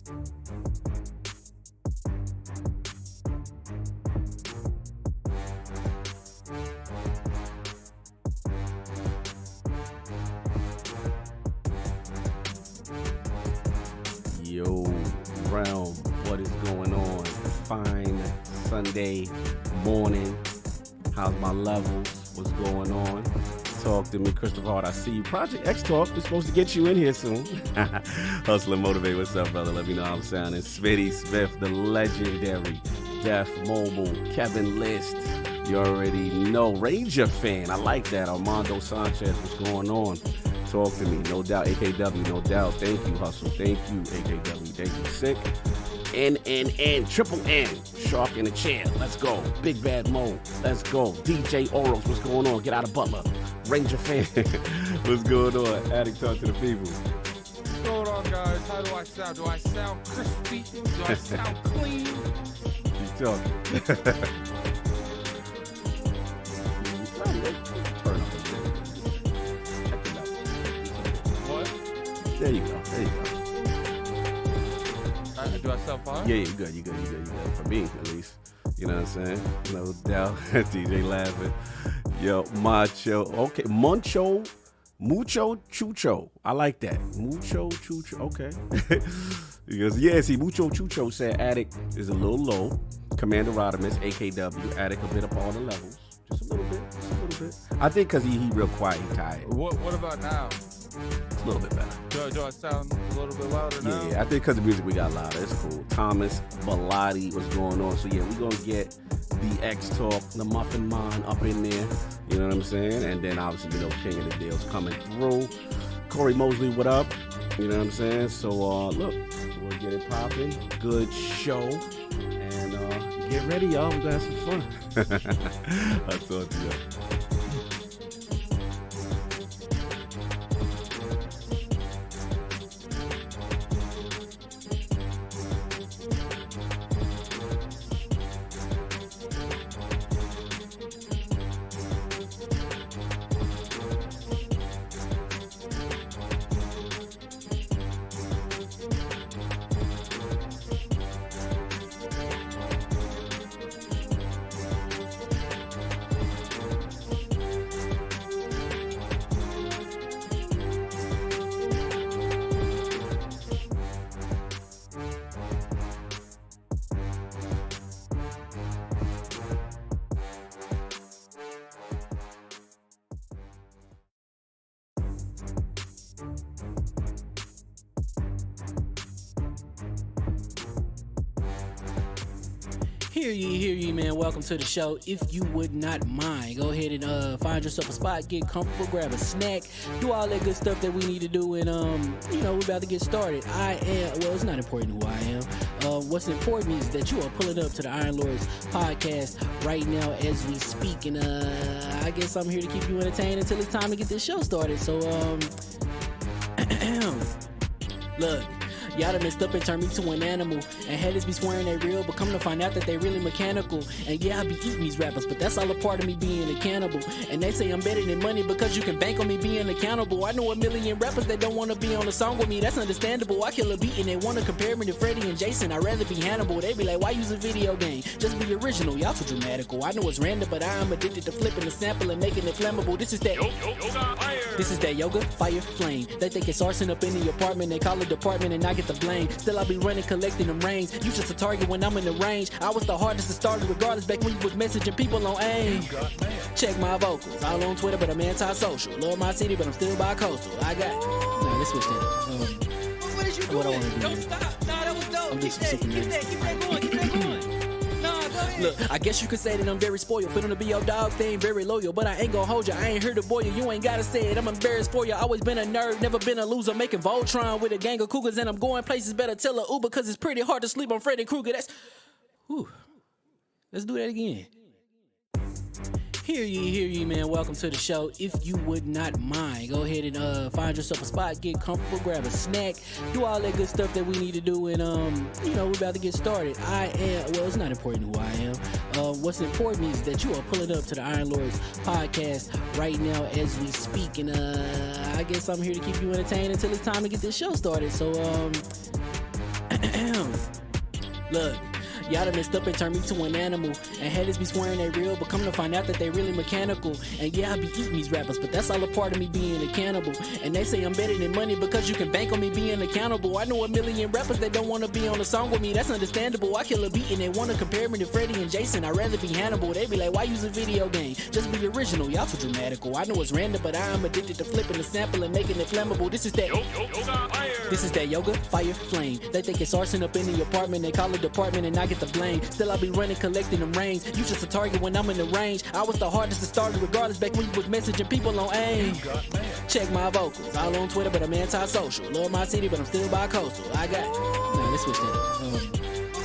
Yo, realm, what is going on? Fine Sunday morning. How's my levels? What's going on? Talk to me, Christopher Hart. I see you. ProjectXTalk, we're supposed to get you in here soon. Hustle and motivate. What's up, brother? Let me know how I'm sounding. Smitty Smith, the legendary Def Mobile, Kevin List. You already know. Ranger fan. I like that. Armando Sanchez, what's going on? Talk to me. No doubt. AKW, no doubt. Thank you, Hustle. Thank you, AKW. Thank you, Sick. N, Triple N. Shark in the chair. Let's go. Big Bad Mo. Let's go. DJ Oros, what's going on? Get out of Butler. Ranger fan. What's going on? Addict, talk to the people. What's going on, guys? How do I sound? Do I sound crispy? Do I sound clean? Keep talking. What? There you go. Do I sound fine? Yeah, you good. For me, at least. You know what I'm saying? No doubt. DJ laughing. Yo, macho. Okay, mucho chucho. I like that. Mucho chucho. Okay. Because, yeah, see, mucho chucho said Addict is a little low. Commander Rodimus, AKW, Addict a bit up all the levels. Just a little bit. I think because he real quiet, he tired. What about now? It's a little bit better. Do I sound a little bit louder now? Yeah, I think because the music we got louder. It's cool. Thomas Bilotti, what's going on? So, yeah, we're going to get the X-Talk, the Muffin Mon up in there. You know what I'm saying? And then, obviously, you know, King of the Deal's coming through. Corey Mosley, what up? You know what I'm saying? So, look, we'll get it popping. Good show. And get ready, y'all. We're going to have some fun. I'll talk to you. Hear ye, man. Welcome to the show. If you would not mind, go ahead and find yourself a spot, get comfortable, grab a snack, do all that good stuff that we need to do, and we're about to get started. It's not important who I am. What's important is that you are pulling up to the Iron Lords podcast right now as we speak, and I guess I'm here to keep you entertained until it's time to get this show started. So, look. Y'all done messed up and turned me to an animal. And haters be swearing they real, but come to find out that they really mechanical. And yeah, I be eating these rappers, but that's all a part of me being a cannibal. And they say I'm better than money because you can bank on me being accountable. I know a million rappers that don't want to be on a song with me. That's understandable. I kill a beat and they want to compare me to Freddie and Jason. I'd rather be Hannibal. They be like, why use a video game? Just be original. Y'all too dramatical. I know it's random, but I am addicted to flipping the sample and making it flammable. This is that yoga, fire, flame. They think it's arson up in the apartment. They call it department and I get the blame. Still I be running, collecting them rings. You just a target when I'm in the range. I was the hardest to start regardless back when you was messaging people on AIM. Check my vocals. All on Twitter, but I'm anti-social. Love my city, but I'm still bi-coastal. I got... Nah, let's switch that up. What is you doing? What I want to do. Don't stop. Nah, that was dope. I'm just Keep that going. Keep that going. Nah, go ahead. Look, I guess you could say that I'm very spoiled. For them to be your dogs, they ain't very loyal. But I ain't gonna hold you, I ain't here to boil you. You ain't gotta say it, I'm embarrassed for you. Always been a nerd, never been a loser. Making Voltron with a gang of cougars. And I'm going places, better tell a Uber. Cause it's pretty hard to sleep on Freddy Krueger. Let's do that again. Hear ye, man. Welcome to the show. If you would not mind, go ahead and find yourself a spot, get comfortable, grab a snack, do all that good stuff that we need to do, and we're about to get started. It's not important who I am. What's important is that you are pulling up to the Iron Lords podcast right now as we speak, and I guess I'm here to keep you entertained until it's time to get this show started. So Look, y'all done messed up and turned me to an animal. And haters be swearing they real, but come to find out that they really mechanical. And yeah, I be eating these rappers, but that's all a part of me being a cannibal. And they say I'm better than money because you can bank on me being accountable. I know a million rappers that don't want to be on a song with me, that's understandable. I kill a beat and they want to compare me to Freddie and Jason. I'd rather be Hannibal. They be like, why use a video game? Just be original, y'all too dramatical. I know it's random, but I am addicted to flipping the sample and making it flammable. This is that yoga, fire, flame. They think it's arson up in the apartment. They call it department and I get the blame. Still I be running, collecting them rings. You just a target when I'm in the range. I was the hardest to start regardless back when you was messaging people on AIM. Check my vocals, all on Twitter, but I'm anti-social. Love my city, but I'm still bi-coastal. I got. Nah, let's switch that up.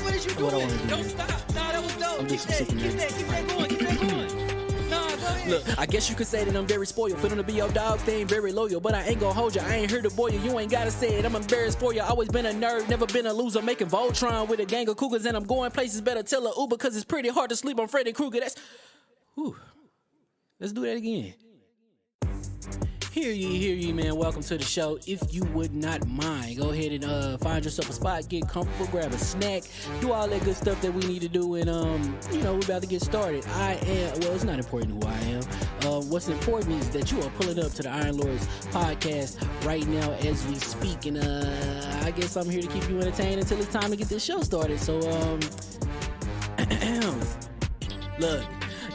What is you doing? What I wanna do Don't here. stop. Nah, that was dope. I'm Keep just that super going. nervous. Keep that going. Nah, go ahead. Look, I guess you could say that I'm very spoiled. For them to be your dog, they ain't very loyal. But I ain't gonna hold you, I ain't here to boil you. You ain't gotta say it, I'm embarrassed for you. Always been a nerd, never been a loser. Making Voltron with a gang of cougars. And I'm going places, better tell a Uber. Cause it's pretty hard to sleep on Freddy Krueger. That's... Whew. Let's do that again. Hear ye, man. Welcome to the show. If you would not mind, go ahead and find yourself a spot, get comfortable, grab a snack, do all that good stuff that we need to do, and we're about to get started. It's not important who I am. What's important is that you are pulling up to the Iron Lords podcast right now as we speak, and I guess I'm here to keep you entertained until it's time to get this show started. So look.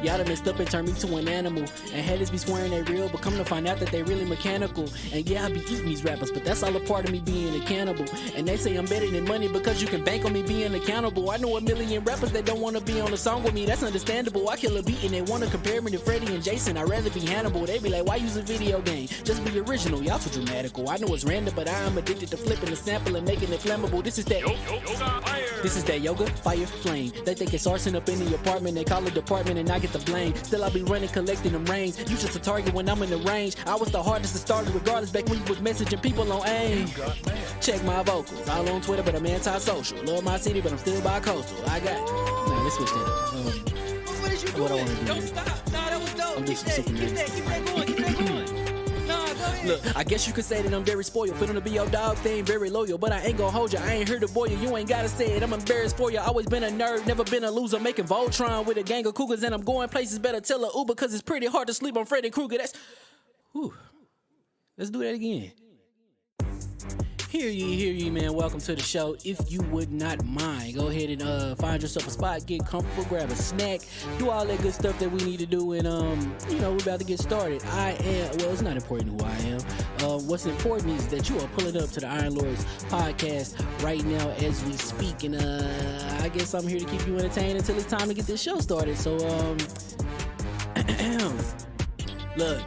Y'all done messed up and turned me to an animal. And haters be swearing they real, but come to find out that they really mechanical. And yeah, I be eating these rappers, but that's all a part of me being a cannibal. And they say I'm better than money because you can bank on me being accountable. I know a million rappers that don't want to be on a song with me, that's understandable. I kill a beat and they want to compare me to Freddie and Jason. I'd rather be Hannibal. They be like, why use a video game? Just be original, y'all too dramatical. I know it's random, but I am addicted to flipping the sample and making it flammable. This is that yoga, fire, flame. They think it's arson up in the apartment. They call it department and I get the blame. Still I be running, collecting them rings. You just a target when I'm in the range. I was the hardest to start regardless back when you was messaging people on AIM. Check my vocals, all on Twitter, but I'm anti-social. Love my city, but I'm still bi-coastal. I got. Nah, let's switch that up. What is you doing? What I wanna do Don't here. stop. Nah, that was dope. I'm just Keep super nervous. that going. Nah, go ahead. Look, I guess you could say that I'm very spoiled. For them to be your dogs, they ain't very loyal. But I ain't gonna hold you, I ain't here to boil you. You ain't gotta say it, I'm embarrassed for you. Always been a nerd, never been a loser. Making Voltron with a gang of cougars. And I'm going places, better tell a Uber. Cause it's pretty hard to sleep on Freddy Krueger. That's... Whew. Let's do that again. Hear ye, man. Welcome to the show. If you would not mind, go ahead and find yourself a spot, get comfortable, grab a snack, do all that good stuff that we need to do, and we're about to get started. It's not important who I am. What's important is that you are pulling up to the Iron Lords podcast right now as we speak, and I guess I'm here to keep you entertained until it's time to get this show started. So look.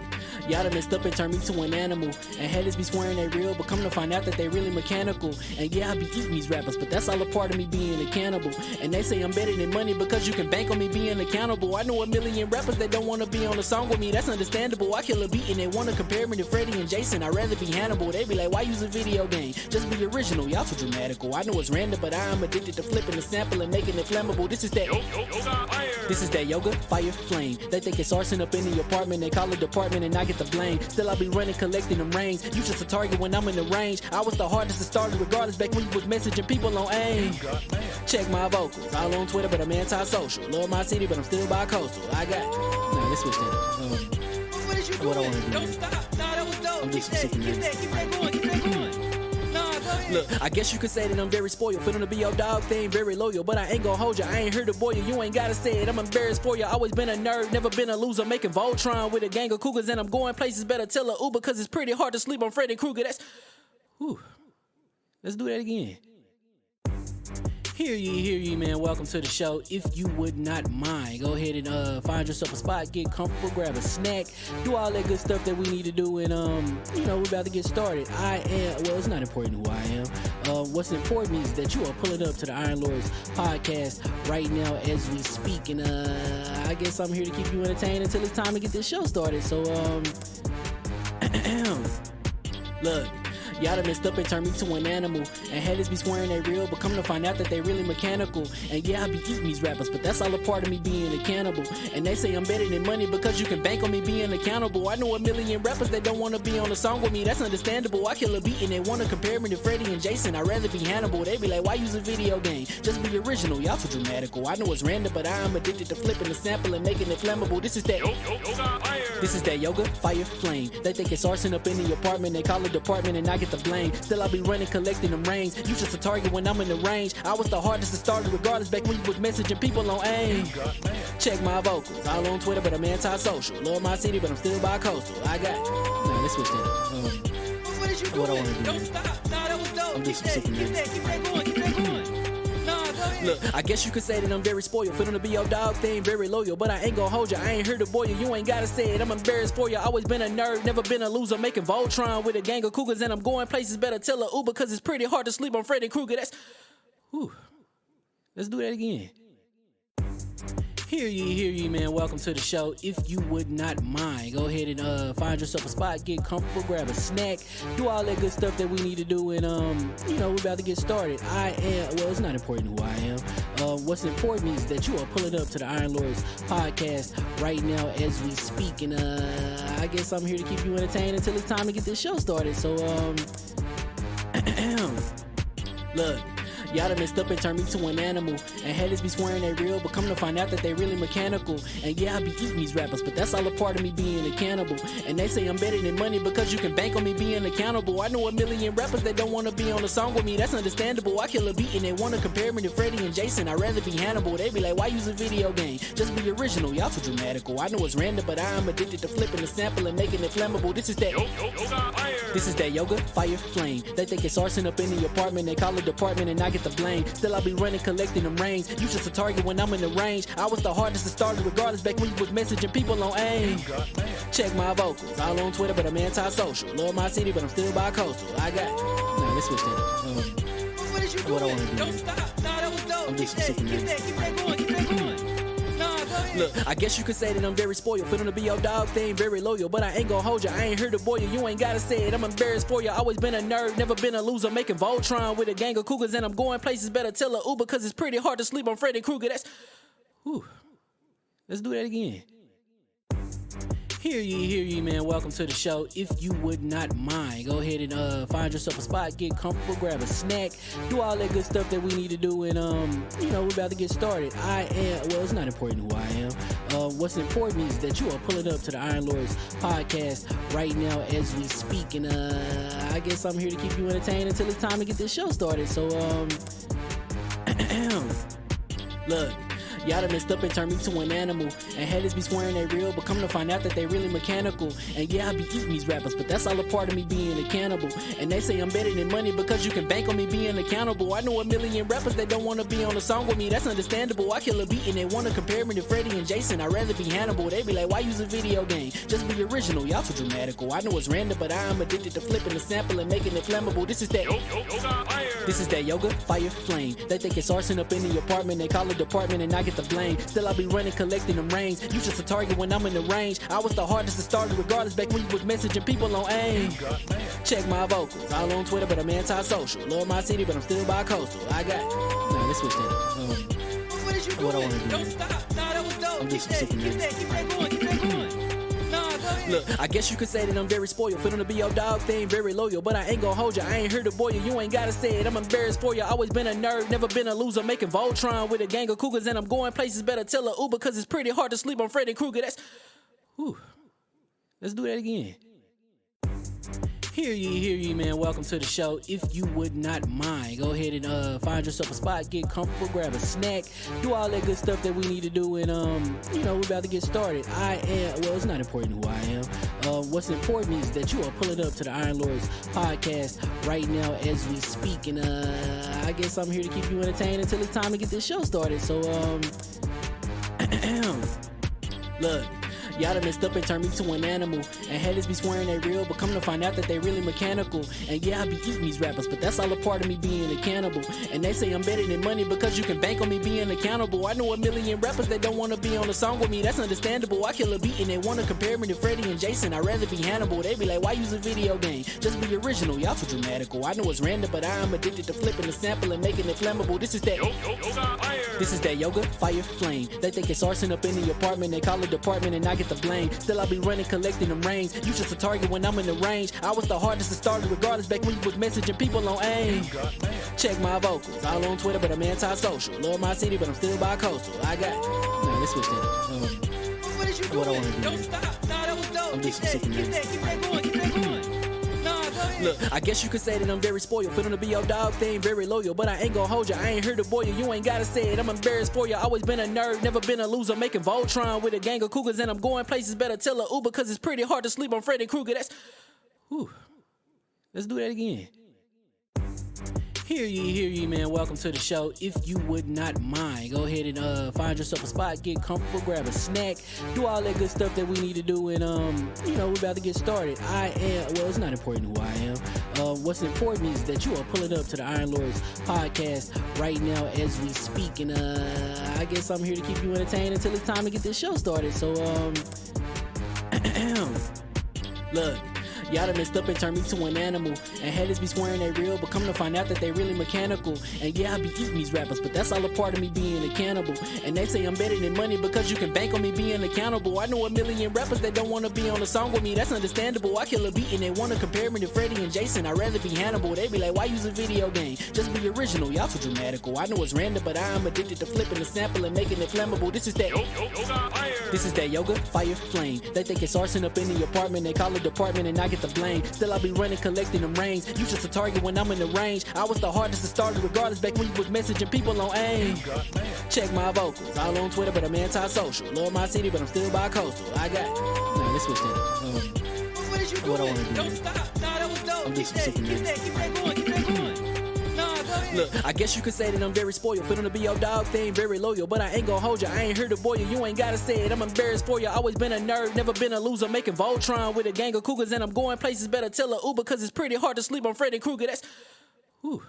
Y'all done messed up and turned me to an animal. And haters be swearing they real, but come to find out that they really mechanical. And yeah, I be eating these rappers, but that's all a part of me being a cannibal. And they say I'm better than money because you can bank on me being accountable. I know a million rappers that don't want to be on a song with me, that's understandable. I kill a beat and they want to compare me to Freddie and Jason. I'd rather be Hannibal. They be like, why use a video game? Just be original, y'all too dramatical. I know it's random, but I am addicted to flipping the sample and making it flammable. This is that yoga, fire, flame. They think it's arson up in the apartment. They call it department and I get the blame. Still I be running, collecting them rings. You just a target when I'm in the range. I was the hardest to start regardless back when you was messaging people on AIM. Check my vocals, all on Twitter, but I'm anti-social. Love my city, but I'm still bi-coastal. I got. Nah, let's switch that up. What is you doing? What I wanna do Don't here. stop. Nah, that was dope. I'm just Keep super nervous. that going. Nah, go ahead. Look, I guess you could say that I'm very spoiled. For them to be your dogs, they ain't very loyal. But I ain't gonna hold you, I ain't here to boil you. You ain't gotta say it, I'm embarrassed for you. Always been a nerd, never been a loser. Making Voltron with a gang of cougars. And I'm going places, better tell a Uber. Cause it's pretty hard to sleep on Freddy Krueger. That's... Whew. Let's do that again. Hear ye, man. Welcome to the show. If you would not mind, go ahead and find yourself a spot, get comfortable, grab a snack, do all that good stuff that we need to do, and we're about to get started. It's not important who I am. What's important is that you are pulling up to the Iron Lords podcast right now as we speak, and I guess I'm here to keep you entertained until it's time to get this show started. So look. Y'all done messed up and turned me to an animal. And haters be swearing they real, but come to find out that they really mechanical. And yeah, I be eating these rappers, but that's all a part of me being a cannibal. And they say I'm better than money because you can bank on me being accountable. I know a million rappers that don't wanna be on a song with me, that's understandable. I kill a beat and they wanna compare me to Freddie and Jason. I'd rather be Hannibal. They be like, why use a video game? Just be original, y'all too dramatical. I know it's random, but I am addicted to flipping the sample and making it flammable. This is that yoga, fire, flame. They think it's arson up in the apartment. They call it department and I get the blame. Still I be running, collecting them rings. You just a target when I'm in the range. I was the hardest to start regardless back when you was messaging people on AIM. Check my vocals, all on Twitter, but I'm anti-social. Love my city, but I'm still bi-coastal. I got. Nah, let's switch that up. What is you What I doing? wanna do, Don't man. stop. Nah, that was dope. I'm just Keep sipping that this. going. Keep that going. Nah, go ahead. Look, I guess you could say that I'm very spoiled. For them to be your dogs, they ain't very loyal. But I ain't gon' hold you, I ain't here to boil you. You ain't gotta say it, I'm embarrassed for you. Always been a nerd, never been a loser. Making Voltron with a gang of cougars. And I'm going places, better tell a Uber. Cause it's pretty hard to sleep on Freddy Krueger. That's... Whew. Let's do that again. Hear ye, man. Welcome to the show. If you would not mind, go ahead and find yourself a spot, get comfortable, grab a snack, do all that good stuff that we need to do, and we're about to get started. It's not important who I am. What's important is that you are pulling up to the Iron Lords podcast right now as we speak, and I guess I'm here to keep you entertained until it's time to get this show started. So look. Y'all done messed up and turned me to an animal. And haters be swearing they real, but come to find out that they really mechanical. And yeah, I be eating these rappers, but that's all a part of me being a cannibal. And they say I'm better than money because you can bank on me being accountable. I know a million rappers that don't wanna be on a song with me, that's understandable. I kill a beat and they wanna compare me to Freddie and Jason. I'd rather be Hannibal. They be like, why use a video game? Just be original, y'all too dramatical. I know it's random, but I am addicted to flipping the sample and making it flammable. This is that yoga, fire, flame. They think it's arson up in the apartment. They call it department and I get the blame. Still I be running, collecting them rings. You just a target when I'm in the range. I was the hardest to start regardless back when you was messaging people on AIM. Check my vocals, all on Twitter, but I'm anti-social. Love my city, but I'm still bi-coastal. I got. Nah, let's switch that up. What is you What I doing? wanna do, Don't man. stop. Nah, that was dope. I'm just Keep sipping that this. going. Keep that going. Nah, go ahead. Look, I guess you could say that I'm very spoiled. For them to be your dogs, they ain't very loyal. But I ain't gon' hold you, I ain't here to boil you. You ain't gotta say it, I'm embarrassed for you. Always been a nerd, never been a loser. Making Voltron with a gang of cougars. And I'm going places, better tell a Uber. Cause it's pretty hard to sleep on Freddy Krueger. That's... Whew. Let's do that again. Hear ye, man. Welcome to the show. If you would not mind, go ahead and find yourself a spot, get comfortable, grab a snack, do all that good stuff that we need to do, and we're about to get started. It's not important who I am. What's important is that you are pulling up to the Iron Lords podcast right now as we speak, and I guess I'm here to keep you entertained until it's time to get this show started. So look. Y'all done messed up and turned me to an animal. And haters be swearing they real, but come to find out that they really mechanical. And yeah, I be eating these rappers, but that's all a part of me being a cannibal. And they say I'm better than money because you can bank on me being accountable. I know a million rappers that don't wanna be on a song with me, that's understandable. I kill a beat and they wanna compare me to Freddie and Jason. I'd rather be Hannibal. They be like, why use a video game? Just be original, y'all too dramatical. I know it's random, but I am addicted to flipping the sample and making it flammable. This is that yoga, fire, flame. They think it's arson up in the apartment. They call it department and I get the blame. Still I be running, collecting them rings. You just a target when I'm in the range. I was the hardest to start regardless back when you was messaging people on AIM. Check my vocals, all on Twitter, but I'm anti-social. Love my city, but I'm still bi-coastal. I got. Nah, let's switch that up. What is you What I doing? wanna do, Don't man. stop. Nah, that was dope. I'm just Keep sipping that going. Keep that going. Nah, go ahead. Look, I guess you could say that I'm very spoiled. For them to be your dogs, they ain't very loyal. But I ain't gon' hold you, I ain't here to boil you. You ain't gotta say it, I'm embarrassed for you. Always been a nerd, never been a loser. Making Voltron with a gang of cougars. And I'm going places, better tell a Uber. Cause it's pretty hard to sleep on Freddy Krueger. That's... Whew. Let's do that again. Hear ye, man. Welcome to the show. If you would not mind, go ahead and find yourself a spot, get comfortable, grab a snack, do all that good stuff that we need to do, and we're about to get started. It's not important who I am. What's important is that you are pulling up to the Iron Lords podcast right now as we speak, and I guess I'm here to keep you entertained until it's time to get this show started. So look. Y'all done messed up and turned me to an animal. And haters be swearing they real, but come to find out that they really mechanical. And yeah, I be eating these rappers, but that's all a part of me being a cannibal. And they say I'm better than money because you can bank on me being accountable. I know a million rappers that don't want to be on a song with me, that's understandable. I kill a beat and they want to compare me to Freddie and Jason. I'd rather be Hannibal. They be like, why use a video game? Just be original, y'all too dramatical. I know it's random, but I am addicted to flipping the sample and making it flammable. This is that yoga, fire, flame. They think it's arson up in the apartment. They call it department and I get the blame. Still I be running, collecting them rings. You just a target when I'm in the range. I was the hardest to start regardless back when you was messaging people on AIM. Check my vocals. All on Twitter, but I'm anti-social. Love my city, but I'm still bi-coastal. I got... Nah, let's switch that up. What is you doing? What I wanna do, Don't man. stop. Nah, that was dope. I'm Keep just that, super keep that, nasty. keep that going, keep that going. Nah, go ahead. Look, I guess you could say that I'm very spoiled. For them to be your dogs, they ain't very loyal. But I ain't gonna hold you, I ain't here to boil you. You ain't gotta say it, I'm embarrassed for you. Always been a nerd, never been a loser. Making Voltron with a gang of cougars. And I'm going places, better tell a Uber. Cause it's pretty hard to sleep on Freddy Krueger. That's... Whew. Let's do that again. Hear ye, man. Welcome to the show. If you would not mind, go ahead and find yourself a spot, get comfortable, grab a snack, do all that good stuff that we need to do, and we're about to get started. It's not important who I am. What's important is that you are pulling up to the Iron Lords podcast right now as we speak, and I guess I'm here to keep you entertained until it's time to get this show started. So look, y'all done messed up and turned me to an animal. And haters be swearing they real, but come to find out that they really mechanical. And yeah, I be eating these rappers, but that's all a part of me being a cannibal. And they say I'm better than money because you can bank on me being accountable. I know a million rappers that don't want to be on a song with me, that's understandable. I kill a beat and they want to compare me to Freddie and Jason. I'd rather be Hannibal. They be like, why use a video game? Just be original, y'all too dramatical. I know it's random, but I am addicted to flipping the sample and making it flammable. This is that yoga, fire, flame. They think it's arson up in the apartment. They call it department and I get the blame. Still I be running, collecting them rings. You just a target when I'm in the range. I was the hardest to start regardless back when you was messaging people on AIM. Check my vocals. All on Twitter, but I'm anti-social. Love my city, but I'm still bi-coastal. I got... Nah, let's switch that up. What is you doing? What I wanna do, Don't man. stop. Nah, that was dope. I'm Keep just that, super keep nasty. that going, keep that going. Nah, go ahead. Look, I guess you could say that I'm very spoiled. For them to be your dogs, they ain't very loyal. But I ain't gonna hold you, I ain't here to boil you. You ain't gotta say it, I'm embarrassed for you. Always been a nerd, never been a loser. Making Voltron with a gang of cougars. And I'm going places, better tell a Uber. Cause it's pretty hard to sleep on Freddy Krueger. That's... Whew.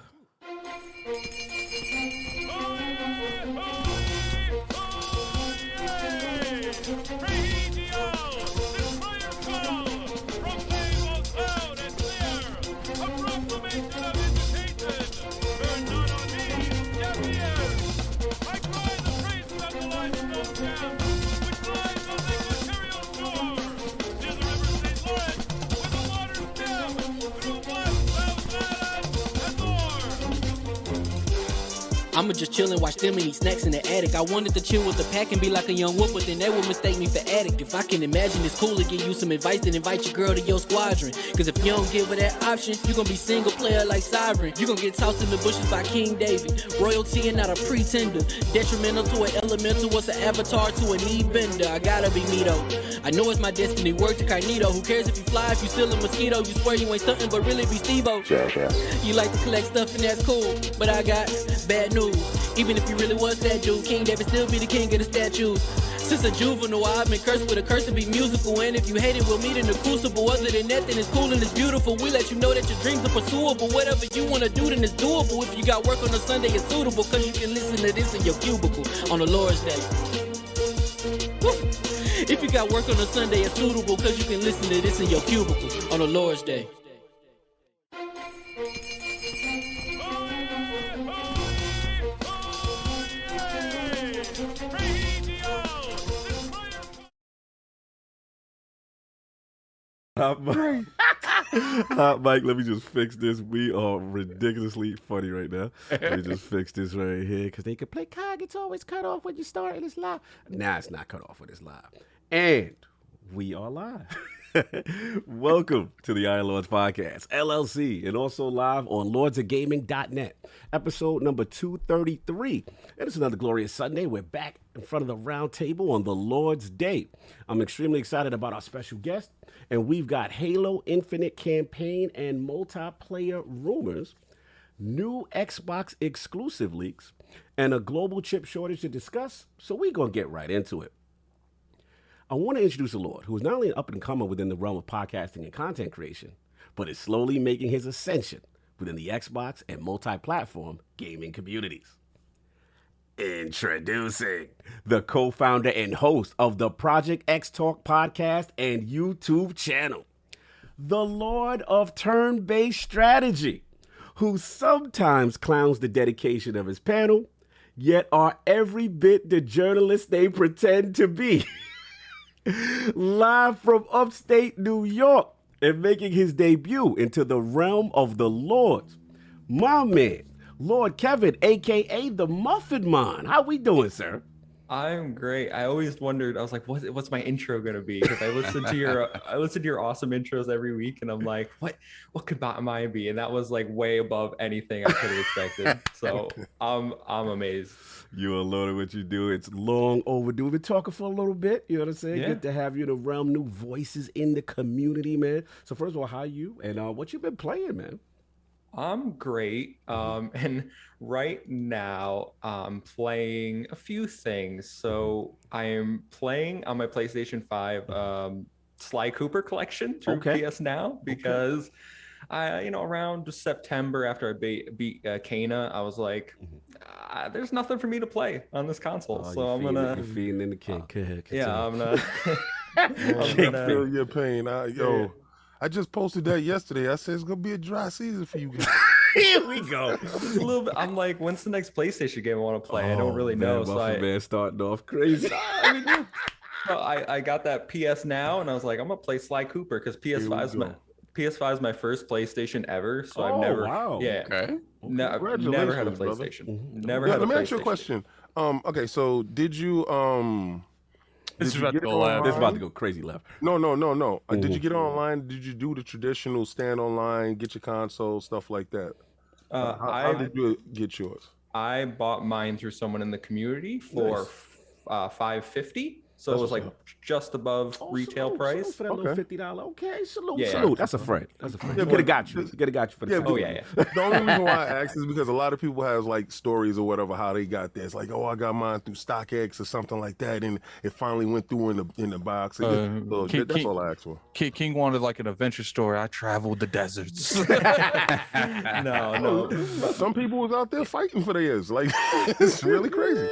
I'ma just chill and watch them and eat snacks in the attic. I wanted to chill with the pack and be like a young wolf, but then they would mistake me for addict. If I can imagine, it's cool to give you some advice, then invite your girl to your squadron. Cause if you don't give her that option, you gon' be single player like Sovereign. You gon' get tossed in the bushes by King David. Royalty and not a pretender. Detrimental to an elemental, what's an avatar to a knee bender? I gotta be me though. I know it's my destiny, word to Cognito. Who cares if you fly, if you still a mosquito? You swear you ain't stuntin', but really be Steve-O. You like to collect stuff and that's cool, but I got bad news. Even if you really was that dude, King David still be the king of the statues. Since a juvenile, I've been cursed with a curse to be musical. And if you hate it, we'll meet in the crucible. Other than that, then it's cool and it's beautiful. We let you know that your dreams are pursuable. Whatever you wanna do, then it's doable. If you got work on a Sunday, it's suitable. Cause you can listen to this in your cubicle on the Lord's Day. Woo. If you got work on a Sunday, it's suitable. Cause you can listen to this in your cubicle on the Lord's Day. Mike, let me just fix this. We are ridiculously funny right now. Let me just fix this right here because they can play cog. It's always cut off when you start and it's live. Nah, it's not cut off when it's live. And we are live. Welcome to the Iron Lords Podcast, LLC, and also live on lordsofgaming.net, episode number 233. And it's another glorious Sunday. We're back in front of the round table on the Lord's Day. I'm extremely excited about our special guest, and we've got HaloInfinite campaign and multiplayer rumors, new Xbox exclusive leaks, and a global chip shortage to discuss, so we're going to get right into it. I want to introduce a Lord who is not only an up-and-comer within the realm of podcasting and content creation, but is slowly making his ascension within the Xbox and multi-platform gaming communities. Introducing the co-founder and host of the ProjectXTalk podcast and YouTube channel, the Lord of turn-based strategy, who sometimes clowns the dedication of his panel, yet are every bit the journalists they pretend to be. Live from upstate New York and making his debut into the realm of the Lords, my man, Lord Kevin, a.k.a. the MuffinMonster. How we doing, sir? I'm great. I always wondered, I was like, what's my intro gonna be? Because I listen to your awesome intros every week, and I'm like, what could mine be? And that was like way above anything I could have expected. So I'm amazed. You are loaded what you do. It's long overdue. We've been talking for a little bit. You know what I'm saying? Yeah. Good to have you in the realm, new voices in the community, man. So first of all, how are you? And what you been playing, man? I'm great. And right now I'm playing a few things. So I am playing on my PlayStation 5 Sly Cooper collection through PS Now, because I, around September after I beat Kana, I was like, there's nothing for me to play on this console. So I'm gonna. You're feeding in the kink. Yeah, I'm gonna. Feel your pain. I just posted that yesterday. I said it's gonna be a dry season for you guys. Here we go. Just a little bit. I'm like, when's the next PlayStation game I want to play? I don't really know. So man starting off crazy. I got that PS Now, and I was like, I'm gonna play Sly Cooper because PS5 is my first PlayStation ever. So I've never. Wow. Yeah. Okay. I've never had a brother. PlayStation. Never had a PlayStation. Let me ask you a question. Okay, so did you This is Did you about to get go left. This is about to go crazy left. No. Did you get online? Did you do the traditional stand online, get your console, stuff like that? How did you get yours? I bought mine through someone in the community for $550. So it was like just above retail price. For that little $50. Okay, salute. Yeah. That's a friend. That's a friend. Yeah, Could have got you. Could have got you for the Oh yeah. The only reason why I asked is because a lot of people have like stories or whatever how they got there. It's like, oh, I got mine through StockX or something like that, and it finally went through in the box. So that's all I asked for. King wanted like an adventure story. I traveled the deserts. No. Some people was out there fighting for theirs. Like it's really crazy.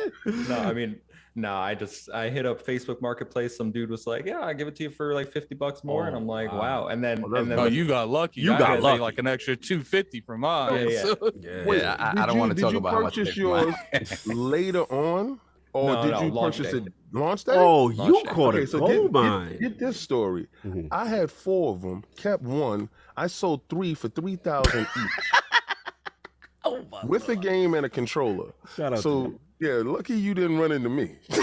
I hit up Facebook Marketplace. Some dude was like, "Yeah, I give it to you for like $50 more," and I'm like, "Wow!" And then, Oh, you got lucky. You I got had to pay lucky. like an extra $250 from mine. Yeah. Wait, I don't want to talk about how much Did you purchase yours later on, or did you launch purchase day. it launch day? Oh, you Launch day. caught Okay, a so gold mine. get this story. Mhm. I had 4 of them, kept one. I sold 3 for $3,000 each. Oh my With a game and a controller. Shout out to So you. yeah, lucky you didn't run into me. It's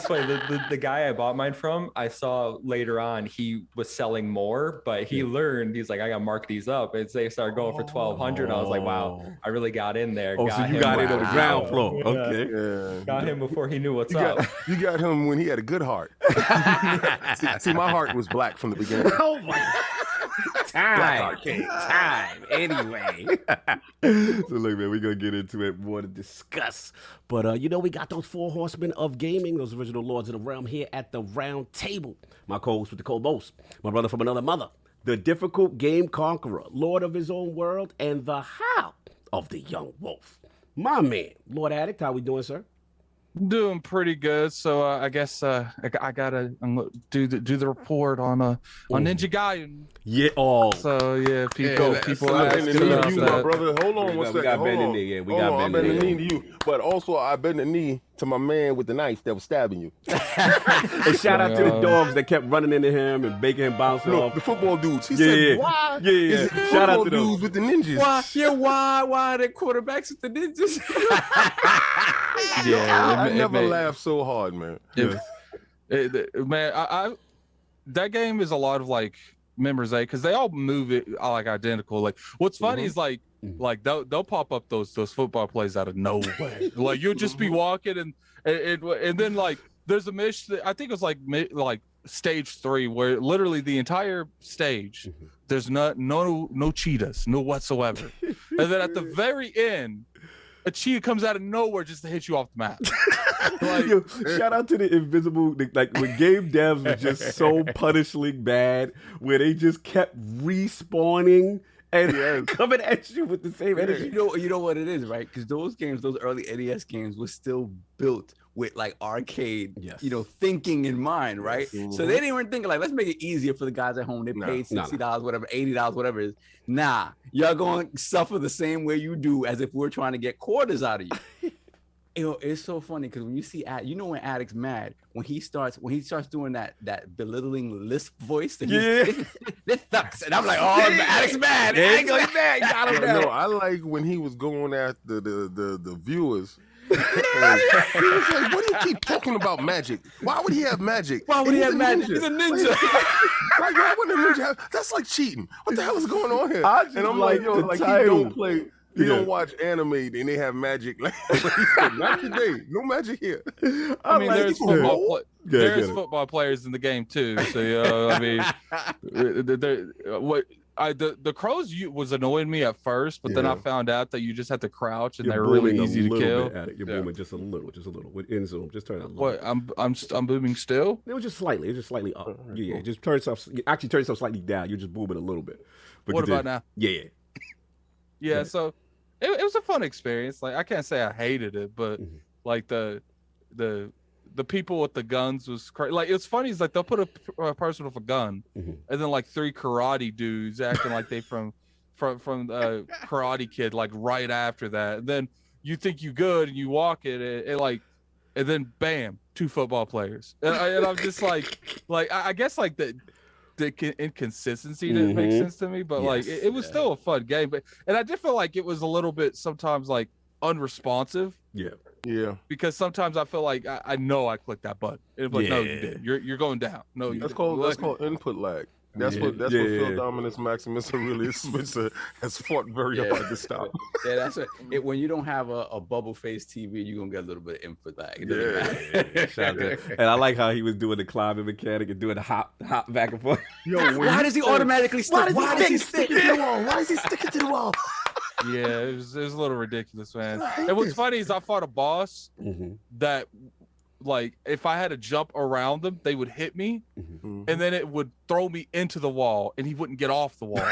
funny. The guy I bought mine from, I saw later on he was selling more, but he learned. He's like, I got to mark these up. And they started going for $1,200. I was like, wow, I really got in there. Oh, so you got it on the ground floor. Yeah. Okay. Yeah. Got him before he knew what's up. You got him when he had a good heart. see, my heart was black from the beginning. Oh my God. Time. Anyway. So look, man, we're going to get into it more to discuss. But, we got those 4 horsemen of gaming, those original lords of the realm here at the round table. My co-host with the co-most, my brother from another mother, the difficult game conqueror, lord of his own world, and the howl of the young wolf. My man, Lord Addict, how we doing, sir? Doing pretty good. So I guess I gotta do the report on Ninja Gaiden. Yeah. Oh. So yeah, people I'm asking bending the about knee to you, my that. brother. Hold on We one second. got Hold bending on. knee, yeah, we Hold got on, I'm bending bending knee. the knee to you, but also I bend the knee to my man with the knife that was stabbing you. And shout out to the dogs that kept running into him and making him bounce No, off. the football dudes. He Yeah, said, yeah. why Yeah, yeah. is it Shout out football to them. dudes with the ninjas? Why the quarterbacks with the ninjas? I never laughed so hard, man. Man, I that game is a lot of like memorization because they all move it like identical. Like what's funny is like they'll pop up those football plays out of nowhere. Like you'll just be walking and then like there's a mission. I think it was like stage 3 where literally the entire stage there's no cheetahs, no whatsoever. And then at the very end a cheetah comes out of nowhere just to hit you off the map. Like, Yo, shout out to the invisible, like when game devs was just so punishingly bad, where they just kept respawning and coming at you with the same energy. You know what it is, right? Because those games, those early NES games, were still built with like arcade, thinking in mind, right? Yes. So they didn't even think like, let's make it easier for the guys at home. They paid $60, whatever, $80, whatever it is. Nah, y'all going to suffer the same way you do as if we're trying to get quarters out of you. It's so funny because when you see when Addict's mad when he starts doing that belittling lisp voice. This sucks, and I'm like, oh, Addic's mad. Addic's mad. Got him down. No, I like when he was going after the viewers. He was like, what do you keep talking about magic? Why would he have magic? Why would he have magic? He's a ninja. Like, why would a ninja have? That's like cheating. What the hell is going on here? And I'm like, yo, like he don't play. He don't watch anime and they have magic. Like, not today. No magic here. I mean, there's football players in the game too. So I mean, the crows was annoying me at first, but then I found out that you just have to crouch and they're really easy to kill. You're booming just a little. With in zoom, just turn it a little. What? I'm booming still. It was just slightly. It's just slightly up. Yeah. Just turn yourself. Actually, turn yourself slightly down. You're just booming a little bit. But what about now? Yeah. So it was a fun experience. Like I can't say I hated it, but like the people with the guns was crazy. Like it's funny. It's like they'll put a person with a gun, and then like 3 karate dudes acting like they from Karate Kid, like right after that. And then you think you good, and you walk it, and then bam, 2 football players. And I'm just like I guess like the inconsistency didn't make sense to me, but like it was still a fun game. And I did feel like it was a little bit sometimes like unresponsive. Yeah. Because sometimes I feel like I know I clicked that button. It's like, no, you did. You're going down. No, you that's didn't. called input lag. That's what Phil Dominus Maximus Aurelius Switzer has fought very hard to stop. Yeah, that's it. When you don't have a bubble face TV, you're gonna get a little bit of input lag. And I like how he was doing the climbing mechanic and doing the hop back and forth. Yo, why does he automatically stick? Why does he stick to the wall? Why is he sticking to the wall? Yeah, it was a little ridiculous, man. And what's funny is I fought a boss that, like, if I had to jump around them, they would hit me, and then it would throw me into the wall, and he wouldn't get off the wall.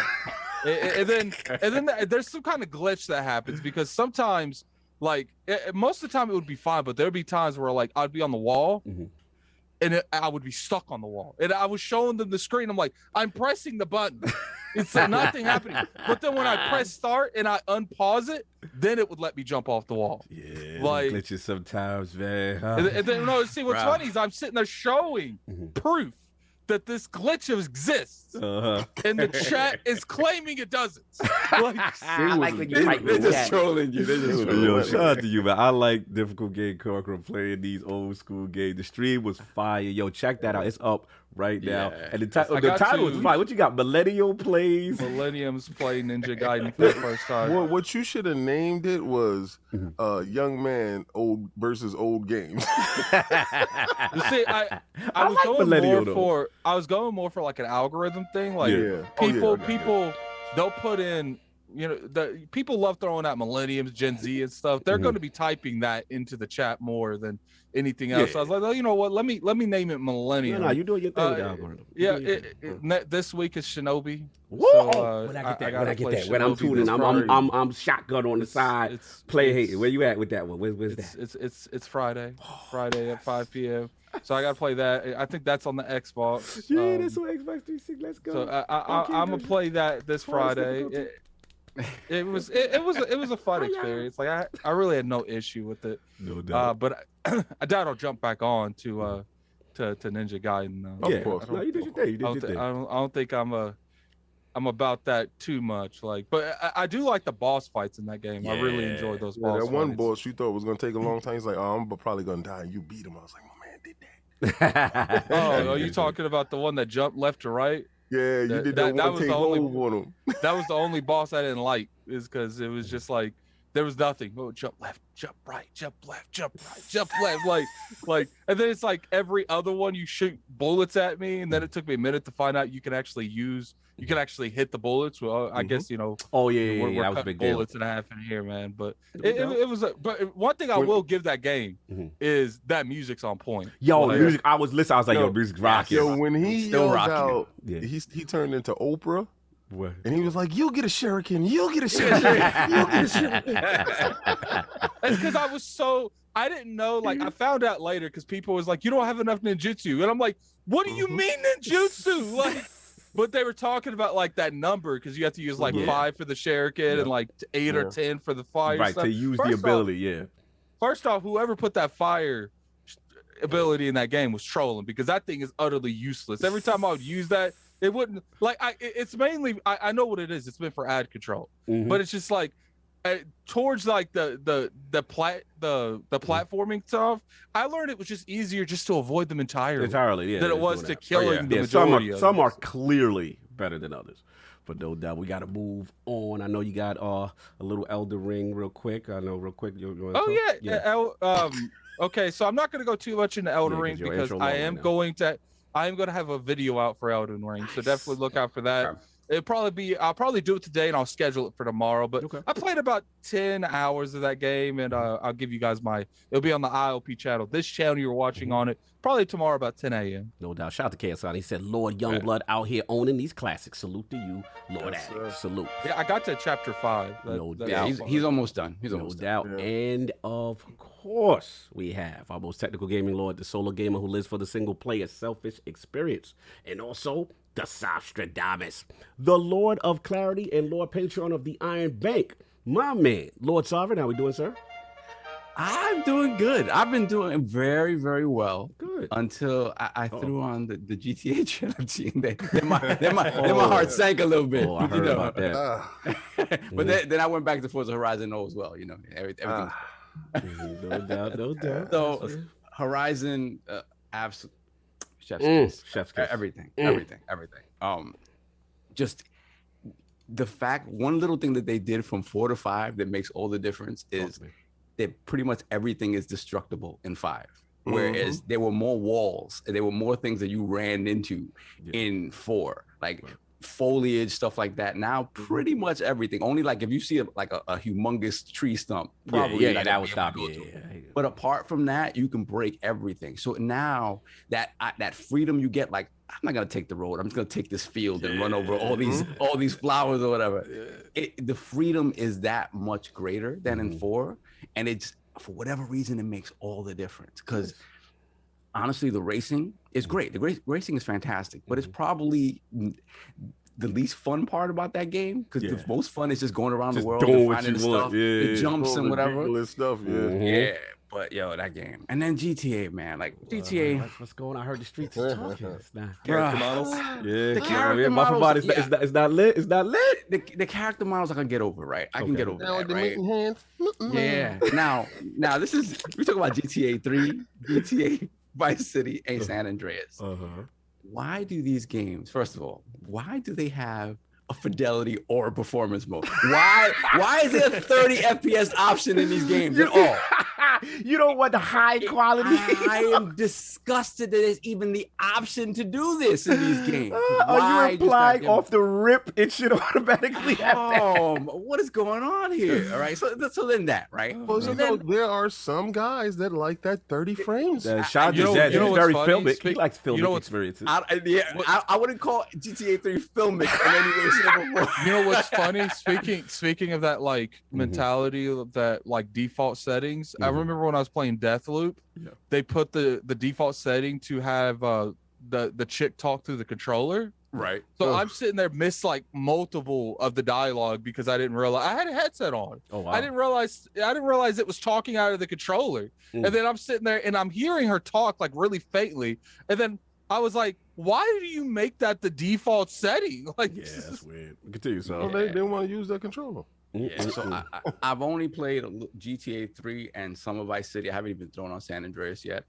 and then there's some kind of glitch that happens because sometimes, like, most of the time it would be fine, but there'd be times where like I'd be on the wall. And I would be stuck on the wall. And I was showing them the screen. I'm like, I'm pressing the button. It's nothing happening. But then when I press start and I unpause it, then it would let me jump off the wall. Yeah, like glitches sometimes, man. And then see what's funny is I'm sitting there showing proof that this glitch exists, and the chat is claiming it doesn't. Like, I like when you fight. They're just trolling you. Yo, shout out to you, man. I like difficult game conqueror playing these old school games. The stream was fire. Yo, check that out. It's up right now. And the title was fire. What you got? Millennial plays. Millenniums play Ninja Gaiden for the first time. Well, what you should have named it was Young Man Old versus Old Games. You see, I was like going Millennial, more I was going more for like an algorithm thing. Like people, they'll put in, the people love throwing out millenniums, Gen Z and stuff. They're going to be typing that into the chat more than anything else. So I was like, well, you know what? Let me name it Millennium. No, you doing your thing with the algorithm. This week is Shinobi. Whoa! So, when I get that, when I'm tuning, I'm shotgun on the side, hating. Where you at with that one? Where's that? It's Friday at 5 p.m. So I gotta play that. I think that's on the Xbox. Yeah, that's on Xbox 360. Let's go. So I'm gonna play that this Friday. It was a fun experience. Like I really had no issue with it. No doubt. But I doubt I'll jump back on to Ninja Gaiden. Of course. No, you did your thing. You did your thing. I don't think I'm about that too much. Like, but I do like the boss fights in that game. I really enjoy those boss fights. That one boss you thought was gonna take a long time. He's like, oh, I'm probably gonna die. And you beat him. I was like, my man did that. Oh, are you talking about the one that jumped left to right? Yeah, you did that one take hold on him. That was the only boss I didn't like, is because it was just like there was nothing. Oh, jump left, jump right, jump left, jump right, jump left. Like, and then it's like every other one you shoot bullets at me, and then it took me a minute to find out you can actually hit the bullets. Well, I guess Oh yeah, we're that was a cutting big deal. bullets in half in here, man. But it was. But one thing I will give that game is that music's on point. Yo, Like, music. I was listening. I was like, yo, music's rocking. Yo, when he Still yelled rocking out, he turned into Oprah. What? And he was like, "You get a shuriken, you get a shuriken, you get a shuriken." That's because I didn't know. Like, I found out later because people was like, "You don't have enough ninjutsu," and I'm like, "What do you mean ninjutsu?" Like, but they were talking about like that number because you have to use like 5 for the shuriken and like 8 or 10 for the fire. Right, stuff. to use the ability. First off, whoever put that fire ability in that game was trolling because that thing is utterly useless. Every time I would use that, it wouldn't like. It's mainly I know what it is. It's meant for ad control, but it's just like towards like the platforming stuff. I learned it was just easier just to avoid them entirely, than it was to killing the majority of them. Some are clearly better than others. But no doubt, we got to move on. I know you got a little Elder Ring real quick. I know real quick. Okay, so I'm not going to go too much into Elden Ring because I am going to have a video out for Elden Ring. So definitely look out for that. I'll probably do it today and I'll schedule it for tomorrow. But I played about 10 hours of that game and I'll give you guys it'll be on the ILP channel. This channel you're watching on it, probably tomorrow about 10 a.m. No doubt. Shout out to KSI. He said, Lord Youngblood out here owning these classics. Salute to you, Lord Addict. Salute. Yeah, I got to chapter 5. No doubt. Yeah, he's almost done. No doubt. Yeah. And of course, we have our most technical gaming lord, the solo gamer who lives for the single player selfish experience. And also the Sostradamus, the Lord of Clarity and Lord Patron of the Iron Bank. My man, Lord Sovereign, how we doing, sir? I'm doing good. I've been doing very, very well. Good. Until I threw on the GTA trilogy, and then my heart sank a little bit. Oh, I heard about that. But then I went back to Forza Horizon as well. Everything. No doubt. So Horizon, absolutely. Chef's kiss. Everything. Just the fact, one little thing that they did from 4 to 5 that makes all the difference is that pretty much everything is destructible in 5. Whereas there were more walls and there were more things that you ran into in 4, like foliage, stuff like that. Now pretty much everything, only like if you see a humongous tree stump, probably that would stop you. But apart from that, you can break everything. So now that freedom you get, like, I'm not gonna take the road, I'm just gonna take this field and run over all these flowers or whatever. The freedom is that much greater than in 4, and it's, for whatever reason, it makes all the difference. Because honestly, the racing is great. The racing is fantastic, but it's probably the least fun part about that game, because the most fun is just going around the world and finding the stuff, the jumps and whatever. Stuff, yeah. But that game, and then GTA, man, like GTA. What's going on? I heard the streets are talking. Character models. Yeah, the character models. It's not lit. It's not lit. The character models I can get over, right? I can get over that, right? Hands. Yeah. Now this is, we talk about GTA 3, GTA Vice City, and San Andreas. Why do these games? First of all, why do they have a fidelity or a performance mode? Why is there a 30 FPS option in these games at all? You don't want the high quality. I am disgusted that there's even the option to do this in these games. Are you implying off the rip it should automatically have that? What is going on here? All right, so then that, right? So then there are some guys that like that 30 frames. Shout to Jed. He's very filmic. He likes filmic experiences. I wouldn't call GTA 3 filmic in any way, shape, or form. You know what's funny? Speaking of that, like, mentality of that, like, default settings, I remember when I was playing Deathloop, they put the default setting to have the chick talk through the controller. Right. So I'm sitting there, missed like multiple of the dialogue because I didn't realize I had a headset on. Oh, wow. I didn't realize it was talking out of the controller. And then I'm sitting there and I'm hearing her talk like really faintly. And then I was like, why do you make that the default setting? Like, that's weird. Continue. So they didn't want to use that controller. Yeah, so I've only played GTA 3 and some of Vice City. I haven't even thrown on San Andreas yet.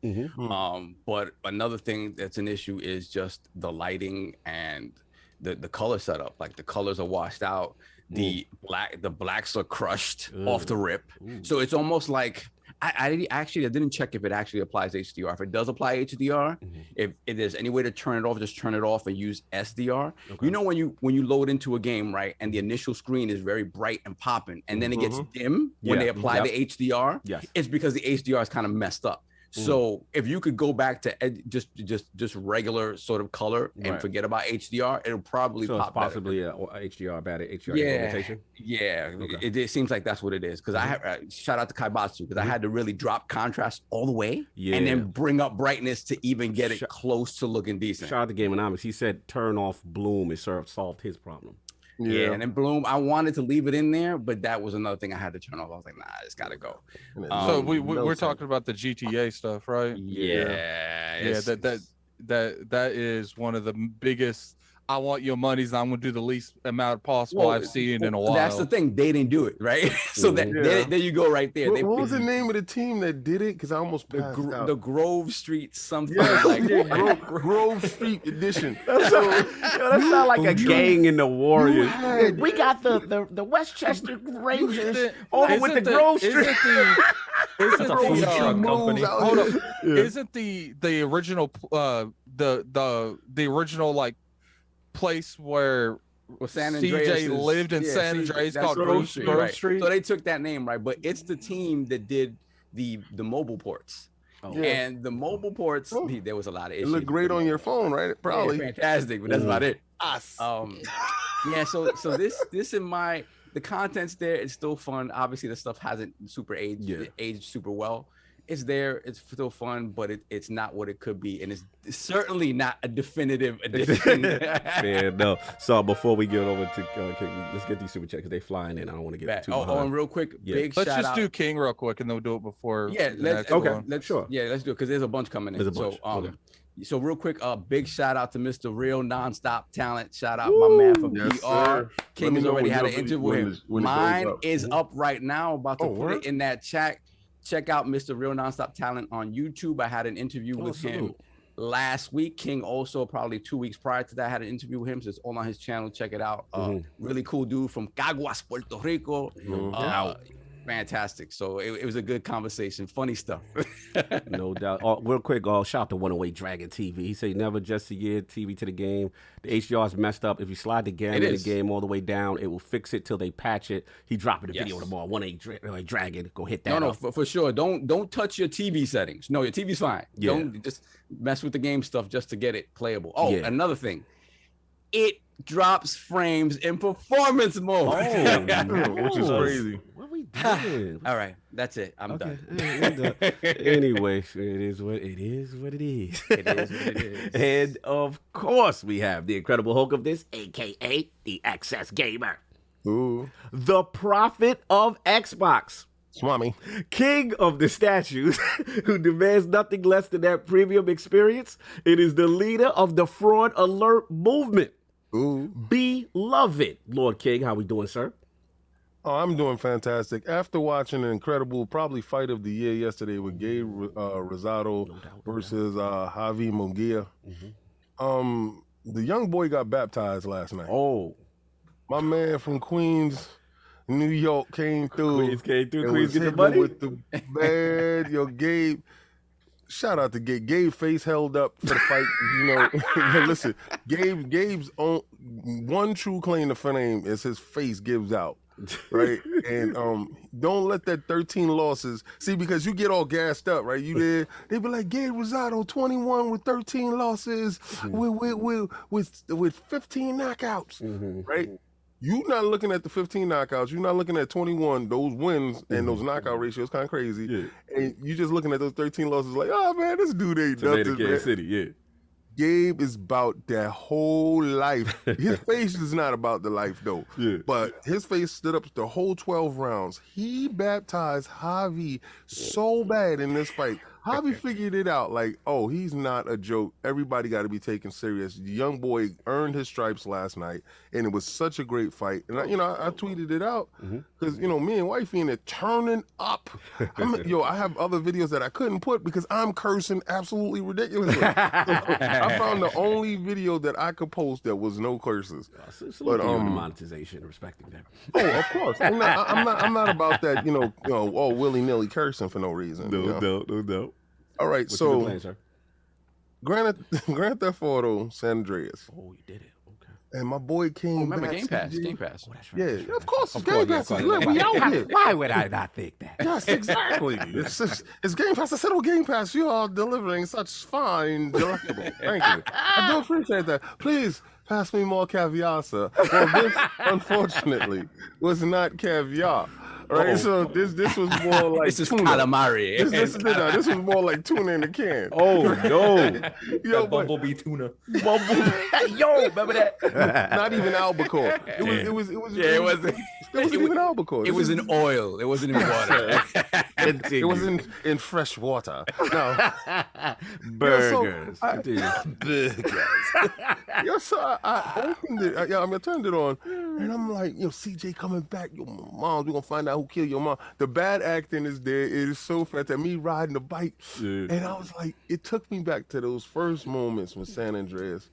But another thing that's an issue is just the lighting and the color setup. Like, the colors are washed out. The blacks are crushed off the rip. So it's almost like I didn't check if it actually applies HDR. If it does apply HDR, if there's any way to turn it off, just turn it off and use SDR. Okay. You know when you load into a game, right, and the initial screen is very bright and popping, and then it gets dim when they apply the HDR. Yes. It's because the HDR is kind of messed up. So if you could go back to just regular sort of color and forget about HDR, it'll probably pop it's possibly better. HDR bad at HDR implementation. Yeah, okay. It seems like that's what it is. Because I have shout out to Kaibatsu because I had to really drop contrast all the way and then bring up brightness to even get it close to looking decent. Shout out to Gameonomics. He said turn off bloom. It solved his problem. Yeah, and then bloom. I wanted to leave it in there, but that was another thing I had to turn off. I was like, nah, it's gotta go. So we're talking about the GTA stuff, right? Yeah. That is one of the biggest. I want your monies. I'm gonna do the least amount possible I've seen in a while. That's the thing. They didn't do it, right? So there you go, right there. What was the name of the team that did it? Because I almost passed out. The Grove Street something. Yeah, Grove Street Edition. That sounds like a gang in the Warriors. We got the Westchester Rangers over with the Grove Street. Isn't the original the original like place where San Andreas CJ lived in San Andreas called Grove Street. Street. So they took that name, right? But it's the team that did the mobile ports. And the mobile ports, there was a lot of issues. It looked great on your phone, right? Probably fantastic, but that's about it. So this in the content's there. It's still fun. Obviously, the stuff hasn't super aged super well. It's there. It's still fun, but it's not what it could be, and it's certainly not a definitive edition. No. So before we get over to let's get these super chats because they flying in. I don't want to get too behind. And real quick, big let's shout just out. do King real quick, and then we'll do it before. Let's do it because there's a bunch coming in. There's a bunch. So real quick, big shout out to Mr. Real Nonstop Talent. Shout out my man from PR. King has already had an interview with him. Mine is up right now. About to put it in that chat. Check out Mr. Real Nonstop Talent on YouTube. I had an interview with him last week. King also probably 2 weeks prior to that had an interview with him. So it's all on his channel. Check it out. Really cool dude from Caguas, Puerto Rico. Fantastic. So it was a good conversation. Funny stuff. No doubt. Real quick, shout out to 108 Dragon TV. He said never just a year TV to the game. The HDR is messed up. If you slide the game all the way down, it will fix it till they patch it. He dropping the video tomorrow. 108 Dragon. Go hit that. No, for sure. Don't touch your TV settings. No, your TV's fine. Don't just mess with the game stuff just to get it playable. Another thing. It drops frames in performance mode. Which is crazy. What are we doing? All right, that's it. I'm done. Anyway, it is what it is. It is what it is. And of course, we have the incredible Hulk of this, aka the Excess Gamer, the prophet of Xbox. Swami. King of the statues, who demands nothing less than that premium experience. It is the leader of the Fraud Alert movement. Beloved. Lord King, how we doing, sir? Oh, I'm doing fantastic. After watching an incredible, probably fight of the year yesterday with Gabe Rosado versus Javi Munguia, the young boy got baptized last night. My man from Queens, New York came through. Queens get the money with the bad. Gabe. Shout out to Gabe. Gabe face held up for the fight. Listen, Gabe's one true claim to fame is his face gives out. Right? And don't let that 13 losses see, because you get all gassed up, right? You there, they be like, Gabe Rosado 21 with 13 losses with 15 knockouts, right? You're not looking at the 15 knockouts. You're not looking at 21, those wins and those knockout ratios kind of crazy. Yeah. And you're just looking at those 13 losses like, oh, man, this dude ain't nothing, man. City, Gabe is about that whole life. His face is not about the life, though. But his face stood up the whole 12 rounds. He baptized Javi so bad in this fight. Javi figured it out. Like, oh, he's not a joke. Everybody got to be taken serious. The young boy earned his stripes last night, and it was such a great fight. And I tweeted it out because me and wifey in it turning up. I have other videos that I couldn't put because I'm cursing absolutely ridiculously. I found the only video that I could post that was no curses. But monetization, respecting that. Oh, of course. I'm not about that. Willy nilly cursing for no reason. No. All right, What you so been playing, sir? Grand Theft Auto San Andreas. Oh, you did it. Okay. And my boy came Remember back. Game Pass? CJ. Game Pass. Oh, that's right. Yeah, of course. Of Game course, Pass yeah, is lit. We out here. Why would I not think that? Yes, exactly. It's Game Pass. I said, Game Pass, you are delivering such fine, delectable. Thank you. I do appreciate that. Please pass me more caviar, sir. Well, this, unfortunately, was not caviar. Right, so this was more like This is tuna. calamari. This was more like tuna in a can. Oh no! That bumblebee tuna. Yo, remember that? Not even albacore. It wasn't even albacore. It was in oil. It wasn't in water. It was in fresh water. No. Burgers. So I opened it. I turned it on, and I'm like, CJ coming back. Your mom, we're gonna find out who killed your mom. The bad acting is there. It is so fantastic. Me riding the bike, and I was like, it took me back to those first moments with San Andreas,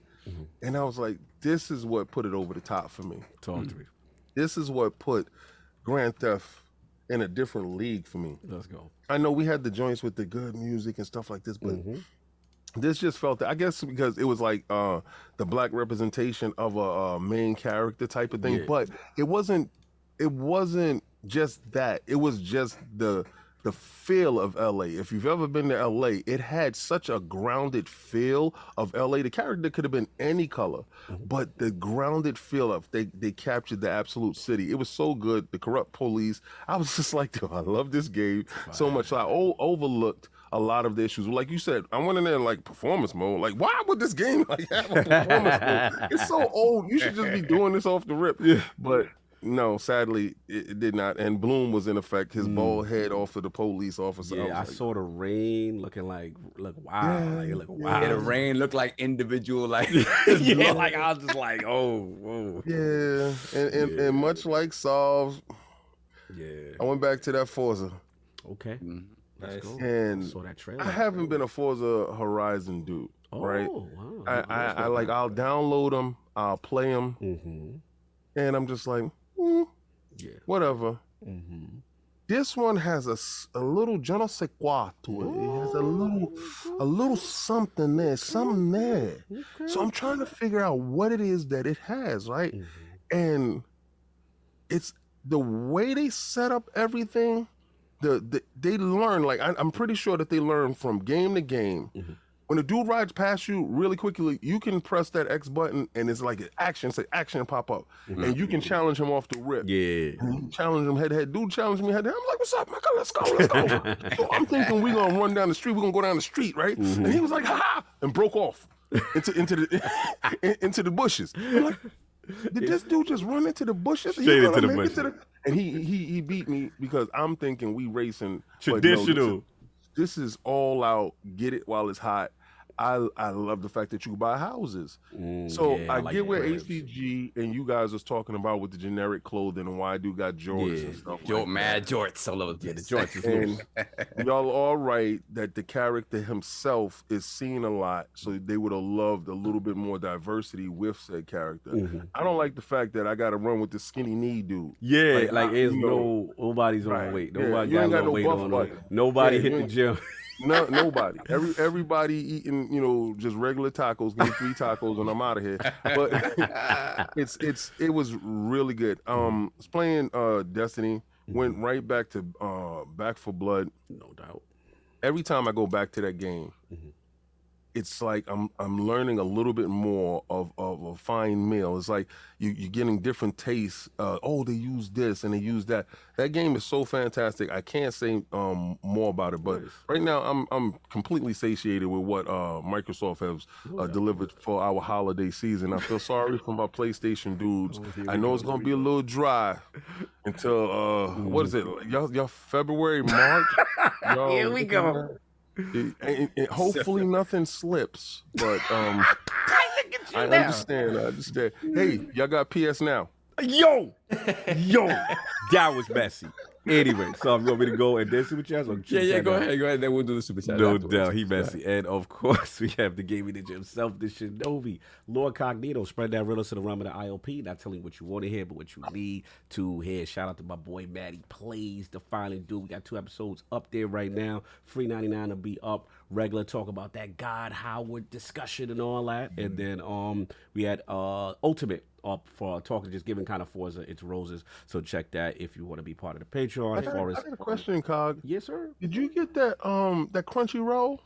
and I was like, this is what put it over the top for me. Talk to me. This is what put Grand Theft in a different league for me. Let's go. I know we had the joints with the good music and stuff like this, but this just felt that, I guess because it was like the black representation of a main character type of thing, but it wasn't just that. It was just the feel of LA. If you've ever been to LA, it had such a grounded feel of LA. The character could have been any color, but the grounded feel of they captured the absolute city. It was so good. The corrupt police. I was just like, I love this game so much. So I overlooked a lot of the issues. Like you said, I went in there like performance mode. Like, why would this game have a performance mode? It's so old. You should just be doing this off the rip. But no, sadly, it did not. And Bloom was in effect. His bald head off of the police officer. Yeah, I saw the rain looking wow. Like it looked wow. Yeah, the rain looked like individual, like yeah, like I was just like, whoa. Yeah, and much like Solve, I went back to that Forza. Okay. Nice. And I saw that trailer. I haven't been a Forza Horizon dude, right? Wow. I'll download them, I'll play them, and I'm just like, whatever. This one has a little je ne sais quoi to it. It has a little something there, So I'm trying to figure out what it is that it has, right? And it's the way they set up everything. They learn, like I'm pretty sure that they learn from game to game. When a dude rides past you really quickly, you can press that X button and it's like an action, pop up. And you can challenge him off the rip. Yeah. And you challenge him head to head. Dude challenged me head to head. I'm like, what's up, man? Let's go. So I'm thinking we're gonna run down the street. We're gonna go down the street, right? And he was like, ha, and broke off into the bushes. I'm like, did this dude just run into the bushes? Straight into the bushes. And he beat me because I'm thinking we racing traditional. No, this is all out. Get it while it's hot. I love the fact that you buy houses. So I like get where ACG and you guys was talking about with the generic clothing and why I do got jorts and stuff. Mad jorts all over. Yeah, the jorts is and y'all all right that the character himself is seen a lot, so they would have loved a little bit more diversity with said character. I don't like the fact that I got to run with the skinny knee dude. Yeah, like it's nobody's on weight. Nobody got no weight on. Nobody hit the gym. No, nobody. Everybody eating, just regular tacos. Give me 3 tacos and I'm out of here. But it was really good. I was playing Destiny. Went right back to Back 4 Blood. No doubt. Every time I go back to that game, it's like I'm learning a little bit more of a fine meal. It's like you're getting different tastes. They use this and they use that. That game is so fantastic. I can't say more about it, but right now I'm completely satiated with what Microsoft has delivered for our holiday season. I feel sorry for my PlayStation dudes. I know it's gonna be a little dry until what is it? Y'all February, March? Here we go. And hopefully nothing slips. But I understand. Hey, y'all got PS Now. Yo, that was messy. Anyway, so I'm going to go and then Super Chats. Yeah, go ahead. Then we'll do the Super Chat. No doubt, he messy. And of course, we have the gaming ninja himself, the Shinobi, LordCognito. Spread that riddle to the realm of the ILP. Not telling you what you want to hear, but what you need to hear. Shout out to my boy Maddie Plays, the finally dude. We got 2 episodes up there right now. Free 99 to be up. Regular talk about that God Howard discussion and all that. And then we had Ultimate up for talking, just giving kind of Forza It's Roses. So check that if you want to be part of the Patreon. I got a question, Cog. Yes, sir. Did you get that that Crunchyroll?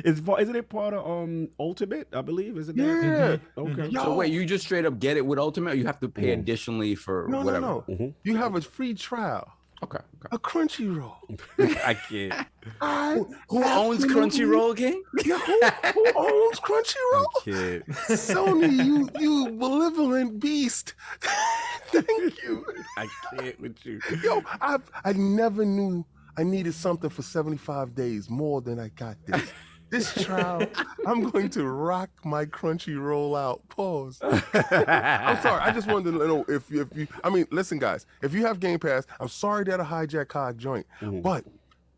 Isn't it part of Ultimate? I believe, isn't that? Yeah. Okay. Yo. So wait, you just straight up get it with Ultimate, or you have to pay additionally for whatever? No. You have a free trial. Okay. A Crunchyroll. I can't. Who owns Crunchyroll again? Yeah, who owns Crunchyroll? I can't. Sony, you malevolent beast. Thank you. I can't with you. Yo, I never knew I needed something for 75 days more than I got this. This trial, I'm going to rock my Crunchyroll out. Pause. I'm sorry. I just wanted to know if you. I mean, listen, guys. If you have Game Pass, I'm sorry that I hijacked Cog joint, but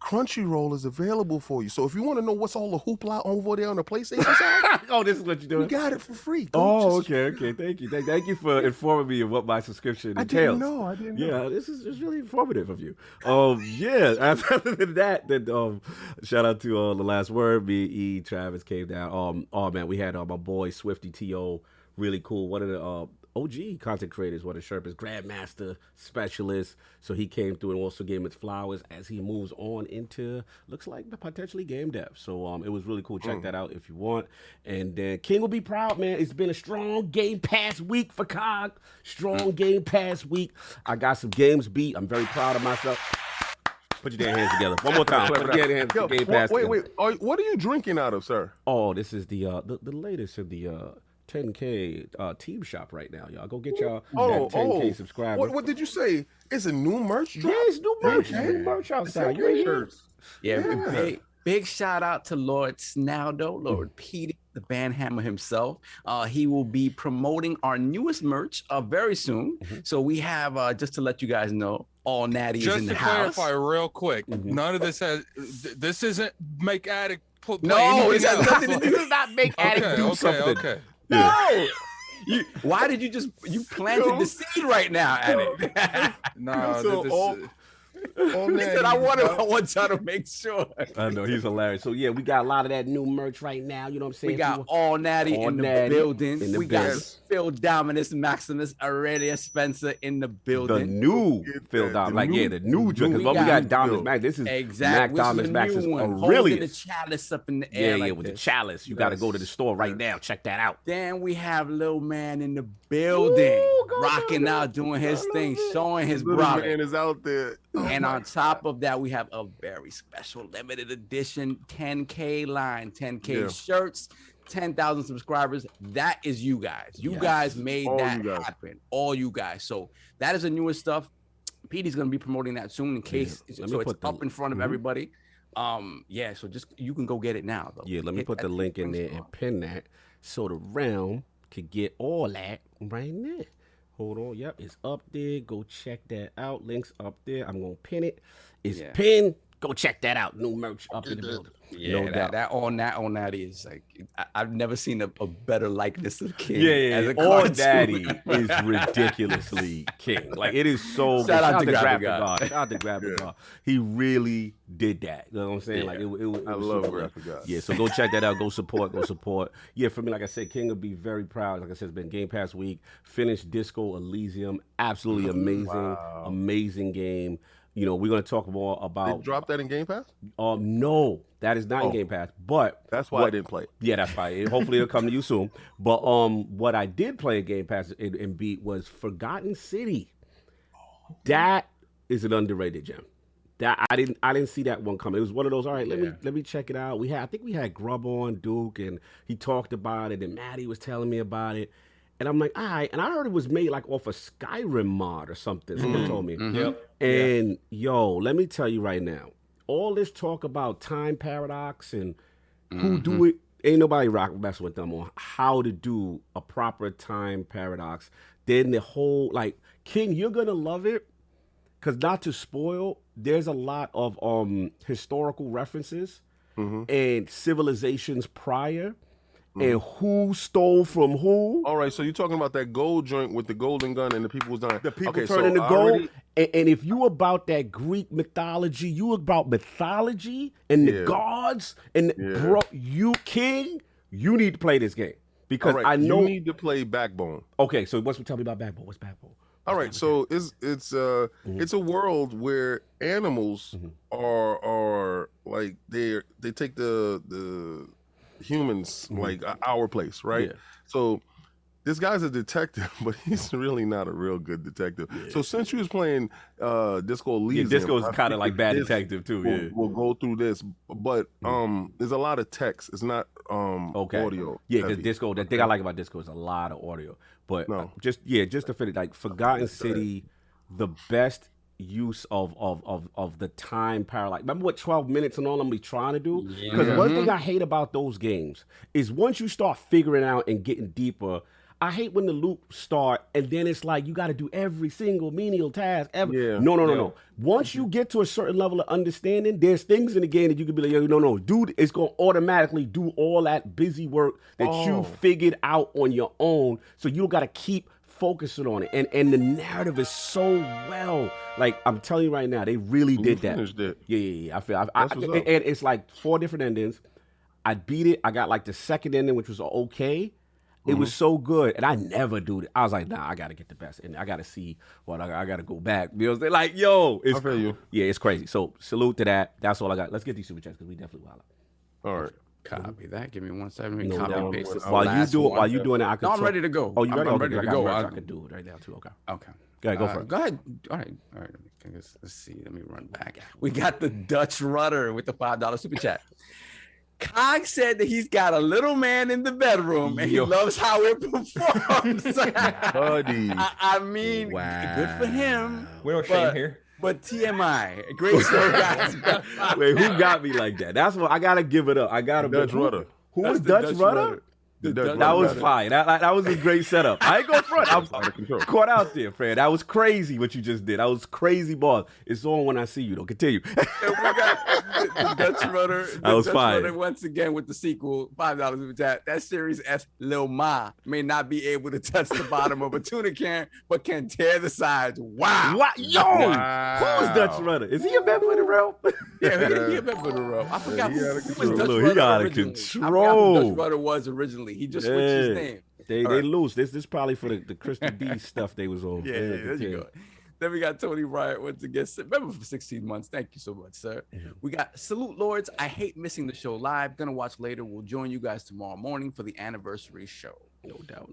Crunchyroll is available for you. So if you want to know what's all the hoopla over there on the PlayStation side, this is what you're doing. you got it for free. Okay. Thank you. Thank you for informing me of what my subscription entails. I didn't know. Yeah, this is really informative of you. Yeah. Other than that, then shout out to the last word. Me, E, Travis came down. Oh man, we had my boy Swifty T.O. Really cool. One of the OG content creators, one of Sherpa's Grandmaster Specialist. So he came through and also gave him its flowers as he moves on into, looks like, potentially game dev. So it was really cool. Check that out if you want. And then King will be proud, man. It's been a strong Game Pass week for Cog. Strong Game Pass week. I got some games beat. I'm very proud of myself. Put your damn hands together. One more time. Put your hands together. Game Pass. Wait. What are you drinking out of, sir? Oh, this is the latest of the 10K team shop right now, y'all. Go get y'all that 10K subscribers. What did you say? It's a new merch drop? Yeah, it's new merch. New merch outside. You're here. Yeah. Big shout out to Lord Snaldo, Lord Petey, the Bandhammer himself. He will be promoting our newest merch very soon. So we have, just to let you guys know, All Natty is in the house. Just to clarify real quick, none of this has, this isn't make addict. No, it has nothing to do. This is not make addict do something. Okay. No. Why did you planted the seed right now, Addict? No, He said, I want y'all to make sure. I know, he's hilarious. So, yeah, we got a lot of that new merch right now. You know what I'm saying? We got All Natty in the building. We got Phil Dominus, Maximus, Aurelia Spencer in the building. The new Phil Dominus. The new drink. Because we got Dominus Max. This is Mac Dominus Max is Aurelius. The chalice up in the air. Yeah, with the chalice. You got to go to the store right now. Check that out. Then we have Lil Man in the building, rocking out, doing his thing, showing his brother. Man is out there. And on top of that, we have a very special limited edition 10K line, 10K shirts, 10,000 subscribers. That is you guys. You guys made that happen. All you guys. So that is the newest stuff. Petey's going to be promoting that soon in case so it's up in front of everybody. So just you can go get it now though. Yeah, let me put the link in there and pin that so the realm could get all that right there. Hold on. Yep, it's up there. Go check that out. Links up there. I'm going to pin it. It's pinned. Go check that out. New merch up in the building. Yeah, no doubt. That on that is like, I've never seen a better likeness of King. Yeah. On Daddy is ridiculously King. Like, it is so. Shout out to Graphic God. Shout out to Graphic God. He really did that. You know what I'm saying? Like, I love Graphic God. Yeah, so go check that out. Go support. Yeah, for me, like I said, King will be very proud. Like I said, it's been Game Pass week. Finished Disco Elysium. Absolutely amazing, amazing game. You know, we're going to talk more about. They drop that in Game Pass? No, that is not in Game Pass. But that's why I didn't play it. Yeah, that's why. Hopefully, it'll come to you soon. But what I did play in Game Pass and beat was Forgotten City. That is an underrated gem. That I didn't see that one coming. It was one of those. All right, let me check it out. I think we had Grub on Duke, and he talked about it, and Maddie was telling me about it. And I'm like, all right. And I heard it was made like off a Skyrim mod or something. Someone told me. Yep. And yo, let me tell you right now, all this talk about time paradox and who do it, ain't nobody messing with them on how to do a proper time paradox. Then the whole, like, King, you're going to love it. Because not to spoil, there's a lot of historical references and civilizations prior and who stole from who. All right, so you're talking about that gold joint with the golden gun and the people was dying. The people turning to gold. And if you about that Greek mythology, you about mythology and the gods, and bro, you King, you need to play this game. Because I know you need to play Backbone. Okay, so tell me about Backbone. What's Backbone? All right, so it's a world where animals are like they take the humans like our place, right? Yeah. So this guy's a detective, but he's really not a real good detective. Yeah. So since you was playing Disco Elysium, Disco's kind of like bad detective too. We'll go through this, but there's a lot of text. It's not audio. Yeah, because Disco, the thing I like about Disco is a lot of audio. But just to finish, like Forgotten City, the best use of the time parallax. Remember what 12 minutes and all I'm be trying to do? Because one thing I hate about those games is once you start figuring out and getting deeper, I hate when the loop start and then it's like you got to do every single menial task ever. Yeah. No. Once you get to a certain level of understanding, there's things in the game that you can be like, no, dude, it's going to automatically do all that busy work that you figured out on your own. So you don't got to keep focusing on it. And the narrative is so well. Like, I'm telling you right now, they really did that. It. Yeah. And it's like 4 different endings. I beat it. I got like the second ending, which was okay. It was so good, and I never do it. I was like, nah, I got to get the best, and I got to see what I got to go back. You know, they're like, yo, it's yeah, it's crazy. So salute to that. That's all I got. Let's get these super chats because we definitely wild. All right, copy that. Give me 1 second. Copy and paste this. While you doing that, I can. No, I'm ready to go. Oh, you ready? I'm ready to go. I can do it right now too. Okay. Go for it. Go ahead. All right. Let's see. Let me run back. We got the Dutch Rudder with the $5 super chat. Cog said that he's got a little man in the bedroom and he loves how it performs. Buddy. I mean, good for him. We don't shame here. But TMI, great show, guys. Wait, who got me like that? That's what I gotta give it up. I gotta Dutch Rudder. Who was Dutch Rudder? That was fire. That was a great setup. I ain't go front. I was out of control. Caught out there, Fred. That was crazy what you just did. That was crazy, boss. It's on when I see you, though. Continue. And we got the Dutch Rudder. That was fire. Once again with the sequel, $5 with that Series S Lil Ma may not be able to touch the bottom of a tuna can, but can tear the sides. Wow. What? Yo! Who is Dutch Rudder? Is he a member of the realm? Yeah, he a member of the realm. I forgot who was Dutch Rudder. He out of control. Dutch Rudder was originally. He just switched his name. They lose. This is probably for the Crystal D stuff they was on. Yeah, there you go. Then we got Tony Bryant once again. Remember for 16 months. Thank you so much, sir. We got Salute Lords. I hate missing the show live. Gonna watch later. We'll join you guys tomorrow morning for the anniversary show. No doubt.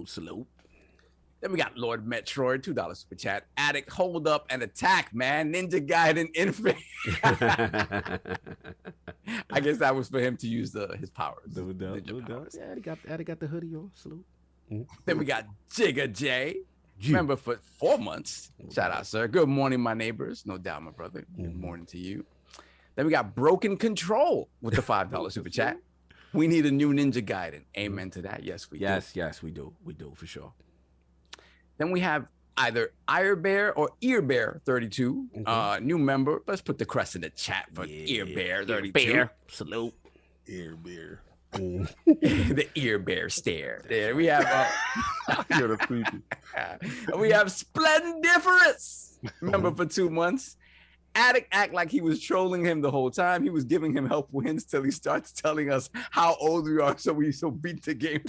Salute. Then we got Lord Metroid, $2 super chat. Addict, hold up and attack, man. Ninja Gaiden Infinite. I guess that was for him to use his powers. No doubt. Yeah, Addict got the hoodie on. Salute. Then we got Jigga J. Remember for 4 months. Shout out, sir. Good morning, my neighbors. No doubt, my brother. Good morning to you. Then we got Broken Control with the $5 super chat. We need a new Ninja Gaiden. Amen to that. Yes, we do. Yes, we do. We do, for sure. Then we have either Ear Bear or Ear Bear 32, new member. Let's put the crest in the chat for Ear Bear 32. Bear. Salute. Ear Bear. The Ear Bear stare. There we have. We have Splendiferous. Remember for 2 months. Addict act like he was trolling him the whole time. He was giving him help wins till he starts telling us how old we are, so we beat the game.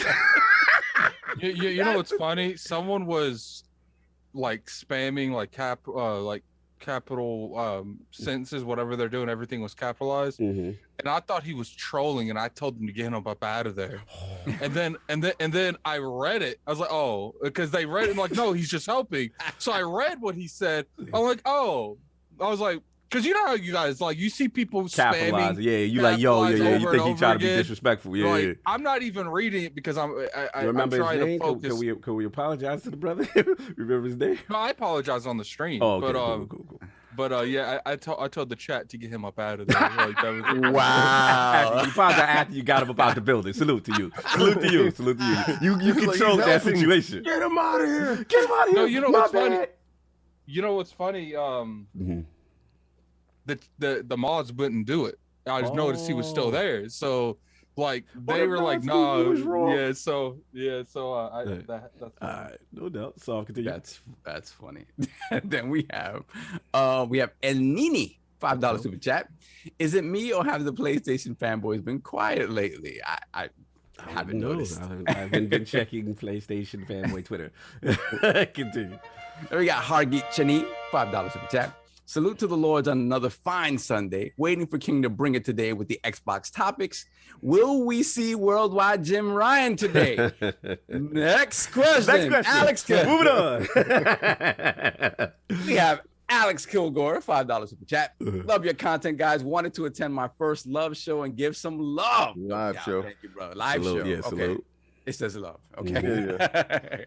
You know what's funny? Someone was like spamming like capital sentences, whatever they're doing, everything was capitalized, and I thought he was trolling, and I told him to get him up out of there. and then I read it. I was like, oh, because they read it. I'm like, no, he's just helping. So I read what he said. I'm like, oh, I was like. Because you know how you guys, like, you see people spamming. Yeah, you like, yo, you think he trying to be disrespectful. Yeah, like, I'm not even reading it because I'm remember trying his name? to focus. Can we apologize to the brother? Remember his name? No, I apologize on the stream. Oh, okay, cool. But yeah, I told the chat to get him up out of there. Like, that was Wow. You found out after you got him about the building. Salute to you. Salute to you. Salute to you. You controlled that situation. Get him out of here. Get him out of here. No, you know My what's funny? bad. You know what's funny? The mods wouldn't do it. I just noticed he was still there. So like they were like, no, that's all right, no doubt. So I'll continue. That's funny. Then we have El Nini, $5 super chat. Is it me or have the PlayStation fanboys been quiet lately? I haven't noticed. I haven't been checking PlayStation fanboy Twitter. Continue. Then we got Hargeet Chani, $5 super chat. Salute to the Lords on another fine Sunday. Waiting for King to bring it today with the Xbox topics. Will we see Worldwide Jim Ryan today? Next question. Alex, moving on. We have Alex Kilgore, $5 super chat. Love your content, guys. Wanted to attend my first love show and give some love. Live show. Thank you, bro. Live salute, show. yeah, Okay. salute. It says love. Okay.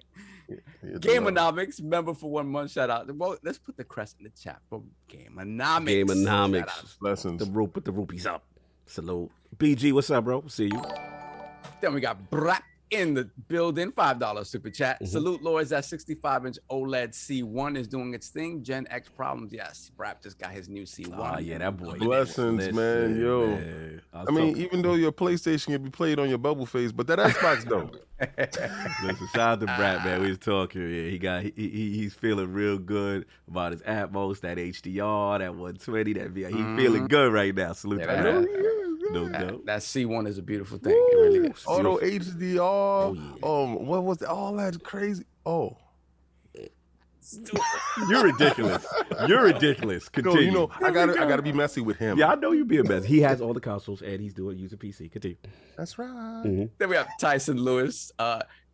Gameonomics, member for 1 month. Shout out. Well, let's put the crest in the chat for Gameonomics. Gameonomics. Lessons. Put the rupees up. Salute. BG, what's up, bro? See you. Then we got Brat in the building, $5 super chat. Salute, Lords. That 65-inch OLED C1 is doing its thing. Gen X problems, yes. Brat just got his new C1. Oh, yeah, that boy. Blessings, man. Yo. Man. I mean, even though your PlayStation can be played on your bubble face, but that Xbox don't. Listen, shout out to Brat, man. We was talking. Yeah, he's feeling real good about his Atmos, that HDR, that 120, that VR. He's feeling good right now. Salute to Brat. That C1 is a beautiful thing. It really is. Auto HDR. What was all that crazy? Oh, you're ridiculous. You're ridiculous. Continue. So, you know, I gotta be messy with him. Yeah, I know you're being messy. He has all the consoles and he's using PC. Continue. That's right. Then we have Tyson Lewis.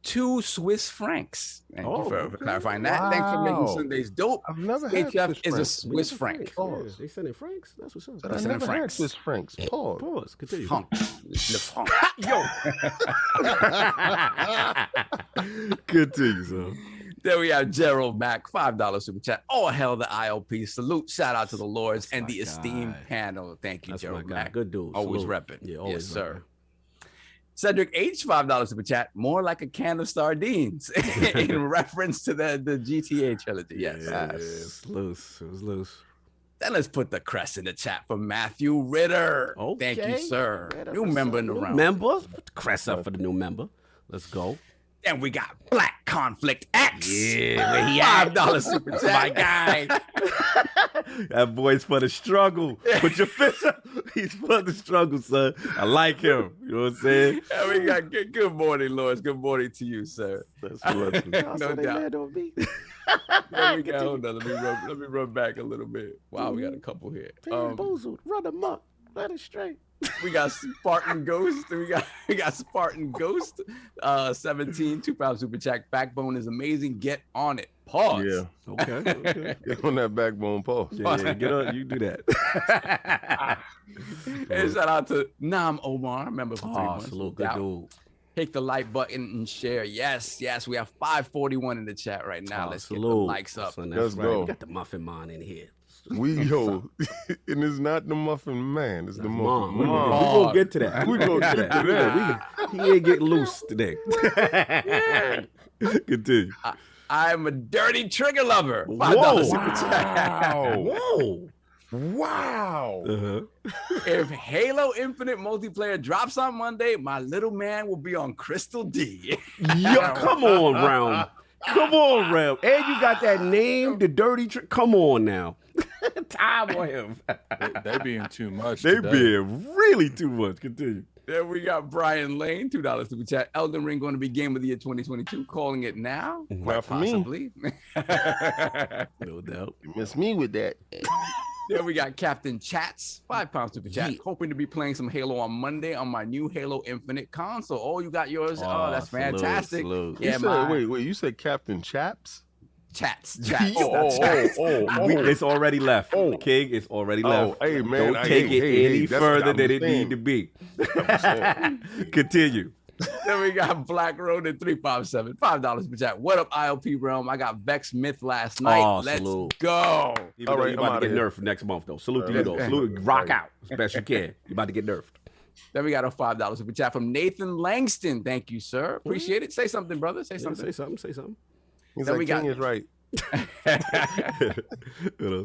2 Swiss francs. Thank you for clarifying that. Wow. Thanks for making Sundays dope. I've never had HF Swiss is a francs. Swiss franc. Yeah, they send in francs. That's what's up. But I Send in never had francs. Swiss francs. Pause. Pause. Continue. Franc. Le franc. Continue, son. Then we have Gerald Mack, $5 super chat. Oh, hell, the ILP. Salute. Shout out to the Lords and the esteemed panel. Thank you, That's Gerald my guy. Mack. Good dude. Always Salute. repping. Yeah, always yes, sir. repping. Cedric H, $5 super chat. More like a can of sardines in reference to the GTA trilogy. Yes. It's loose. It was loose. Then let's put the crest in the chat for Matthew Ritter. Okay. Thank you, sir. Yeah, New member in the round. Member. Put the crest up for the new member. Let's go. Then we got Black Conflict X. Yeah, where he at? $5 super chat. My guy. That boy's for the struggle. Put your fist up. He's for the struggle, son. I like him. You know what I'm saying? And we got good morning, Lords. Good morning to you, sir. That's what No doubt. There we go. Hold on. Let me run back a little bit. Wow, we got a couple here. Boozled. Run him up. Let it straight. We got Spartan Ghost. We got Spartan Ghost. 17, £2 super chat. Backbone is amazing. Get on it. Pause. Yeah. Okay. Get on that backbone. Pause. Yeah, get on. You do that. And shout out to Nam Omar, member for 3 months. Salute. Good dude. Hit the like button and share. Yes. We have 541 in the chat right now. Let's get the likes up. Son, Let's right. go. We got the Muffin Man in here. And it's not the Muffin Man. It's the Muffin We Mom. gonna get to that. We gonna get to that. He ain't getting loose today. Continue. I'm a dirty trigger lover. $5 Whoa. super chat. Whoa. Wow. If Halo Infinite multiplayer drops on Monday, my little man will be on Crystal D. Yo, come on, Round. Come on, Round. And you got that name, the dirty trick. Come on now. Time on him. They being too much. They today. being really too much. Continue. Then we got Brian Lane, $2 super chat. Elden Ring going to be Game of the Year 2022. Calling it now. Not for me. Possibly. No doubt. You miss me with that. Then we got Captain Chats, £5 super chat. Yeah. Hoping to be playing some Halo on Monday on my new Halo Infinite console. Oh, you got yours? Oh, that's fantastic. Salute. Yeah, You said, wait. You said Captain Chaps? Chats. It's already left. King, it's already left. Hey, man. Don't take it any that's what further I'm than it saying. need to be. Continue. Then we got Black Road at 357, $5 per chat. What up, ILP Realm? I got Vex Smith last night. Oh, Let's salute. go. Even All though right, you I'm about to outta get here. nerfed next month, though. Salute to you, though. Salute. Rock out as best you can. You about to get nerfed. Then we got a $5 super chat from Nathan Langston. Thank you, sir. Appreciate it. Say something, brother. Say something. Say something. Say something. He's Then like, we got- King is right.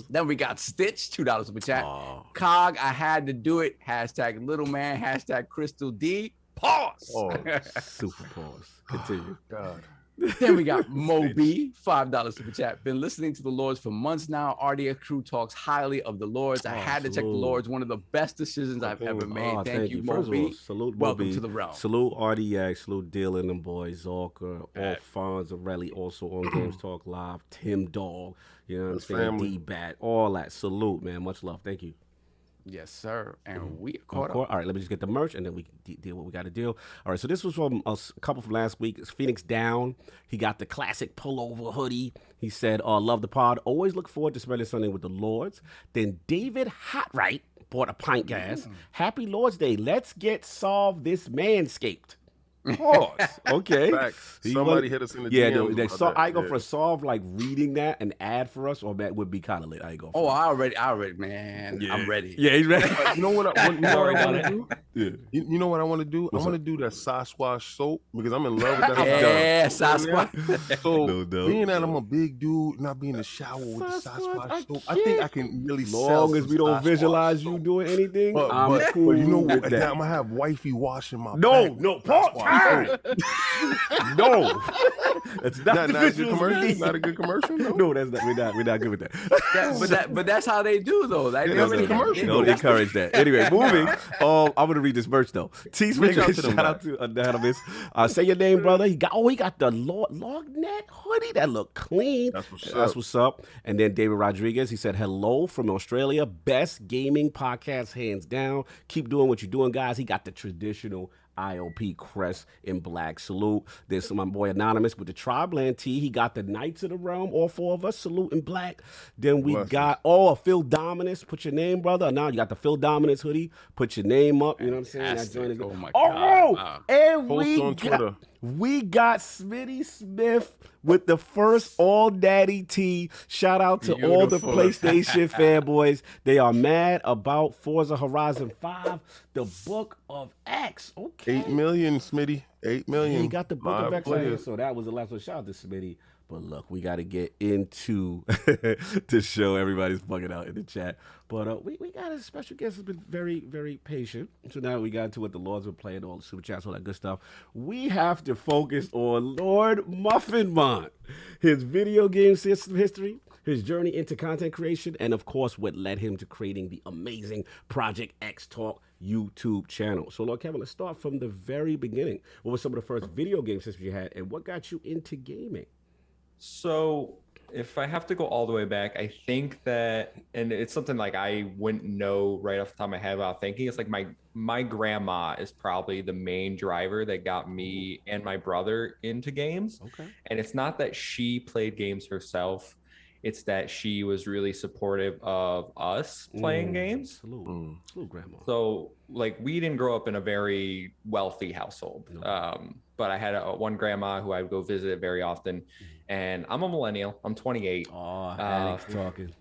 Then we got Stitch, $2 super chat. Oh. Cog, I had to do it. Hashtag little man. Hashtag Crystal D. Pause. Oh, Super pause. Continue. God. Then we got Moby, $5 super chat. Been listening to the Lords for months now. RDX crew talks highly of the Lords. I had to check the salute. Lords. One of the best decisions I've ever made. Oh, thank you, First of all, Moby. salute Welcome Moby. to the realm. Salute RDX. Salute Dylan and them boys. Zorka, Alfonso also on Games Talk Live. Tim Dog. You know what I'm saying? family. D-Bat. All that. Salute, man. Much love. Thank you. Yes, sir. And we Of caught course. up. All right, let me just get the merch and then we can deal what we got to deal. All right, so this was from a couple from last week. It's Phoenix Down. He got the classic pullover hoodie. He said, love the pod. Always look forward to spending Sunday with the Lords. Then David Hotright bought a pint gas. Happy Lord's Day. Let's get solved this manscaped. Pause. Okay. Facts. He Somebody was- hit us in the Yeah, DMs they about saw. that. I go Yeah. for Solve like reading that an ad for us, or that would be kind of lit. I go. For Oh, it. I already, man. Yeah. I'm ready. Yeah, he's ready. You know what I want to do? Yeah. You know what I want to do? I want to do that Sasquatch soap because I'm in love with that. Yeah, Sasquatch. So No doubt. being that I'm a big dude, not being in the shower with the Sasquatch soap, I think I can really As sell long as some we don't Sasquatch visualize soap. you doing anything, But, I'm but, cool but you know with what? that. I'm gonna have wifey washing my No, back. no, Paul, Sasquatch soap. No, that's not, Not the a good visuals we commercial. need. Not a good commercial. No. No, that's not. We're not good with that. But that's how they do though. Like, Yeah, they that's already the commercial. Don't encourage that. Anyway, moving. I'm gonna read this merch though. T Reach out Smith, to them, shout out to Anonymous. Say your name, brother. He got the Lognet hoodie that look clean. That's what's up. up. And then David Rodriguez, he said hello from Australia. Best gaming podcast hands down. Keep doing what you're doing, guys. He got the traditional ILP crest in black. Salute. There's my boy Anonymous with the Tribeland tee. He got the Knights of the Realm, all four of us. Salute in black. Then we got Phil Dominus. Put your name, brother. Now you got the Phil Dominus hoodie. Put your name up. You know what I'm saying? That joint is Oh my Oh, God. and Post on Twitter. we got Smitty Smith with the first All Daddy tee. Shout out to all the Beautiful. PlayStation fanboys. They are mad about Forza Horizon 5, the Book of X. Okay. 8 million, Smitty. 8 million. He got the Book of Live X right here, players. so that was the last one. Shout out to Smitty. But look, we got to get into the show. Everybody's bugging out in the chat. But we got a special guest who's been very, very patient. So now we got into what the Lords were playing, all the super chats, all that good stuff. We have to focus on Lord MuffinMonster, his video game system history, his journey into content creation, and of course, what led him to creating the amazing ProjectXTalk YouTube channel. So, Lord Kevin, let's start from the very beginning. What were some of the first video game systems you had, and what got you into gaming? So if I have to go all the way back, I think that, and it's something like I wouldn't know right off the top of my head without thinking, it's like my grandma is probably the main driver that got me and my brother into games. Okay. And it's not that she played games herself, it's that she was really supportive of us playing games. Salute. Salute, Grandma. So like we didn't grow up in a very wealthy household, but I had one grandma who I would go visit very often, and I'm a millennial. I'm 28. Oh, Alex talking.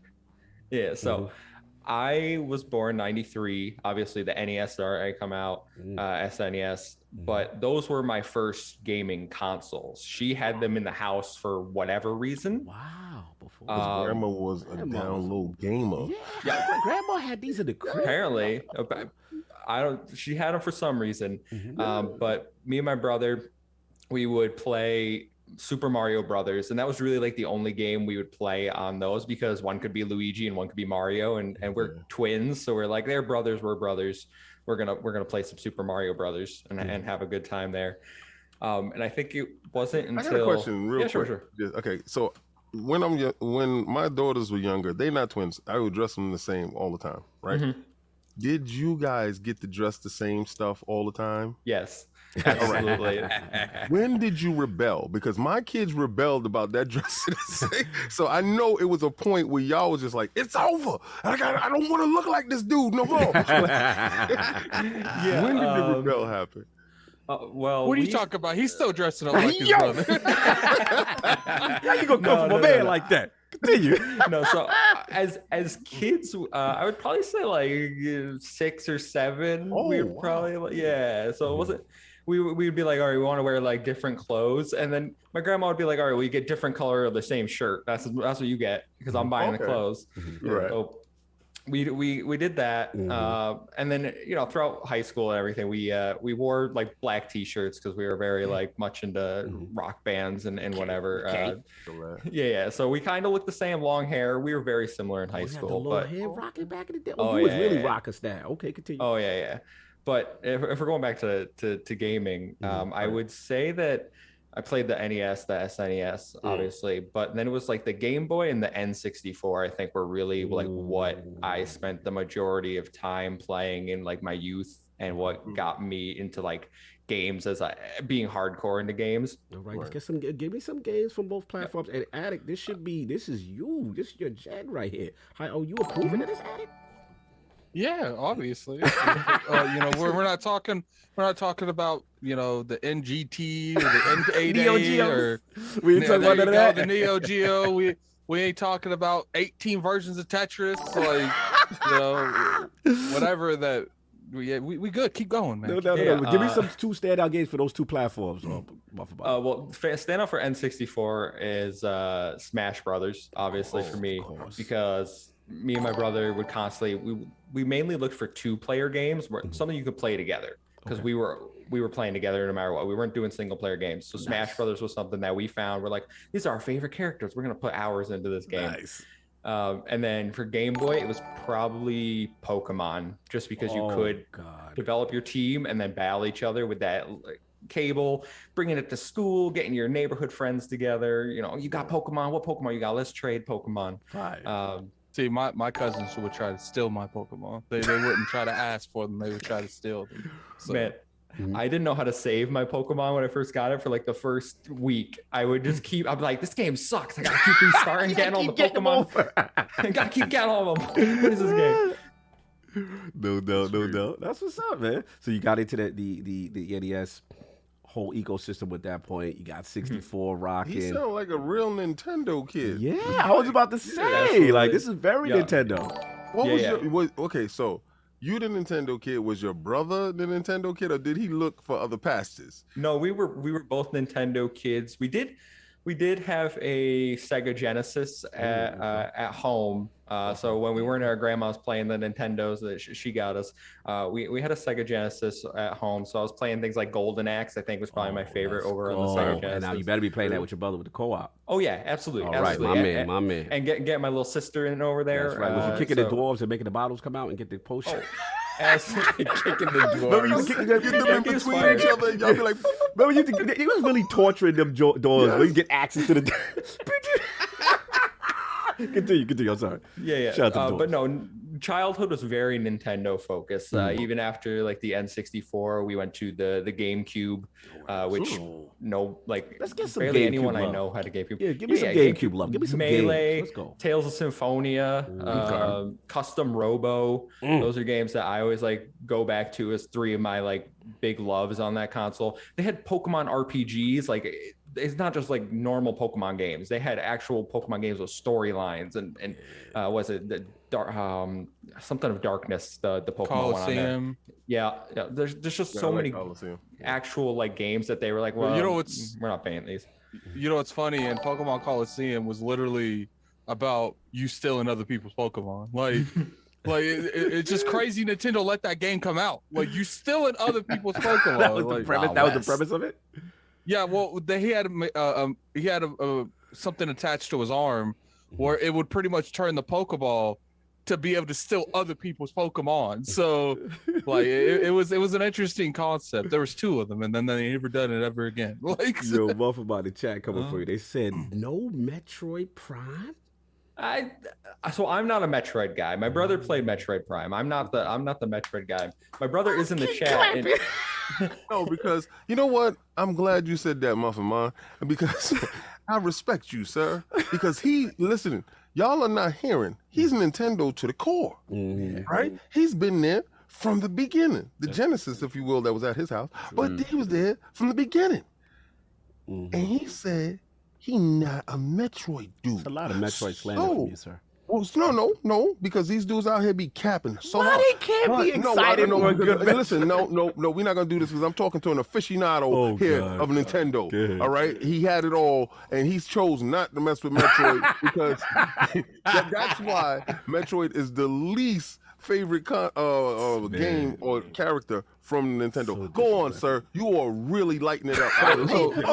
Yeah, so I was born 93. Obviously, the NES started come out, SNES, but those were my first gaming consoles. She had them in the house for whatever reason. Wow. Before Grandma was a down low gamer. yeah, Grandma had these in the crib. Apparently, I don't. She had them for some reason, but me and my brother, we would play Super Mario Brothers, and that was really like the only game we would play on those because one could be Luigi and one could be Mario, and we're twins, so we're like they're brothers, we're brothers. We're gonna play some Super Mario Brothers and have a good time there. And I think it wasn't until I got a question, real quick. Sure. Yeah, okay, so when when my daughters were younger, they're not twins. I would dress them the same all the time, right? Did you guys get to dress the same stuff all the time? Yes. Absolutely. When did you rebel? Because my kids rebelled about that dressing the same. So I know it was a point where y'all was just like, it's over. I don't want to look like this dude no more. When did the rebel happen? Well, What are you talking about? He's still dressing up like his brother. How you gonna come from a man like that? Continue. No, so as kids, I would probably say like 6 or 7. We would probably So it wasn't. We'd be like, all right, we want to wear like different clothes, and then my grandma would be like, all right, we get different color of the same shirt. That's what you get because I'm buying the clothes. Right. So we did that, and then throughout high school and everything, we wore like black T-shirts because we were very like much into rock bands and whatever. So we kind of looked the same, long hair. We were very similar in high school. But hair rocking back in the day. You was really rocker style. Okay, continue. Oh yeah. But if we're going back to gaming, I would say that I played the NES, the SNES, obviously, but then it was like the Game Boy and the N64, I think were really like what I spent the majority of time playing in like my youth and what got me into like games as being hardcore into games. All right, let's get give me some games from both platforms. And Addict, this is your gen right here. You approving of this, Addict? Yeah, obviously. We're not talking about the NGT or the N8A or we ain't talking about that. The Neo Geo. We ain't talking about 18 versions of Tetris, whatever that. We good. Keep going, man. No. Give me some 2 standout games for those 2 platforms. Standout for N64 is Smash Brothers, obviously for me, because me and my brother would constantly we mainly looked for 2-player games, where something you could play together, because we were playing together no matter what. We weren't doing single-player games. So Smash Brothers was something that we found. We're like, these are our favorite characters. We're gonna put hours into this game. Nice. And then for Game Boy, it was probably Pokemon, just because you could develop your team and then battle each other with that cable, bringing it to school, getting your neighborhood friends together. You got Pokemon. What Pokemon you got? Let's trade Pokemon. See, my cousins would try to steal my Pokemon. They wouldn't try to ask for them. They would try to steal them. So. Man, I didn't know how to save my Pokemon when I first got it for like the first week. I would just I'm like, this game sucks. I gotta keep restarting, getting all the Pokemon. I gotta keep getting all of them. What is this game? No. That's what's up, man. So you got into the NES whole ecosystem at that point. You got 64 rocking. He sound like a real Nintendo kid. Yeah, I was about to say, like, this is very Nintendo. Okay, so you the Nintendo kid, was your brother the Nintendo kid, or did he look for other pastures? No, we were both Nintendo kids. We did have a Sega Genesis at home. So when we weren't at our grandma's playing the Nintendos that she got us, we had a Sega Genesis at home. So I was playing things like Golden Axe. I think was probably my favorite over on the Sega Genesis. And now you better be playing that with your brother with the co-op. Oh yeah, absolutely. All right, my man. And get my little sister in over there. That's right. Was you kicking the dwarves and making the bottles come out and get the potion? Absolutely kicking the dwarves. Remember you kicking them in between each other? Y'all be like, remember he was really torturing them doors. Where you get access to the. Continue. I'm sorry. Yeah. But no, childhood was very Nintendo focused. Even after like the N64, we went to the GameCube, which let's get some barely GameCube anyone love. I know had a GameCube. Yeah, give me some GameCube love. Give me some Melee, games. Let's go. Tales of Symphonia, Custom Robo. Those are games that I always like go back to as 3 of my like big loves on that console. They had Pokemon RPGs, like. It's not just like normal Pokemon games. They had actual Pokemon games with storylines and was it the dark something of darkness, the Pokemon Coliseum. one on there. Yeah. There's just so many actual like games that they were like, well, we're not paying these. You know what's funny? And Pokemon Coliseum was literally about you stealing other people's Pokemon. Like it's just crazy Nintendo let that game come out. Like you stealing other people's Pokemon. That was the premise. That was the premise of it. Yeah, well, he had something attached to his arm where it would pretty much turn the Pokeball to be able to steal other people's Pokemon. So, like, it was an interesting concept. There was 2 of them, and then they never done it ever again. Like, yo, Muff about the chat coming for you. They said no Metroid Prime. So I'm not a Metroid guy. My brother played Metroid Prime. I'm not the Metroid guy. My brother is in the chat. No, because you know what? I'm glad you said that, MuffinMon, because I respect you, sir. Because listening, y'all are not hearing. He's Nintendo to the core, right? He's been there from the beginning. The Genesis, if you will, that was at his house. But he was there from the beginning. And he said he not a Metroid dude. It's a lot of Metroid slander from you, sir. Well, no, because these dudes out here be capping so Why hard. they can't be excited for a good Listen, no, we're not gonna do this because I'm talking to an aficionado here of Nintendo. All right, he had it all, and he's chosen not to mess with Metroid because that's why Metroid is the least favorite game or character from Nintendo. So go on, sir. You are really lighting it up.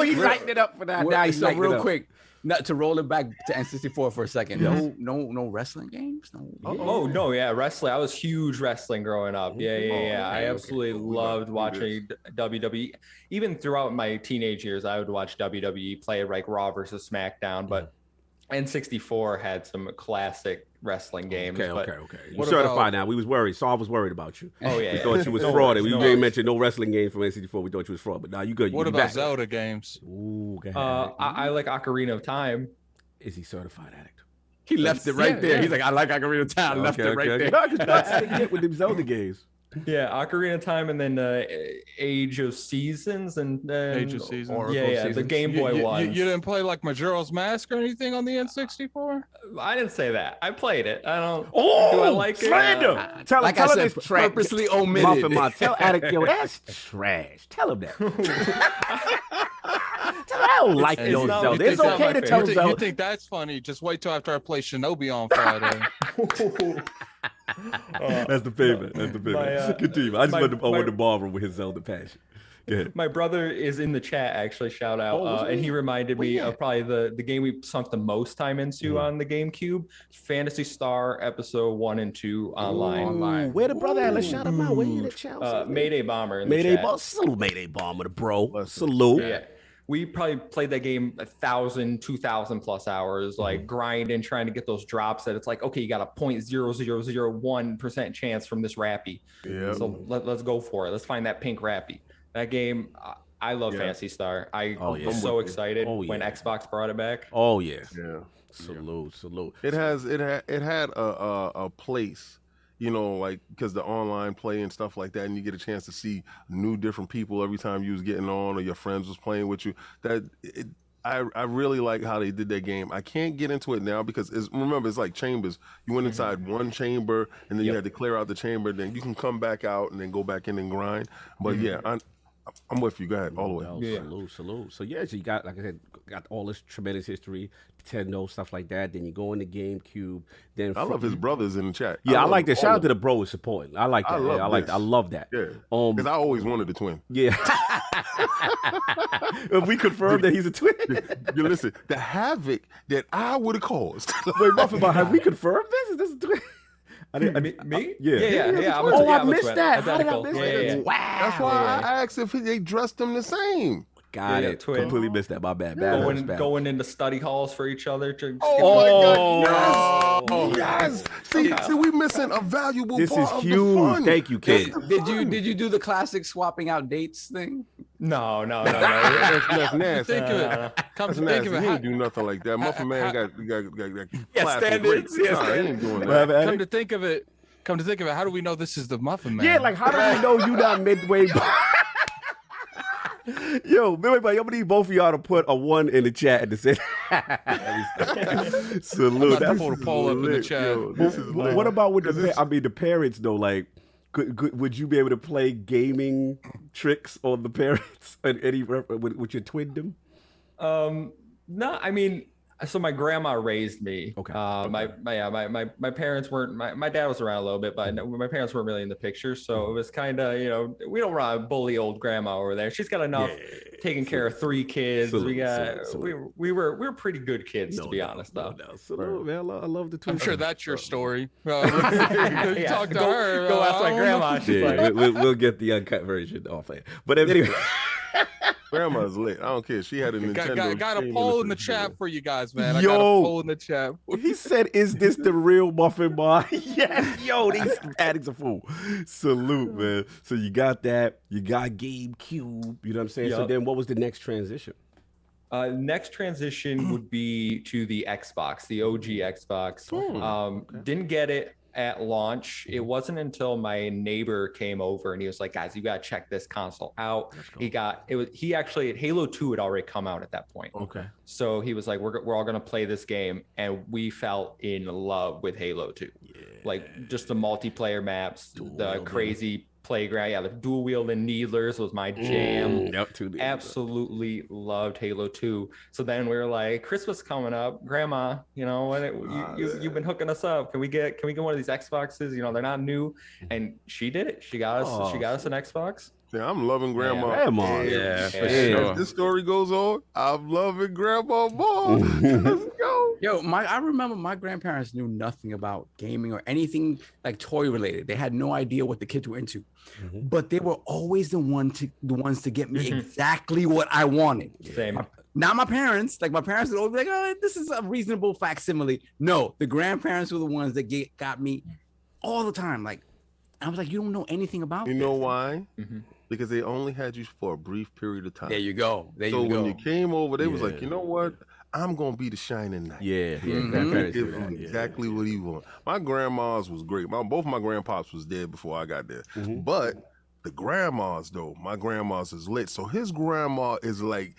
He's lighting it up for that. Now he's lighting it up. Quick. Not to roll it back to N64 for a second. No wrestling games. Wrestling. I was huge wrestling growing up. I absolutely loved watching WWE. Even throughout my teenage years, I would watch WWE play like Raw versus SmackDown. But N64 had some classic wrestling games. Okay. You certified now. We was worried. Saul was worried about you. Oh yeah. We thought you was fraud. We didn't mention no wrestling games from N64. We thought you was fraud. But now you good. What about Zelda games? Ooh, I like Ocarina of Time. Is he certified addict? He left it right there. He's like, I like Ocarina of Time. Left it right there. No, that's how you get with them Zelda games. Yeah, Ocarina of Time, and then Age of Seasons, and then Age of Seasons. The Game Boy one. You didn't play like Majora's Mask or anything on the N64? I didn't say that. I played it. I don't. Oh, do I like slander! It? Tell like him I said, it's trash. purposely omitted. Tell Addict, yo, that's trash. Tell him that. I don't like those Zelda. It's okay to tell Zelda. You think that's funny? Just wait till after I play Shinobi on Friday. That's the favorite. Continue. I just went to ballroom with his Zelda passion. Go ahead. My brother is in the chat, actually. Shout out. And he reminded me of probably the game we sunk the most time into on the GameCube, Phantasy Star Episode 1 and 2 online. Where the brother at? Let's shout him out. Where he in the chat? Mayday Bomber in Mayday the chat. Bomber. Salute Mayday Bomber, bro. Salute. Yeah. We probably played that game 1,000, 2,000 plus hours, like grinding, trying to get those drops that it's like, okay, you got a 0.0001% chance from this Rappy. Yeah. So let's go for it. Let's find that pink Rappy. That game, I love Phantasy Star. I was so excited when Xbox brought it back. Oh yeah. Salute. It had a place. You know, like, because the online play and stuff like that, and you get a chance to see new different people every time you was getting on or your friends was playing with you. I really like how they did that game. I can't get into it now because remember, it's like chambers. You went inside one chamber and then you had to clear out the chamber. Then you can come back out and then go back in and grind. But I'm with you. Go ahead, all the way. Salute. So so you got, like I said, got all this tremendous history, Nintendo, stuff like that. Then you go in the GameCube. Then I love his brothers in the chat. Yeah, I like that. Shout out to the bro is supporting. I like that. I love that. Yeah. Because I always wanted a twin. Yeah. If we confirm that he's a twin. You listen, the havoc that I would have caused. Wait, Muffin, have we confirmed this? Is this a twin? Me? Yeah. I missed that. How did I miss that? Wow. That's why I asked if they dressed them the same. Got it. Twin. Completely missed that. My bad. Going into study halls for each other. My God. Yes. See, we missing a valuable this part is of huge. the fun. Thank you, kid. Did you do the classic swapping out dates thing? No. That's nasty. Think of it. Come to think of it. He ain't do nothing like that. Muffin Man got standards. He ain't doing that. Come to think of it, how do we know this is the Muffin Man? Yeah, like how do we know you not midway? Yo, I'm gonna need both of y'all to put a 1 in the chat at the same. Salute. That's put a poll up in the chat. What about with the parents though? Like, would you be able to play gaming tricks on the parents and with your twindom? No, I mean, so my grandma raised me. Okay. My parents weren't. My dad was around a little bit, but my parents weren't really in the picture. So it was kind of, we don't want to bully old grandma over there. She's got enough taking care of 3 kids. We were pretty good kids, to be honest, though. Salute, man. I love the twin. I'm sure that's your story. Talk to her. Go ask my grandma. We'll get the uncut version off air. But anyway. Grandma's lit. I don't care. She had a Nintendo. Got a poll in the chat for you guys, man. I Yo, got a poll in the chat. He said, "Is this the real Muffin Man?" Yes. Yo, these addicts a fool. Salute, man. So you got that. You got GameCube. You know what I'm saying? Yep. So then, what was the next transition? Next transition would be to the Xbox, the OG Xbox. Didn't get it at launch. It wasn't until my neighbor came over and he was like, guys, you got to check this console out. He actually, Halo 2 had already come out at that point. Okay. So he was like, we're all going to play this game. And we fell in love with Halo 2. Yeah. Like just the multiplayer maps, the crazy playground. Yeah, the dual wielding needlers was my jam. Absolutely loved Halo 2. So then we were like, Christmas coming up, Grandma, you know, you've been hooking us up. Can we get one of these Xboxes? You know, they're not new. And she did it. She got us an Xbox. Yeah, I'm loving Grandma. Grandma. Yeah, for sure. As this story goes on, I'm loving Grandma more. Let's go. Yo, I remember my grandparents knew nothing about gaming or anything like toy related. They had no idea what the kids were into, but they were always the ones to get me exactly what I wanted. Same. Not my parents. Like my parents would always be like, "Oh, this is a reasonable facsimile." No, the grandparents were the ones that got me all the time. Like I was like, "You don't know anything about." You know why? Because they only had you for a brief period of time. There you go. So when you came over, they was like, you know what? I'm gonna be the shining knight. Give him exactly what he want. My grandma's was great. Both my grandpops was dead before I got there. But the grandmas though, my grandma's is lit. So his grandma is like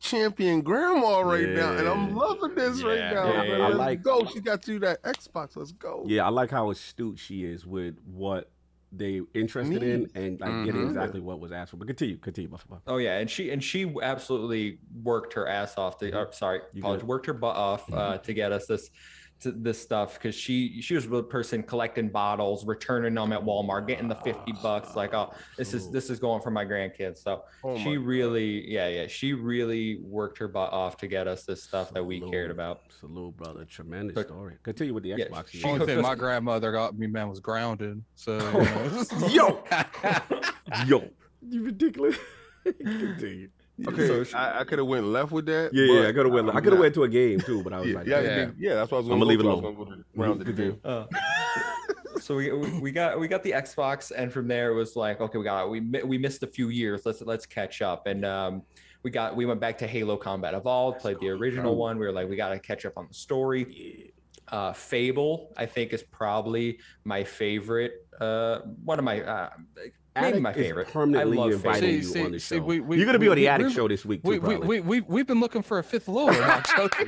champion grandma right now, and I'm loving this right now. Let's go. She got you that Xbox. Let's go. Yeah, I like how astute she is with what they interested in and like getting exactly what was asked for. But continue, Buffalo. Oh yeah, and she absolutely worked her ass off worked her butt off to get us this stuff, because she was the person collecting bottles, returning them at Walmart, getting the $50, like, oh, this is going for my grandkids. So she really worked her butt off to get us this stuff that we cared about. Salute, brother. Tremendous story. Continue with the Xbox. The only thing my grandmother got me, man, was grounded. So yo, you ridiculous. Continue. Okay, so I could have went left with that. Yeah, I could have went. I could have went to a game too, but I was like, that's why I was. I'm gonna leave it alone. So we got the Xbox, and from there it was like, okay, we missed a few years. Let's catch up, and we went back to Halo Combat Evolved, played the original one. We were like, we got to catch up on the story. Fable, I think, is probably my favorite. One of my. Maybe my favorite. Permanently inviting you on the show. You're going to be on the Attic show this week, too, we've been looking for a fifth Lord. Talk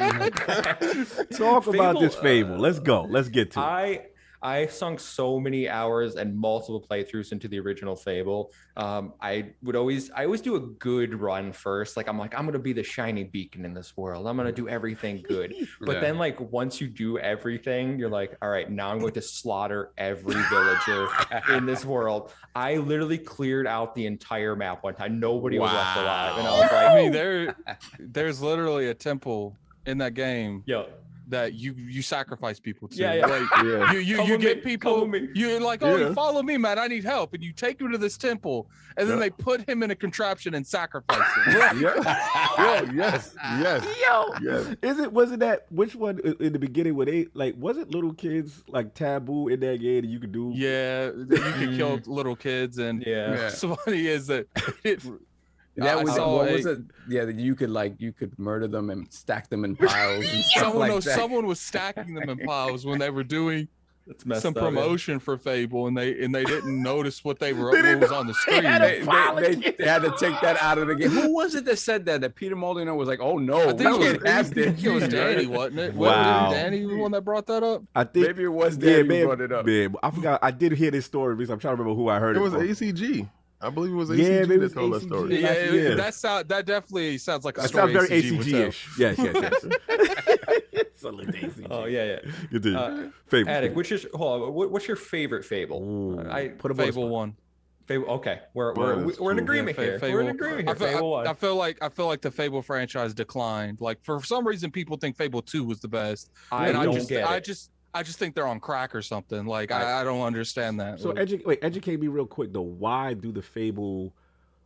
about this Fable. Let's go. Let's get to it. I sunk so many hours and multiple playthroughs into the original Fable. I always do a good run first. Like I'm gonna be the shiny beacon in this world. I'm gonna do everything good. But then like once you do everything, you're like, all right, now I'm going to slaughter every villager in this world. I literally cleared out the entire map one time. Nobody was left alive. And I was like, I mean, there's literally a temple in that game. That you sacrifice people to. You get people. You're like, you follow me, man. I need help, and you take him to this temple, and then they put him in a contraption and sacrifice him. Yes. Wasn't that which one in the beginning where they like wasn't little kids like taboo in that game that you could do? Yeah, you could kill little kids, and what's funny is that that was what was it? Yeah, you could murder them and stack them in piles. And someone was stacking them in piles when they were doing some promotion for Fable, and they didn't notice what was on the screen. They had to take that out of the game. Who was it that said that? That Peter Molyneux was like, "Oh no, I think it was Danny, wasn't it? Wow, Danny the one that brought that up. I think maybe it was Danny who brought it up. Man, I forgot. I did hear this story because I'm trying to remember who I heard it. It was ACG. I believe it was ACG that told that story. That definitely sounds like a that story. Sounds very ACG-ish. Yes. It's a little ACG. Oh yeah. You did. Fable. Attic, what's your favorite Fable? Ooh, put a Fable 1. Fable. Okay, we're in agreement here. We're in agreement here. Fable 1. I feel like the Fable franchise declined. Like for some reason, people think Fable 2 was the best. I just think they're on crack or something. Like I don't understand that. So educate me real quick though. Why do the Fable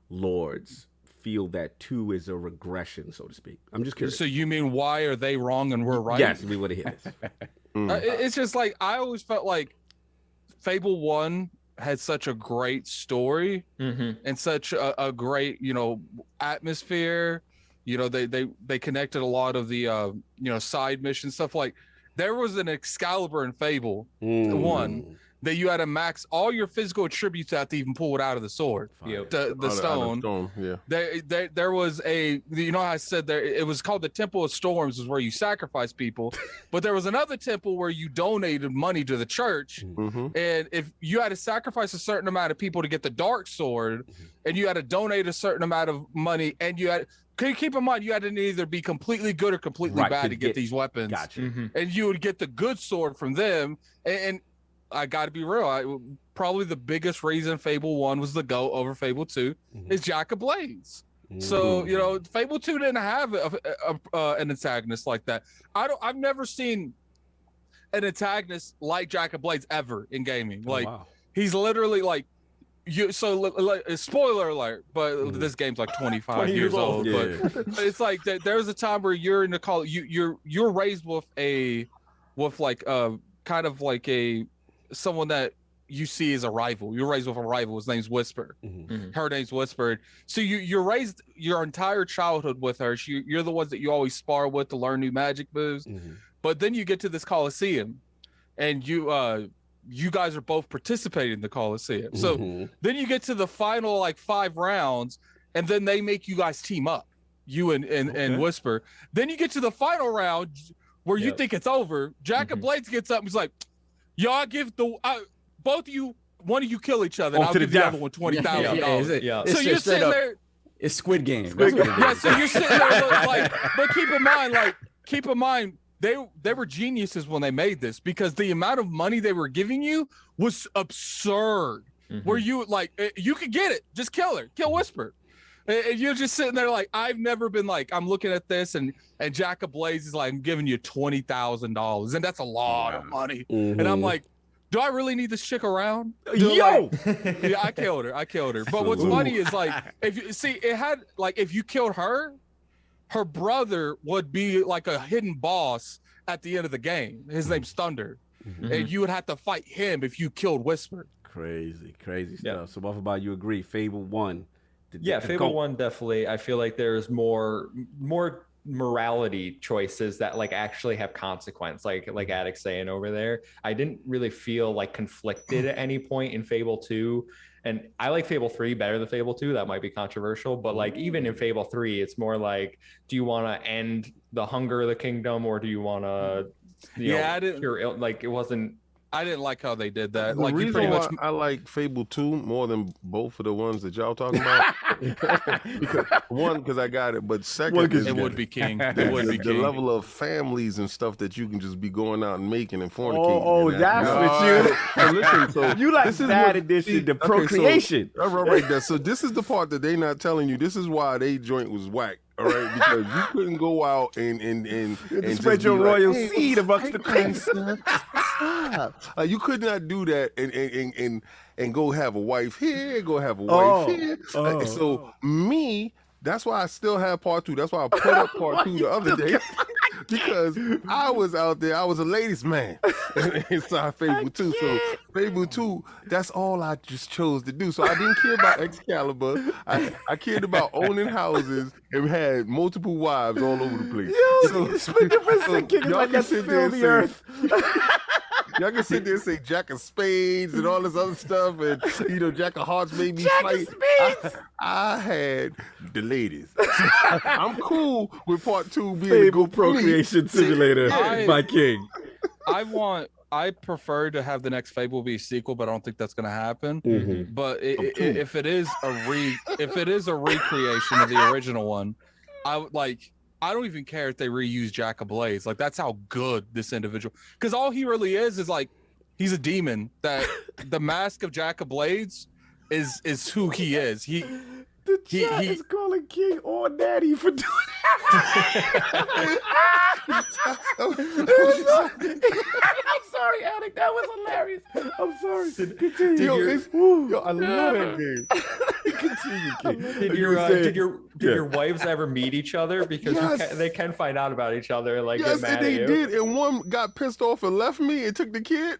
lords feel that 2 is a regression, so to speak? I'm just curious. So you mean why are they wrong and we're right? Yes, we would have hit this. It's just like I always felt like Fable 1 had such a great story and such a great, atmosphere. They connected a lot of the side mission stuff. Like there was an Excalibur in Fable 1 that you had to max all your physical attributes out to even pull it out of the sword. The stone. Yeah. There was a, you know how I said there, it was called the Temple of Storms, is where you sacrifice people. But there was another temple where you donated money to the church. And if you had to sacrifice a certain amount of people to get the dark sword, and you had to donate a certain amount of money, and you had, keep in mind, you had to either be completely good or completely bad to get these weapons. And you would get the good sword from them. And I got to be real. Probably the biggest reason Fable 1 was the GOAT over Fable 2 is Jack of Blades. So, you know, Fable 2 didn't have an antagonist like that. I've never seen an antagonist like Jack of Blades ever in gaming. Like, he's literally like, spoiler alert, but this game's like 25 years old. But it's like there's a time where you're in the call, you're raised with kind of like someone that you see as a rival. You're raised with a rival. His name's Whisper. Her name's Whisper. So you're raised your entire childhood with her. You're the ones that you always spar with to learn new magic moves. But then you get to this Coliseum, and you guys are both participating in the Coliseum. So then you get to the final like 5 rounds, and then they make you guys team up, you and Whisper. Then you get to the final round where you think it's over. Jack of Blades gets up and he's like, y'all give both of you, one of you kill each other, and I'll give the other one $20,000. So you're sitting there. It's Squid Game. So you're sitting there like, but keep in mind, they were geniuses when they made this, because the amount of money they were giving you was absurd. Where you like, you could get it, just kill Whisper. And you're just sitting there like, I've never been like, I'm looking at this and Jack of Blades is like, I'm giving you $20,000, and that's a lot of money. And I'm like, do I really need this chick around? Yo! Yeah, I killed her. But what's funny is like, if you see, it had like, if you killed her brother would be like a hidden boss at the end of the game. His name's Thunder. And you would have to fight him if you killed Whisper. Crazy stuff. So what about you agree? Fable 1. Fable 1 definitely. I feel like there's more morality choices that like actually have consequence, like Addict's saying over there. I didn't really feel like conflicted at any point in Fable 2, and I like Fable 3 better than Fable 2. That might be controversial, but like even in Fable 3, it's more like, do you want to end the hunger of the kingdom, or do you want to cure, like, it wasn't. I didn't like how they did that. The like, reason why I like Fable 2 more than both of the ones that y'all talking about, because I got it, but second, it would be king. It would be the king. level of families and stuff that you can just be going out and making and fornicating. That's what you. Listen, so You like this is that what- edition, the okay, procreation. So, right there. So this is the part that they not telling you. This is why they joint was whack. All right, because you couldn't go out and spread just your be royal like, seed amongst the queens. You could not do that and go have a wife here, go have a wife here. So me, that's why I still have part 2. That's why I put up part 2 the other day. Because I was out there, I was a ladies' man inside Fable 2. So Fable 2, that's all I just chose to do. So I didn't care about Excalibur. I cared about owning houses and had multiple wives all over the place. Yo, split difference in kingdoms like that's fill the earth. Y'all can sit there and say Jack of Spades and all this other stuff, and Jack of Hearts made me fight. I had the ladies. I'm cool with part 2 being Fable Procreation Simulator by King. I prefer to have the next Fable be a sequel, but I don't think that's going to happen. But if it is a recreation of the original one, I don't even care if they reuse Jack of Blades. Like, that's how good this individual, because all he really is like, he's a demon. That the mask of Jack of Blades is who he is. The chat is calling King or Daddy for doing that. I'm sorry, Addict. That was hilarious. I'm sorry. Continue. I love that game. Continue, King. Did your wives ever meet each other? Because they can find out about each other. Like, yes, get mad and they at you. did. And one got pissed off and left me and took the kid.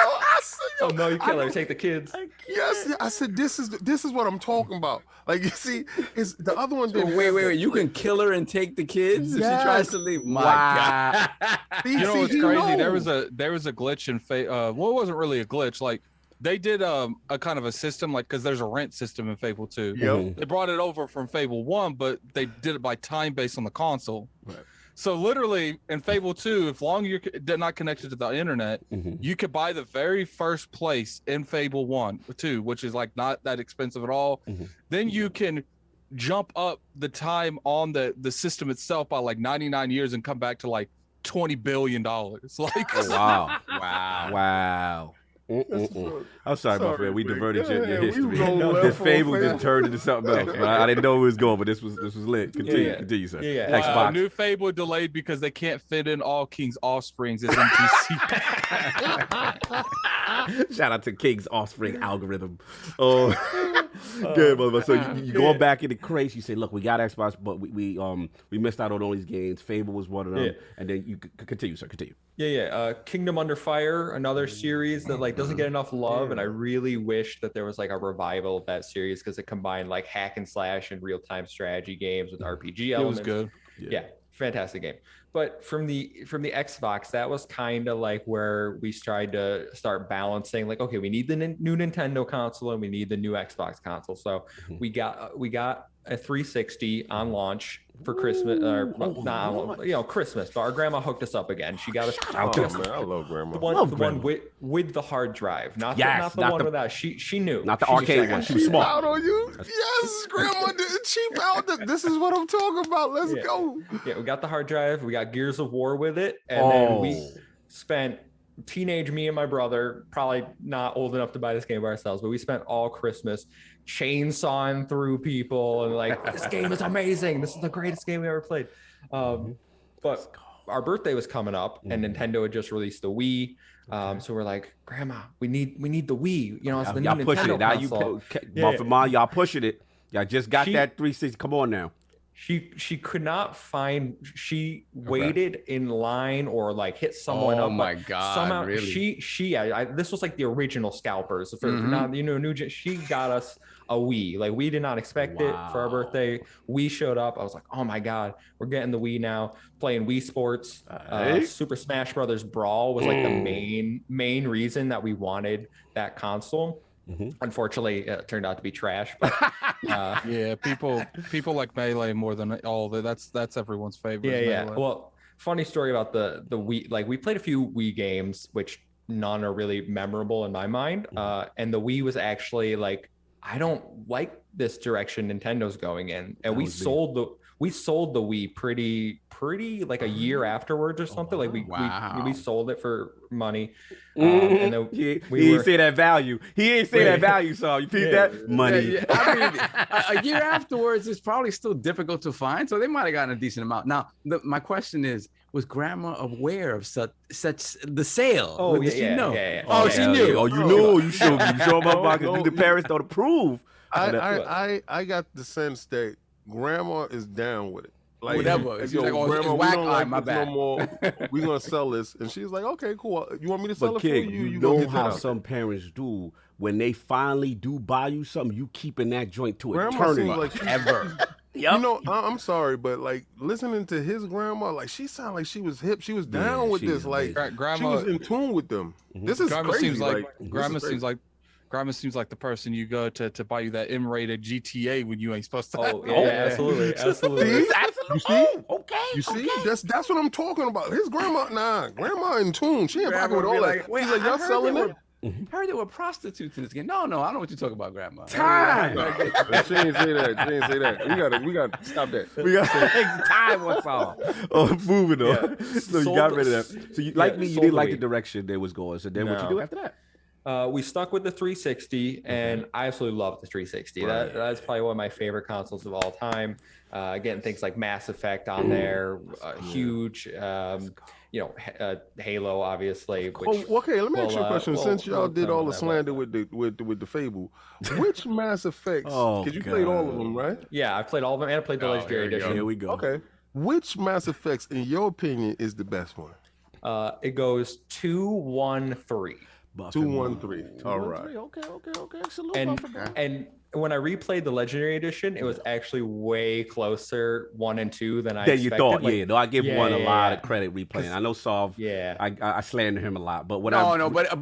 I said, yo, Oh no, you can't let her take the kids. yes, I said this is what I'm talking about. Like, you see, it's the other one. So wait. You can kill her and take the kids if she tries to leave. My God. See, You know what's he crazy? knows. There was a glitch in well, it wasn't really a glitch. Like they did a kind of a system, like because there's a rent system in Fable 2. Yep. They brought it over from Fable 1, but they did it by time based on the console. Right. So literally in Fable 2, if long you're not connected to the internet, you could buy the very first place in Fable 2, which is like not that expensive at all. Then you can jump up the time on the system itself by like 99 years and come back to like $20 billion. Like, Wow. I'm sorry, my friend. We diverted your history. This Fable just turned into something else. I didn't know where it was going, but this was lit. Continue, sir. Xbox. New Fable delayed because they can't fit in all King's Offsprings as NPC. Shout out to King's Offspring algorithm. Good, mother. So you going back in the crates. You say, look, we got Xbox, but we missed out on all these games. Fable was one of them, and then you continue, sir. Continue. Kingdom Under Fire, another series that like doesn't get enough love, and I really wish that there was like a revival of that series because it combined like hack and slash and real-time strategy games with RPG elements. It was good. Yeah, fantastic game. But from the Xbox, that was kind of like where we tried to start balancing. Like, okay, we need the new Nintendo console and we need the new Xbox console. So we got a 360 on launch for Christmas, Christmas. But our grandma hooked us up again. She got us. Man, I love grandma. The one with the hard drive, not the one without. She knew. Not the arcade one. She was smart. Out on you? Yes, grandma didn't cheap out. This is what I'm talking about. Let's go. Yeah, we got the hard drive. We got Gears of War with it, and then we spent me and my brother, probably not old enough to buy this game by ourselves, but we spent all Christmas chainsawing through people and like, this game is amazing. This is the greatest game we ever played. But our birthday was coming up, and Nintendo had just released the Wii. So we're like, Grandma, we need the Wii. You know, it's the new Nintendo pushing it now. Y'all pushing it. Y'all just got that 360. Come on now. She could not find. She waited in line or like hit someone up. Oh my God! Somehow really? This was like the original scalpers. For not she got us a Wii. Like, we did not expect it for our birthday. We showed up. I was like, oh my God, we're getting the Wii now. Playing Wii Sports. Super Smash Brothers Brawl was like the main reason that we wanted that console. Unfortunately, it turned out to be trash. But people like Melee more than all of it. That's everyone's favorite. Yeah. Well, funny story about the Wii. Like, we played a few Wii games, which none are really memorable in my mind. And the Wii was actually like, I don't like this direction Nintendo's going in, and we sold the Wii pretty like a year afterwards or something. Like we sold it for money. And then he ain't say that value. He ain't say that value. So you repeat that money. I mean, a year afterwards is probably still difficult to find. So they might have gotten a decent amount. Now, my question is, was Grandma aware of such the sale? Oh, did she know? Oh, she knew. Oh, you knew. You show my pocket. Do the parents don't approve? I got the sense that Grandma is down with it. Like, whatever. Yo, like, Grandma, we don't like my this bad. no more. We're gonna sell this, and she's like, okay, cool. You want me to sell But it kid, for you? you gonna know get how that out. some parents do when they finally do buy you something. You keeping that joint to Grandma eternity. seems like Ever. You know, I'm sorry, but like listening to his grandma, like she sounded like she was hip. She was down with this. Like, Grandma, she was in tune with them. This is Grandma crazy. seems like Grandma seems like the person you go to buy you that M-rated GTA when you ain't supposed to. Oh, yeah, absolutely. You see? Okay. You see? That's what I'm talking about. His grandma, grandma in tune. She ain't fucking with all that. Wait, She's like, y'all selling it? I heard there were prostitutes in this game. No, I don't know what you're talking about, Grandma. Time. She didn't say that. We got to stop that. We got time on all. Moving on. Yeah. So you got rid of that. So you didn't like the direction they was going. So then what you do after that? We stuck with the 360, and I absolutely love the 360. Right. That's probably one of my favorite consoles of all time. Getting things like Mass Effect on there, huge. Halo, obviously. Which, okay, let me ask you a question. Since y'all did all the slander with the Fable, which Mass Effects? Because you played all of them, right? Yeah, I played all of them, and I played the Legendary Edition. Here we go. Okay, which Mass Effects, in your opinion, is the best one? It goes 2, 1, 3. 213. All right. Okay. Salute, And Buffett. and when I replayed the Legendary Edition, it was actually way closer 1 and 2 than I Than expected. you thought, Like, yeah. No, I give one a lot of yeah. credit replaying. I know Solve. Yeah. I slander him a lot, but what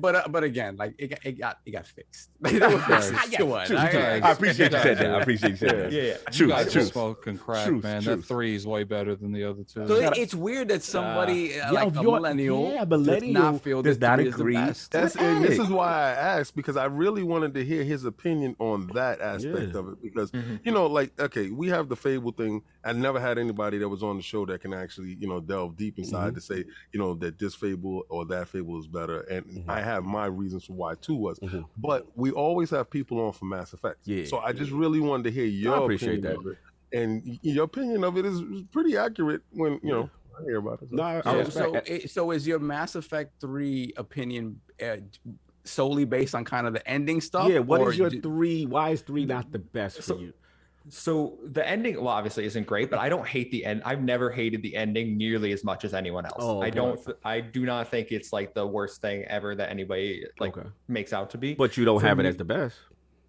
but again, like it got fixed. It was fixed. Come on. I appreciate you said that. I appreciate you said that. Yeah. You guys are Truth. smoking crack, Truth, man. truth. That 3 is way better than the other 2. So it's weird that somebody like a millennial does not feel does that not 3 is the agree. best. And this is why I asked, because I really wanted to hear his opinion on that aspect of it. Because you know, like, okay, we have the Fable thing. I never had anybody that was on the show that can actually, you know, delve deep inside to say, you know, that this Fable or that Fable is better. And I have my reasons for why 2 was. But we always have people on for Mass Effect. Yeah. So I just really wanted to hear your appreciate opinion that. of it. And your opinion of it is pretty accurate when, you know, I hear about it. No, I respect. So is your Mass Effect 3 opinion solely based on kind of the ending stuff? Yeah, what or is your 3? Why is 3 not the best for you? So the ending, well, obviously isn't great, but I don't hate the end. I've never hated the ending nearly as much as anyone else. Oh, okay. I do not think it's like the worst thing ever that anybody like makes out to be. But you don't For have it me- as the best.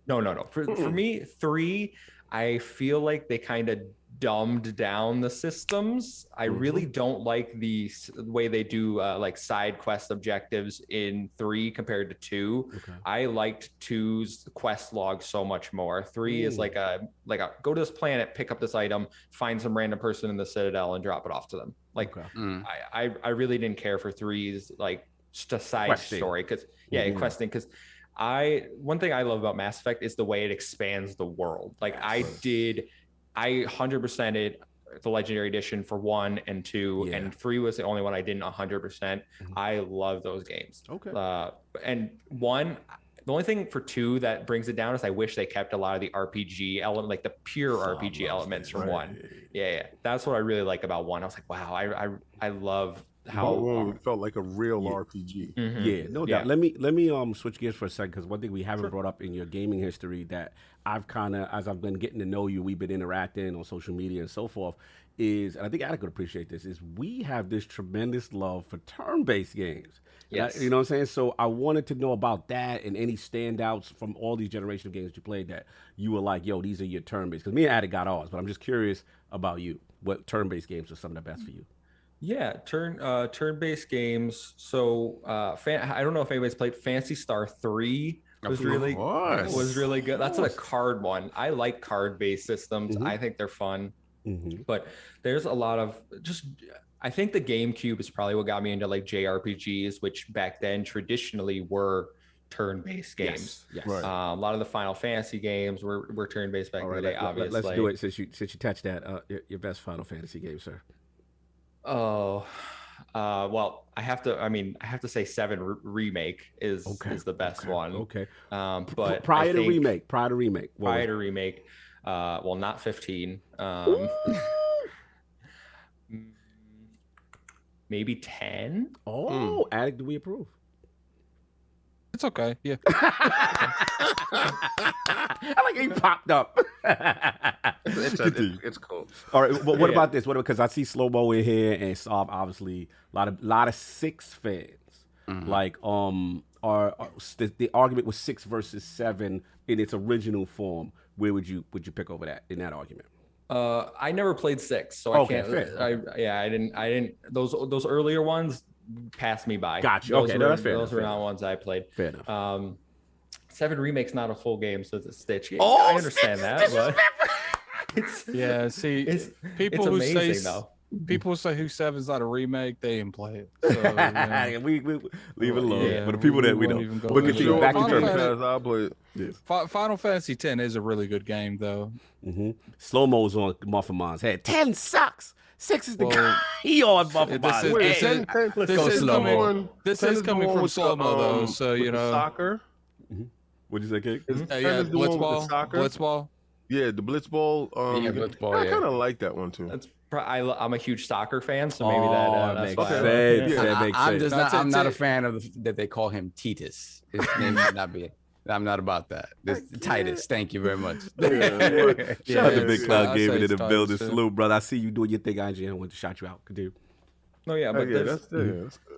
No. For me, 3, I feel like they kind of dumbed down the systems. I really don't like the way they do like side quest objectives in 3 compared to 2. I liked 2's quest log so much more. 3 is like a go to this planet, pick up this item, find some random person in the Citadel and drop it off to them. Like I really didn't care for 3's like just a side Questing. story because questing because one thing I love about Mass Effect is the way it expands the world. Like I 100%ed the Legendary Edition for 1 and 2, and 3 was the only one I didn't 100%. I love those games. And 1, the only thing for 2 that brings it down is I wish they kept a lot of the RPG element, like the pure RPG elements from 1. Yeah, that's what I really like about 1. I was like, wow, I love how it felt like a real RPG. Yeah, no doubt. Let me switch gears for a second, because one thing we haven't brought up in your gaming history that I've kind of, as I've been getting to know you, we've been interacting on social media and so forth, is, and I think Attic would appreciate this, is we have this tremendous love for turn-based games. Yes. You know what I'm saying? So I wanted to know about that and any standouts from all these generation of games you played that you were like, yo, these are your turn-based. Because me and Attic got ours, but I'm just curious about you. What turn-based games are some of the best for you? Yeah, turn-based games. So I don't know if anybody's played Phantasy Star 3. Was really good. That's a card one. I like card-based systems. I think they're fun. But there's a lot of I think the GameCube is probably what got me into like JRPGs, which back then traditionally were turn-based games. Yes. Right. A lot of the Final Fantasy games were turn-based back in the day. Obviously, let's do it since you touched that. Your best Final Fantasy game, sir. Oh, well, I have to say 7 remake is the best one. Okay. But prior to remake. Well, not 15. Maybe 10. Oh, Attic, do we approve? It's okay. Yeah. I like he popped up. It's cool. All right, but what about this? Because I see Slow Mo in here and Saab, obviously a lot of 6 fans. Like the argument was 6 versus 7 in its original form. Where would you pick over that in that argument? I never played 6, so I can't. Fair. I didn't. Those earlier ones passed me by. Gotcha. Okay, that's fair. Those were not ones I played. Fair enough. 7 remake's not a full game, so it's a stitch. I understand that, but people who amazing, say though. People say who 7's not a remake, they didn't play it. So, we leave it alone. Yeah, for the people that we know. But continue back to Final Fantasy X is a really good game, though. Slow Mo's on MuffinMonster's head. 10 sucks. 6 is the guy. He on MuffinMonster's head. This is coming from Slow Mo, though, so you know. Soccer. What'd you say, Kate? Blitzball. Yeah, the Blitzball. Blitzball. I kind of like that one too. I'm a huge soccer fan, so maybe that's makes why. sense. That makes sense. I'm not a fan of that they call him Titus. His name might not be. I'm not about that. Titus, thank you very much. Shout out to Big Cloud Gaming in the building. Too. Salute, brother. I see you doing your thing, IGN. I want to shout you out. Continue. Oh yeah, but that's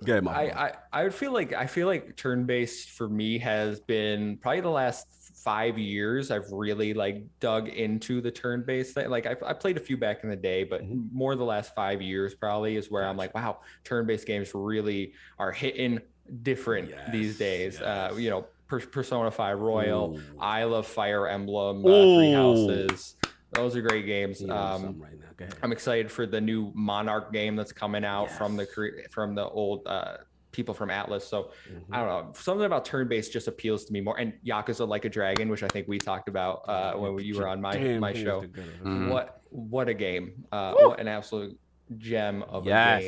Good, I would feel like turn-based for me has been probably the last 5 years. I've really like dug into the turn-based thing. Like I played a few back in the day, but more the last 5 years probably is where I'm like, wow, turn-based games really are hitting different these days. You know, Persona 5 Royal, I love Fire Emblem, Three Houses. Those are great games. I'm excited for the new Monarch game that's coming out from the old people from Atlas. So I don't know, something about turn-based just appeals to me more. And Yakuza Like a Dragon, which I think we talked about when you were on my show. What a game! What an absolute gem of a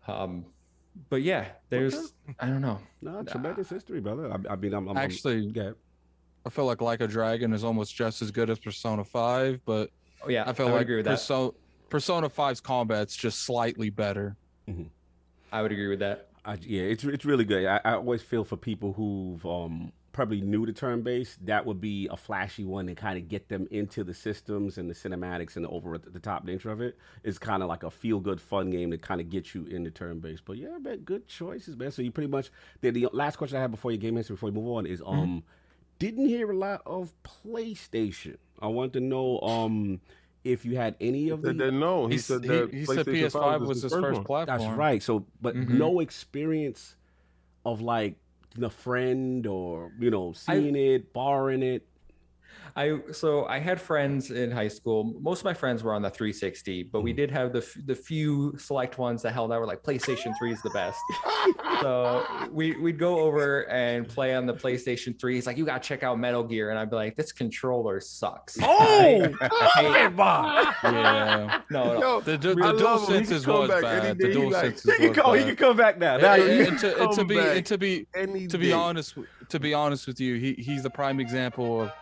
game. But yeah, there's I don't know. No, tremendous history, brother. I mean, I'm actually. I feel like a Dragon is almost just as good as Persona 5, but I feel like agree with that. Persona 5's combat's just slightly better. I would agree with that. It's really good. I always feel for people who've probably new to turn-based, that would be a flashy one to kind of get them into the systems and the cinematics and the over-the-top nature of it. It's kind of like a feel-good, fun game to kind of get you into turn-based. But yeah, man, good choices, man. So you pretty much, the last question I have before your game answer, before you move on, is didn't hear a lot of PlayStation. I want to know if you had any of the. No, he said PS5 was his first platform. That's right. So, but no experience of like a friend or seeing it, borrowing it. I had friends in high school. Most of my friends were on the 360, but we did have the few select ones that held out were like PlayStation 3 is the best. So we'd go over and play on the PlayStation 3. He's like, you gotta check out Metal Gear, and I'd be like, this controller sucks. Oh, yeah. No. The DualSense was bad. The DualSense was bad. He can come back now. To be honest with you, he's the prime example of.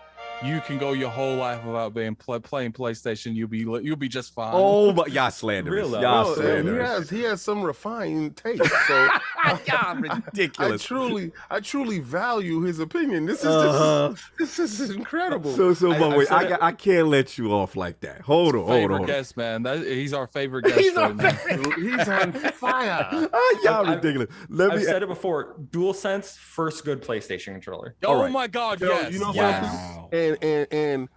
You can go your whole life without playing PlayStation. You'll be just fine. Oh, but y'all slanderous. Y'all slanderous. He has some refined taste. So y'all ridiculous. I truly value his opinion. This is incredible. So wait, I can't let you off like that. Hold on. Guest, man. He's our favorite guest. He's on fire. Y'all ridiculous. I've said it before. DualSense, first good PlayStation controller. Oh my God, yes. You know what? And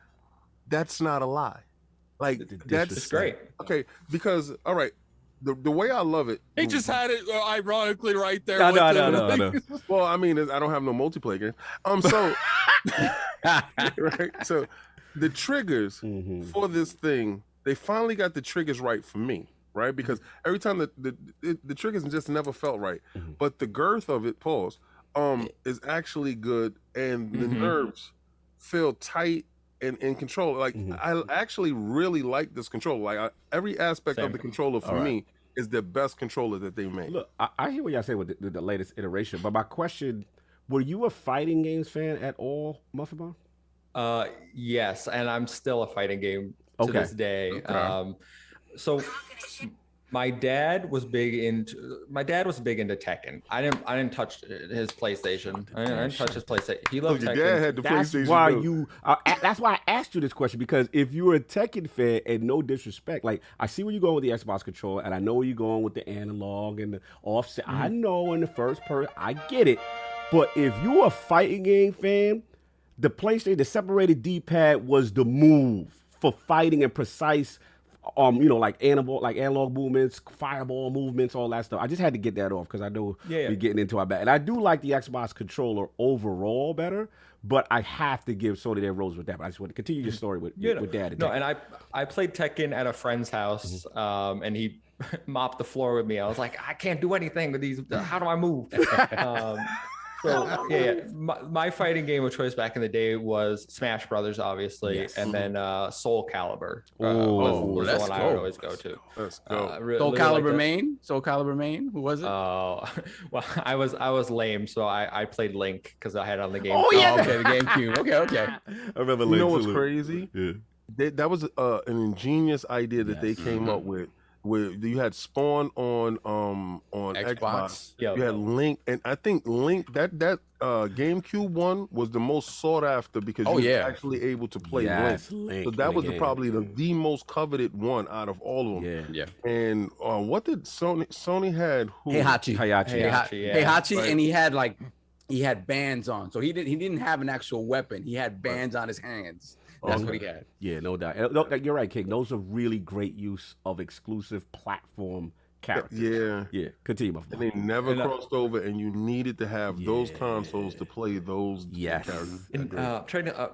that's not a lie. Like that's great. Okay, because all right, the way I love it. He just had it ironically right there. No. Well, I mean, I don't have no multiplayer game. So right. So the triggers for this thing, they finally got the triggers right for me, right? Because every time the triggers just never felt right. But the girth of it, is actually good, and the nerves feel tight and in control. Like I actually really like this controller. Like every aspect of the controller for me is the best controller that they made. Look, I hear what y'all say with the latest iteration, but my question: were you a fighting games fan at all, MuffinMonster? Yes, and I'm still a fighting game to this day. Okay. So my dad was big into Tekken. I didn't touch his PlayStation. I didn't touch his PlayStation. He loved Tekken. Your dad had the PlayStation. That's why I asked you this question, because if you were a Tekken fan, and no disrespect, like I see where you're going with the Xbox controller, and I know where you're going with the analog and the offset. I know in the first person, I get it. But if you're a fighting game fan, the PlayStation, the separated D-pad was the move for fighting and precise. Like analog movements, fireball movements, all that stuff. I just had to get that off because I know we're getting into our back. And I do like the Xbox controller overall better, but I have to give Sony their rose with that. But I just want to continue your story with Dad. No, and I played Tekken at a friend's house, and he mopped the floor with me. I was like, I can't do anything with these. How do I move? My fighting game of choice back in the day was Smash Brothers, obviously, and then Soul Calibur was the one I would always go to. Let's go. Soul Calibur main? Soul Calibur main? Who was it? Oh, well, I was lame, so I played Link because I had it on the game. Oh yeah, okay, the GameCube. Okay. I remember Link. You know what's crazy? Yeah. That was an ingenious idea that they came up with. where you had Spawn on Xbox. Yeah. You had Link, and I think Link that GameCube one was the most sought after because you were actually able to play Link. So that was probably the most coveted one out of all of them. Yeah. And what did Sony had? Heihachi, Right. and he had bands on, so he didn't have an actual weapon. He had bands on his hands. That's what he had. Yeah, no doubt. And, you're right, King. Those are really great use of exclusive platform characters. Yeah. Continue, my friend. And they never crossed over, and you needed to have those consoles to play those characters. And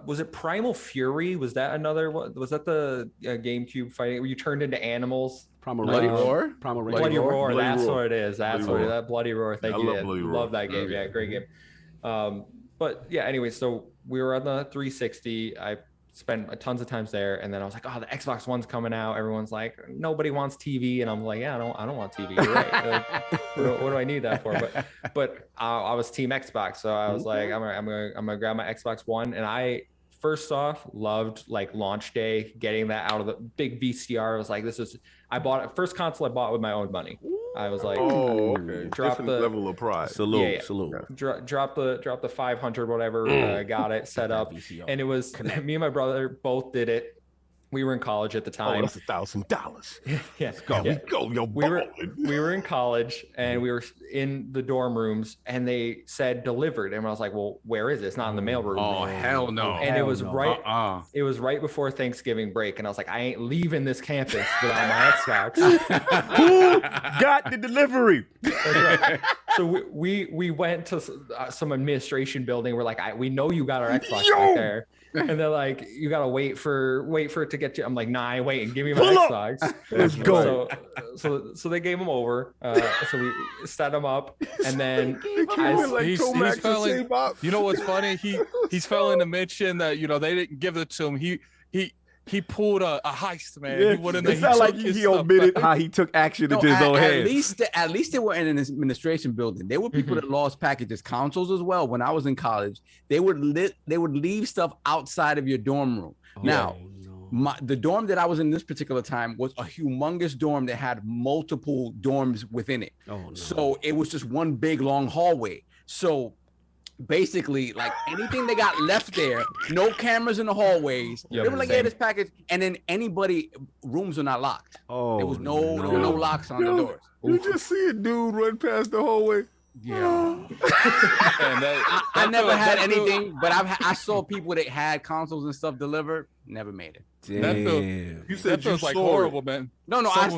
was it Primal Fury? Was that another one? Was that the GameCube fighting where you turned into animals? Bloody Roar. Bloody Roar. That's what it is. That's what that Bloody Roar. Thank you. Love that game. Yeah, great game. But yeah. Anyway, so we were on the 360. I spent tons of times there, and then I was like, oh, the Xbox One's coming out. Everyone's like, nobody wants TV, and I'm like, yeah, I don't want TV. You're right. Like, what do I need that for? But I was Team Xbox, so I was like, I'm gonna grab my Xbox One, and I first off loved like launch day, getting that out of the big VCR. I was like, I bought it first console I bought with my own money. I was like, drop the level of pride. Salute. Drop the 500 whatever. Got it set up, and it was me and my brother both did it. We were in college at the time. That's $1,000. Yeah, let's go. Yeah. We were in college, and we were in the dorm rooms, and they said delivered, and I was like, well, where is it? It's not in the mail room. Oh hell no! And it was It was right before Thanksgiving break, and I was like, I ain't leaving this campus without my Xbox. Who got the delivery? Right. So we went to some administration building. We're like, we know you got our Xbox right there. And they're like, you gotta wait for it to get to. I'm like, nah, I ain't waiting. Give me my Xbox. Let's go. So they gave him over. So we set him up, and then he's failing. You know what's funny? He's failing to mention that they didn't give it to him. He pulled a heist, man. Yeah. He went in there. It sounds like he omitted how he took action into his own hands. At least they were in an administration building. There were people that lost packages, consoles as well. When I was in college, they would leave stuff outside of your dorm room. The dorm that I was in this particular time was a humongous dorm that had multiple dorms within it. So it was just one big long hallway. So basically, like anything they got left there, no cameras in the hallways. They were like, this package, and then rooms were not locked. There was no locks on the doors. You just see a dude run past the hallway. Yeah. I never had anything, but I saw people that had consoles and stuff delivered, never made it. Damn. That feels like horrible, man. No, I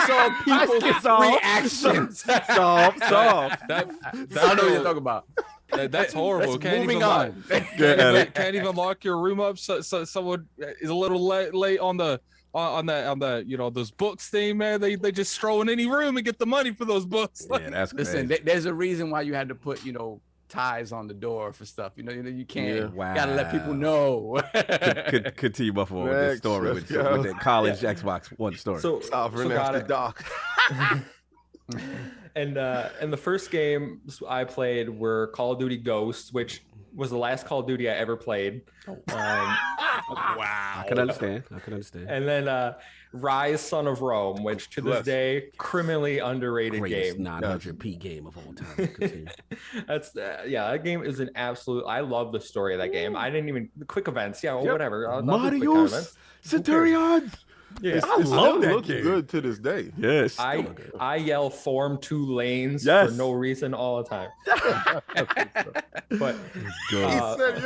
saw people's reactions. Stop. I know what you're talking about. That's horrible. Moving on. Can't even lock your room up. So someone is a little late on the those books thing, man. They just throw in any room and get the money for those books. Yeah, that's crazy. Listen, there's a reason why you had to put ties on the door for stuff. You can't. Wow. Gotta let people know. Continue, Buffalo, with this story with the college Xbox One story. So after dark. And the first game I played were Call of Duty Ghosts, which was the last Call of Duty I ever played. Wow. I can understand. And then Rise Son of Rome, which to this day, criminally underrated Greatest game. 900p game of all time. That game is an absolute. I love the story of that game. I didn't even quick events. Yeah, whatever. Marius, Centurions. Yeah, I love that looks game. Good to this day. Yes. I yell form 2 lanes for no reason all the time. But he said,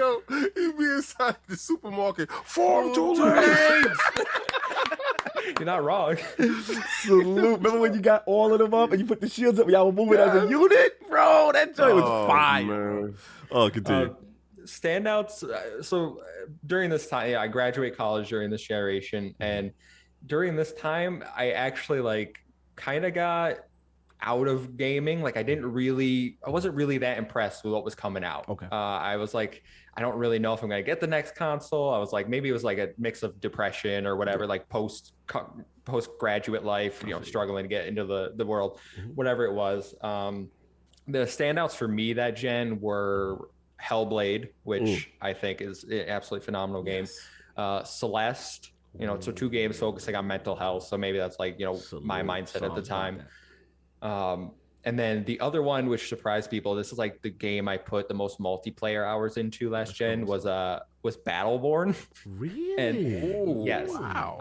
he be inside the supermarket, form 2 lanes. You're not wrong. Salute. Remember when you got all of them up and you put the shields up? Y'all were moving as a unit? Bro, that joint was fire. Man. Oh, continue. Standouts. So during this time, I graduate college during this generation, and during this time, I actually kind of got out of gaming. I wasn't really that impressed with what was coming out. Okay. I was like, I don't really know if I'm gonna get the next console. I was like, maybe it was like a mix of depression or whatever, like postgraduate life, struggling to get into the world, whatever it was. The standouts for me that gen were Hellblade, which I think is an absolutely phenomenal game. Celeste, You know, so 2 games focusing on mental health. So maybe that's like, you know, my Salute. mindset at the Songs like time. And then the other one, which surprised people, this is like the game I put the most multiplayer hours into last gen, was Battleborn. Really? And yes, Wow.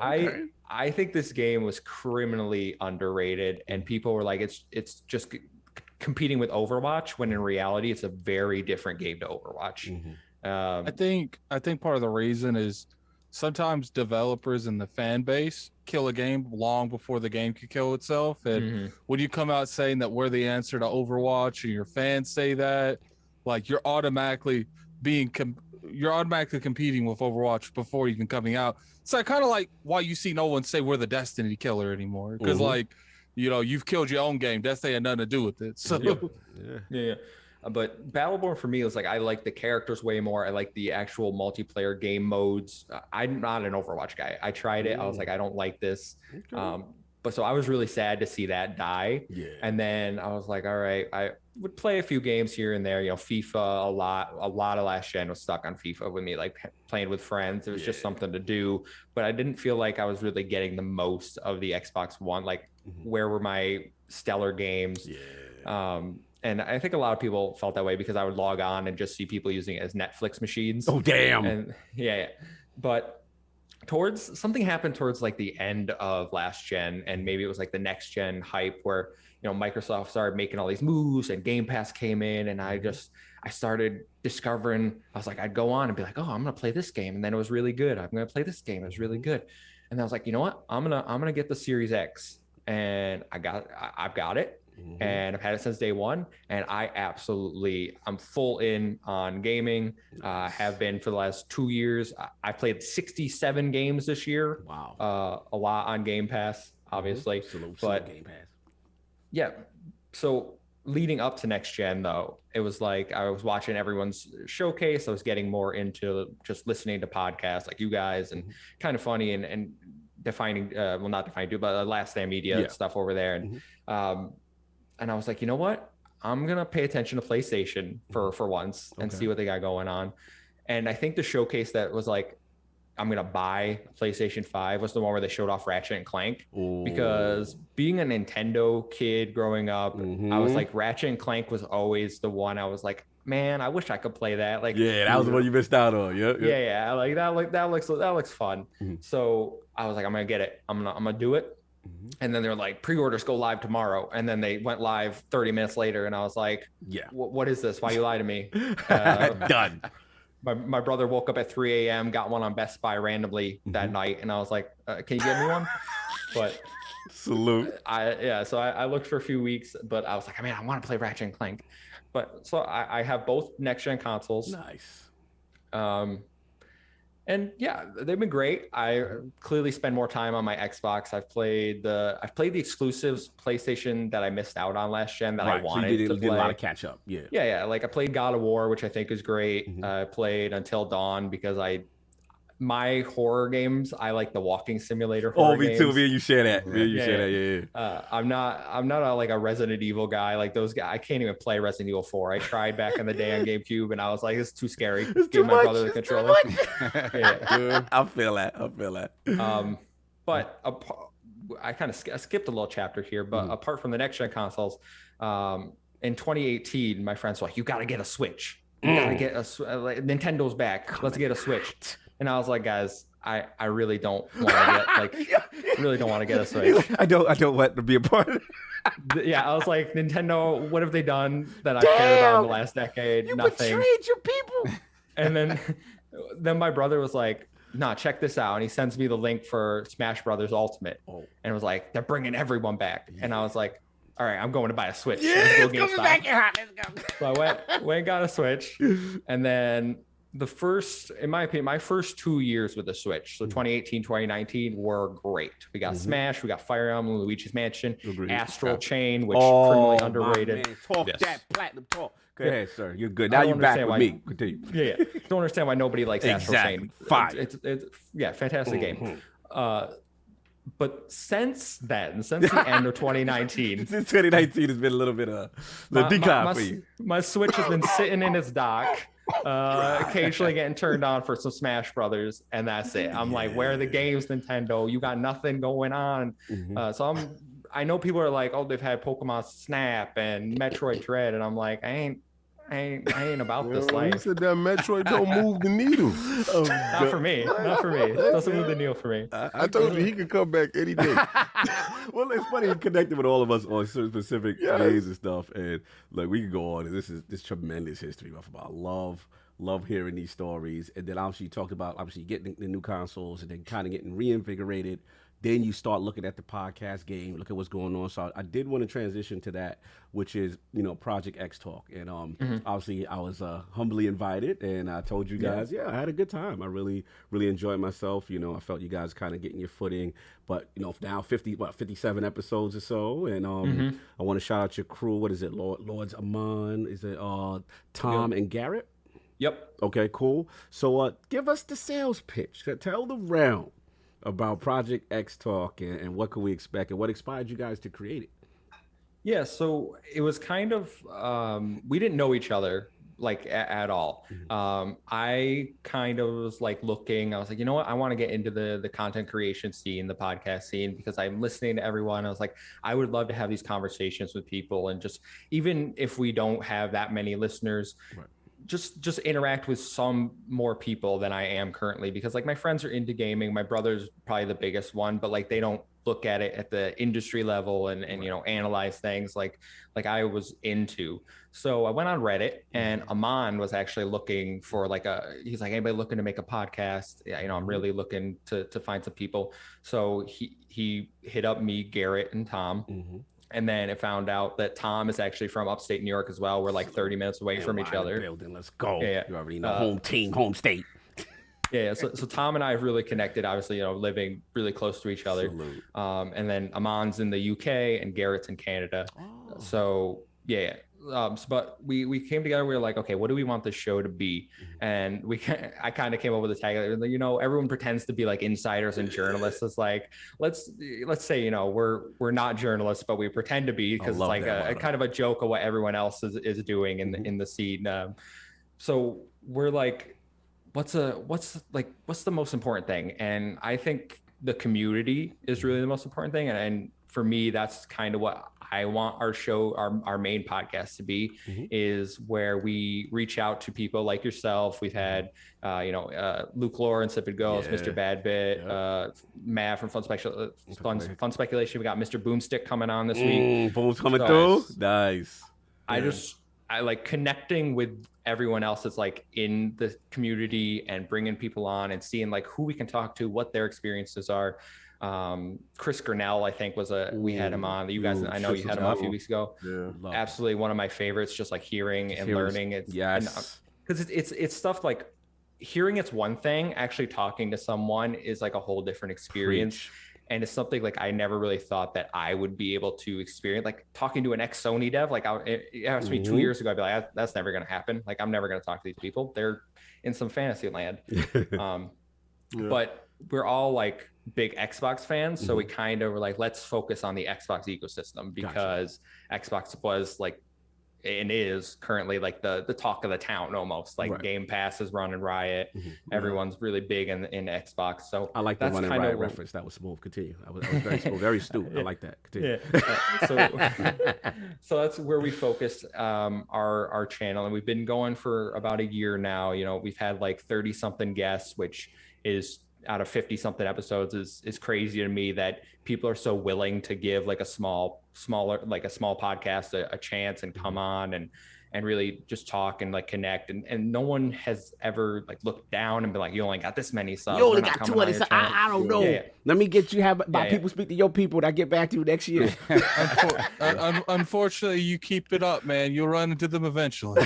I think this game was criminally underrated, and people were like, it's just competing with Overwatch, when in reality, it's a very different game to Overwatch. I think part of the reason is sometimes developers and the fan base kill a game long before the game could kill itself. And when you come out saying that we're the answer to Overwatch and your fans say that, like, you're automatically competing with Overwatch before even coming out. So kind of like why you see no one say we're the Destiny killer anymore. Because like, you know, you've killed your own game. Destiny had nothing to do with it. So yeah. But Battleborn for me was like, I like the characters way more. I like the actual multiplayer game modes. I'm not an Overwatch guy. I tried it. I was like, I don't like this. But so I was really sad to see that die. Yeah. And then I was like, all right, I would play a few games here and there. You know, FIFA a lot of last gen was stuck on FIFA with me, like playing with friends. It was just something to do. But I didn't feel like I was really getting the most of the Xbox One. Like, where were my stellar games? And I think a lot of people felt that way because I would log on and just see people using it as Netflix machines. Oh, damn. And but something happened towards like the end of last gen, and maybe it was like the next gen hype where, you know, Microsoft started making all these moves and Game Pass came in, and I started discovering, I was like, I'd go on and be like, oh, I'm going to play this game. And then it was really good. I'm going to play this game. It was really good. And I was like, you know what? I'm going to get the Series X, and I've got it. And I've had it since day one, and I'm full in on gaming. Have been for the last 2 years. I played 67 games this year. Wow. A lot on Game Pass, obviously. But Game Pass. Yeah. So leading up to next gen, though, it was like I was watching everyone's showcase. I was getting more into just listening to podcasts like you guys, and kind of funny and defining, not defining, but Last Stand Media stuff over there. And I was like, you know what? I'm going to pay attention to PlayStation for once and see what they got going on. And I think the showcase that was like, I'm going to buy PlayStation 5 was the one where they showed off Ratchet and Clank. Because being a Nintendo kid growing up, I was like, Ratchet and Clank was always the one I was like, man, I wish I could play that. Like, that was the one you missed out on. Yeah. Like that looks fun. So I was like, I'm going to get it. I'm going to do it. And then they're like, pre-orders go live tomorrow. And then they went live 30 minutes later. And I was like, what is this? Why you lie to me? Done. My brother woke up at 3 a.m., got one on Best Buy randomly that night. And I was like, can you get me one? But salute. So I looked for a few weeks, but I was like, man, I want to play Ratchet and Clank. But so I have both next gen consoles. Nice. And yeah, they've been great. I clearly spend more time on my Xbox. I've played the exclusives PlayStation that I missed out on last gen that I wanted to play. Did a lot of catch up. Yeah. Like I played God of War, which I think is great. I played Until Dawn because my horror games, I like the walking simulator horror games. Me too. Me and you share that. I'm not like a Resident Evil guy. Like those guys, I can't even play Resident Evil 4. I tried back in the day on GameCube, and I was like, it's too scary. Give my brother the controller. I feel that. But I kind of skipped a little chapter here. But apart from the next gen consoles, in 2018, my friends were like, you got to get a Switch. You got to get Nintendo's back. Let's get a Switch. And I was like, guys, I really don't want to get a Switch. I don't want to be a part of it. I was like, Nintendo, what have they done that I've cared about in the last decade? You Nothing. betrayed your people. And then my brother was like, nah, check this out. And he sends me the link for Smash Brothers Ultimate. And it was like, they're bringing everyone back. And I was like, all right, I'm going to buy a Switch. Let's go back. Let's go. So I went and got a Switch. And then in my opinion, my first 2 years with the Switch, so 2018, 2019 were great. We got Smash, we got Fire Emblem, Luigi's Mansion, Astral Chain, which criminally underrated. Talk that platinum talk. Go ahead, sir. You're good. Now you're back with me. Continue. Yeah. Don't understand why nobody likes Astral Chain. Fine. It's fantastic game. But since the end of 2019, since 2019 has been a little bit of the decline for you. My Switch has been sitting in its dock. occasionally getting turned on for some Smash Brothers, and that's it. I'm like, where are the games, Nintendo? You got nothing going on. So I know people are like, oh, they've had Pokemon Snap and Metroid Dread, and I'm like, I ain't about this life. You said that Metroid don't move the needle. Not for me. Not for me. It doesn't move the needle for me. I told you he could come back any day. Well, it's funny, he connected with all of us on certain specific days and stuff, and like we could go on. This tremendous history about love hearing these stories, and then obviously you talked about getting the new consoles and then kind of getting reinvigorated. Then you start looking at the podcast game, look at what's going on. So I did want to transition to that, which is, ProjectXTalk. And obviously I was humbly invited, and I told you guys, I had a good time. I really, really enjoyed myself. I felt you guys kind of getting your footing. But, now 57 episodes or so. And I want to shout out your crew. What is it? Lords Amon? Is it Tom and Garrett? Yep. Okay, cool. So give us the sales pitch. Tell the realm about ProjectXTalk and what could we expect and what inspired you guys to create it. Yeah, so it was kind of, we didn't know each other like at all. I kind of was like looking, I was like, you know what, I want to get into the content creation scene, the podcast scene, because I'm listening to everyone. I was like, I would love to have these conversations with people, and just, even if we don't have that many listeners, just interact with some more people than I am currently, because like my friends are into gaming. My brother's probably the biggest one, but like they don't look at it at the industry level and analyze things like I was into. So I went on Reddit, and Aman was actually looking for he's like, anybody looking to make a podcast? I'm really looking to find some people. So he hit up me, Garrett, and Tom. And then it found out that Tom is actually from upstate New York as well. We're like 30 minutes away from each other. Building. Let's go. Yeah. You already know, home team, home state. Yeah. So Tom and I have really connected, obviously, living really close to each other. And then Aman's in the UK and Garrett's in Canada. So yeah. But we came together. We were like, okay, what do we want this show to be? And I kind of came up with a tag. Everyone pretends to be like insiders and journalists. It's like, let's say, we're not journalists, but we pretend to be, because it's like a kind of a joke of what everyone else is doing in the scene. So we're like, what's the most important thing? And I think the community is really the most important thing. And for me, that's kind of what I want our show, our main podcast to be, is where we reach out to people like yourself. We've had, Luke Lawrence, Sipid Ghost, Mr. Badbit, Matt from Fun Speculation. We got Mr. Boomstick coming on this week. Boom's coming through. Nice. I like connecting with everyone else that's like in the community and bringing people on and seeing like who we can talk to, what their experiences are. Chris Grinnell, I think we had him on. You guys, I know you had him on a few weeks ago. Yeah, absolutely one of my favorites. Just like hearing and learning. Because it's stuff like hearing. It's one thing. Actually talking to someone is like a whole different experience. Preach. And it's something like I never really thought that I would be able to experience. Like talking to an ex-Sony dev, like it asked me 2 years ago, I'd be like, that's never going to happen. Like I'm never going to talk to these people. They're in some fantasy land. But we're all like big Xbox fans. So we kind of were like, let's focus on the Xbox ecosystem, because Xbox was like, and is currently like the talk of the town almost. Like Game Pass is running riot. Everyone's really big in Xbox. So I like the running riot reference. That was smooth. Continue. I was very smooth, very astute. I like that. Continue. So that's where we focused our channel, and we've been going for about a year now. We've had like 30 something guests, which is out of 50 something episodes is crazy to me, that people are so willing to give like a smaller podcast a chance and come on and really just talk and like connect, and no one has ever like looked down and been like, you only got this many subs. You only got 200 subs. I don't know. Let me get you people speak to your people, and I get back to you next year. Unfortunately, you keep it up, man. You'll run into them eventually.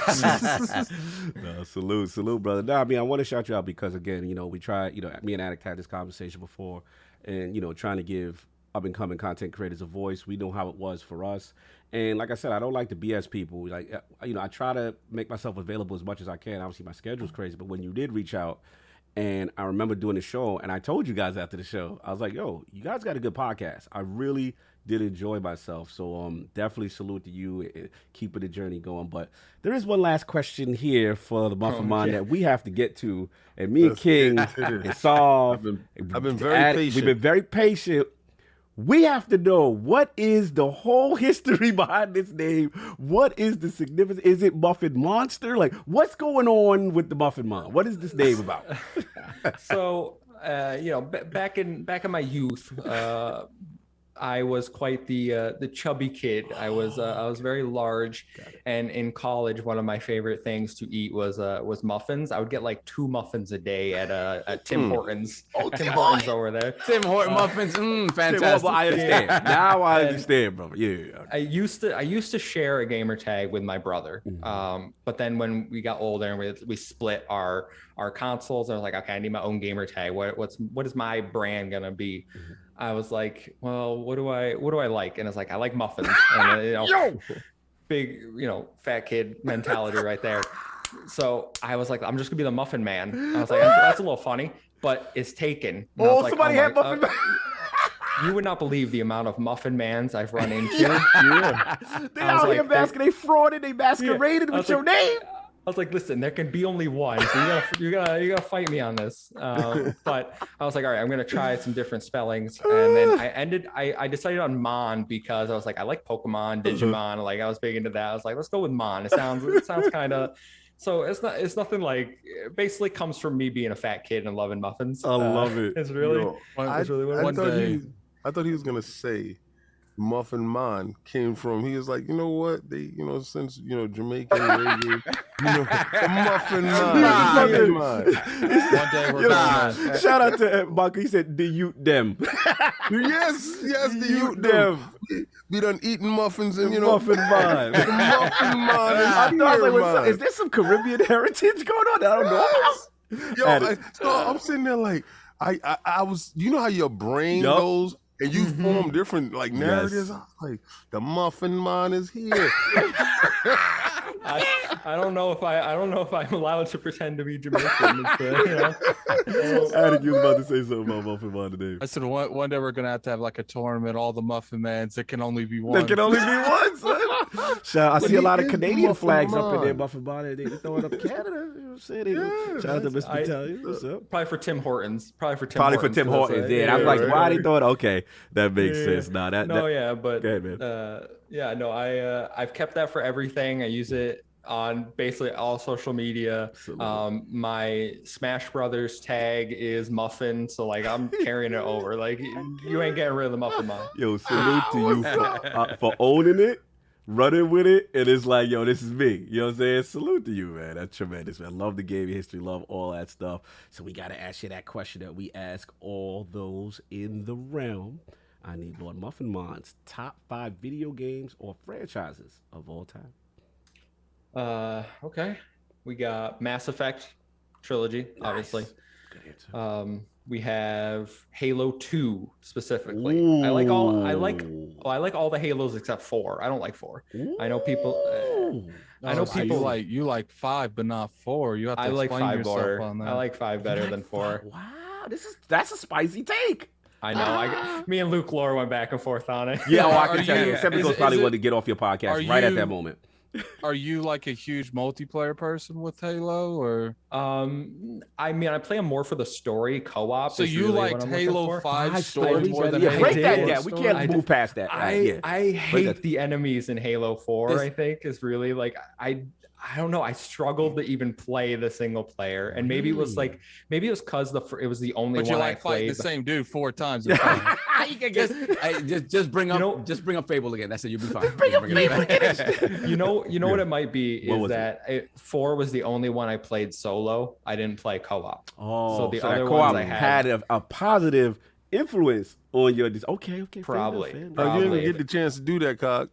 No, salute, brother. No, I mean, I want to shout you out because, again, we tried, me and Addict had this conversation before, and, trying to give up-and-coming content creators a voice. We know how it was for us. And like I said, I don't like to BS people. Like, I try to make myself available as much as I can. Obviously, my schedule's crazy, but when you did reach out, and I remember doing the show, and I told you guys after the show, I was like, yo, you guys got a good podcast. I really did enjoy myself. So definitely salute to you and keeping the journey going. But there is one last question here for the MuffinMon that we have to get to. And me and King and Saul, I've been very patient. We've been very patient. We have to know, what is the whole history behind this name? What is the significance? Is it MuffinMonster? Like, what's going on with the MuffinMon? What is this name about? So, back in my youth, I was quite the chubby kid. I was very large, and in college, one of my favorite things to eat was muffins. I would get like 2 muffins a day at Tim Hortons. Tim Hortons over there. Tim Hortons muffins, fantastic. Well, I understand. Now I understand, brother. Yeah. I used to share a gamer tag with my brother, but then when we got older and we split our consoles, I was like, okay, I need my own gamer tag. What is my brand gonna be? I was like, well, what do I like? And it's like, I like muffins. And, big, fat kid mentality right there. So I was like, I'm just gonna be the Muffin Man. I was like, that's a little funny, but it's taken. And I was like, somebody had Muffin Man. You would not believe the amount of Muffin Mans I've run into. They out here masquerading, they frauded, they masqueraded with your name. I was like, listen, there can be only one, so you gotta fight me on this. But I was like, all right, I'm gonna try some different spellings, and then I decided on Mon because I was like, I like Pokemon, Digimon, like I was big into that. I was like, let's go with Mon. It sounds kind of. So it's nothing like, it basically comes from me being a fat kid and loving muffins. I love it. It's really, it's really what I thought he was gonna say MuffinMon came from, he was like, you know what, they, since Jamaican reggae, MuffinMon. One day we're gonna shout out to Michael. He said the youth them. yes, the youth them. We done eating muffins and MuffinMon. MuffinMon is there some Caribbean heritage going on that I don't know about? So I'm sitting there like, I was, how your brain goes and you form different like narratives. Yes. I was like, the MuffinMon is here. I don't know if I'm allowed to pretend to be Jamaican. I think you was about to say something about MuffinMon today. I said one day we're gonna have like a tournament, all the Muffin Mans. There can only be one. There can only be one, son. I see a lot of Canadian flags up in there, MuffinMon. They throwing up Canada. You know what I'm saying? Shout out to Mr. Battalion. What's up? Probably for Tim Hortons. For Tim Hortons. Yeah, I'm like, why they thought? Okay, that makes sense. But I've kept that for everything. I use it on basically all social media. My Smash Brothers tag is Muffin, so like I'm carrying it over. Like you ain't getting rid of the MuffinMon. Yo, salute to you for owning it, running with it, and it's like, yo, this is me. You know what I'm saying? Salute to you, man. That's tremendous, man. Love the gaming history, love all that stuff. So we gotta ask you that question that we ask all those in the realm. I need Lord MuffinMon's top 5 video games or franchises of all time. Okay. We got Mass Effect trilogy, obviously. Good answer. We have Halo 2 specifically. Ooh. I like all the Halos except 4. I don't like 4. I know people you like 5 but not 4. You have to explain 5 yourself more. on that. I like 5 better than 4. Wow, that's a spicy take. I know. Me and Luke Lore went back and forth on it. Yeah, I can tell you. Septicals probably wanted to get off your podcast right at that moment. Are you like a huge multiplayer person with Halo, or? I mean, I play them more for the story co-op. So you really liked Halo 5 story more than Halo 4? Yeah, we can't move past that. I hate the enemies in Halo 4. I think is really like I don't know. I struggled to even play the single player, and maybe it was because it was the only one I played. Fighting the same dude 4 times. You can just bring up Fable again. That's it. You'll be fine. Bring up Fable again. You know what it might be is that 4 was the only one I played solo. I didn't play co-op. Oh, so the other co-op ones I had a positive influence on your. Okay, probably. You didn't get the chance to do that, Cog.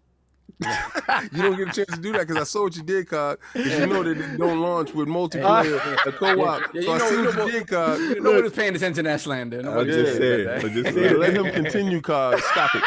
You don't get a chance to do that because I saw what you did, Cog. Because you know that they don't launch with multiplayer a co-op. So I see what you did, Cog. Nobody's paying attention to that slander. I'm just saying. Let him continue, Cog. Stop it.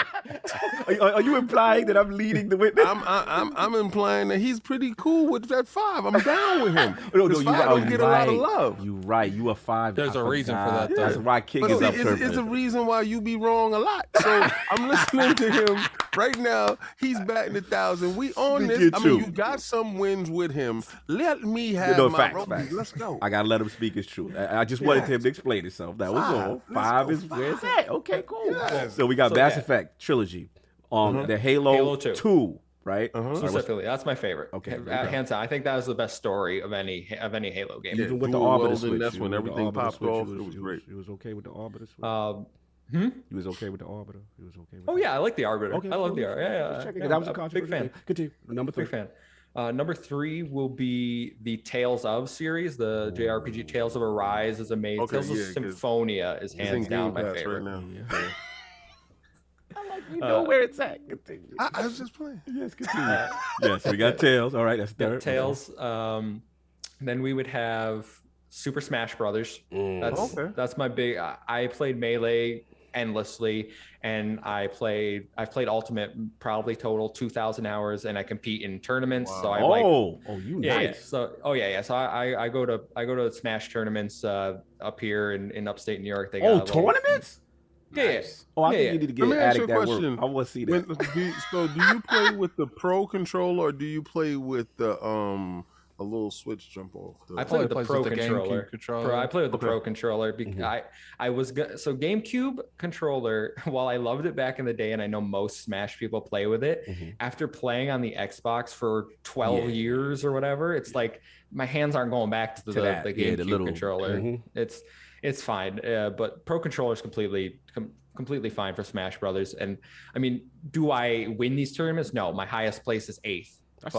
Are you implying that I'm leading the witness? I'm implying that he's pretty cool with that 5. I'm down with him. No, This you 5 don't get a lot of love. You right. You a 5. There's I a reason for forgot. that, though. That's why King But is see, up it's a reason why you be wrong a lot. So I'm listening to him right now. He's batting 1,000. We on this. I mean, you got some wins with him. Let me have my roses. Let's go. I gotta let him speak his truth. I just wanted him to explain himself. That was all. 5 is where it's at. Okay, cool. So we got Mass Effect trilogy. The Halo 2. Right? Specifically, that's my favorite. Okay, hands down. I think that was the best story of any Halo game. Even with the Arbiter switch, that's when everything popped off. It was great. It was okay with the Arbiter switch. He was okay with the Arbiter. He was okay with. Oh yeah, I like the Arbiter. Okay, I love the Arbiter. Yeah, check it. That was a big fan. Continue. Number 3. Big fan. Number 3 will be the Tales of series. The JRPG Tales of Arise is amazing. Tales of Symphonia is hands down my favorite. Right now. You know where it's at. Continue. I was just playing. Yes, continue. Yes, we got Tales. All right, that's third. Tales. Then we would have Super Smash Brothers. That's my big. I played Melee endlessly, and I've played Ultimate probably total 2,000 hours, and I compete in tournaments. Wow. So I'm nice. Yeah. So So I go to Smash tournaments up here in upstate New York. They got tournaments. Yeah. Oh, I think you need to get Let me ask you a that question. Work. I want to see that. Do you play with the Pro controller, or do you play with the a little switch jump off? I play with the Pro controller. I play with the Pro controller because I was so GameCube controller. While I loved it back in the day, and I know most Smash people play with it, after playing on the Xbox for 12 years or whatever, it's like my hands aren't going back to the GameCube controller. It's fine, but Pro controller is completely fine for Smash Brothers. And I mean, do I win these tournaments? No, my highest place is 8th. That's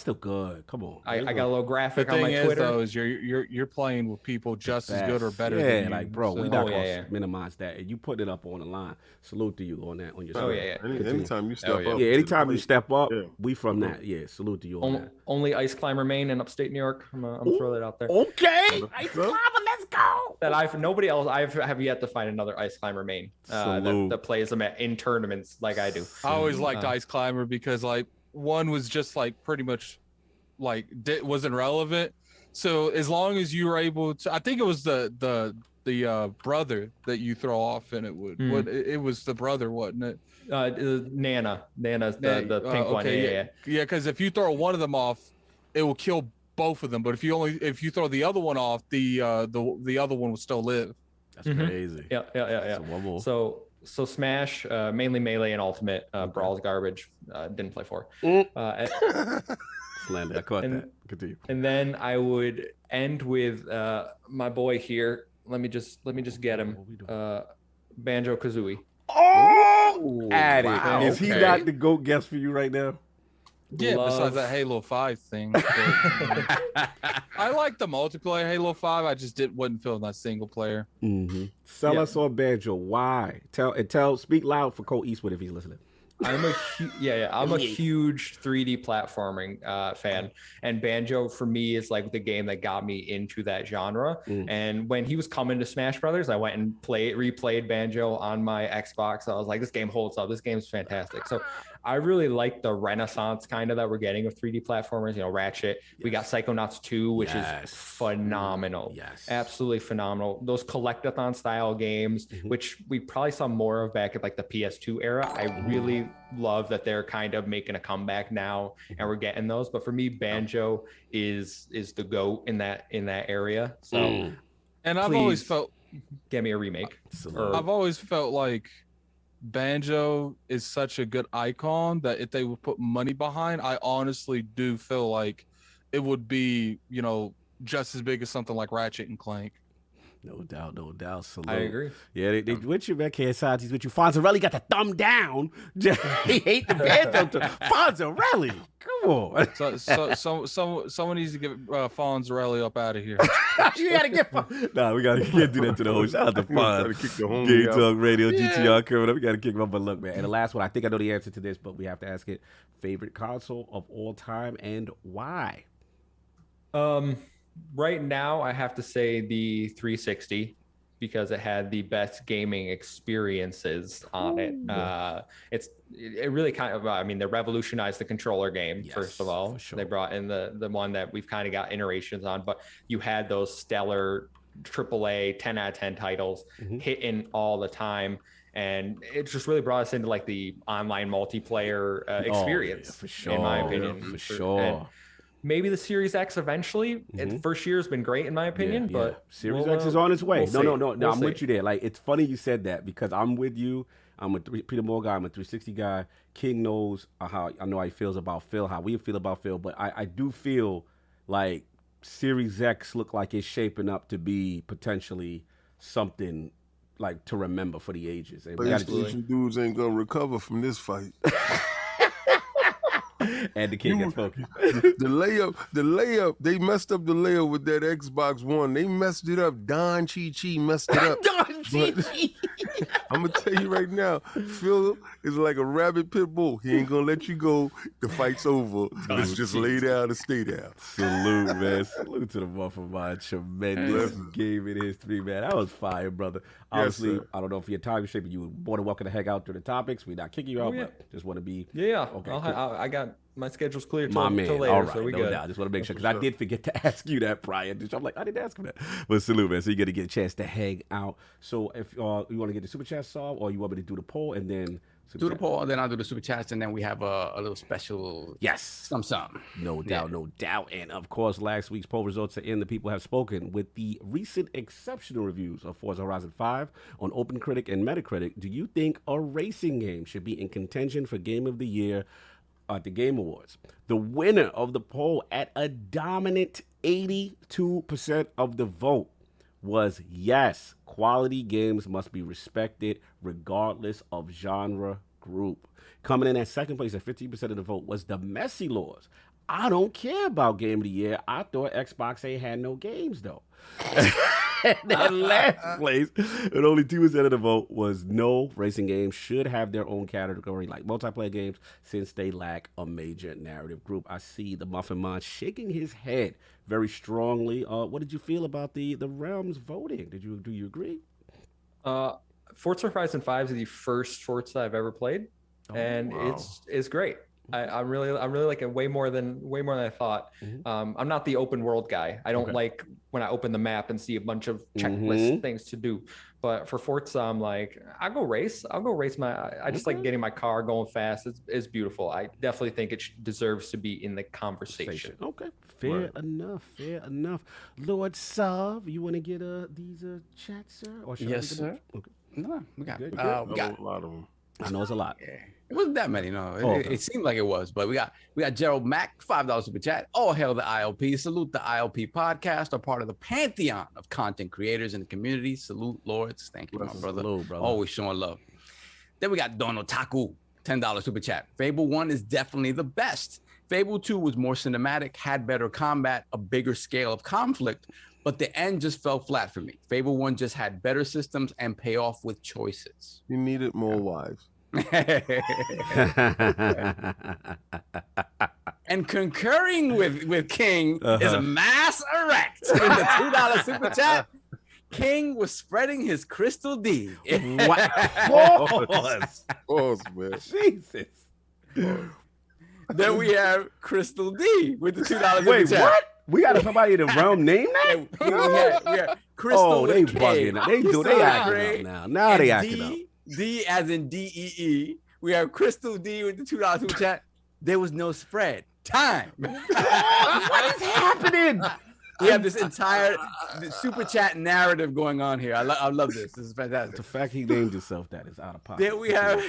still good. Come on. I got a little graphic on my Twitter. The thing is, though, is you're playing with people just as good or better than you. Like, bro, we not gonna minimize that. And you put it up on the line. Salute to you on that. On your Anytime you step up. Yeah, anytime you step up, we from that. Yeah, salute to you on that. Only Ice Climber main in upstate New York. I'm gonna throw that out there. Okay, Ice Climber, let's go. That nobody else. I have yet to find another Ice Climber main that plays them in tournaments like I do. I always liked Ice Climber because like. One was just like pretty much like wasn't relevant. So as long as you were able to, I think it was the brother that you throw off, and it would. It was the brother, wasn't it? Nana's the pink one. Yeah. Because if you throw one of them off, it will kill both of them. But if you throw the other one off, the other one will still live. That's crazy. Yeah. So one more. So Smash, mainly Melee and Ultimate. Brawl's garbage. Didn't play for. Slander. I caught that. Continue. And then I would end with my boy here. Let me just get him. Banjo Kazooie. Oh, Addict. Wow. Is he not the GOAT guest for you right now? Yeah, besides that Halo 5 thing. I like the multiplayer Halo 5. I just wasn't feeling that single player. Sell us on Banjo. Why? Speak loud for Cole Eastwood if he's listening. I'm a huge 3D platforming fan, and Banjo for me is like the game that got me into that genre. And when he was coming to Smash Brothers, I went and replayed Banjo on my Xbox. I was like, this game holds up. This game's fantastic. So I really like the renaissance kind of that we're getting of 3D platformers. Ratchet. We got Psychonauts 2, which is phenomenal. Absolutely phenomenal. Those collectathon style games, which we probably saw more of back at like the PS2 era. I really love that they're kind of making a comeback now, and we're getting those. But for me, Banjo is the GOAT in that area. So, and I've always felt get me a remake. I've always felt like Banjo is such a good icon that if they would put money behind, I honestly do feel like it would be, just as big as something like Ratchet and Clank. No doubt. Salute. I agree. Yeah, they with you, man. KSI's with you. Fonzarelli got the thumb down. He hate the Banjo. Fonzarelli, come on. Someone needs to get Fonzarelli up out of here. You gotta get. We can't do that to the whole. Shout out to Fonz. Game Talk Radio, GTR coming up. We gotta kick him up. But look, man. And the last one, I think I know the answer to this, but we have to ask it. Favorite console of all time and why? Right now, I have to say the 360. because it had the best gaming experiences on it. It really kind of, I mean, they revolutionized the controller game, first of all. Sure. They brought in the one that we've kind of got iterations on, but you had those stellar AAA 10 out of 10 titles hitting all the time. And it just really brought us into like the online multiplayer experience, for sure, in my opinion. For sure. And maybe the Series X eventually. First year has been great in my opinion, but Series X is on its way. No, I'm with you there. Like, it's funny you said that because I'm with you. I'm a Peter Moore guy. I'm a 360 guy. King knows how he feels about Phil, how we feel about Phil. But I do feel like Series X look like it's shaping up to be potentially something like to remember for the ages. PlayStation dudes ain't gonna recover from this fight. And the king gets focused. The layup, they messed up the layup with that Xbox One. They messed it up. Don Chi messed it up. Don Chi. I'm gonna tell you right now, Phil is like a rabid pit bull. He ain't gonna let you go. The fight's over. Let's just lay down and stay down. Salute, man. Salute to the MuffinMonster. Tremendous game in history, man. That was fire, brother. Obviously, I don't know if your time is shaping you. More than welcome to hang out through the topics. We're not kicking you out, but just want to be. Yeah. Okay. Cool. I got my schedule's clear till, my man. till later, all right, so we no good. doubt. Just want to make sure because I did forget to ask you that prior. I'm like, I didn't ask him that. But salute, man. So you're gonna get a chance to hang out. So if you want to get the super chat solved, or you want me to do the poll and then do the poll, and then I'll do the super chats, and then we have a little special something. No doubt, no doubt. And of course, last week's poll results are in. The people have spoken with the recent exceptional reviews of Forza Horizon 5 on OpenCritic and Metacritic. Do you think a racing game should be in contention for Game of the Year at the Game Awards? The winner of the poll at a dominant 82% of the vote was yes, quality games must be respected regardless of genre group. Coming in at second place at 15% of the vote was the Messy Laws. I don't care about Game of the Year. I thought Xbox ain't had no games though. And then last place, and only 2% of the vote was no, racing games should have their own category like multiplayer games since they lack a major narrative group. I see the MuffinMonster shaking his head very strongly. What did you feel about the Realms voting? Do you agree? Forza Horizon 5 is the first Forza I've ever played, and it's great. I'm really like it way more than I thought. I'm not the open world guy. I don't like when I open the map and see a bunch of checklist things to do. But for Forza, I'm like, I'll go race I just like getting my car going fast. It's beautiful. I definitely think it deserves to be in the conversation. Okay, fair enough. Lord Sav, you want to get these chats, sir? Or yes, sir. Okay. No, we got we got a lot of them. I know it's a lot. Yeah. It wasn't that many, no. It seemed like it was, but we got Gerald Mack, $5 super chat. All hail the ILP. Salute the ILP podcast, a part of the pantheon of content creators in the community. Salute, Lords. Thank you, my brother. Salute, brother. Always showing love. Then we got Don Otaku, $10 super chat. Fable 1 is definitely the best. Fable 2 was more cinematic, had better combat, a bigger scale of conflict, but the end just fell flat for me. Fable 1 just had better systems and payoff with choices. You needed more wives. And concurring with King is a mass erect in the $2 super chat. King was spreading his crystal D. Pause, man. Jesus. Then we have Crystal D with the $2 super Wait, chat. what? We got somebody in the realm name that? We got Crystal they with K. bugging. They acting up now. Now they acting up. D as in DEE. We have Crystal D with the $2 super chat. There was no spread. Time. What is happening? We have this entire super chat narrative going on here. I love this. This is fantastic. The fact he named himself that is out of pocket. Then we have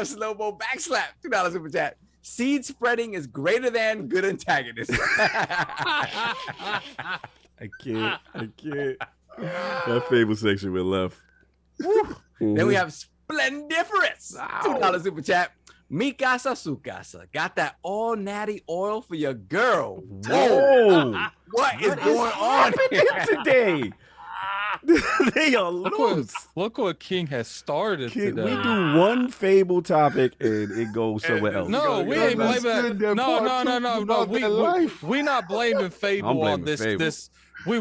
Slowmo Backslap, $2 super chat. Seed spreading is greater than good antagonist. I can't. That Fable section went left. Then we have Splendiferous, $2 super chat. Mikasa Sukasa got that all natty oil for your girl. Whoa. What is going on here today? They are loose. Look what King has started King, today. we do one Fable topic and it goes somewhere else. No, we ain't blaming that. No. We not blaming Fable on this. Fable.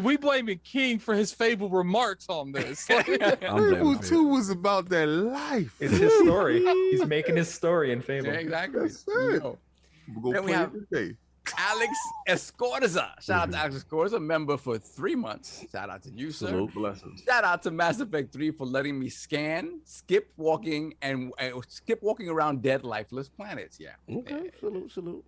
We blaming King for his Fable remarks on this. Fable 2 was about that life. It's his story. He's making his story in Fable. Yeah, exactly. That's it. Yo. We'll Then go we play have- it today. Alex Escorza. Shout out to Alex Escorza, member for 3 months. Shout out to you, sir. Salute. Blessings. Shout out to Mass Effect 3 for letting me skip walking around dead, lifeless planets. Yeah. Okay, salute.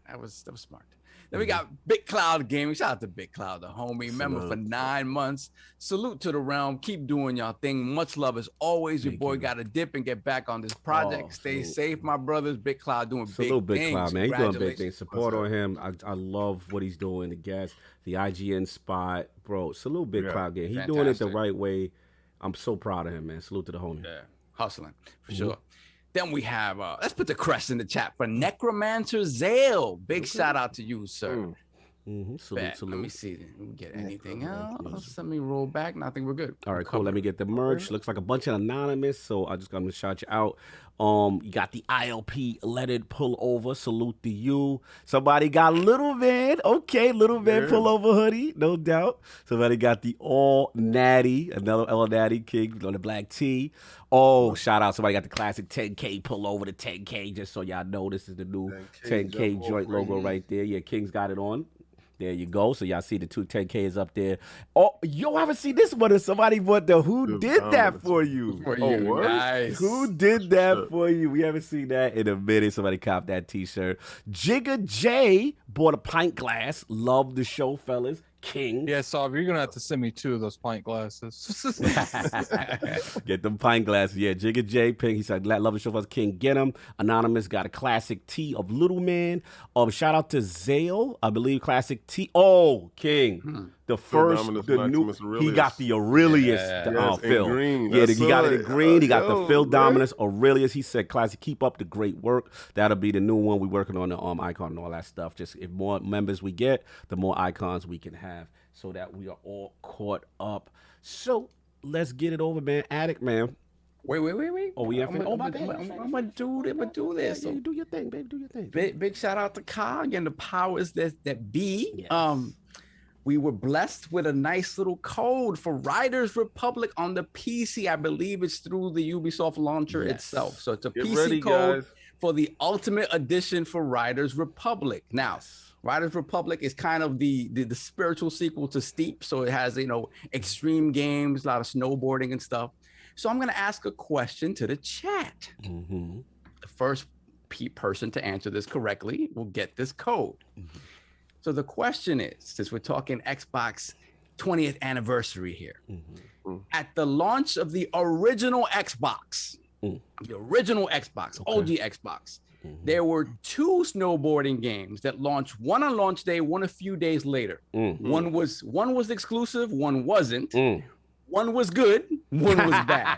That was smart. Then we got Big Cloud Gaming. Shout out to Big Cloud, the homie member for 9 months. Salute to the realm. Keep doing y'all thing. Much love as always. Your boy got to dip and get back on this project. Stay safe, my brothers. Big Cloud doing Salute big Big things. Cloud, man. He's doing big Congratulations. things. Support on him. I love what he's doing. The guest, the IGN spot, bro. Salute Big Cloud Game. He's doing it the Fantastic. right way. I'm so proud of him, man. Salute to the homie. Yeah, hustling for sure. Then we have let's put the crest in the chat for Necromancer Zale. Big shout out to you, sir. Bet. Let me see. Did we get anything else? Let me roll back. No, I think we're good. All right, cool. Let me get the merch. Looks like a bunch of anonymous, so I'm gonna shout you out. You got the ILP leaded pullover. Salute to you. Somebody got Little Van. Okay, Little Van pullover hoodie, no doubt. Somebody got the All Natty, another All Natty King on the black tee. Oh, shout out. Somebody got the classic 10K pullover, the 10K, just so y'all know this is the new 10K joint logo right there. Yeah, King's got it on. There you go. So y'all see the 10K is up there. Oh, yo, I haven't seen this one. And somebody bought the Who Did That For You? Nice. Who did that for you? We haven't seen that in a minute. Somebody copped that t-shirt. Jigga J bought a pint glass. Love the show, fellas. King. Yeah, Sav, you're gonna have to send me 2 of those pint glasses. Get them pint glasses. Yeah, Jigga J, Pink. He said, love the show, fellas. King, get them. Anonymous got a classic tee of Little Man. Shout out to Zale, I believe classic tee. Oh, King. The first, the new, he got the Aurelius Phil. Green. Yeah, he got it in green. He got the Phil Dominus Aurelius. He said, classic, keep up the great work. That'll be the new one. We're working on the icon and all that stuff. Just if more members we get, the more icons we can have so that we are all caught up. So let's get it over, man. Addict, man. Wait. Oh, we have I'm gonna do this. Yeah, you do your thing, baby. Do your thing. Big shout out to Cog and the powers that be. Yes. We were blessed with a nice little code for Riders Republic on the PC. I believe it's through the Ubisoft launcher itself. So it's a PC code for the Ultimate Edition for Riders Republic. Now, Riders Republic is kind of the spiritual sequel to Steep. So it has, extreme games, a lot of snowboarding and stuff. So I'm going to ask a question to the chat. The first person to answer this correctly will get this code. So the question is, since we're talking Xbox 20th anniversary here, at the launch of the original Xbox, OG Xbox, there were 2 snowboarding games that launched, one on launch day, one a few days later. One was exclusive, one wasn't. One was good, one was bad.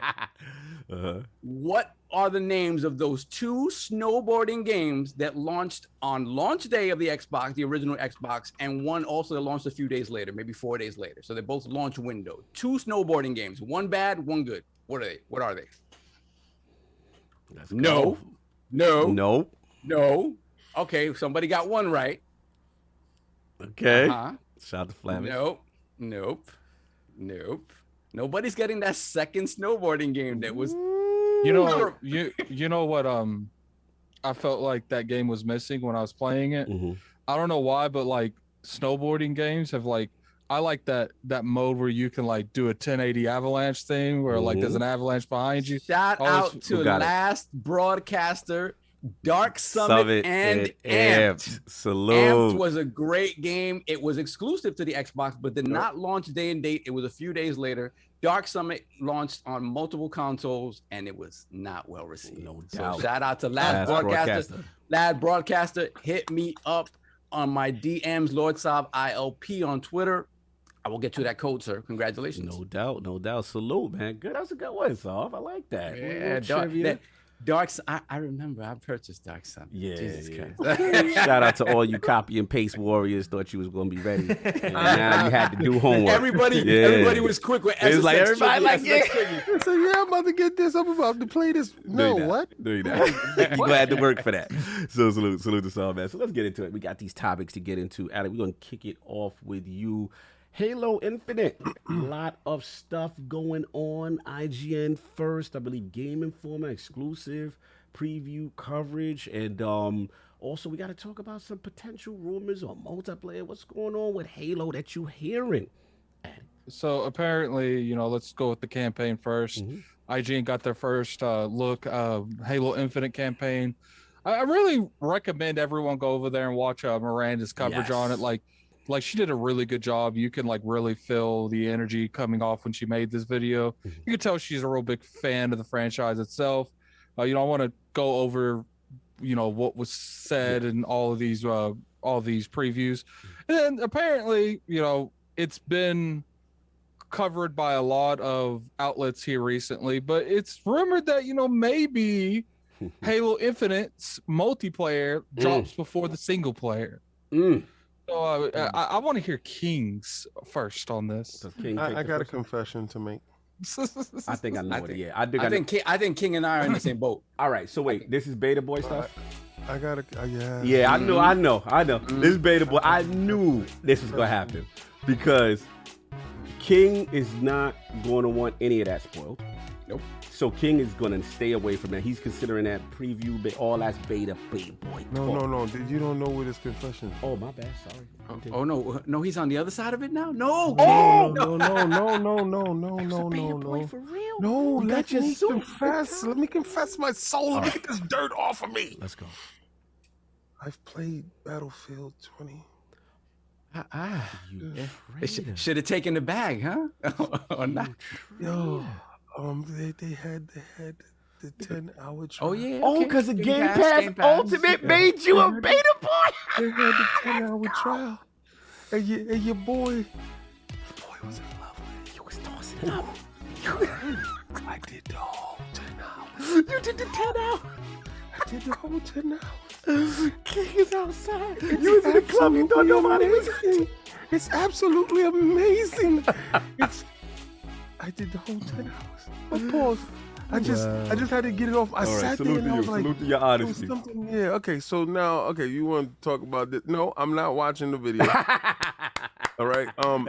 What are the names of those 2 snowboarding games that launched on launch day of the Xbox, the original Xbox, and one also that launched a few days later, maybe 4 days later? So they're both launch window. 2 snowboarding games, one bad, one good. What are they? No. Okay, somebody got one right. Okay. Shout out to Flavish. Nope. Nobody's getting that second snowboarding game that was. You know what? I felt like that game was missing when I was playing it. I don't know why, but like snowboarding games have I like that mode where you can do a 1080 avalanche thing where there's an avalanche behind you. Shout out to last broadcaster, Dark Summit and Amped. Salute. Amped was a great game. It was exclusive to the Xbox, but did not launch day and date. It was a few days later. Dark Summit launched on multiple consoles, and it was not well received. No doubt. So shout out to last broadcaster. Lad broadcaster, hit me up on my DMs, Lord Saab ILP on Twitter. I will get you that code, sir. Congratulations. No doubt. Salute, man. Good. That's a good one, Saab. I like that. Yeah, Dark Sun. I remember I purchased Dark Sun. Yeah, Jesus yeah. Christ. Shout out to all you copy and paste warriors. Thought you was gonna be ready, and now you had to do homework. Everybody was quick with. It was like everybody like So I'm about to get this. I'm about to play this. No, what? No, you're not. You glad to work for that. So salute to Saul, man. So let's get into it. We got these topics to get into. Alec, we're gonna kick it off with you. Halo Infinite, a lot of stuff going on. IGN first, I believe Game Informer exclusive preview coverage, and also we got to talk about some potential rumors on multiplayer. What's going on with Halo that you're hearing? So apparently, let's go with the campaign first. IGN got their first look Halo Infinite campaign. I really recommend everyone go over there and watch Miranda's coverage on it. Like she did a really good job. You can really feel the energy coming off when she made this video. You can tell she's a real big fan of the franchise itself. I want to go over, what was said in all these previews. And then apparently, it's been covered by a lot of outlets here recently, but it's rumored that, maybe Halo Infinite's multiplayer drops before the single player. So I want to hear King's first on this. I got a confession to make. I think I know it. Yeah, I think King and I are in the same boat. All right, so wait, this is Beta Boy stuff. I gotta, yeah. Yeah, I know. This is Beta Boy. I knew this was gonna happen because King is not going to want any of that spoiled. Nope. So King is going to stay away from that. He's considering that preview, all that's Beta Boy. No. You don't know what his confession is. Oh, my bad. Sorry. No, he's on the other side of it now. No. No. For real? No, let me confess. Let me confess my soul. Let me get this dirt off of me. Let's go. I've played Battlefield 20. Should have taken the bag, huh? Or not? Yo, they had the 10-hour trial. Oh yeah. Oh, because the Game Pass Ultimate made you a Beta Boy. They had the 10-hour trial, and your boy was in love with it. You was tossing it up. I did the whole 10 hours. You did the 10 hours. I did the whole 10 hours. King is outside. You was in the club. You thought nobody was. It's absolutely amazing. I did the whole 10 hours. Of course. I just had to get it off. I sat there and I was like, salute to your honesty. Yeah, okay. So now, you want to talk about this? No, I'm not watching the video. All right.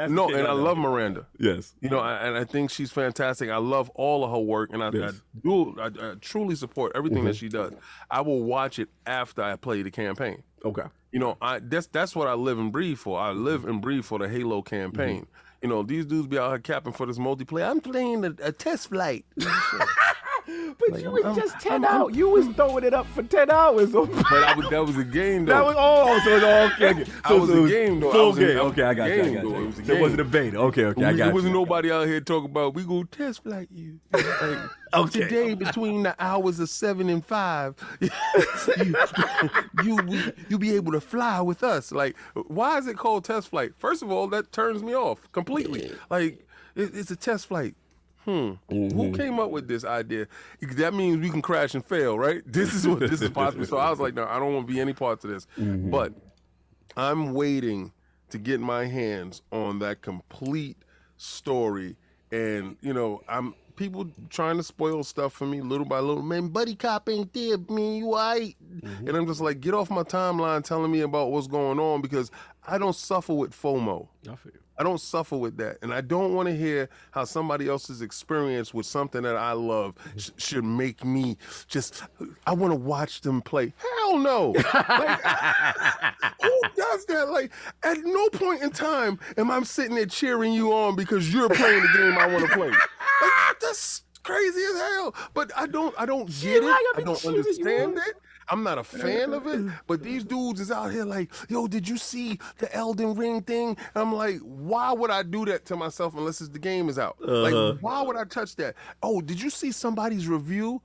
No, and I love Miranda. Yes. And I think she's fantastic. I love all of her work, and I truly support everything that she does. I will watch it after I play the campaign. Okay. That's what I live and breathe for. I live and breathe for the Halo campaign. These dudes be out here capping for this multiplayer. I'm playing a test flight. But you was just 10 out. You was throwing it up for 10 hours. But that was a game, though. That was so it's all okay. So it was a game, though. Full game. Okay, I got you. So it wasn't a beta. Okay, I got you. There wasn't nobody out here talking about, we go test flight you. Today, between the hours of 7 and 5, you be able to fly with us. Like, why is it called test flight? First of all, that turns me off completely. Like, it's a test flight. Who came up with this idea? That means we can crash and fail, right? This is possible. So I was like, no, I don't want to be any parts of this. But I'm waiting to get my hands on that complete story. And, I'm people trying to spoil stuff for me little by little. Man, Buddy Cop ain't there, man, you all right? And I'm just like, get off my timeline telling me about what's going on, because I don't suffer with FOMO. I don't suffer with that. And I don't want to hear how somebody else's experience with something that I love should make me I want to watch them play. Hell no. Like, who does that? Like, at no point in time am I sitting there cheering you on because you're playing the game I want to play. Like, that's crazy as hell. But I don't get it. I don't understand it. I'm not a fan of it, but these dudes is out here like, yo, did you see the Elden Ring thing? And I'm like, why would I do that to myself unless the game is out? Like, why would I touch that? Oh, did you see somebody's review?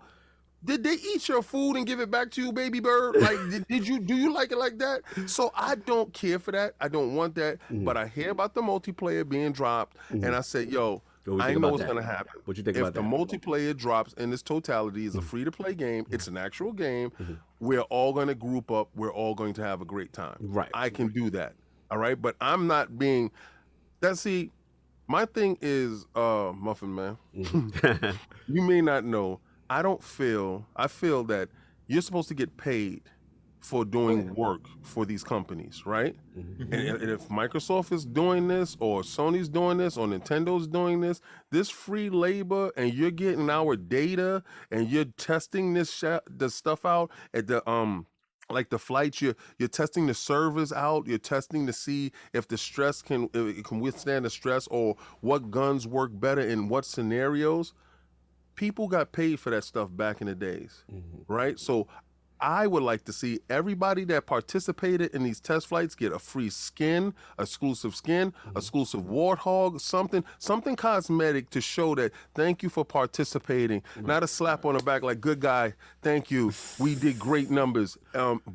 Did they eat your food and give it back to you, baby bird? Like, do you like it like that? So I don't care for that. I don't want that. But I hear about the multiplayer being dropped, and I said, yo, I know what's going to happen. What you think if about the that? multiplayer drops in its totality, is a free-to-play game, it's an actual game, we're all going to group up, we're all going to have a great time. Right. I can do that. All right? But I'm not being... See, my thing is, Muffin Man, you may not know, I feel that you're supposed to get paid for doing work for these companies, right? And if Microsoft is doing this, or Sony's doing this, or Nintendo's doing this, this free labor, and you're getting our data, and you're testing the stuff out at the like the flights, you're testing the servers out, you're testing to see if the stress can withstand the stress, or what guns work better in what scenarios. People got paid for that stuff back in the days, right? So I would like to see everybody that participated in these test flights get a free skin, exclusive Warthog, something cosmetic to show that thank you for participating. Not a slap on the back like, good guy, thank you, we did great numbers,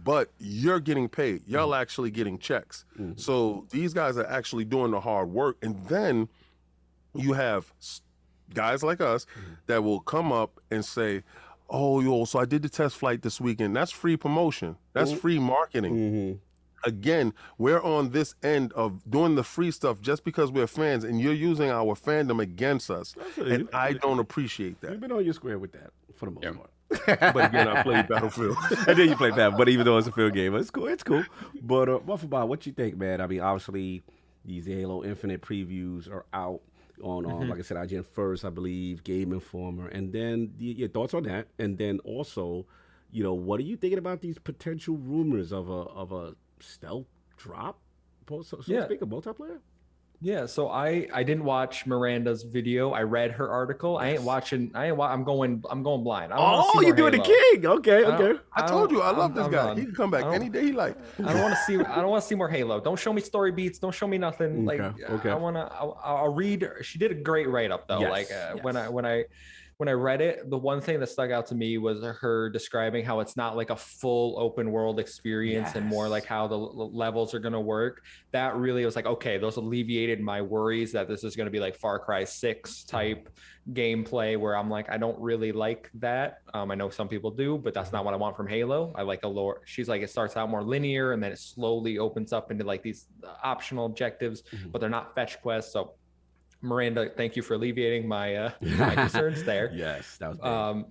but you're getting paid. Y'all actually getting checks. So these guys are actually doing the hard work. And then you have guys like us that will come up and say, oh, yo, so I did the test flight this weekend. That's free promotion. That's free marketing. Again, we're on this end of doing the free stuff just because we're fans, and you're using our fandom against us. And I don't appreciate that. You've been on your square with that for the most part. But again, I played Battlefield. And then you play Battlefield, but even though it's a field game, it's cool. It's cool. But Muffin Bob, what you think, man? I mean, obviously, these Halo Infinite previews are out on, like I said, IGN First, I believe, Game Informer, and then your thoughts on that, and then also, what are you thinking about these potential rumors of a stealth drop, so to speak, a multiplayer? Yeah, so I didn't watch Miranda's video. I read her article. I ain't watching. I'm going blind. You're doing the king. Okay. I told you I love this guy. He can come back any day he like. I don't want to see more Halo. Don't show me story beats. Don't show me nothing. Okay. I'll read. She did a great write up though. When I read it, the one thing that stuck out to me was her describing how it's not like a full open world experience and more like how the levels are going to work. That really was like, okay, those alleviated my worries that this is going to be like Far Cry 6 type gameplay where I'm like, I don't really like that. I know some people do, but that's not what I want from Halo. I like a lore. She's like, it starts out more linear and then it slowly opens up into like these optional objectives, but they're not fetch quests. So Miranda, thank you for alleviating my concerns there. Yes, that was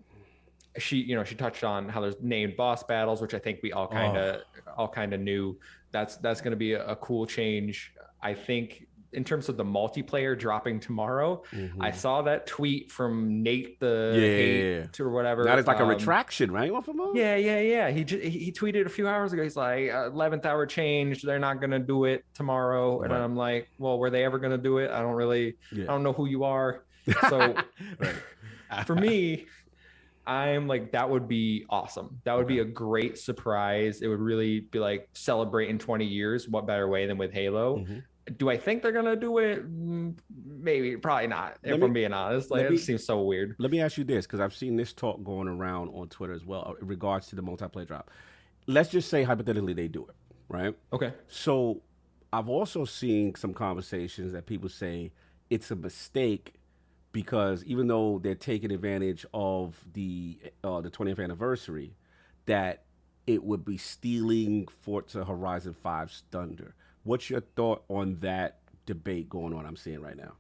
big. She touched on how there's named boss battles, which I think we all kind of knew. That's going to be a cool change. I think in terms of the multiplayer dropping tomorrow, I saw that tweet from Nate Hate or whatever. That is like a retraction, right? Yeah. He tweeted a few hours ago. He's like, 11th hour change. They're not going to do it tomorrow. And I'm like, well, were they ever going to do it? I don't know who you are. So for me, I'm like, that would be awesome. That would be a great surprise. It would really be like celebrating 20 years. What better way than with Halo? Do I think they're gonna do it? Maybe, probably not. If I'm being honest, it seems so weird. Let me ask you this, because I've seen this talk going around on Twitter as well in regards to the multiplayer drop. Let's just say hypothetically they do it, right? Okay. So I've also seen some conversations that people say it's a mistake because even though they're taking advantage of the 20th anniversary, that it would be stealing Forza Horizon 5's thunder. What's your thought on that debate going on I'm seeing right now?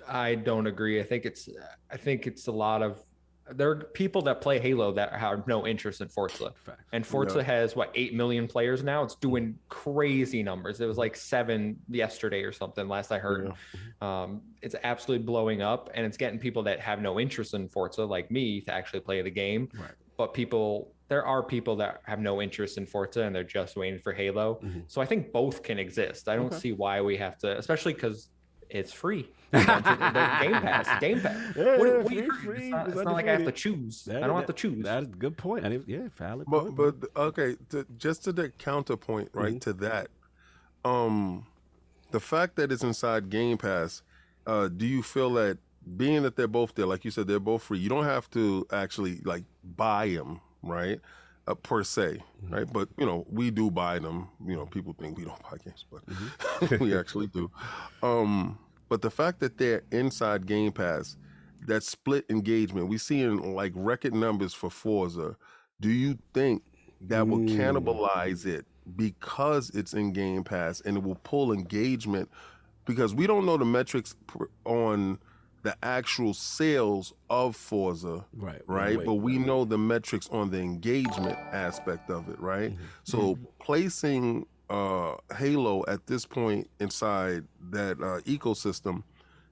I don't agree. I think it's a lot of, there are people that play Halo that have no interest in Forza. Facts. And Forza has 8 million players now. It's doing crazy numbers. It was like 7 yesterday or something last I heard. It's absolutely blowing up, and it's getting people that have no interest in Forza like me to actually play the game. Right. But there are people that have no interest in Forza and they're just waiting for Halo. So I think both can exist. I don't see why we have to, especially because it's free. Game Pass. Yeah, free. It's not like I have to choose. I don't have to choose. That's a good point. Valid point. But okay, just to the counterpoint, right, to that, the fact that it's inside Game Pass, do you feel that being that they're both there, like you said, they're both free, you don't have to actually like buy them, right? Per se, right? But we do buy them. People think we don't buy games, but we actually do. But the fact that they're inside Game Pass, that split engagement, we see in like record numbers for Forza. Do you think that will cannibalize it because it's in Game Pass and it will pull engagement? Because we don't know the metrics on the actual sales of Forza, right? But we know the metrics on the engagement aspect of it, right? So placing Halo at this point inside that ecosystem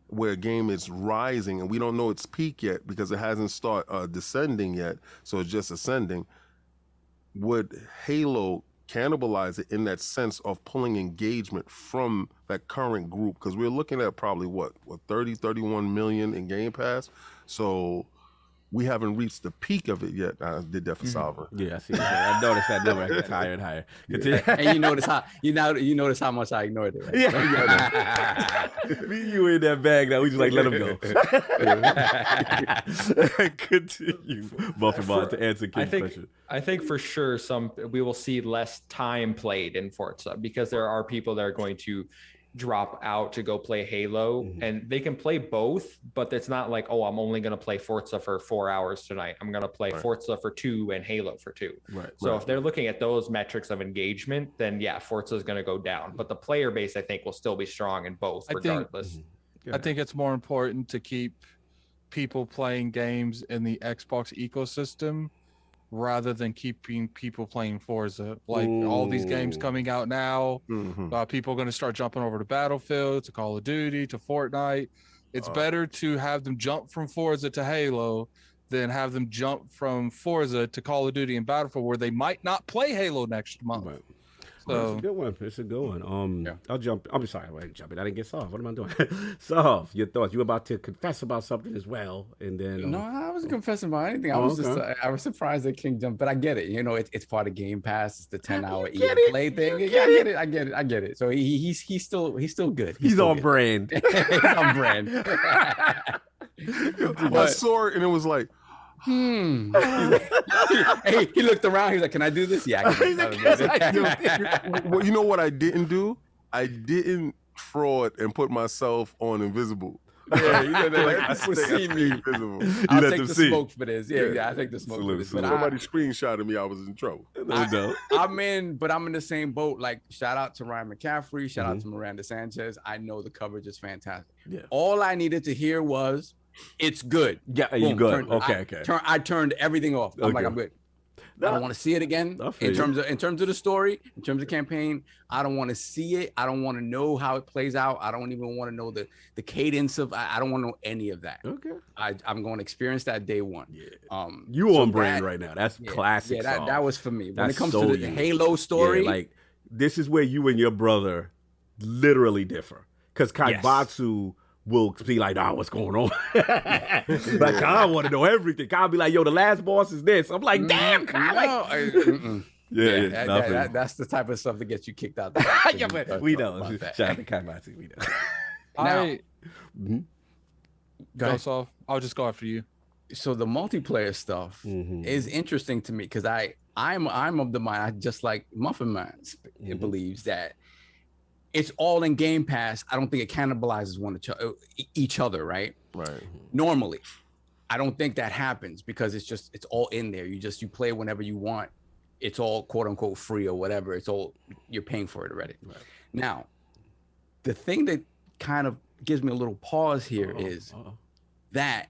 where a game is rising, and we don't know its peak yet because it hasn't started descending yet, so it's just ascending. Would Halo cannibalize it in that sense of pulling engagement from that current group? Because we're looking at probably what 30, 31 million in Game Pass. So we haven't reached the peak of it yet. I did that for Sovereign. Yeah, I see. I noticed that number gets higher and higher. And you notice how much I ignored it. Right? Yeah. You in that bag now. We just like let him go. Continue, MuffinMonster, to answer King's question. I think for sure we will see less time played in Forza because there are people that are going to drop out to go play Halo, and they can play both, but it's not like, oh, I'm only going to play Forza for 4 hours tonight. I'm going to play Forza for 2 and Halo for 2. So if they're looking at those metrics of engagement, then yeah, Forza is going to go down, but the player base, I think, will still be strong in both regardless. I think it's more important to keep people playing games in the Xbox ecosystem rather than keeping people playing Forza. Like all these games coming out now, people are going to start jumping over to Battlefield, to Call of Duty, to Fortnite. It's better to have them jump from Forza to Halo than have them jump from Forza to Call of Duty and Battlefield, where they might not play Halo next month. So it's a good one. It's a good one. I'll jump. I'm sorry, I didn't I didn't get Solve. What am I doing? Solve, your thoughts. You were about to confess about something as well, and then no, I wasn't confessing about anything. I was just I was surprised that King jumped, but I get it. You know, it's part of Game Pass. It's the 10-hour play thing. Yeah, I get it. So he's still good. He's on brand. He's on brand. I saw it and it was like, Hey, he looked around. He was like, "Can I do this?" Yeah, I can. Well, you know what I didn't do? I didn't fraud and put myself on invisible. Yeah, you know, like, I see me. Invisible. I'll take the smoke for this. Yeah, I take the smoke for this. But somebody screenshotted me. I was in trouble. I'm in the same boat. Like, shout out to Ryan McCaffrey. Shout out to Miranda Sanchez. I know the coverage is fantastic. Yeah. All I needed to hear was, "It's good." Yeah, you good. Okay. I turned everything off. I'm like, I'm good. I don't want to see it again. In terms of the story, in terms of campaign, I don't want to see it. I don't want to know how it plays out. I don't even want to know the cadence of. I don't want to know any of that. Okay. I'm going to experience that day one. Yeah. You on brand right now. That's classic. Yeah, that was for me. When it comes to the Halo story, like this is where you and your brother literally differ. Because Kaibatsu will be like, "Nah, what's going on?" Like, I want to know everything. I'll be like, "Yo, the last boss is this." I'm like, "Damn, Kyle." That's the type of stuff that gets you kicked out. Yeah, but we know. Shout out to Kaibatsu. We know. Now, I'll just go after you. So the multiplayer stuff is interesting to me because I'm of the mind, just like MuffinMonster believes that it's all in Game Pass. I don't think it cannibalizes each other, right? Right. Normally, I don't think that happens because it's all in there. You play whenever you want. It's all quote unquote free or whatever. It's all, you're paying for it already. Right. Now, the thing that kind of gives me a little pause here is that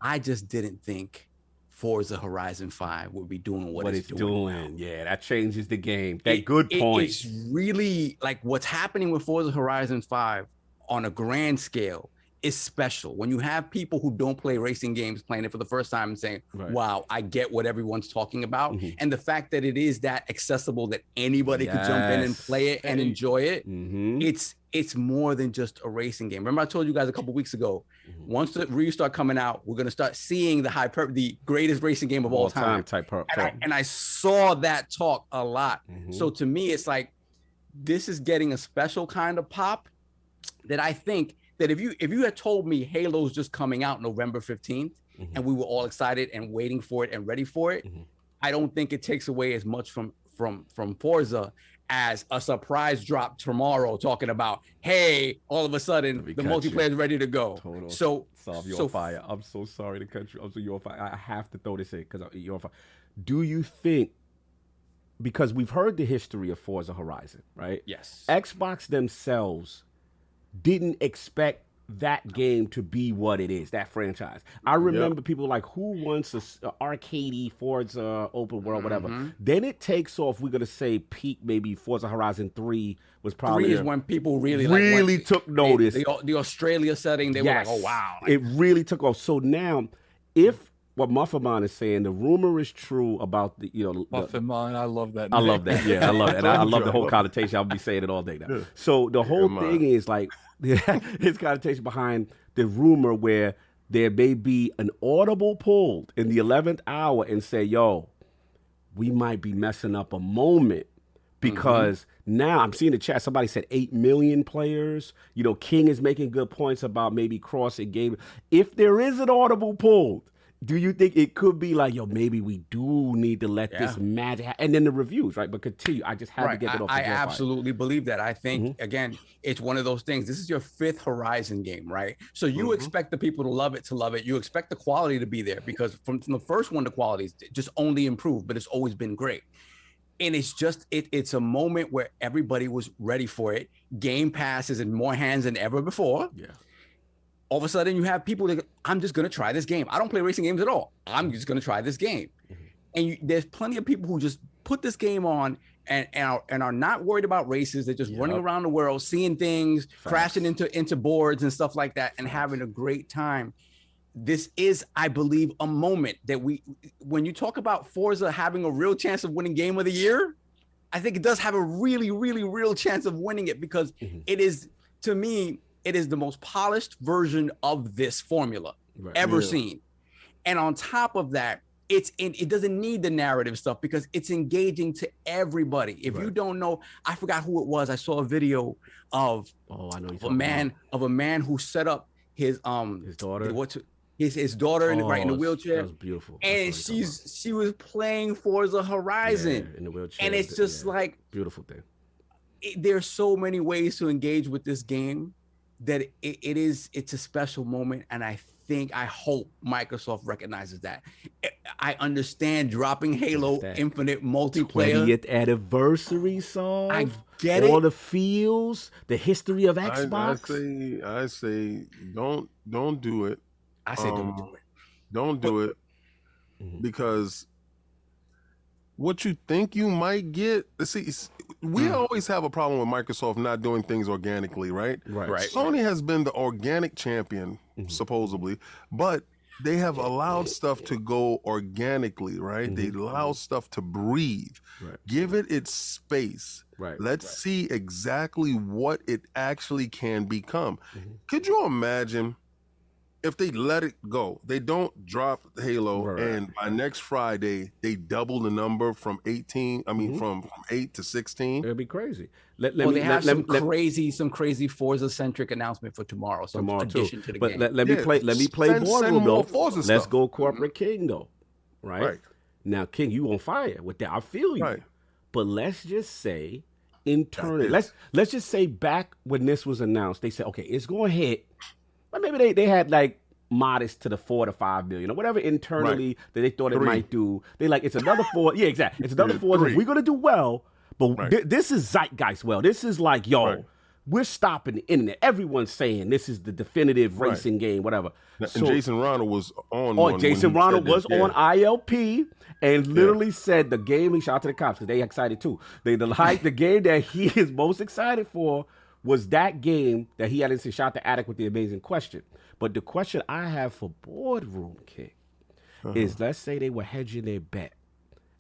I just didn't think Forza Horizon 5 would be doing what it's doing. Yeah, that changes the game. Good point. It's really like what's happening with Forza Horizon 5 on a grand scale is special. When you have people who don't play racing games playing it for the first time and saying, wow, I get what everyone's talking about. And the fact that it is that accessible that anybody could jump in and play it and enjoy it, it's more than just a racing game. Remember I told you guys a couple weeks ago, once the reviews start coming out, we're going to start seeing the greatest racing game of all time. And I saw that talk a lot. So to me, it's like, this is getting a special kind of pop that I think that if you had told me Halo's just coming out November 15th and we were all excited and waiting for it and ready for it, I don't think it takes away as much from Forza as a surprise drop tomorrow, talking about, hey, all of a sudden the multiplayer is ready to go. So you're on fire. I'm so sorry to cut you. You're on fire. I have to throw this in because you're on fire. Do you think, because we've heard the history of Forza Horizon, right? Yes. Xbox themselves didn't expect that game to be what it is, that franchise. I remember people like, who wants a arcadey Forza open world, whatever. Then it takes off. We're gonna say peak, maybe Forza Horizon 3 was probably 3 is when people really took notice. The Australia setting, they were like, oh wow, it really took off. So now, if what MuffinMonster is saying, the rumor is true about the MuffinMonster, I love that. I love that. Yeah, I love it. And I love the whole connotation. I'll be saying it all day now. So the whole thing is like his connotation behind the rumor where there may be an audible poll in the 11th hour and say, yo, we might be messing up a moment because now I'm seeing the chat. Somebody said 8 million players. King is making good points about maybe crossing game. If there is an audible poll, do you think it could be like, yo, maybe we do need to let this magic happen? And then the reviews, right? But continue. I just had to get it off. I absolutely believe that. I think, again, it's one of those things. This is your 5th Horizon game, right? So you expect the people to love it. You expect the quality to be there because from the first one, the quality's just only improved, but it's always been great. And it's just, it's a moment where everybody was ready for it. Game Pass is in more hands than ever before. Yeah. All of a sudden you have people that I'm just going to try this game. I don't play racing games at all. I'm just going to try this game. And there's plenty of people who just put this game on and are not worried about races. They're just running around the world, seeing things, crashing into boards and stuff like that and having a great time. This is, I believe, a moment that when you talk about Forza having a real chance of winning Game of the Year, I think it does have a really, really real chance of winning it because it is, to me, it is the most polished version of this formula ever seen. And on top of that, it doesn't need the narrative stuff because it's engaging to everybody. If you don't know, I forgot who it was. I saw a video of a man who set up his daughter. His daughter right in the wheelchair. That was beautiful. And she was playing Forza Horizon in the wheelchair. And it's just like beautiful thing. There's so many ways to engage with this game that it's a special moment, and I hope Microsoft recognizes that. I understand dropping Halo Infinite multiplayer 20th anniversary song. I get it. All the feels, the history of Xbox. I say don't do it. I say don't do it. Don't do it because what you think you might get. See, we always have a problem with Microsoft not doing things organically, right? Right. Sony has been the organic champion, supposedly, but they have allowed stuff to go organically, right? They allow stuff to breathe. Right. Give it its space. Right. Let's see exactly what it actually can become. Could you imagine if they let it go? They don't drop Halo, and by next Friday they double the number from 18. I mean, from 8 to 16. It'd be crazy. They have some crazy Forza-centric announcement for tomorrow. So addition to the game. Let me play boardroom though. Let's go corporate King though, right? Now, King, you on fire with that? I feel you. Right. But let's just say internally, let's just say back when this was announced, they said, okay, it's going to hit. But maybe they had like modest to the 4 to 5 million or whatever internally that they thought it might do. They like, it's another 4. Yeah, exactly. It's another 4. We're going to do well, but this is zeitgeist well. This is like, we're stopping the internet. Everyone's saying this is the definitive racing game, whatever. And Jason Ronald was on. Jason Ronald was on ILP and literally said the game, he shout out to the cops because they excited too. The game that he is most excited for was that game that he had to shot the attic with the amazing question. But the question I have for Boardroom King is, let's say they were hedging their bet.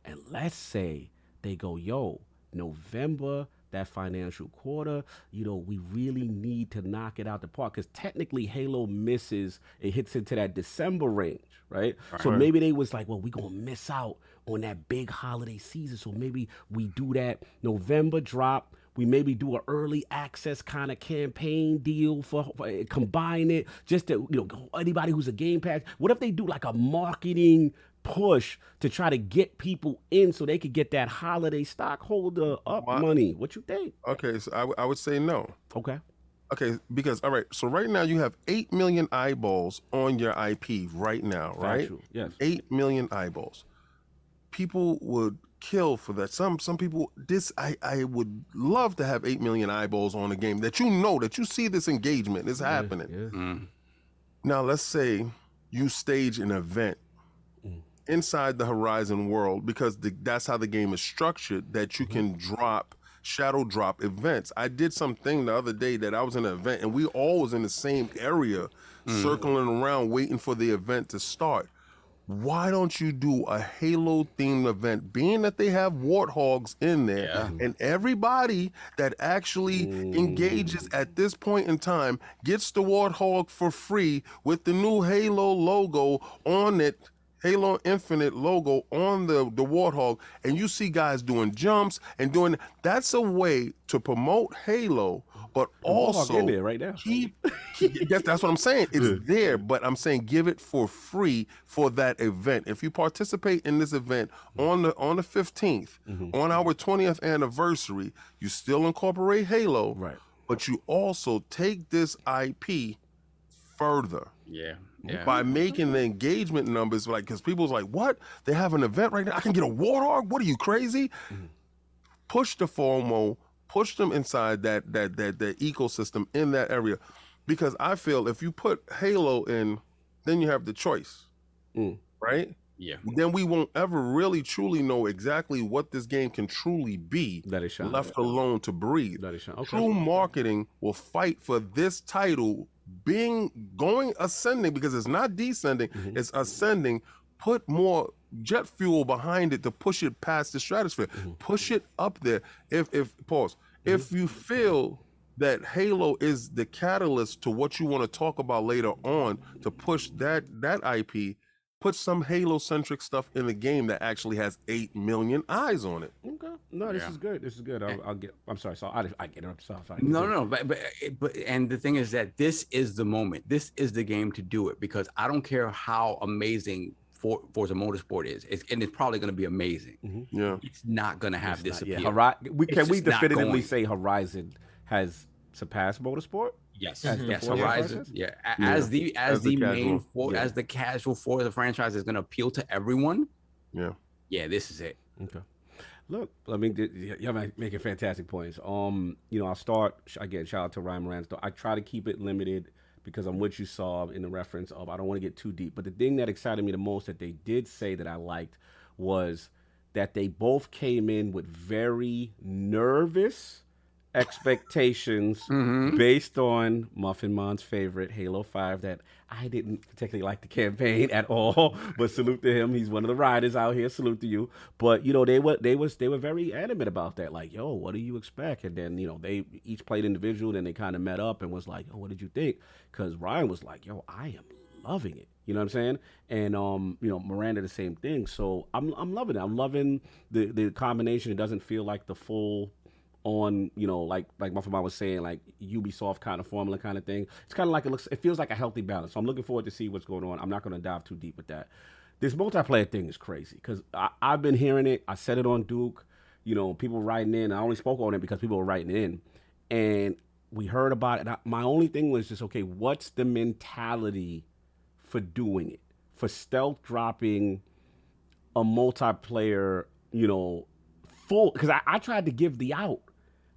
And let's say they go, November, that financial quarter, we really need to knock it out the park. Because technically Halo misses, it hits into that December range, right? So maybe they was like, well, we're going to miss out on that big holiday season. So maybe we do that November drop. We maybe do an early access kind of campaign deal for combine it just to, anybody who's a Game Pass. What if they do like a marketing push to try to get people in so they could get that holiday stockholder up money. What you think? Okay, so I would say no. Okay. Okay, because all right, so right now you have 8 million eyeballs on your IP right now, right? Factual, yes. 8 million eyeballs. People would kill for that. Some people, I would love to have 8 million eyeballs on a game that you see this engagement is happening. Yeah. Now let's say you stage an event inside the Horizon world, because that's how the game is structured, that you can shadow drop events. I did something the other day that I was in an event and we all was in the same area circling around waiting for the event to start. Why don't you do a Halo themed event, being that they have warthogs in there and everybody that actually engages at this point in time gets the warthog for free with the new Halo logo on it, HaloInfinite logo on the Warthog, and you see guys doing jumps and doing that's a way to promote Halo, but also in there right now. That's what I'm saying. It's there, but I'm saying give it for free for that event. If you participate in this event on the 15th, on our 20th anniversary, you still incorporate Halo, right? But you also take this IP further. Yeah. By making the engagement numbers, like, because people's like, what? They have an event right now. I can get a Warthog? What are you, crazy? Push the FOMO, push them inside that ecosystem in that area. Because I feel if you put Halo in, then you have the choice, right? Yeah. Then we won't ever really truly know exactly what this game can truly be, left alone to breathe. True marketing will fight for this title going ascending, because it's not descending, it's ascending. Put more jet fuel behind it to push it past the stratosphere, push it up there. If you feel that Halo is the catalyst to what you want to talk about later on to push that IP, put some Halo-centric stuff in the game that actually has 8 million eyes on it. Okay. No, this is good. This is good. I'm sorry. So I get up. Sorry. No. But and the thing is that this is the moment. This is the game to do it, because I don't care how amazing Forza Motorsport is. It's probably going to be amazing. Yeah. It's not going to have this appeal. Can we definitively say Horizon has surpassed Motorsport? Yes, Horizon. Yeah, as the main as the casual Forza franchise is going to appeal to everyone. Yeah, this is it. Okay. Look, I mean, you're making fantastic points. I'll start again. Shout out to Ryan Moran's. I try to keep it limited because I'm what you saw in the reference of I don't want to get too deep. But the thing that excited me the most that they did say that I liked was that they both came in with very nervous expectations based on MuffinMonster's favorite Halo 5 that I didn't particularly like the campaign at all, but salute to him. He's one of the riders out here. Salute to you. But they were very adamant about that. Like, yo, what do you expect? And then they each played individual. Then they kind of met up and was like, oh, what did you think? Because Ryan was like, yo, I am loving it. You know what I'm saying? And Miranda the same thing. So I'm loving it. I'm loving the combination. It doesn't feel like the full on, like Muffin was saying, like Ubisoft kind of formula kind of thing. It's kind of like it feels like a healthy balance. So I'm looking forward to see what's going on. I'm not going to dive too deep with that. This multiplayer thing is crazy because I've been hearing it. I said it on Duke. People writing in. I only spoke on it because people were writing in, and we heard about it. My only thing was just, okay, what's the mentality for doing it, for stealth dropping a multiplayer, full? Because I tried to give the out.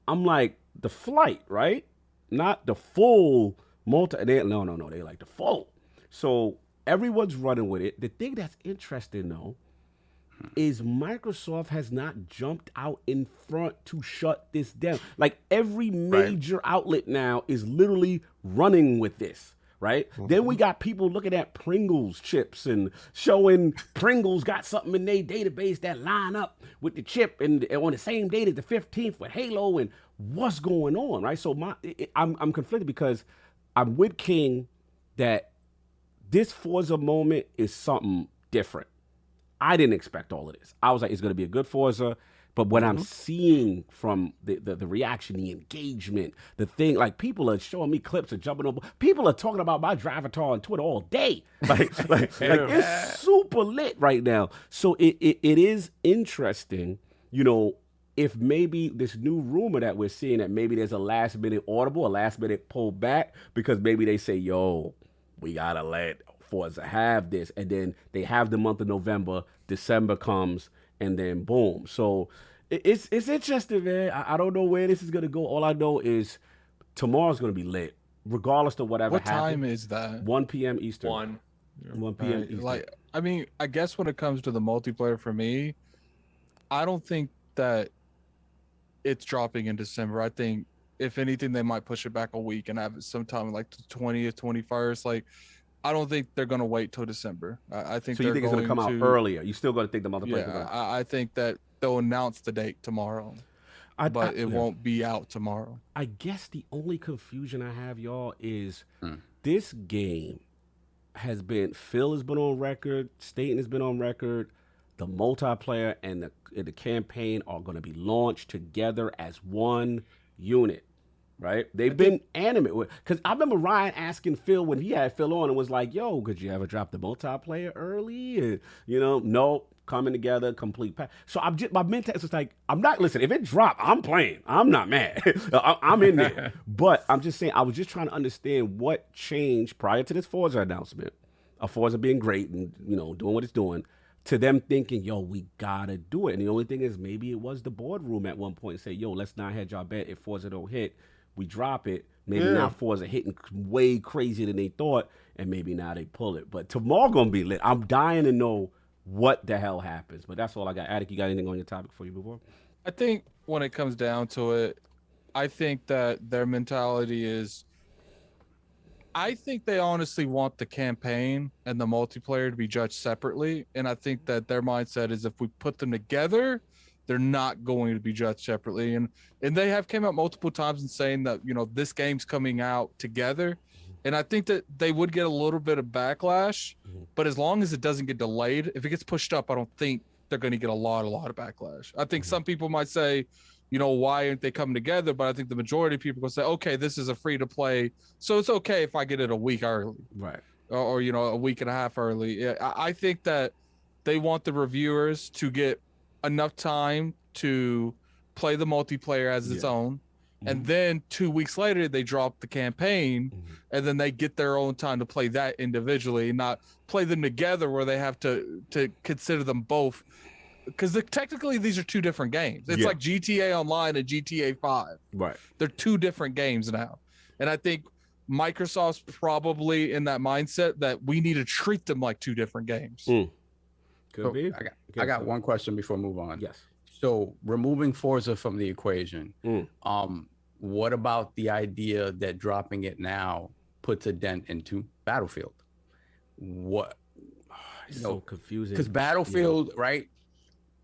I'm like, the flight, right? Not the full multi. No. They like the full. So everyone's running with it. The thing that's interesting, though, is Microsoft has not jumped out in front to shut this down. Like every major outlet now is literally running with this, right? Then we got people looking at Pringles chips and showing Pringles got something in their database that line up with the chip and on the same date as the 15th with Halo and what's going on, right? So I'm conflicted because I'm with King that this Forza moment is something different. I didn't expect all of this. I was like, it's going to be a good Forza. But what I'm seeing from the reaction, the engagement, the thing, like people are showing me clips of jumping over. People are talking about my drive avatar on Twitter all day. Like it's super lit right now. So it is interesting, you know, if maybe this new rumor that we're seeing that maybe there's a last minute audible, a last minute pull back, because maybe they say, yo, we gotta let Forza have this, and then they have the month of November, December comes, and then boom. So it's interesting, man. I don't know where this is gonna go. All I know is tomorrow's gonna be lit, regardless of whatever happens. What time is that? 1 p.m. Eastern. 1 p.m. Eastern. Like, I mean, I guess when it comes to the multiplayer for me, I don't think that it's dropping in December. I think if anything, they might push it back a week and have it sometime like the 20th, 21st. Like, I don't think they're going to wait till December. I think so. You think it's going to come out earlier? You still going to think the multiplayer? Yeah, I think that they'll announce the date tomorrow, but it won't be out tomorrow. I guess the only confusion I have, y'all, is this game has been, Phil has been on record, Staten has been on record. The multiplayer and the campaign are going to be launched together as one unit, right? They've been animate with, because I remember Ryan asking Phil when he had Phil on and was like, yo, could you ever drop the multiplayer early? And, you know, no, coming together, complete pack. So I'm just, my mental is like, I'm not, listen, if it dropped, I'm playing. I'm not mad. I'm in there. But I'm just saying, I was just trying to understand what changed prior to this Forza announcement, of Forza being great and, you know, doing what it's doing, to them thinking, yo, we gotta do it. And the only thing is, maybe it was the boardroom at one point and say, yo, let's not hedge our bet. If Forza don't hit, we drop it. Maybe now Forza hitting way crazier than they thought, and maybe now they pull it. But tomorrow gonna be lit. I'm dying to know what the hell happens. But that's all I got. Attic, you got anything on your topic before you move on? I think when it comes down to it, I think that their mentality is, I think they honestly want the campaign and the multiplayer to be judged separately. And I think that their mindset is, if we put them together, they're not going to be judged separately. And they have came out multiple times and saying that, you know, this game's coming out together. And I think that they would get a little bit of backlash, but as long as it doesn't get delayed, if it gets pushed up, I don't think they're going to get a lot of backlash. I think some people might say, you know, why aren't they coming together? But I think the majority of people will say, okay, this is a free to play, so it's okay if I get it a week early, right? Or you know, a week and a half early. Yeah, I think that they want the reviewers to get enough time to play the multiplayer as its own, and then 2 weeks later they drop the campaign, and then they get their own time to play that individually, not play them together where they have to consider them both. Because technically these are two different games. It's like GTA Online and GTA 5. Right. They're two different games now. And I think Microsoft's probably in that mindset that we need to treat them like two different games. Could be. I got one question before we move on. Yes. So removing Forza from the equation, what about the idea that dropping it now puts a dent into Battlefield? What? It's so confusing. Because Battlefield, right?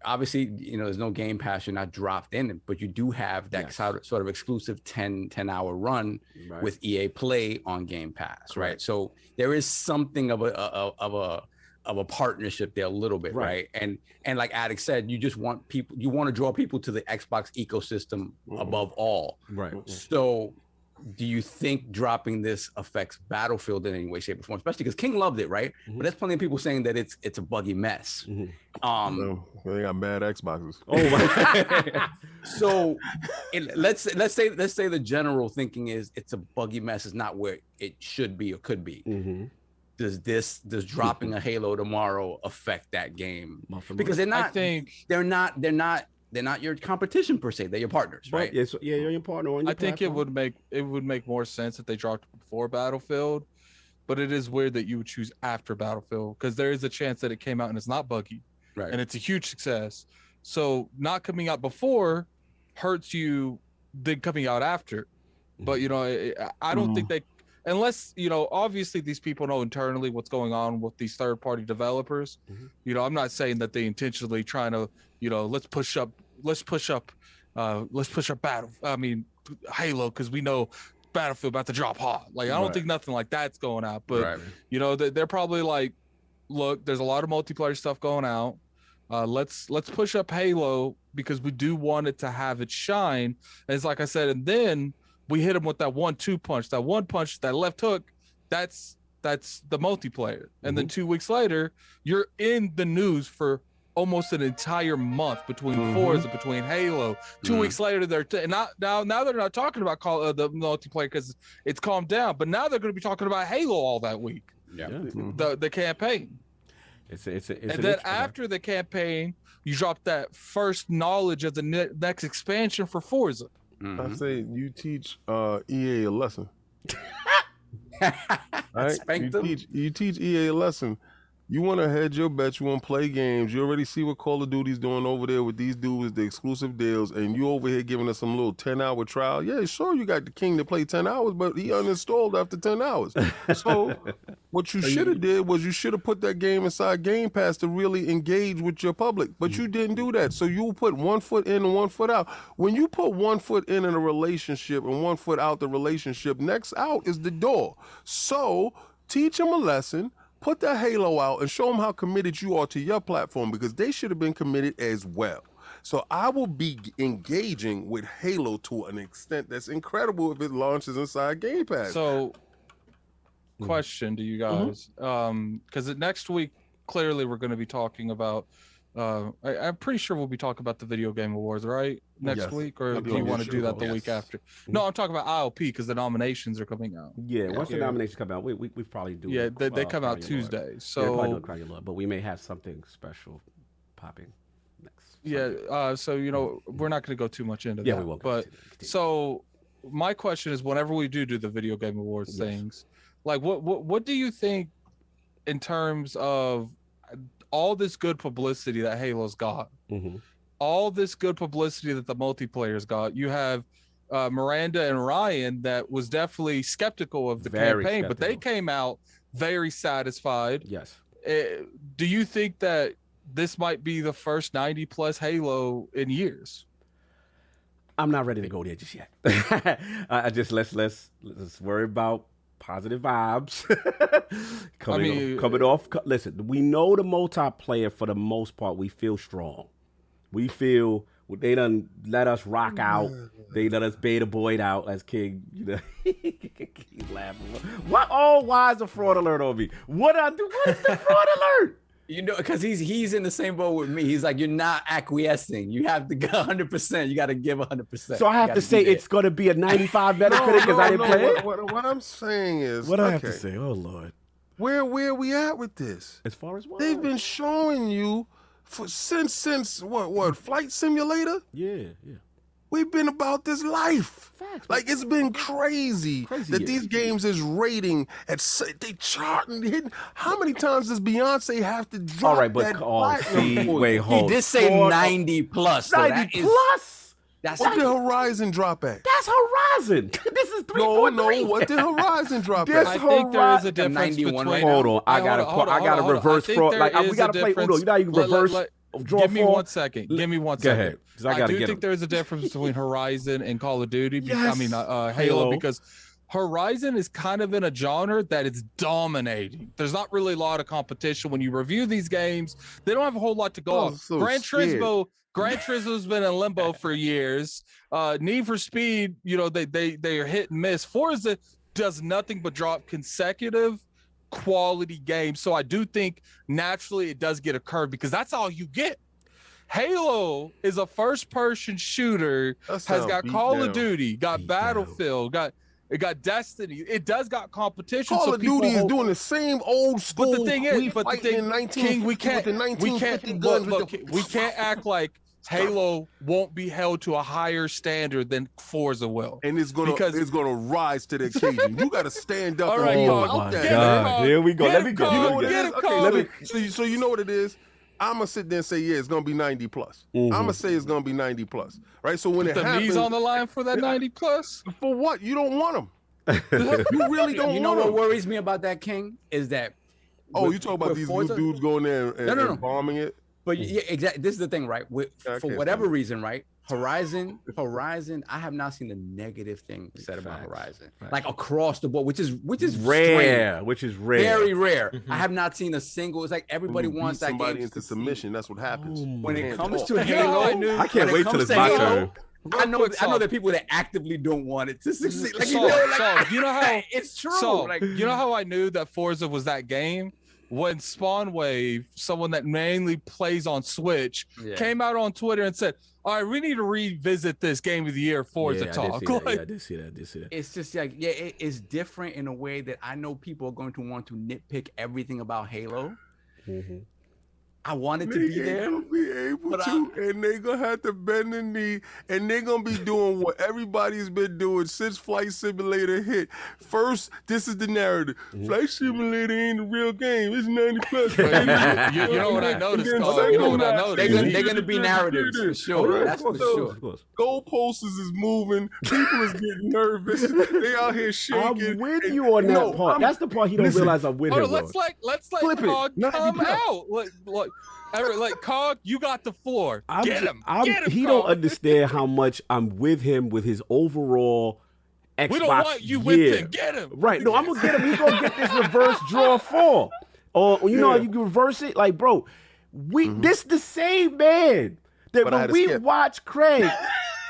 Obviously, you know, there's no Game Pass, you're not dropped in it, but you do have that sort of exclusive 10-hour run with EA Play on Game Pass, right? So there is something of a partnership there a little bit, right? And like Attic said, you just want people, you want to draw people to the Xbox ecosystem above all, right? So do you think dropping this affects Battlefield in any way, shape, or form? Especially because King loved it, right? But there's plenty of people saying that it's a buggy mess. So, they got bad Xboxes. Oh my! So let's say the general thinking is it's a buggy mess, is not where it should be or could be. Does dropping a Halo tomorrow affect that game? Because they're not. I think they're not your competition per se. They're your partners, right? Yeah, you're your partner on your platform. Think it would make more sense if they dropped before Battlefield, but it is weird that you would choose after Battlefield, because there is a chance that it came out and it's not buggy, right? And it's a huge success. So not coming out before hurts you than coming out after. But you know, I don't think they, unless, you know, obviously these people know internally what's going on with these third-party developers. You know, I'm not saying that they intentionally trying to, you know, let's push up Halo because we know Battlefield about to drop hot. Like, I don't think nothing like that's going out. But you know, they're probably like, look, there's a lot of multiplayer stuff going out. let's push up Halo because we do want it to have its shine. And it's like I said, and then we hit them with that 1-2 punch, that one punch, that left hook. That's the multiplayer. And then 2 weeks later, you're in the news for almost an entire month between Forza, between Halo. 2 weeks later, they're now they're not talking about the multiplayer because it's calmed down. But now they're going to be talking about Halo all that week. Yeah. The campaign. It's and then after the campaign, you drop that first knowledge of the next expansion for Forza. I say you teach EA a lesson. Right? You teach EA a lesson. You want to hedge your bets. You want to play games. You already see what Call of Duty's doing over there with these dudes, the exclusive deals, and you over here giving us some little 10-hour trial. Yeah, sure, you got the king to play 10 hours, but he uninstalled after 10 hours. So what you should have did was you should have put that game inside Game Pass to really engage with your public, but you didn't do that. So you put 1 foot in and 1 foot out. When you put 1 foot in a relationship and 1 foot out the relationship, next out is the door. So teach them a lesson. Put that Halo out and show them how committed you are to your platform because they should have been committed as well. So I will be engaging with Halo to an extent that's incredible if it launches inside Game Pass. So, question to you guys, because next week, clearly we're going to be talking about, I'm pretty sure we'll be talking about the Video Game Awards, right? Next week, or do you want to do that the week after? No, I'm talking about ILP because the nominations are coming out. Yeah, once the nominations come out, we probably do. Yeah, they come out Tuesday, so but we may have something special popping next. Yeah, so we're not going to go too much into that. We won't. But so my question is, whenever we do the Video Game Awards things, like what do you think in terms of all this good publicity that Halo's got? All this good publicity that the multiplayer's got. You have Miranda and Ryan that was definitely skeptical of the campaign, but they came out very satisfied. Yes. Do you think that this might be the first 90+ Halo in years? I'm not ready to go there just yet. I just let's worry about positive vibes. coming off. Listen, we know the multiplayer for the most part. We feel strong. We feel they done let us rock out. They let us beta boyd out as King. He's laughing. What? Oh, why is the fraud alert on me? What I do? What is the fraud alert? Because he's in the same boat with me. He's like, you're not acquiescing. You have to go 100%. You got to give 100%. So I have to say it's going to be a 95 Metacritic because I didn't play it? What I'm saying is... What do I have to say? Oh, Lord. Where are we at with this? As far as what? They've been showing you since what Flight Simulator? Yeah. We've been about this life. Facts, like it's been crazy that these games is rating they charting hitting. How many times does Beyonce have to drop? All right, but wait, hold. He did say 90+. So 90+. What did Horizon drop at? That's Horizon. This is 343. No. What did Horizon drop at? I think there is a difference 91 between. Hold on, I gotta reverse fraud. Like we gotta play Uno. You know you can reverse. Give me 1 second. Give me 1 second. Go ahead. I do think there's a difference between Horizon and Call of Duty. Halo, because Horizon is kind of in a genre that is dominating. There's not really a lot of competition. When you review these games, they don't have a whole lot to go on. Gran Turismo's been in limbo for years. Need for Speed, they are hit and miss. Forza does nothing but drop consecutive quality games. So I do think naturally it does get a curve because that's all you get. Halo is a first-person shooter, has got Call of Duty, got Battlefield, got Destiny. It does got competition. Call of Duty is doing the same old school. But the thing is, King, we can't act like Halo won't be held to a higher standard than Forza will. And it's gonna rise to the occasion. You gotta stand up. All right, here we go. Let me go. You know what it is? Okay, so you know what it is? I'm gonna sit there and say, yeah, it's gonna be 90+. I'm gonna say it's gonna be 90+. Right? So when it happens, knees on the line for that 90+. For what? You don't want them. You really don't. You know what worries me about that, King, is that. Oh, you talk about these new dudes going there and bombing it. But yeah, exactly. This is the thing, right? For whatever reason, right? Horizon, I have not seen a negative thing said about Horizon. Facts. Like across the board, which is rare, strange. which is rare. Very rare. I have not seen a single. It's like everybody When you wants beat that somebody game into submission. That's what happens. When it comes to You know Halo, how I knew- I can't when it wait till comes it's to my Halo, turn. I know that people that actively don't want it to succeed. Like, So, you know how it's true. So, like, you know how I knew that Forza was that game? When Spawn Wave, someone that mainly plays on Switch, came out on Twitter and said, all right, we need to revisit this Game of the Year Forza talk. I did see that. it's just like, it's different in a way that I know people are going to want to nitpick everything about Halo. I wanted to be there. Gonna be able to, and they gonna have to bend the knee, and they gonna be doing what everybody's been doing since Flight Simulator hit. First, this is the narrative. Flight Simulator ain't the real game. It's 90 plus. You know what I noticed, Carl? You know what I noticed? They're gonna be narratives for sure. That's for sure. Goalposts is moving. People is getting nervous. They out here shaking. I'm with you on that part. That's the part he don't realize I'm with him. Let's let Flip it. Cog 90 come plus. out. Like Cog, you got the floor. Get him. He Cog. don't understand how much I'm with him with his overall Xbox. We don't want you with him. Get him. Right. No, I'm gonna get him. He's gonna get this reverse draw 4. Or you know how you can reverse it? Like, bro, this the same man that But I had when to we skip. watched Craig,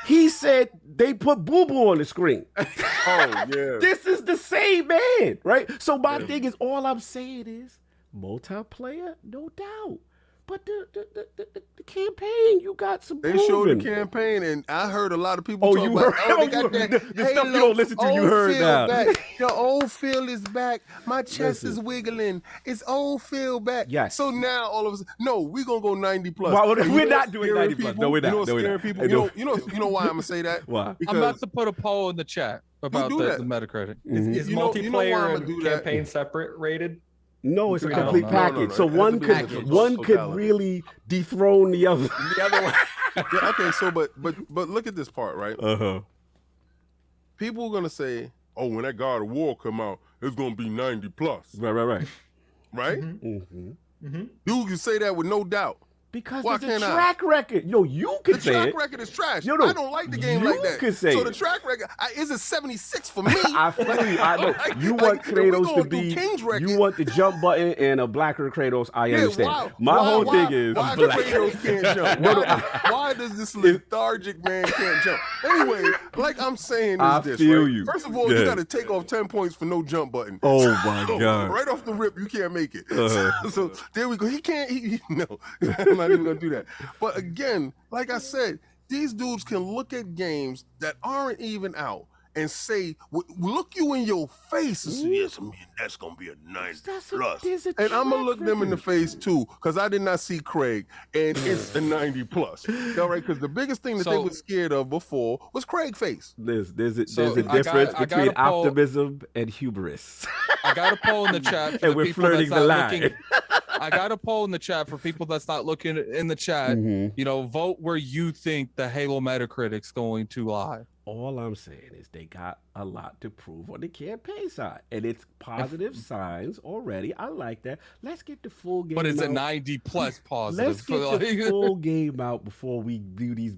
he said they put Boo Boo on the screen. Oh yeah. This is the same man, right? So my thing is, all I'm saying is multiplayer, no doubt. But the campaign, you got some. They showed the campaign, and I heard a lot of people talk you about, heard? they got that The stuff you Halo don't listen to, you old heard feel now. back. The old feel is back. My chest is wiggling. It's old feel back. Yes. So now all of us, no, we're gonna go 90 plus. Well, And we're you know not what's doing scaring 90 plus. people? No, we're not. You know what's No, we're scaring not. people? You know why I'm gonna say that? Why? Because I'm about to put a poll in the chat about do the that. Metacritic. Is You know why multiplayer I'ma do and that? campaign separate rated? No, it's a No, complete no, package. no. So It has one to be could a one could totality. really dethrone the other. The other one. yeah, okay. So, but look at this part, right? People are gonna say, "Oh, when that God of War come out, it's gonna be 90 plus," Right. right? Mm-hmm. You can say that with no doubt. Because Why there's a can't I? track record. Yo, you could The say track it. record is trash. No, I don't like the game you like that. could say so it. the track record is a 76 for me. I feel you. I know. You want like, if we Kratos gonna to do be. King's record, You want the jump button and a blacker Kratos. I understand. My why- whole why- thing is. why black. Kratos can't jump? Why does this lethargic man can't jump? Anyway, like I'm saying is I this, feel right? you. First of all, Yeah. you got to take off 10 points for no jump button. Oh my God. Right off the rip, you can't make it. Uh-huh. So there we go. He can't. No, I'm not even gonna do that. But again, like I said, these dudes can look at games that aren't even out and say, look you in your face and say, yes, man, that's gonna be a 90 plus. And I'm gonna look them in the face too, because I did not see Craig, and it's a 90 plus. All right, because the biggest thing that they were scared of before was Craig face. There's a So difference I got between a poll. optimism and hubris. I got a poll in the chat for And the we're people flirting that's the not line. looking. I got a poll in the chat for people that's not looking in the chat. Mm-hmm. You know, vote where you think the Halo Metacritic's going to lie. All I'm saying is they got a lot to prove on the campaign side, and it's positive signs already. I like that. Let's get the full game. But it's a out. 90 plus positive. Let's get the full game out before we do these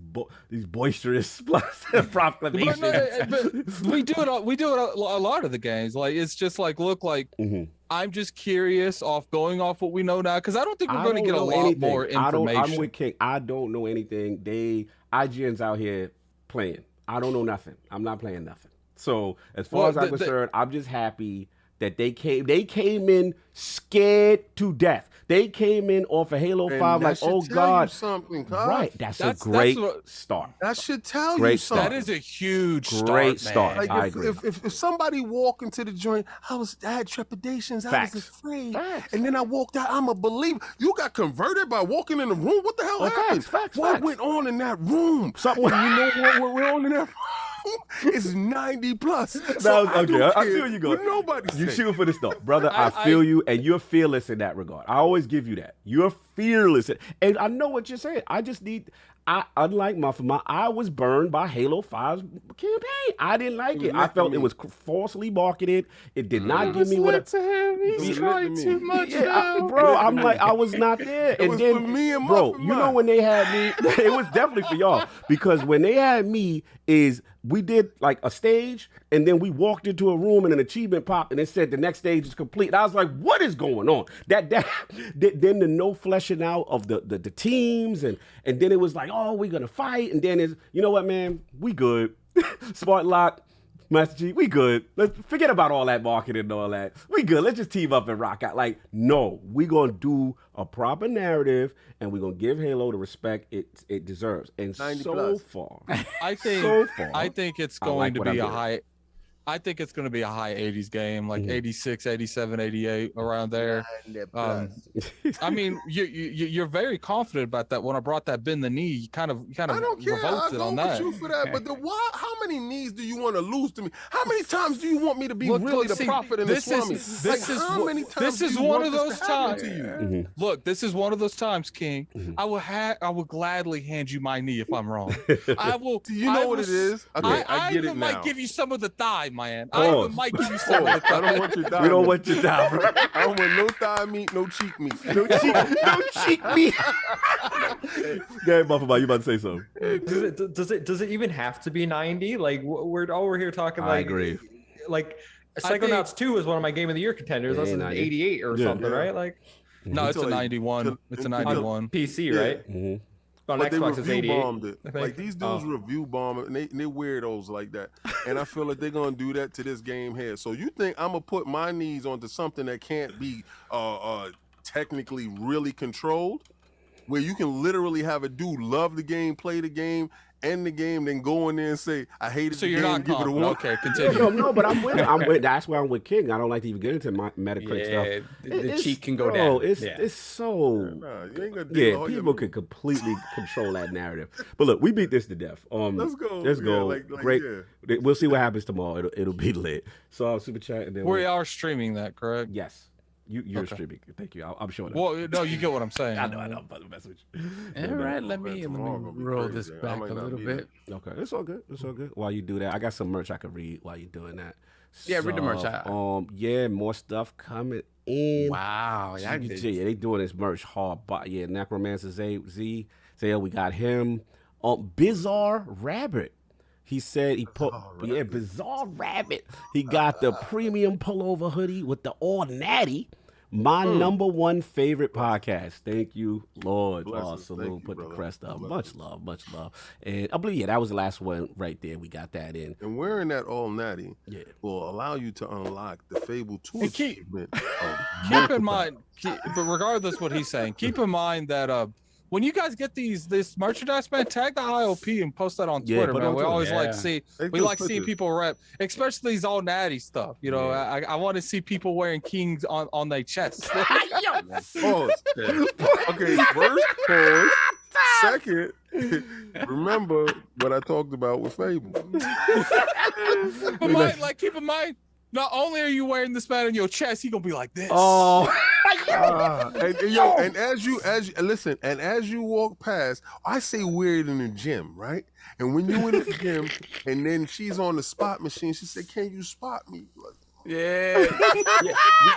boisterous proclamations. But we do it. We do it a lot of the games. Like it's just like look like. Mm-hmm. I'm just curious going off what we know now because I don't think we're going to get a lot more information. I'm with King. I don't know anything. IGN's out here playing. I don't know nothing. I'm not playing nothing. So as far as I'm concerned, I'm just happy that they came in scared to death. They came in off of Halo 5 like, oh God. Something, right. That's a great start. That should tell great you something. That is a huge great start. Man. Like I agree. If somebody walk into the joint, I had trepidations, Facts. I was afraid, Facts. and then I walked out. I'm a believer. You got converted by walking in the room. What the hell happened? Facts. What went on in that room? Something. You know what went on in that room? It's 90 plus. Okay, I feel you go. Nobody. You shooting for the start, brother. I feel you, and you're fearless in that regard. I always give you that. You're fearless. And I know what you're saying. I just need. Unlike Muffin, I was burned by Halo 5's campaign. I didn't like it. I felt it was falsely marketed. It did not give me what. He's trying too much now. Bro, I'm like, I was not there. It was for me and bro, Muffin you know Man. when they had me, it was definitely for y'all. Because when they had me, we did like a stage, and then we walked into a room and an achievement popped, and it said the next stage is complete. And I was like, what is going on? Then the no fleshing out of the teams, and then it was like, oh, we're gonna fight, and then it's, you know what, man, we good. Smart Lock, Master Chief, we good. Let's forget about all that marketing and all that. We good. Let's just team up and rock out. Like, no, we gonna do a proper narrative, and we're gonna give Halo the respect it deserves. And so far, I think it's going to be a high. I think it's going to be a high 80s game, like 86, 87, 88, around there. I mean, you're very confident about that. When I brought that bend the knee, you kind of I don't care. revolted I'll on go that. with you for that. But how many knees do you want to lose to me? How many times do you want me to be the prophet and the swami? This is one of those times. Look, this is one of those times, King. I will gladly hand you my knee if I'm wrong. I will. You know what it is? Okay, I get it now. I might give you some of the thigh, man. I might give you some of the thigh. I don't want your thigh. We don't want your thigh, bro. I don't want no thigh meat, no cheek meat. No cheek meat. Go ahead, Muffin, you about to say something. Does it even have to be 90? Like we're here talking like. I agree. Like Psychonauts 2 is one of my Game of the Year contenders. That's an 88 or something, right? Like. No, it's a 91. It's a 91. PC, right? Mm-hmm. On But Xbox, they it's review 88. bombed it. Like these dudes review bomb it, and they weirdos like that. And I feel like they're gonna do that to this game here. So you think I'm gonna put my knees onto something that can't be technically really controlled, where you can literally have a dude love the game, play the game, end the game, then go in there and say, I hated the game, you're not give it a one. Okay, continue. No, but I'm with. That's why I'm with King. I don't like to even get into my Metacritic stuff. The cheek can go down. It's so. You ain't gonna do people could completely control that narrative. But look, we beat this to death. Let's go. Let's go. Like, Great. yeah. We'll see what happens tomorrow. It'll be lit. So super chat and then We are streaming that, correct? Yes. You're streaming. Thank you. I'm sure. Well, no, you get what I'm saying. I know. I'm about to message. All right, let me roll this back a little bit. Okay, it's all good. While you do that, I got some merch I can read while you're doing that. Yeah, read the merch. Yeah, more stuff coming in. Wow, yeah, they doing this merch hard. But yeah, Necromancer Z, we got him. Bizarre Rabbit. He said he put Bizarre Rabbit. He got the premium pullover hoodie with the all natty. My number one favorite podcast. Thank you, Lord. Salute. Put the crest up. Much love. And I believe that was the last one right there. We got that in. And wearing that all natty will allow you to unlock the Fable 2 achievement. Keep in mind, but regardless what he's saying, keep in mind that when you guys get this merchandise, man, tag the ILP and post that on Twitter, man. We always like seeing people rep, especially these all natty stuff. You know, I want to see people wearing Kings on their chest. Pause. Okay, first pause. Second, remember what I talked about with Fable. But keep in mind, not only are you wearing this man on your chest, he gonna be like this. And as you walk past, I say weird in the gym, right? And when you in the gym, and then she's on the spot machine, she said, "Can you spot me?" Like, yeah,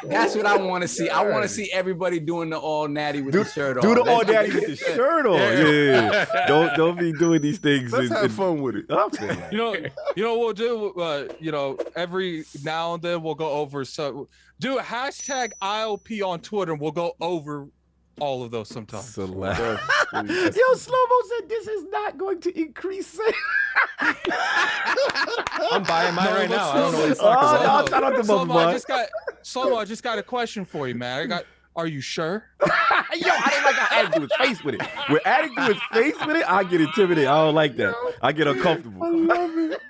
that's what I want to see. I want to see everybody doing the all natty with the shirt on. Do the all natty with the shirt on. Yeah. Don't be doing these things. Let's have fun with it. You know what we'll do. Every now and then we'll go over. So do a hashtag ILP on Twitter, and we'll go over all of those sometimes. Yo, Slow-Mo said this is not going to increase sales. I'm buying mine right now. I don't know what he's talking about. Slow-Mo, I just got a question for you, man. Are you sure? Yo, I don't like how adding to his face with it. When adding to his face with it, I get intimidated. I don't like that. I get uncomfortable. I love it.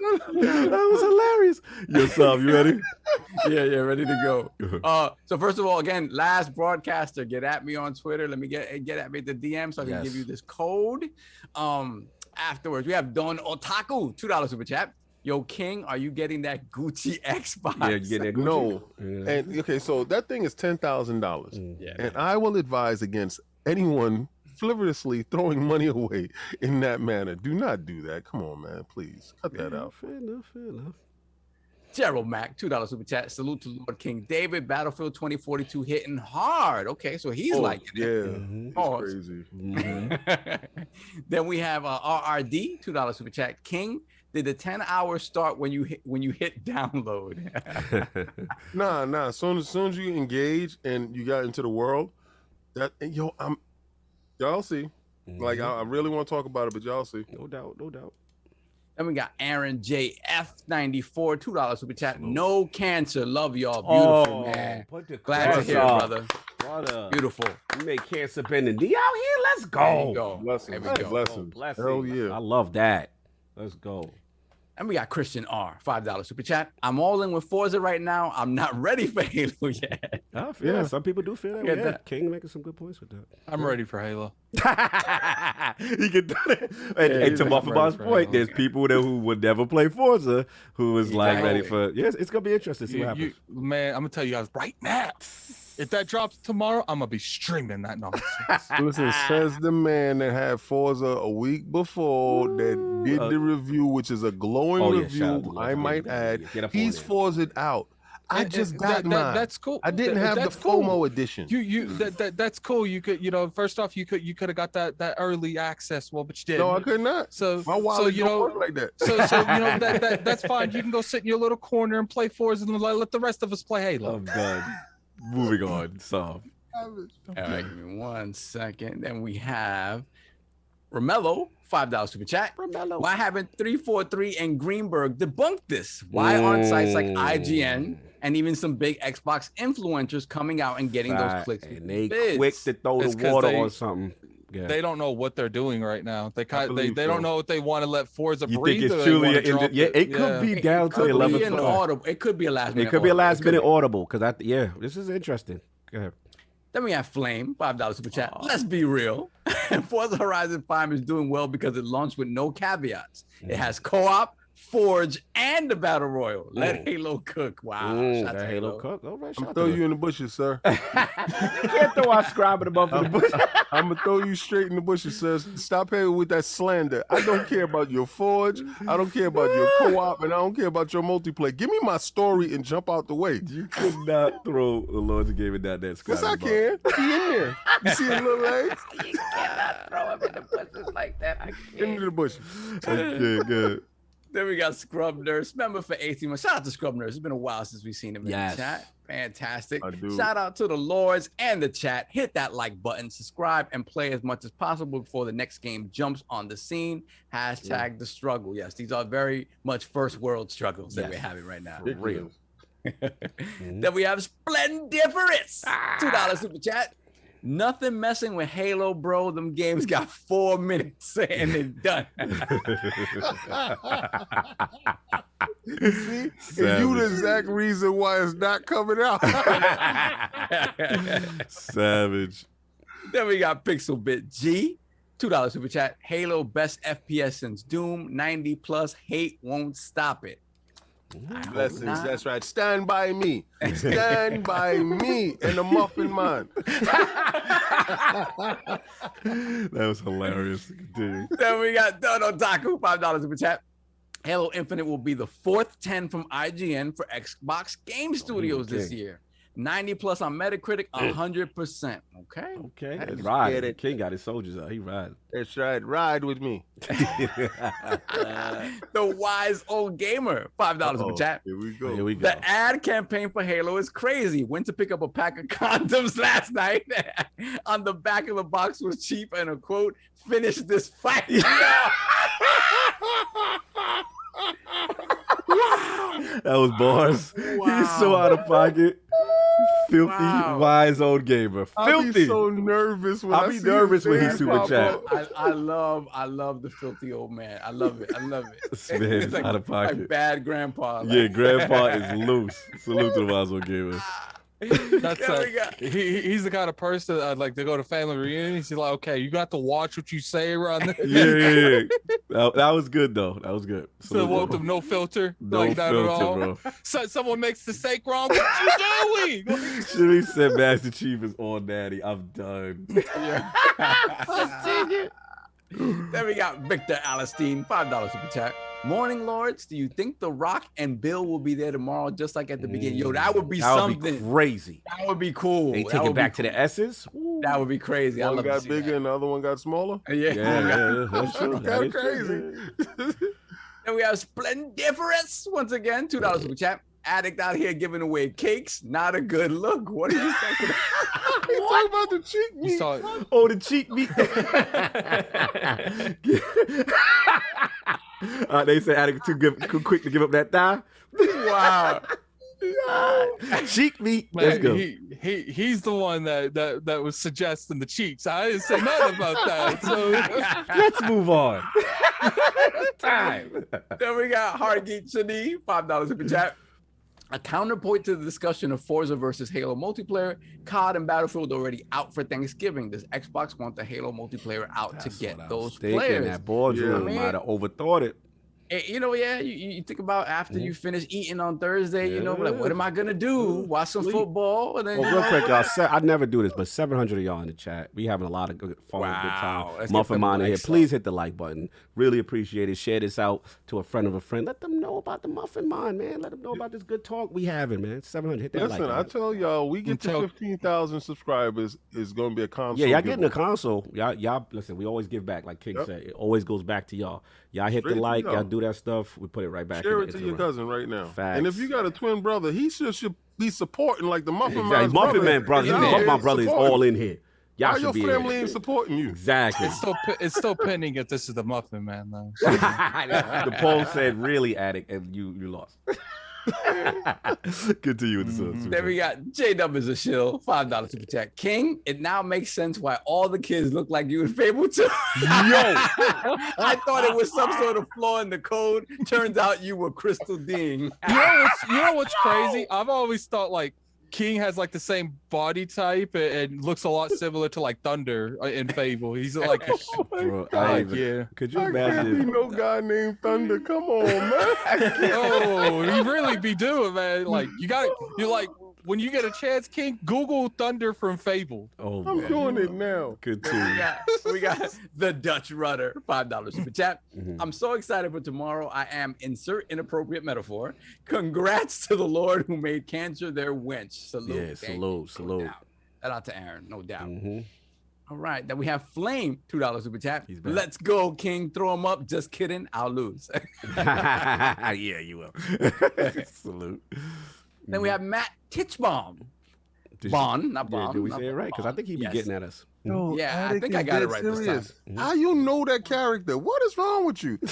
That was hilarious. Yo, Sav, you ready? Yeah, ready to go. So first of all, again, last broadcaster, get at me on Twitter. Let me get at me at the DM so I can give you this code. Afterwards, we have Don Otaku, $2 super chat. Yo, King, are you getting that Gucci Xbox? Yeah, you get that Gucci. No. Yeah. And okay, so that thing is $10,000. Yeah, And I will advise against anyone frivolously throwing money away in that manner. Do not do that. Come on, man. Please cut that out. Fair enough. Gerald Mack, $2 super chat. Salute to Lord King David. Battlefield 2042 hitting hard. Okay, so he's liking it. Yeah. Pause. It's crazy. Then we have RRD, $2 super chat. King, did the 10-hour start when you hit download? Nah. As soon as you engage and you got into the world, y'all see. Like I really want to talk about it, but y'all see. No doubt. Then we got Aaron JF94, $2 super chat. No cancer. Love y'all. Beautiful, man. Glad to hear it, brother. Beautiful. You make cancer bending knee out here. Let's go. There you go. Blessings. There we go. Blessings. Hell yeah. I love that. Let's go. And we got Christian R, $5 super chat. I'm all in with Forza right now. I'm not ready for Halo yet. I feel that. Some people do feel that. Yeah, Yeah, that- King making some good points with that. I'm ready for Halo. He can do that. And to Muffinmonster's point, there's people there who would never play Forza who is like ready for. Yes, it's gonna be interesting to see what happens. Man, I'm gonna tell you guys right now. If that drops tomorrow, I'm gonna be streaming that nonsense. Listen, says the man that had Forza a week before that did the review, which is a glowing shout out review, to I might add. Get up on He's there. Forza'd out. I just got mine. That's cool. I didn't have the That's cool. FOMO edition. That's cool. You could, first off, you could have got that early access. Well, but you didn't. No, I could not. So My wallet you don't know, work like that. so that's fine. You can go sit in your little corner and play Forza and let the rest of us play Halo. I'm done. Moving on. So. All right, give me 1 second. Then we have Romello, $5 super chat. Romello. Why haven't 343 and Greenberg debunked this? Why aren't sites like IGN and even some big Xbox influencers coming out and getting those clicks? And they bids? quick to throw It's the 'cause water they- on something. Yeah. They don't know what they're doing right now. They believe don't so. know what they want to let Forza You breathe. think or it's they truly wanna an drop it could be down It to could 11 be an audible. It could be a last minute. It could be a last minute audible. audible because this is interesting. Go ahead. Then we have Flame, $5 super chat. Let's be real. Forza Horizon 5 is doing well because it launched with no caveats. It has co-op, Forge, and the Battle Royal. Let Halo cook. Wow. Shout That to Halo cook. All right, I'm gonna throw you in the bushes, sir. You can't throw our scribe above the bush. I'm gonna throw you straight in the bushes, sir. Stop here with that slander. I don't care about your Forge. I don't care about your co-op, and I don't care about your multiplayer. Give me my story and jump out the way. You could not throw the Lord's game in that scribe. Yes, I can. He in there. You see his little legs? You cannot throw him in the bushes like that. I Into the bushes. Okay, good. Then we got Scrub Nurse, member for 18 months. Shout out to Scrub Nurse. It's been a while since we've seen him in Yes. the chat. Fantastic. I do. Shout out to the Lords and the chat. Hit that like button, subscribe, and play as much as possible before the next game jumps on the scene. Hashtag the struggle. Yes, these are very much first world struggles that we're having right now. For real. Then we have Splendiferous. $2 super chat. Nothing messing with Halo, bro. Them games got 4 minutes and they're done. See? And you the exact reason why it's not coming out. Savage. Then we got Pixelbit G. $2 super chat. Halo best FPS since Doom. 90 plus hate won't stop it. Blessings. That's right. Stand by me. Stand by me and the Muffin Man. That was hilarious. Continue. Then we got Dono Taku, $5 super chat. Halo Infinite will be the fourth 10 from IGN for Xbox Game Studios this year. 90 plus on Metacritic, 100%. Okay. Okay. I That's just right. get it. King got his soldiers out. He riding. That's right. Ride with me. The Wise Old Gamer, $5 super chat. Here we go. Here we go. The ad campaign for Halo is crazy. Went to pick up a pack of condoms last night. On the back of the box was cheap and a quote, finish this fight. That was bars. He's so out of pocket. Filthy, wise old gamer. I'll Filthy. be so nervous when I'll be nervous when he super pop chat. up. I love the filthy old man. I love it. This man is out of pocket. Like bad grandpa. Yeah, grandpa is loose. Salute to the wise old gamer. That's he's the kind of person that I'd like to go to family reunions. He's like, okay, you got to watch what you say around there. Yeah. That was good though. That was good. So want them no filter, No like that filter, at all. bro. So someone makes the steak wrong. What you doing? Shitty said Master Chief is all daddy. I'm done. Then we got Victor Alistine, $5 super chat. Morning, Lords. Do you think The Rock and Bill will be there tomorrow, just like at the beginning? Yo, that would be something. Would be crazy. That would be cool. They take it back to the S's. That would be crazy. One got bigger and the other one got smaller. Yeah, that's true. Kind of crazy. And we have Splendiferous once again, $2 super chat. Addict out here giving away cakes. Not a good look. What are you talking about? You talking about the cheek meat? Oh, the cheek meat. They say Addict too quick to give up that thigh. Wow. Cheek meat. Man, Let's go. He's the one that was suggesting the cheeks. I didn't say nothing about that. So let's move on. Time. Then we got Hargeet Shani, $5 super chat. A counterpoint to the discussion of Forza versus Halo multiplayer, COD and Battlefield already out for Thanksgiving. Does Xbox want the Halo multiplayer out to get those players? That boardroom might have overthought it. You know, you think about after you finish eating on Thursday, you know, like, what am I going to do? Watch some football? And then, real quick, y'all, I never do this, but 700 of y'all in the chat. We having a lot of good fun, good time. MuffinMonster here. Please hit the like button. Really appreciate it. Share this out to a friend of a friend. Let them know about the MuffinMon, man. Let them know about this good talk we having, man. 700, hit that like button. I tell y'all, we get to 15,000 subscribers, is going to be a console. Yeah, y'all getting a console. Y'all, listen, we always give back, like King said. It always goes back to y'all. Y'all hit the like, y'all do that stuff. We put it right back. Share it to your cousin right now. Facts. And if you got a twin brother, he should be supporting like the Muffin Man. Muffin Man brother. My brother is all in here. Y'all your family ain't supporting you. Exactly. It's still pending if this is the Muffin Man though. The poll said really Addict, and you lost. Continue with the song. Then we got J-Dub is a shill, $5 super chat. King, it now makes sense why all the kids look like you in Fable 2. Yo, I thought it was some sort of flaw in the code. Turns out you were Crystal Ding. You know what's crazy? I've always thought like King has like the same body type and looks a lot similar to like Thunder in Fable. He's like, Bro, yeah. Could you I imagine? can't be no guy named Thunder. Come on, man. Oh, you really be doing, man. Like you're like when you get a chance, King, Google Thunder from Fable. Oh, I'm doing it now. Continue. We got the Dutch Rudder, $5 super chat. I'm so excited for tomorrow. I am insert inappropriate metaphor. Congrats to the Lord who made cancer their wench. Salute. Yeah, salute. Shout out to Aaron, no doubt. All right, then we have Flame, $2 super chat. Let's go, King. Throw him up. Just kidding. I'll lose. Yeah, you will. Salute. Then we have Matt Titchbaum. Not Bond. Did we say it right? Because I think he be getting at us. Yo, yeah, I think I got it right this time. How you know that character? What is wrong with you? He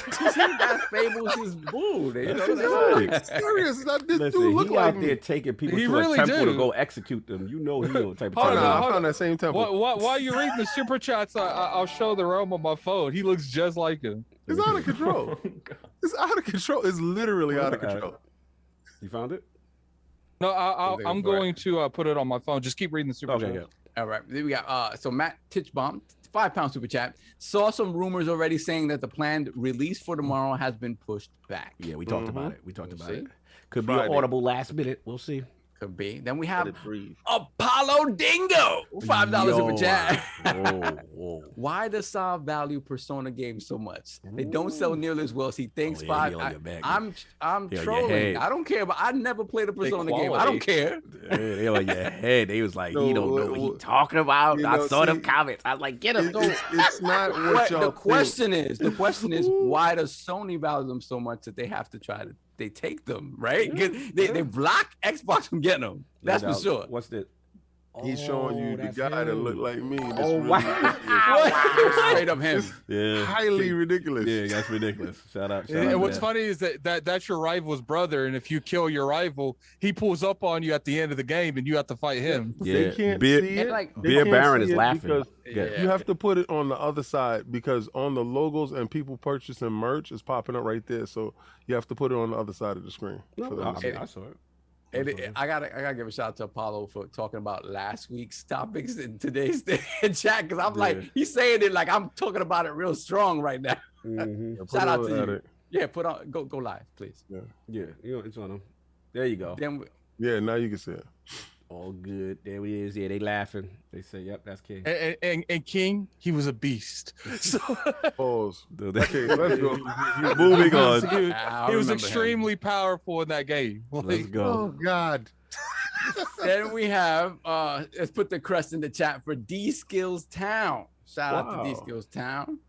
got Fables is bull. You know, that's serious. This Listen, dude look he like out there taking people to really a temple do. to go execute them. You know he the type of I time. found that same temple. While you're reading the super chats, I'll show the realm on my phone. He looks just like him. It's out of control. It's out of control. It's literally out of control. You found it? No, I'm going to put it on my phone. Just keep reading the super chat. Yeah. All right. Then we got so Matt Titchbaum, £5 super chat. Saw some rumors already saying that the planned release for tomorrow has been pushed back. Yeah, we talked about it. it. Could be an audible last minute. We'll see. Could be. Then we have Apollo Dingo, $5 super chat. Whoa. Why does Saab value Persona games so much? They don't sell nearly as well as he thinks. I'm trolling. I don't care, but I never played a Persona game. I don't care. They on your head. They was like, he don't know what he talking about. I saw them comments. I was like, get him. It's not what y'all the question is, why does Sony value them so much that they have to try to they take them, right? They block Xbox from getting them. That's for sure. What's that? He's showing you the guy that look like me. Straight up him. Yeah. Highly ridiculous. Yeah, that's ridiculous. Shout out. And what's funny is that's your rival's brother, and if you kill your rival, he pulls up on you at the end of the game, and you have to fight him. Yeah. They can't see it. Beer Baron is laughing. You have to put it on the other side because on the logos and people purchasing merch is popping up right there. So you have to put it on the other side of the screen. I saw it. And I gotta give a shout out to Apollo for talking about last week's topics in today's chat, because I'm like, he's saying it like I'm talking about it real strong right now. Shout out to you. Yeah, go live, please. Yeah, it's on them. There you go. Yeah, now you can see it. All good. There he is. Yeah, they laughing. They say, "Yep, that's King." And King, he was a beast. So pause. Okay, let's go. Moving on. He was extremely powerful in that game. Let's go. Oh God. Then we have let's put the crest in the chat for D Skills Town. Shout out to D Skills Town.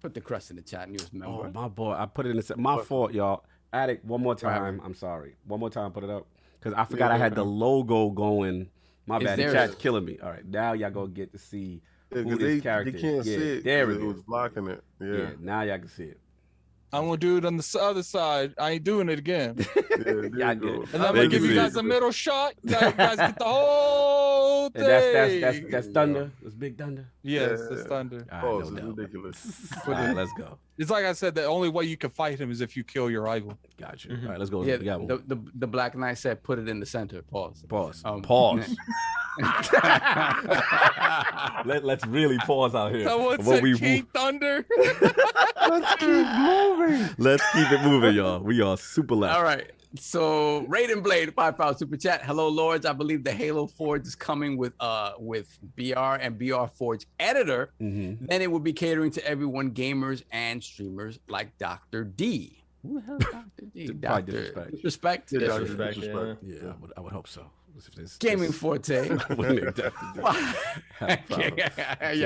Put the crest in the chat, newest member. Oh, my boy. I put it in the my fault, y'all. Addict, one more time. I'm sorry. One more time, put it up. Because I forgot I had the logo going. My bad. The chat's killing me. All right. Now y'all gonna get to see who this character is. You can't see it. There it was blocking it. Yeah. Now y'all can see it. I'm gonna do it on the other side. I ain't doing it again. Yeah, good. And I'm gonna give you guys a middle shot. You guys get the whole thing. And that's Thunder. That's Big Thunder. Yes, that's Thunder. Oh, it's ridiculous. All right, let's go. It's like I said, the only way you can fight him is if you kill your rival. Gotcha. All right, let's go. Yeah, the Black Knight said put it in the center. Pause. Pause. Let's really pause out here. Someone said King Thunder. Let's keep moving. Let's keep it moving, y'all. We are super loud. All right. So Raiden Blade, $5 super chat. Hello, Lords. I believe the Halo Forge is coming with BR and BR Forge editor. Then it will be catering to everyone, gamers and streamers like Dr. D. Who the hell is Dr. D? Disrespect. Disrespect. Yeah, I would hope so. Gaming Forte. Yeah,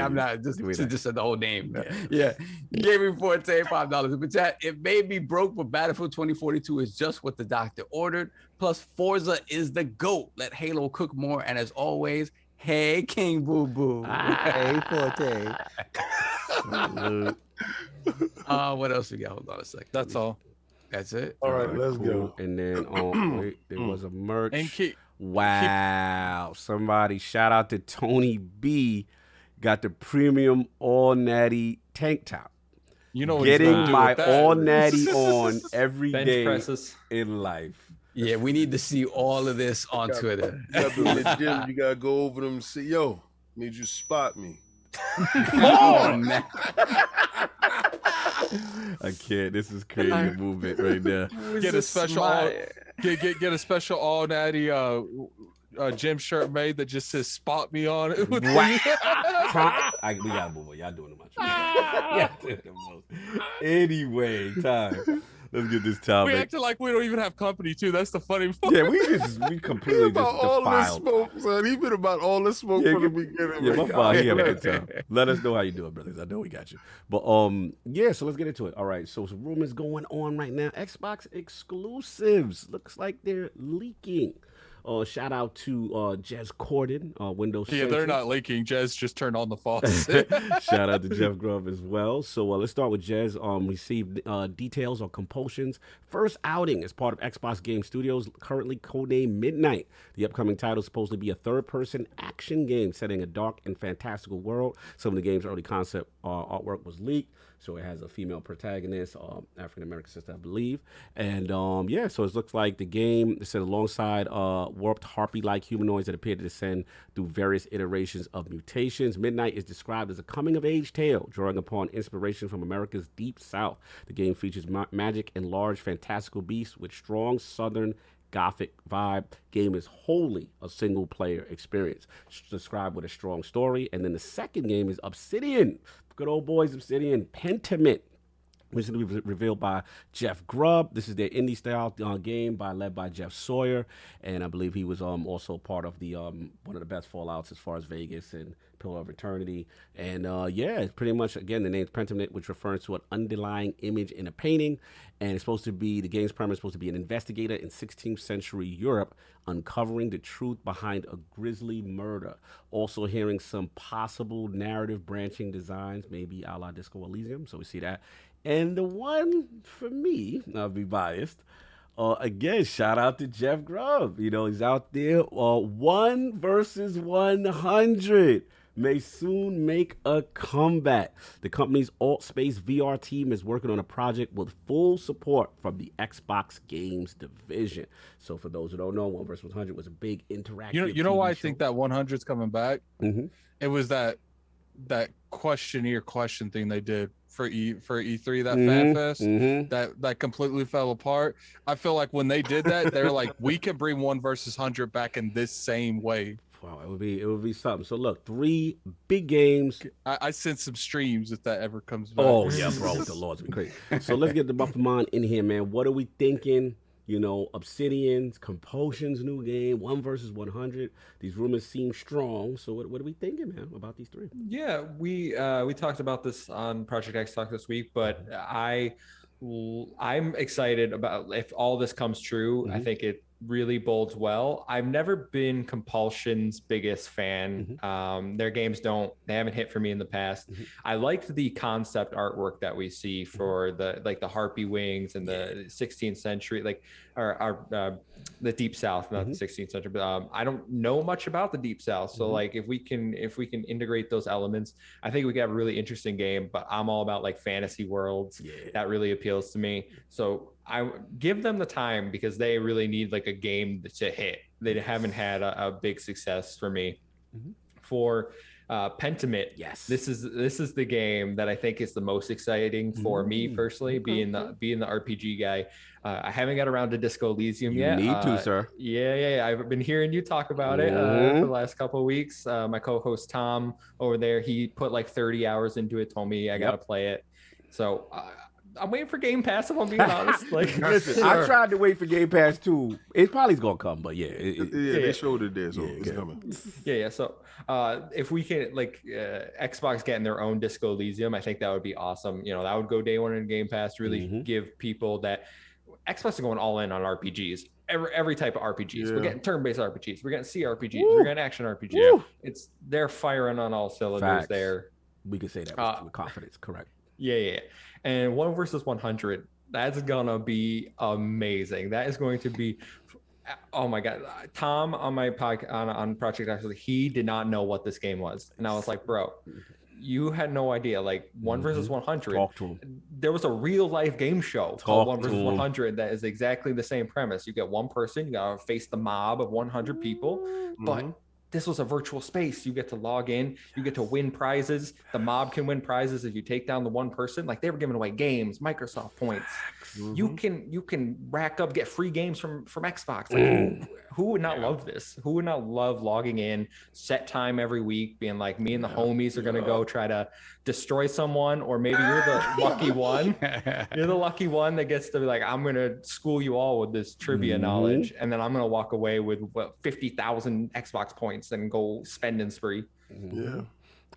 I'm not just said the whole name. Yeah. Gaming Forte, $5 super chat. It may be broke, but Battlefield 2042 is just what the doctor ordered. Plus, Forza is the GOAT. Let Halo cook more. And as always, hey, King Boo Boo. Hey, Forte. What else we got? Hold on a second. That's all. That's it. All right, let's go. And then wait, there was a merch. Wow. Somebody shout out to Tony B. Got the premium all natty tank top. You know, getting my all natty on every Bench day presses. In life. Yeah, we need to see all of this on Twitter. You gotta go over them and say, yo, need you to spot me. Oh man. I can't. This is creating a movement right now. Get a special get a special all natty gym shirt made that just says "spot me" on it. We gotta move on. Y'all doing too much. Anyway, time. Let's get this topic. We acted like we don't even have company too. That's the funny part. Yeah, we completely just all this defiled. smoke, son. He been about all this smoke from the beginning. Yeah, my fault. He have a good time. Let us know how you doing, brothers. I know we got you. But yeah, so let's get into it. All right, so some rumors going on right now. Xbox exclusives. Looks like they're leaking. Shout out to Jez Corden, Windows. Yeah, they're not leaking. Jez just turned on the faucet. Shout out to Jeff Grubb as well. So let's start with Jez. Received details on Compulsion's first outing as part of Xbox Game Studios, currently codenamed Midnight. The upcoming title is supposed to be a third-person action game set in a dark and fantastical world. Some of the game's early concept artwork was leaked. So it has a female protagonist, African-American sister, I believe. And yeah, so it looks like the game is set alongside warped harpy-like humanoids that appear to descend through various iterations of mutations. Midnight is described as a coming-of-age tale, drawing upon inspiration from America's Deep South. The game features magic and large fantastical beasts with strong southern Gothic vibe. Game is wholly a single-player experience, described with a strong story. And then the second game is Obsidian. Good old boys, Obsidian Pentiment, recently revealed by Jeff Grubb. This is their indie-style game led by Jeff Sawyer, and I believe he was also part of the one of the best Fallouts as far as Vegas and Pillar of Eternity. And yeah, it's pretty much, again, the name's Pentiment, which refers to an underlying image in a painting, and it's supposed to be, the game's premise is supposed to be an investigator in 16th century Europe uncovering the truth behind a grisly murder. Also hearing some possible narrative branching designs, maybe a la Disco Elysium, so we see that. And the one, for me, I'll be biased, again, shout out to Jeff Grubb. You know, he's out there, 1 versus 100. may soon make a comeback. The company's Alt Space VR team is working on a project with full support from the Xbox Games division. So for those who don't know, 1 vs. 100 was a big interactive You know why I TV think show. that 100's coming back? Mm-hmm. It was that questionnaire question thing they did for E3, that fan fest that completely fell apart. I feel like when they did that, they're like, we can bring 1 vs. 100 back in this same way. Wow, it would be something. So look, 3 big games. I sent some streams if that ever comes back. Oh yeah, bro, the Lord's been crazy. So let's get the MuffinMon in here, man. What are we thinking? You know, Obsidian's, Compulsion's new game, 1 vs. 100. These rumors seem strong. So what are we thinking, man, about these 3? Yeah, we talked about this on ProjectXTalk this week, but I'm excited about if all this comes true. I think it really bodes well. I've never been Compulsion's biggest fan. Their games they haven't hit for me in the past. I liked the concept artwork that we see for the harpy wings and the 16th century, the Deep South, not the 16th century. But I don't know much about the Deep South, so like if we can integrate those elements, I think we could have a really interesting game. But I'm all about like fantasy worlds. That really appeals to me. So I give them the time because they really need like a game to hit. They haven't had a big success for me. For Pentiment, yes, this is the game that I think is the most exciting for me personally, being the RPG guy. I haven't got around to Disco Elysium yet. You need to, sir. Yeah. I've been hearing you talk about it for the last couple of weeks. My co-host Tom over there, he put like 30 hours into it. Told me I gotta play it. So. I'm waiting for Game Pass, if I'm being honest. Like, listen, I tried to wait for Game Pass too. It probably's gonna come, but they showed it there, so it's coming. Yeah. So if we can, like, Xbox getting their own Disco Elysium, I think that would be awesome. You know, that would go day one in Game Pass. Really give people that Xbox is going all in on RPGs. Every type of RPGs. We're getting turn-based RPGs. We're getting CRPGs. We're getting action RPGs. They're firing on all cylinders there. We can say that with confidence. Correct. Yeah. And 1 vs. 100, that's gonna be amazing. That is going to be, oh my god. Tom on my podcast on Project Actually, he did not know what this game was, and I was like, bro, you had no idea. Like 1 vs. 100. Talk to him. There was a real life game show called 1 vs. 100 that is exactly the same premise. You get one person, you gotta face the mob of 100 people, but this was a virtual space. You get to log in, you get to win prizes. The mob can win prizes if you take down the one person. Like, they were giving away games, Microsoft points. You can rack up, get free games from Xbox. Like, who would not love this? Who would not love logging in, set time every week, being like, me and the homies are gonna go try to destroy someone, or maybe you're the lucky one. You're the lucky one that gets to be like, I'm gonna school you all with this trivia knowledge, and then I'm gonna walk away with 50,000 Xbox points and go spending spree. Yeah.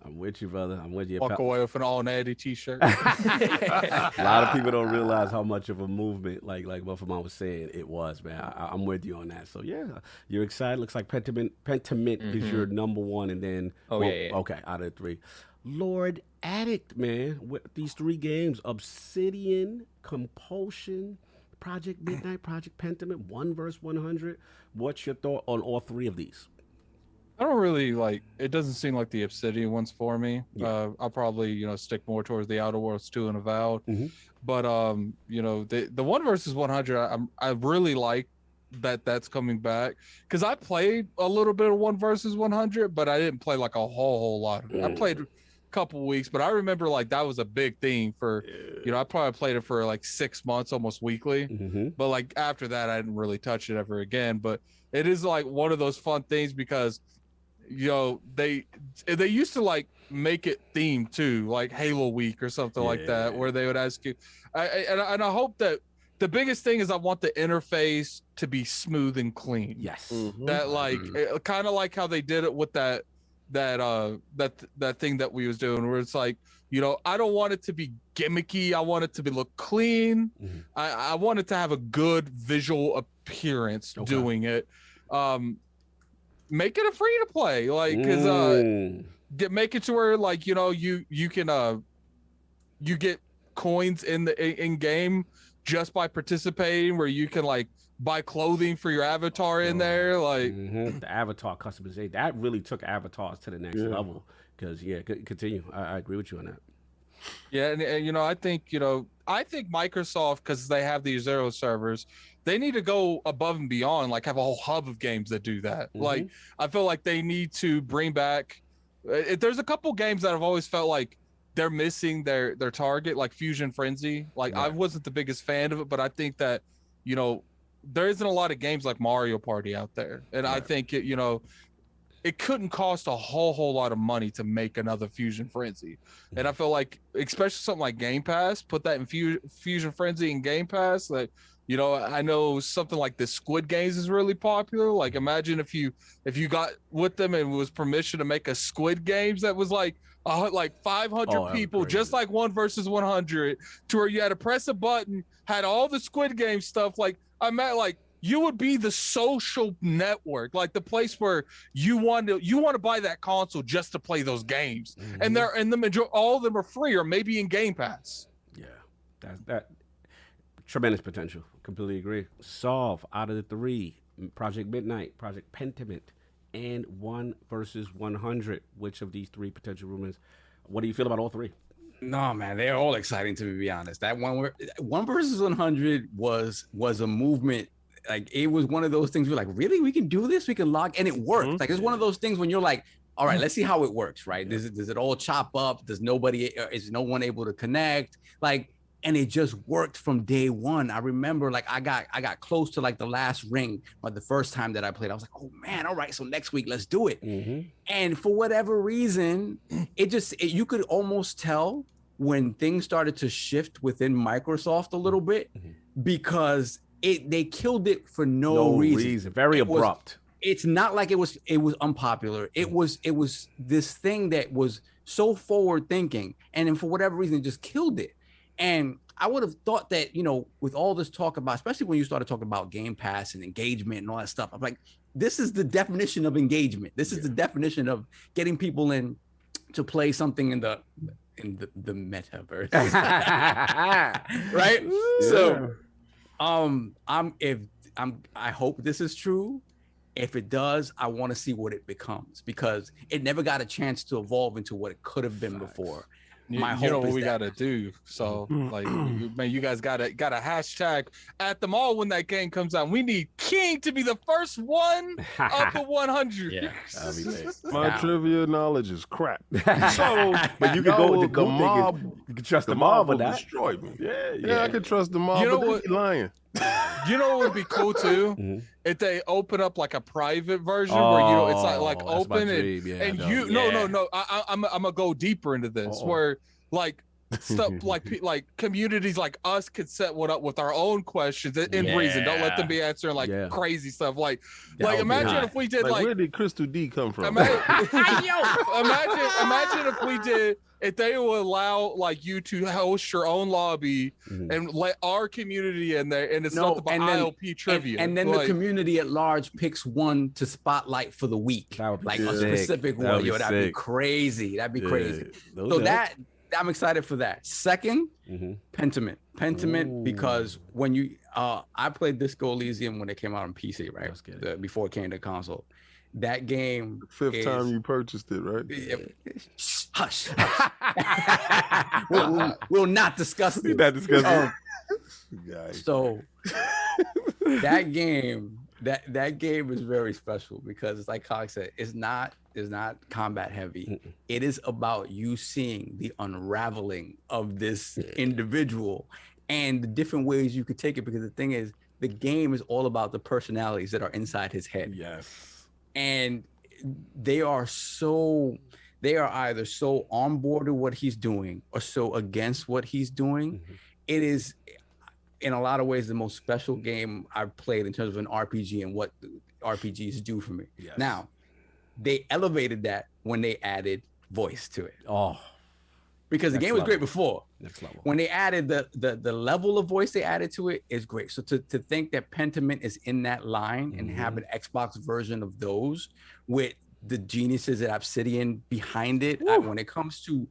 I'm with you, brother. I'm with you. Walk away with an All Natty t-shirt. A lot of people don't realize how much of a movement, like MuffinMon was saying, it was, man. I'm with you on that. So yeah, you're excited. Looks like Pentiment is your number 1, and then okay, out of the 3, Lord Addict, man. With these 3 games, Obsidian, Compulsion, Project Midnight, Project Pentiment, 1 vs. 100. What's your thought on all 3 of these? I don't really like. It doesn't seem like the Obsidian one's for me. I'll probably stick more towards the Outer Worlds 2 and Avowed. But the 1 vs. 100, I really like that's coming back, because I played a little bit of 1 vs. 100, but I didn't play like a whole lot of it. I played a couple weeks, but I remember like that was a big thing for I probably played it for like 6 months, almost weekly. But like after that, I didn't really touch it ever again. But it is like one of those fun things, because they used to like make it themed too, like Halo Week or something like that, where they would ask you. I hope that the biggest thing is I want the interface to be smooth and clean. Yes, that like kind of like how they did it with that thing that we was doing, where it's like, I don't want it to be gimmicky. I want it to look clean. I want it to have a good visual appearance doing it. Make it a free to play, like, because make it to where like you can you get coins in game just by participating, where you can like buy clothing for your avatar in there. Like the avatar customization, that really took avatars to the next level. Because continue. I agree with you on that. Yeah, and you know, I think Microsoft, because they have these Zero servers, they need to go above and beyond, like have a whole hub of games that do that. Like, I feel like they need to bring back. There's a couple games that I've always felt like they're missing their target, like Fusion Frenzy. Like, I wasn't the biggest fan of it, but I think that, you know, there isn't a lot of games like Mario Party out there, and I think it couldn't cost a whole lot of money to make another Fusion Frenzy. And I feel like, especially something like Game Pass, put that in Fusion Frenzy and Game Pass. Like, you know, I know something like the Squid Games is really popular. Like, imagine if you got with them and was permission to make a Squid Games that was like 500 people, just like 1 versus 100, to where you had to press a button, had all the Squid Game stuff. Like, I'm at like, you would be the social network, like the place where you want to buy that console just to play those games, and all of them are free or maybe in Game Pass. Yeah, that tremendous potential. Completely agree. Solve out of the 3, Project Midnight, Project Pentiment, and 1 versus 100. Which of these 3 potential rumors? What do you feel about all 3? No, man, they're all exciting, to be honest. That 1 versus 100 was a movement. Like, it was one of those things we're like, really, we can do this, we can log, and it worked. Like, it's one of those things when you're like, all right, let's see how it works, right? Does it all chop up? Is no one able to connect? Like, and it just worked from day one. I remember, like, I got close to like the last ring, but the first time that I played, I was like, oh man, all right, so next week let's do it. And for whatever reason, you could almost tell when things started to shift within Microsoft a little bit, because they killed it for no reason. Very abrupt. It's not like it was unpopular. It was this thing that was so forward thinking, and then for whatever reason it just killed it. And I would have thought that, you know, with all this talk about, especially when you started talking about Game Pass and engagement and all that stuff, I'm like, this is the definition of engagement. This is the definition of getting people in to play something in the metaverse. Right? Yeah. So I hope this is true. If it does, I want to see what it becomes, because it never got a chance to evolve into what it could have been before. You know what we gotta do. So like, you guys gotta hashtag at the mall when that game comes out. We need King to be the first one of the 100. Yeah, my trivia knowledge is crap. So, but you can go with the mob. You can trust the mob with that. Destroy me. Yeah, I can trust the mob. You know but what? They lying. You know what would be cool too? If they open up like a private version where it's like open no. I'm gonna go deeper into this where like stuff like communities like us could set one up with our own questions in reason. Don't let them be answering like crazy stuff. Like imagine if we did like where did Crystal D come from? Imagine if we did. If they will allow like you to host your own lobby and let our community in there, and it's not about ILP trivia, and then the community at large picks one to spotlight for the week, like a specific one. That'd be crazy. That'd be crazy. So that I'm excited for that. Second, Pentiment, because when you I played Disco Elysium when it came out on PC, right? Before it came to console. That game, the 5th time you purchased it, right? Hush. we'll not discuss it. So that game is very special because it's like Cog said, it's not combat heavy. It is about you seeing the unraveling of this individual and the different ways you could take it, because the thing is, the game is all about the personalities that are inside his head. Yes. And they are either so on board with what he's doing or so against what he's doing. It is, in a lot of ways, the most special game I've played in terms of an RPG and what RPGs do for me. Yes. Now, they elevated that when they added voice to it. Because the game was great before. Next level. When they added the level of voice they added to it is great. So to think that Pentiment is in that line and have an Xbox version of those with the geniuses at Obsidian behind it, when it comes to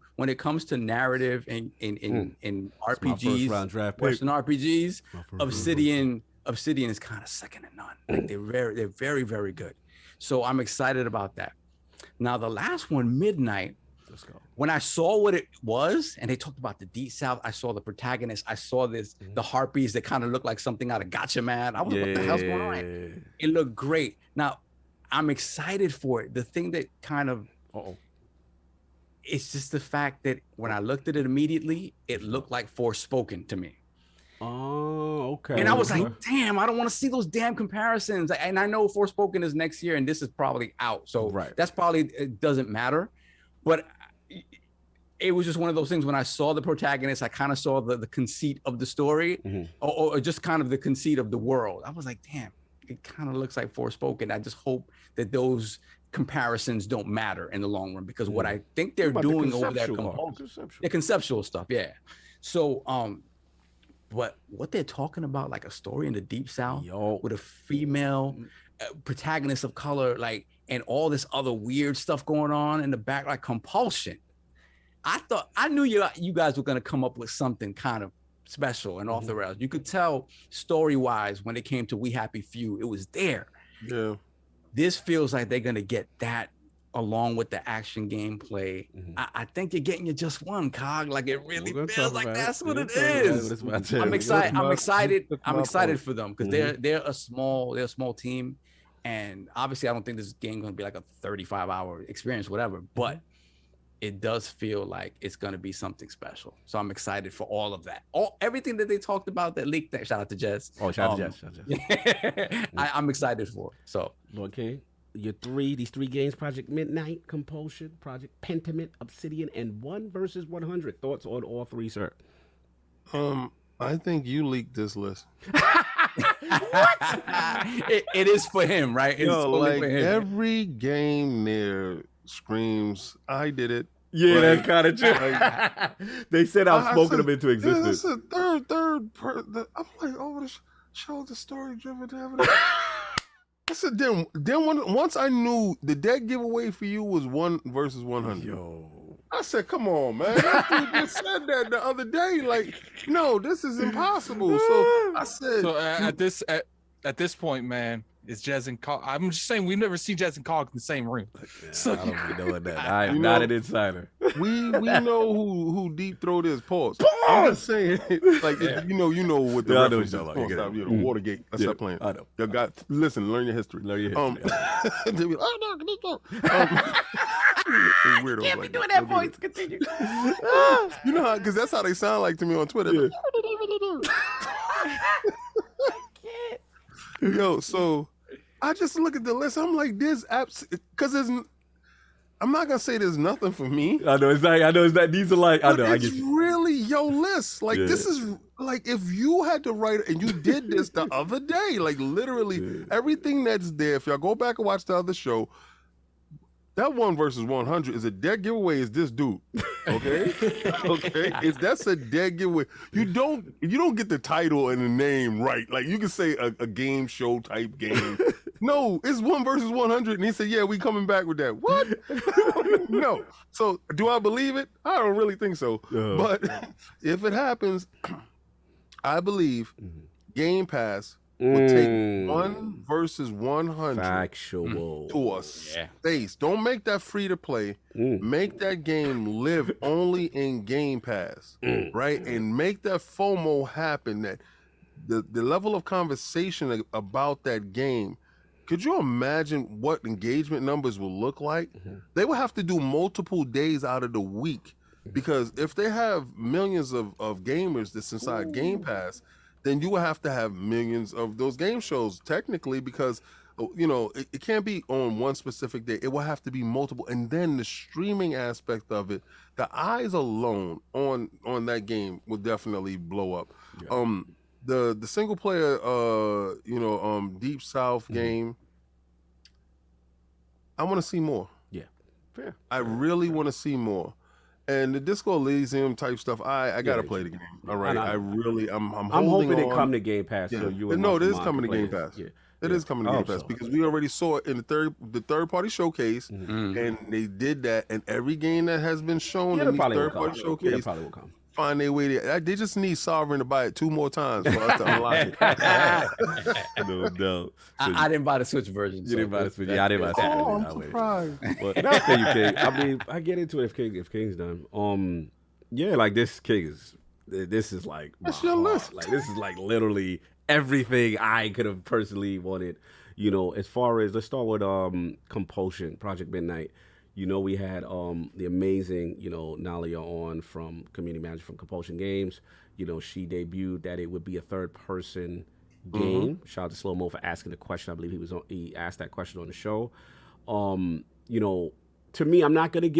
narrative in RPGs, Western RPGs, Obsidian is kind of second to none. Like they're very, very good. So I'm excited about that. Now the last one, Midnight. Let's go. When I saw what it was, and they talked about the Deep South, I saw the protagonist. I saw the harpies that kind of looked like something out of Gotcha Man. I was like, what the hell's going on? It looked great. Now, I'm excited for it. The thing that kind of, it's just the fact that when I looked at it immediately, it looked like Forspoken to me. Oh, okay. And I was like, damn, I don't want to see those damn comparisons. And I know Forspoken is next year, and this is probably out. So that's probably, it doesn't matter. But it was just one of those things when I saw the protagonist, I kind of saw the conceit of the story or just kind of the conceit of the world. I was like, damn, it kind of looks like Forspoken. I just hope that those comparisons don't matter in the long run, because what I think they're doing over there, the conceptual stuff. Yeah. So, but what they're talking about, like a story in the Deep South with a female protagonist of color, like, and all this other weird stuff going on in the back, like Compulsion. I knew you guys were gonna come up with something kind of special and off the rails. You could tell story-wise when it came to We Happy Few, it was there. Yeah. This feels like they're gonna get that along with the action gameplay. I think you're getting your just one, Cog. Like it really feels like that's what it is. I'm excited. I'm excited for them because they're a small team, and obviously I don't think this game gonna be like a 35-hour experience, whatever. But it does feel like it's gonna be something special. So I'm excited for all of that. Everything that they talked about that leaked. Shout out to Jess. Oh, shout out to Jess. I'm excited for it. So okay. These three games, Project Midnight, Compulsion, Project Pentiment, Obsidian, and 1 versus 100. Thoughts on all three, sir? I think you leaked this list. What? it is for him, right? It's like for him. Every game there screams, I did it. Yeah, that's kind of true. They said I've spoken them into existence. Yeah, that's a third. I'm like, oh, this show the story driven. I said, then once I knew the dead giveaway for you was 1 versus 100. Yo, I said, come on, man. That dude just said that the other day. Like, no, this is impossible. So I said, so at this point, man, it's Jez and Cog. I'm just saying we've never seen Jez and Cog in the same room. So I don't be knowing that. I am not an insider. We know who deep throat is. Pause. I'm just saying, like you know what the reference is. Watergate. Let's stop playing. I know. You got listen. Learn your history. Learn your history. They be like, oh no, weirdo. Can't be doing that voice. Continue. You know how? Because that's how they sound like to me on Twitter. Yeah. Yo, so I just look at the list. I'm like, there's apps because I'm not gonna say there's nothing for me. I know it's not. These are like I know. It's really your list. Like this is like if you had to write and you did this the other day. Like literally everything that's there. If y'all go back and watch the other show, that 1 versus 100 is a dead giveaway. Is this dude? Okay, okay. That's a dead giveaway. You don't get the title and the name right. Like you can say a game show type game. No, it's 1 versus 100, and he said, "Yeah, we coming back with that." What? No. So do I believe it? I don't really think so. But if it happens, I believe Game Pass will take 1 versus 100 factual to a space. Don't make that free to play. Make that game live only in Game Pass, right? And make that FOMO happen. That the level of conversation about that game. Could you imagine what engagement numbers will look like? They will have to do multiple days out of the week because if they have millions of gamers that's inside Game Pass, then you will have to have millions of those game shows technically because, you know, it can't be on one specific day. It will have to be multiple. And then the streaming aspect of it, the eyes alone on that game will definitely blow up. Yeah. The single player, Deep South game, I want to see more. Yeah, fair. I really want to see more. And the Disco Elysium type stuff, I gotta play the game. All right, I'm hoping it come to Game Pass. Yeah. So you and it is coming to Game Pass. Yeah. It is coming to Game Pass because we already saw it in the third party showcase, and they did that. And every game that has been shown in the third party showcase, find their way there. They just need Sovereign to buy it 2 more times for us to unlock it. No doubt. I didn't buy the Switch version. You didn't buy the Switch. Yeah, I didn't buy the Switch. Oh, I'm surprised. But that's for you, King. I mean, I get into it if King's done. Yeah, like this is like That's my your heart. list. Like this is like literally everything I could have personally wanted. You know, as far as let's start with Compulsion, Project Midnight. You know, we had the amazing, Nalia on from community manager from Compulsion Games. You know, she debuted that it would be a third-person game. Shout out to Slow Mo for asking the question. I believe he asked that question on the show. You know, to me, I'm not gonna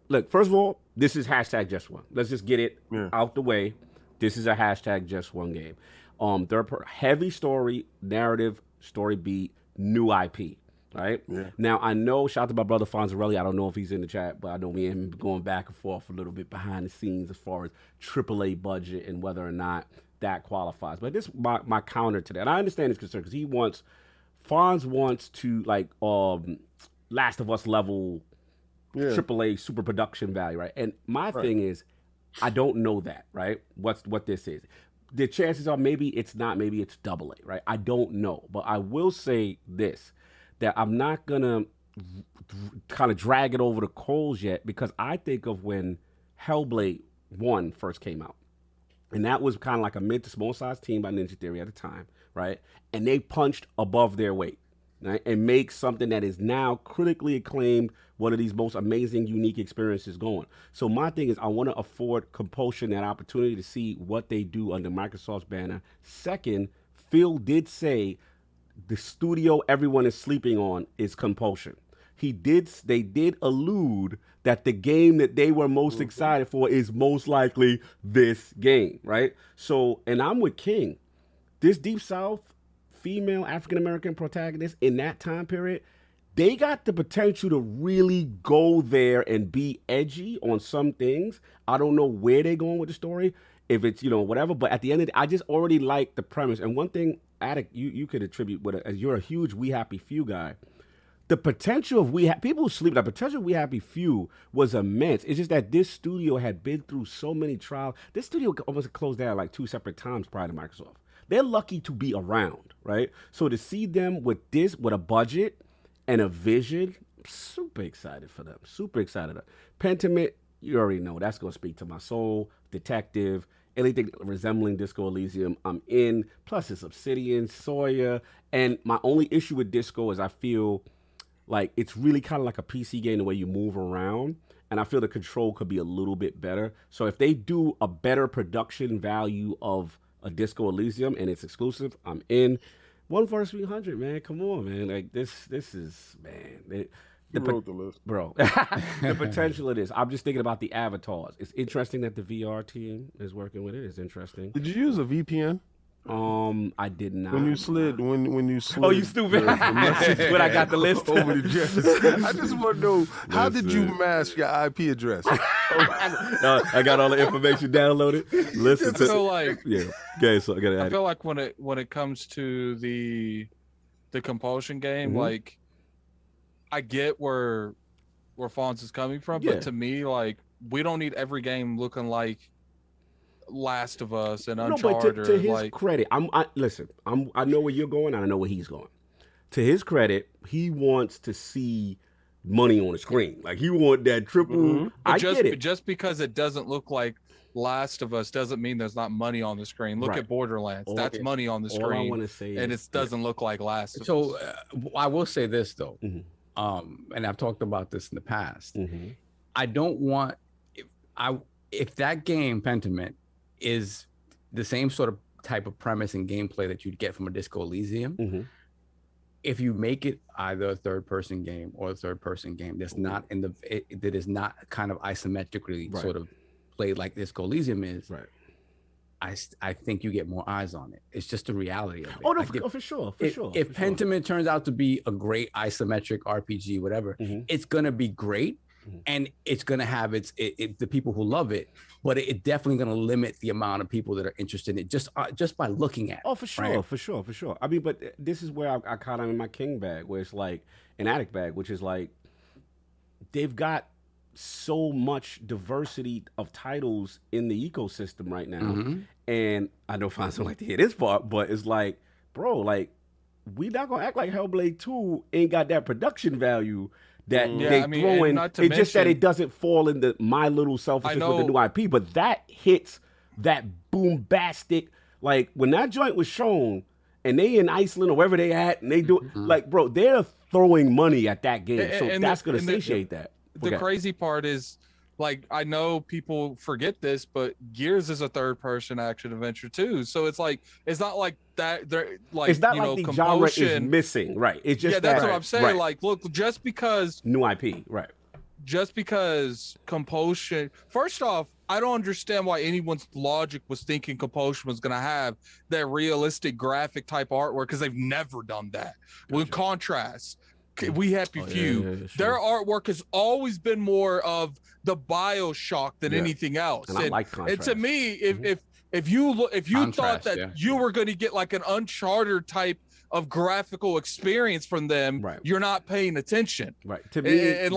look. First of all, this is #just1. Let's just get it out the way. This is a #just1 game. Heavy story, narrative, story beat, new IP. Right? Yeah. Now, I know, shout out to my brother Fonzarelli. I don't know if he's in the chat, but I know me and him going back and forth a little bit behind the scenes as far as AAA budget and whether or not that qualifies. But this is my counter to that. And I understand his concern because Fonz wants to, like, Last of Us level AAA super production value, right? And my thing is, I don't know that, right? What this is. The chances are maybe it's not, maybe it's AA, right? I don't know. But I will say this, that I'm not going to kind of drag it over the coals yet, because I think of when Hellblade 1 first came out. And that was kind of like a mid to small size team by Ninja Theory at the time, right? And they punched above their weight, right? And make something that is now critically acclaimed, one of these most amazing, unique experiences going. So my thing is, I want to afford Compulsion that opportunity to see what they do under Microsoft's banner. Second, Phil did say the studio everyone is sleeping on is Compulsion. They did allude that the game that they were most excited for is most likely this game, right? So, and I'm with King. This Deep South female African-American protagonist in that time period, they got the potential to really go there and be edgy on some things. I don't know where they're going with the story, if it's, whatever, but at the end of the day, I just already like the premise. And one thing, Attic, you could attribute as you're a huge We Happy Few guy. The potential of people who sleep, the potential of We Happy Few was immense. It's just that this studio had been through so many trials. This studio almost closed down like 2 separate times prior to Microsoft. They're lucky to be around, right? So to see them with a budget and a vision, super excited for them. Super excited. Pentiment, you already know, that's going to speak to my soul. Detective, anything resembling Disco Elysium, I'm in. Plus, it's Obsidian, Sawyer. And my only issue with Disco is I feel like it's really kind of like a PC game, the way you move around. And I feel the control could be a little bit better. So if they do a better production value of a Disco Elysium and it's exclusive, I'm in. 1 vs 300, man. Come on, man. Like this is, man. You wrote the list, bro. The potential of this. I'm just thinking about the avatars. It's interesting that the VR team is working with it. It's interesting. Did you use a VPN? I did not. When you slid. Oh, you stupid! When I got the list over the address. I just want to know, how did you mask your IP address? I got all the information downloaded. Listen to Okay, so I feel like when it comes to the Compulsion game, like, I get where Fonz is coming from, but to me, like, we don't need every game looking like Last of Us and Uncharted. No, but to his credit, I know where you're going and I know where he's going. To his credit, he wants to see money on the screen. Like, he want that triple. Get it. Just because it doesn't look like Last of Us doesn't mean there's not money on the screen. Look at Borderlands. That's money on the screen. All I want to say and it doesn't look like Last of Us. So I will say this, though. And I've talked about this in the past. I don't want, if that game, Pentiment, is the same sort of type of premise and gameplay that you'd get from a Disco Elysium, if you make it either a third-person game or a third-person game that's not that is not kind of isometrically sort of played like Disco Elysium is, I think you get more eyes on it. It's just the reality of it. Oh, no, for sure. If Pentiment turns out to be a great isometric RPG, whatever, it's gonna be great, and it's gonna have the people who love it, but it definitely gonna limit the amount of people that are interested in it just by looking at it. Oh, for sure. I mean, but this is where I caught him in my king bag, where it's like an addict bag, which is like they've got so much diversity of titles in the ecosystem right now. And I know fans don't like to hear this part, but it's like, bro, like, we not gonna act like Hellblade 2 ain't got that production value that they throw in. It's just that it doesn't fall into my little selfishness with the new IP, but that hits that bombastic. Like, when that joint was shown, and they in Iceland or wherever they at, and they do like, bro, they're throwing money at that game, so that's gonna satiate that. The crazy part is, like, I know people forget this, but Gears is a third-person action adventure too. So it's like, it's not like that. They're like, it's not like the genre is missing, right? It's just that's what I'm saying. Right. Like, look, just because new IP, right? Just because Compulsion. First off, I don't understand why anyone's logic was thinking Compulsion was going to have that realistic graphic type artwork, because they've never done that. Gotcha. With contrast, We Happy Few, their artwork has always been more of the BioShock than anything else. And I like contrast. And to me, if you thought that you were going to get like an Uncharted type of graphical experience from them, you're not paying attention. Right. To me,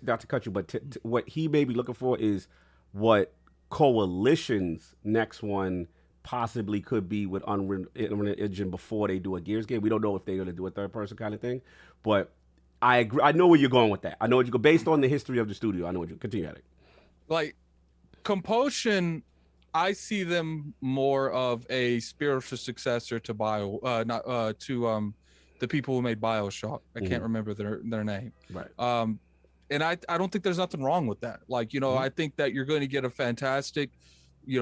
not to cut you, but what he may be looking for is what Coalition's next one possibly could be with Unreal Engine before they do a Gears game. We don't know if they're going to do a third-person kind of thing, but I agree. I know where you're going with that. I know what you go based on the history of the studio. I know what you continue at it. Like Compulsion, I see them more of a spiritual successor to the people who made BioShock. I can't remember their name. Right. And I don't think there's nothing wrong with that. Like, I think that you're going to get a fantastic,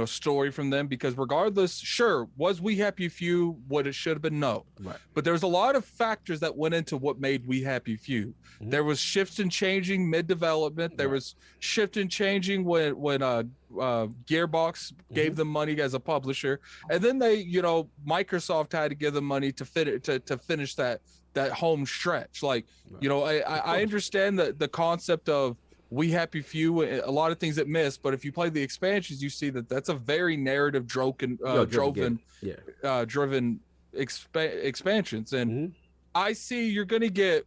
story from them, because regardless, sure, was We Happy Few what it should have been? No. Right. But there's a lot of factors that went into what made We Happy Few. There was shifts and changing mid-development. There was shift and changing when Gearbox gave them money as a publisher. And then they, Microsoft had to give them money to finish that home stretch. Like, I understand the concept of We Happy Few, a lot of things that miss, but if you play the expansions, you see that that's a very narrative driven expansions. And I see you're going to get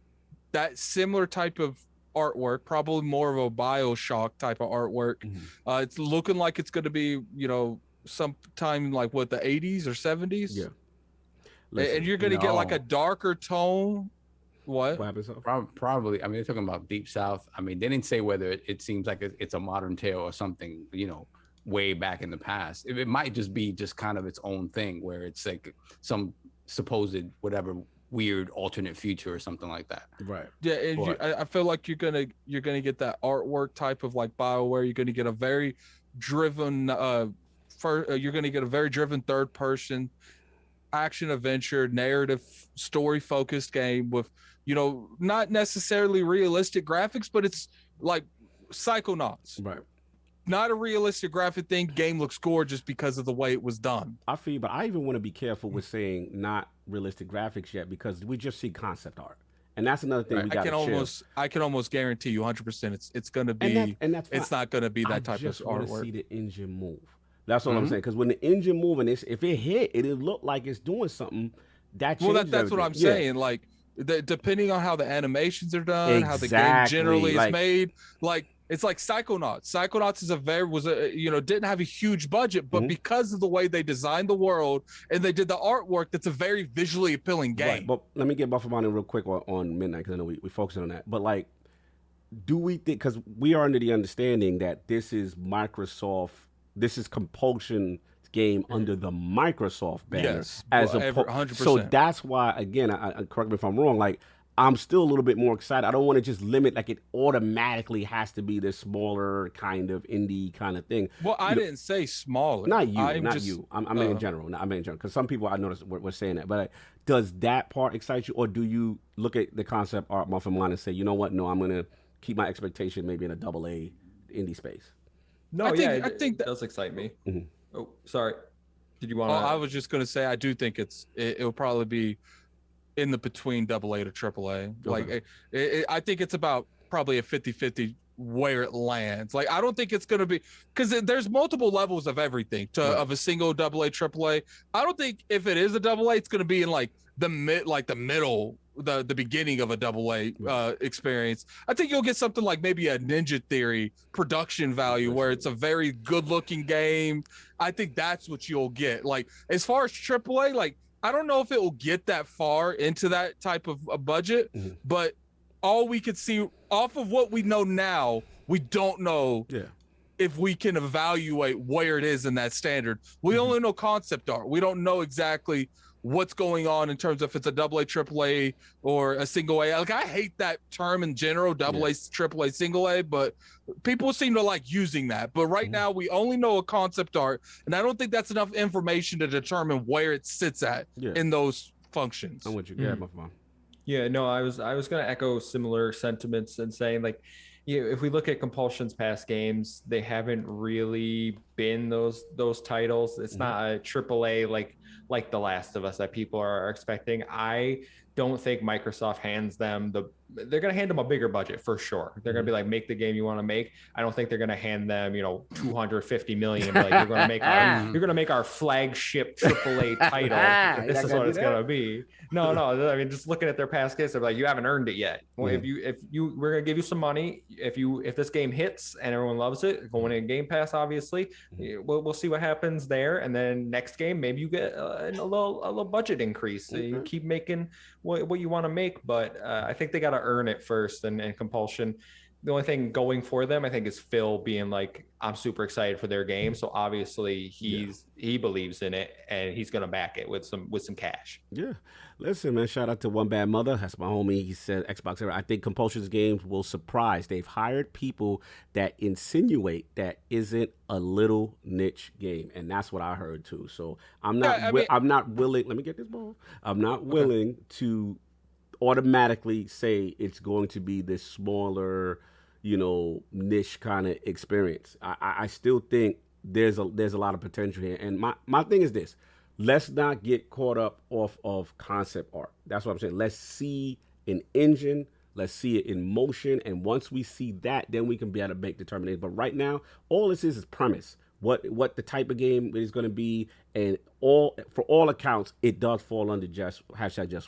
that similar type of artwork, probably more of a BioShock type of artwork. It's looking like it's going to be, sometime like what, the 80s or 70s. Yeah. Listen, and you're going to get like a darker tone. What happens? Probably. I mean, they're talking about Deep South. I mean, they didn't say whether it seems like it's a modern tale or something, way back in the past. It might just be kind of its own thing, where it's like some supposed whatever weird alternate future or something like that. Right. Yeah, and I feel like you're gonna get that artwork type of like BioWare. You're gonna get a very driven you're gonna get a very driven third person action adventure narrative story focused game with not necessarily realistic graphics, but it's like Psychonauts. Right. Not a realistic graphic thing. Game looks gorgeous because of the way it was done. I feel, but I even want to be careful with saying not realistic graphics yet, because we just see concept art, and that's another thing we got to chill. I can almost guarantee you 100% it's going to be, and that's it's not going to be that type of artwork. I just want to see the engine move. That's what I'm saying, because when the engine moving, if it hit, it'll look like it's doing something. That's what I'm saying. Like, depending on how the animations are done, how the game generally is made, like. It's like Psychonauts. Psychonauts didn't have a huge budget, but because of the way they designed the world and they did the artwork, that's a very visually appealing game. Right, but let me get MuffinMonster real quick on Midnight, because I know we focusing on that. But like, do we think, because we are under the understanding that this is Compulsion's game under the Microsoft banner, yes, as 100%. So that's why, again, I correct me if I'm wrong, like, I'm still a little bit more excited. I don't want to just limit, like, it automatically has to be this smaller kind of indie kind of thing. Well, I didn't say smaller. Not you. I'm in general. I'm in general, because some people I noticed were saying that. But does that part excite you, or do you look at the concept art MuffinMonster and say, you know what? No, I'm going to keep my expectation maybe in a AA indie space. No, I think that does excite me. Oh, sorry. Did you want to? I was just going to say, I do think it'll probably be in the between AA to AAA. Like, I think it's about probably a 50-50 where it lands. Like, I don't think it's going to be, because there's multiple levels of everything of a single AA, AAA. I don't think if it is a AA, it's going to be in like the middle the beginning of a AA experience. I think you'll get something like maybe a Ninja Theory production value where it's a very good looking game. I think that's what you'll get. Like as far as AAA, like I don't know if it will get that far into that type of a budget, but all we could see off of what we know now, we don't know if we can evaluate where it is in that standard. We only know concept art. We don't know exactly what's going on in terms of if it's a AA, AAA, or a single A. Like I hate that term in general, AA, AAA, single A, but people seem to like using that. But right now we only know a concept art, and I don't think that's enough information to determine where it sits at in those functions. I'm with you. Yeah, my phone. Yeah, no, I was going to echo similar sentiments and saying like, if we look at Compulsion's past games, they haven't really been those titles. It's not a AAA like The Last of Us that people are expecting. I don't think Microsoft hands them they're going to hand them a bigger budget for sure. They're going to be like, make the game you want to make. I don't think they're going to hand them, $250 million and be like, you're going to make our flagship AAA title. This is what it's going to be. No. I mean, just looking at their past games, they're like, you haven't earned it yet. Well, we're going to give you some money. If this game hits and everyone loves it, going in Game Pass, obviously, we'll see what happens there. And then next game, maybe you get a little budget increase. You keep making what you want to make, but I think they got to earn it first. And Compulsion, the only thing going for them, I think, is Phil being like, I'm super excited for their game. So obviously he believes in it and he's going to back it with some cash. Yeah. Listen, man, shout out to One Bad Mother. That's my homie. He said Xbox Era. I think Compulsion's games will surprise. They've hired people that insinuate that isn't a little niche game. And that's what I heard too. So I'm not willing. Let me get this ball. I'm not willing to automatically say it's going to be this smaller, niche kind of experience. I still think there's a lot of potential here. And my thing is this: let's not get caught up off of concept art. That's what I'm saying. Let's see an engine. Let's see it in motion. And once we see that, then we can be able to make determinations. But right now, all this is premise. What the type of game is going to be, and for all accounts, it does fall under just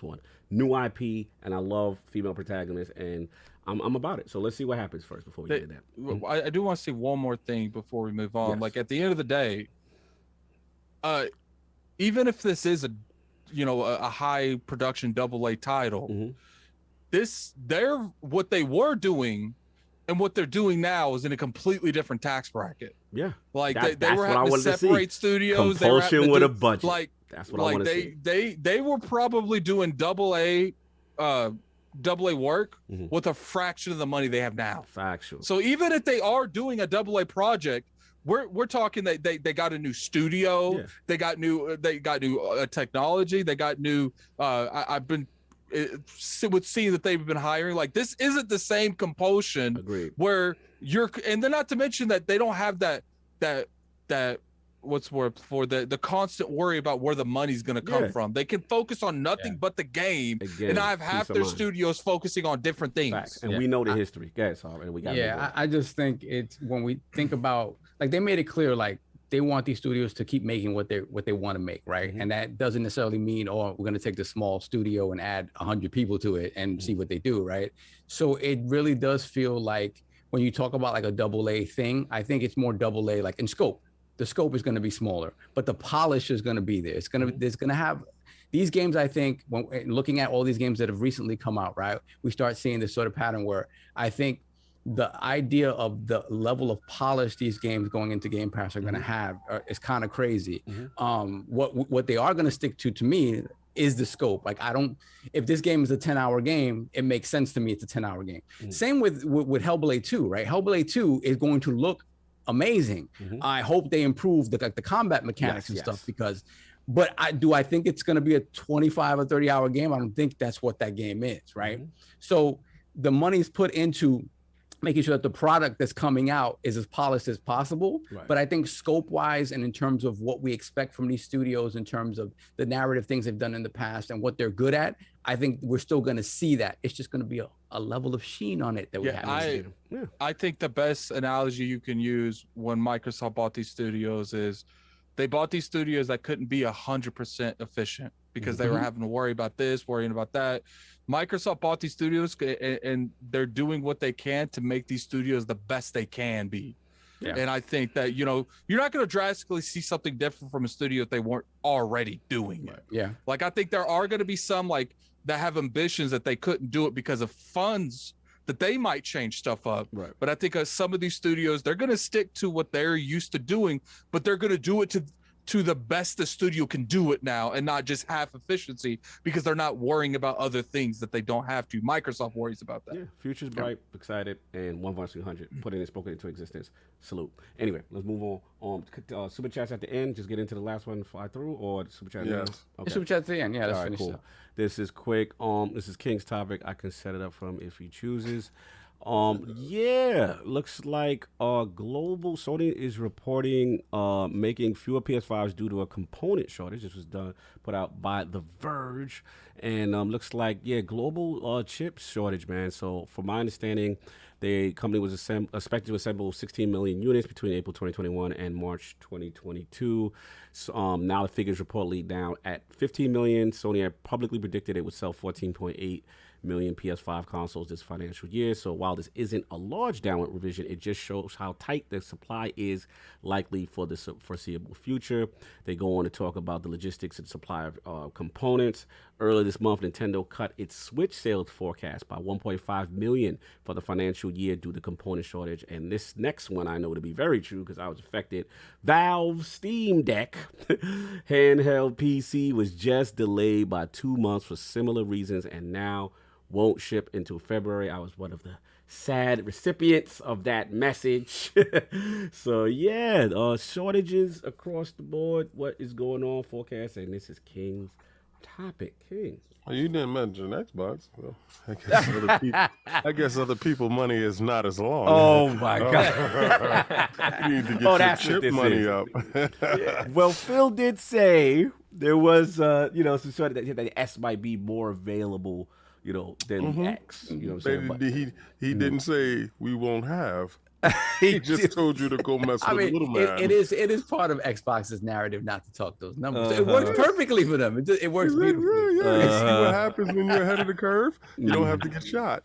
one. New IP, and I love female protagonists, and I'm about it. So let's see what happens first before we get to that. I do want to say one more thing before we move on. Yes. Like at the end of the day, even if this is a high production AA title, what they were doing and what they're doing now is in a completely different tax bracket. Yeah, like they were having to separate studios. Compulsion with a budget. Like that's what I want to see. They were probably doing AA work with a fraction of the money they have now. Factual. So even if they are doing a AA project, we're talking that they got a new studio, they got new technology, they got new. I've been would see that they've been hiring. Like this isn't the same Compulsion. Agreed. Where and then not to mention that they don't have that what's word for the constant worry about where the money's going to come from. They can focus on nothing but the game. Again, and I have half their studios focusing on different things. Facts. And we know the history. Guys, and we got. Yeah, I just think it's when we think about, like, they made it clear, like, they want these studios to keep making what they want to make, right? And that doesn't necessarily mean, we're going to take the small studio and add 100 people to it and see what they do, right? So it really does feel like when you talk about like a AA thing, I think it's more AA like in scope. The scope is going to be smaller, but the polish is going to be there. It's going to there's going to have these games. I think when looking at all these games that have recently come out, right, we start seeing this sort of pattern where I think the idea of the level of polish these games going into Game Pass are going to have is kind of crazy. What they are going to stick to me is the scope. Like, if this game is a 10-hour game, it makes sense to me it's a 10-hour game. Same with Hellblade 2, right? Hellblade 2 is going to look amazing. I hope they improve the combat mechanics and stuff but I think it's going to be a 25 or 30-hour game? I don't think that's what that game is, right? So the money's put into making sure that the product that's coming out is as polished as possible. Right. But I think scope-wise and in terms of what we expect from these studios, in terms of the narrative things they've done in the past and what they're good at, I think we're still going to see that. It's just going to be a level of sheen on it that we haven't seen. I think the best analogy you can use when Microsoft bought these studios is they bought these studios that couldn't be 100% efficient. because they were having to worry about this, worrying about that. Microsoft bought these studios and they're doing what they can to make these studios the best they can be. Yeah. And I think that, you know, you're not going to drastically see something different from a studio if they weren't already doing it. Yeah. Like, I think there are going to be some like that have ambitions that they couldn't do it because of funds, that they might change stuff up. Right. But I think some of these studios, they're going to stick to what they're used to doing, but they're going to do it to the best the studio can do it now, and not just half efficiency, because they're not worrying about other things that they don't have to. Microsoft worries about that. Yeah, future's bright, excited, and 1/300 put in and spoken into existence. Salute. Anyway, let's move on. Super chats at the end. Just get into the last one, fly through, or super chat. Yes. Okay. Super chat at the end. Yeah, let's finish cool. up. This is quick. This is King's topic. I can set it up from if he chooses. Yeah, looks like global Sony is reporting making fewer PS5s due to a component shortage. This was put out by The Verge, and looks like global chip shortage, man. So from my understanding, the company was expected to assemble 16 million units between April 2021 and March 2022. So, now the figures reportedly down at 15 million. Sony had publicly predicted it would sell 14.8 million PS5 consoles this financial year. So while this isn't a large downward revision, it just shows how tight the supply is likely for the foreseeable future. They go on to talk about the logistics and supply of components. Earlier this month, Nintendo cut its Switch sales forecast by 1.5 million for the financial year due to component shortage. And this next one I know to be very true because I was affected. Valve's Steam Deck handheld PC was just delayed by 2 months for similar reasons, and now won't ship until February. I was one of the sad recipients of that message. So yeah, shortages across the board. What is going on? Forecast, and this is King's topic. King. Well, you didn't mention Xbox. Well, I guess other people money is not as long. Oh my God! You need to get your chip money up. Yeah. Well, Phil did say there was, some sort of that S might be more available, than X. You know what I'm saying? He didn't say we won't have. He just told you to go mess with little man. It is part of Xbox's narrative not to talk those numbers. It works perfectly for them. It works beautifully. Yeah. You see what happens when you're ahead of the curve? You don't have to get shot.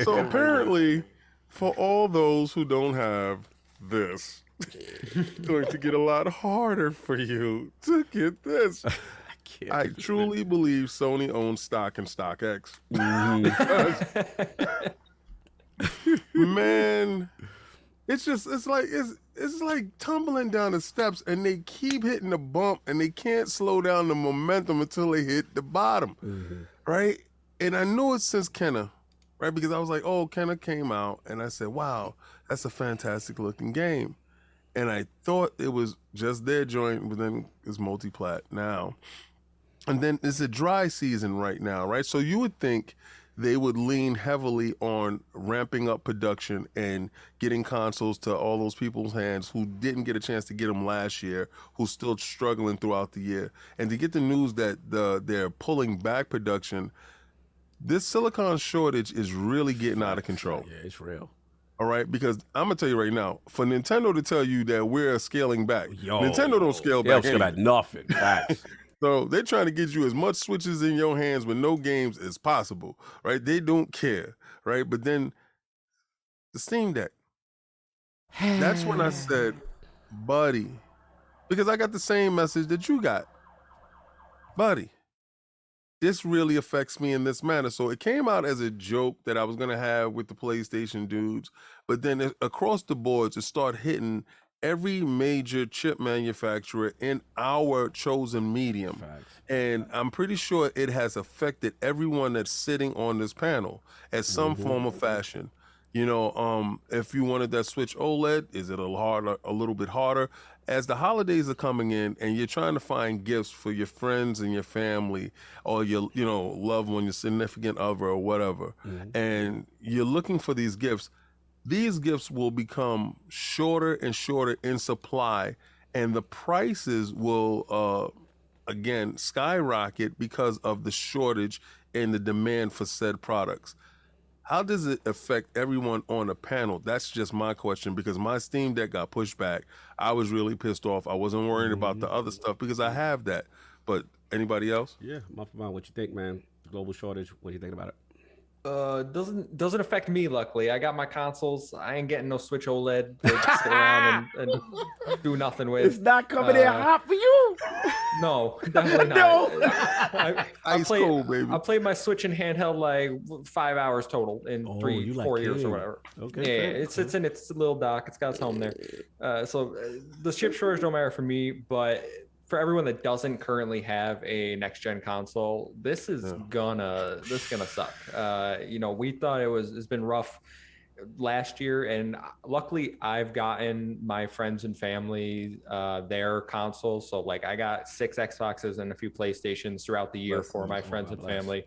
So apparently, for all those who don't have this, it's going to get a lot harder for you to get this. I truly believe Sony owns stock in StockX. Man, it's like tumbling down the steps, and they keep hitting the bump, and they can't slow down the momentum until they hit the bottom, right? And I knew it since Kenna, right? Because I was like, oh, Kenna came out, and I said, wow, that's a fantastic looking game. And I thought it was just their joint, but then it's multi-plat now. And then it's a dry season right now, right? So you would think they would lean heavily on ramping up production and getting consoles to all those people's hands who didn't get a chance to get them last year, who's still struggling throughout the year. And to get the news that they're pulling back production, this silicon shortage is really getting out of control. Yeah, it's real. All right, because I'm gonna tell you right now, for Nintendo to tell you that we're scaling back, Nintendo don't scale back. They don't scale back nothing. Facts. So they're trying to get you as much switches in your hands with no games as possible, right? They don't care, right? But then the Steam Deck, that's when I said, buddy, because I got the same message that you got. Buddy, this really affects me in this manner. So it came out as a joke that I was going to have with the PlayStation dudes, but then across the boards, it started hitting every major chip manufacturer in our chosen medium. Facts. And I'm pretty sure it has affected everyone that's sitting on this panel at some form of fashion. If you wanted that Switch OLED, is it a little bit harder? As the holidays are coming in and you're trying to find gifts for your friends and your family or your, loved one, your significant other or whatever, and you're looking for these gifts will become shorter and shorter in supply, and the prices will, again, skyrocket because of the shortage and the demand for said products. How does it affect everyone on the panel? That's just my question, because my Steam Deck got pushed back. I was really pissed off. I wasn't worried about the other stuff because I have that. But anybody else? Yeah, Muffin, what you think, man? Global shortage. What do you think about it? Doesn't affect me. Luckily, I got my consoles. I ain't getting no Switch OLED to just sit around and do nothing with. It's not coming in hot for you. No, definitely not. No. I played my Switch in handheld like 5 hours total in 4 years or whatever. Okay. Yeah, it's in its little dock. It's got its home there. So the chip shortage don't matter for me, but for everyone that doesn't currently have a next gen console, this is gonna suck. We thought it's been rough last year, and luckily I've gotten my friends and family their consoles. So like I got 6 Xboxes and a few PlayStations throughout the year for my friends and family.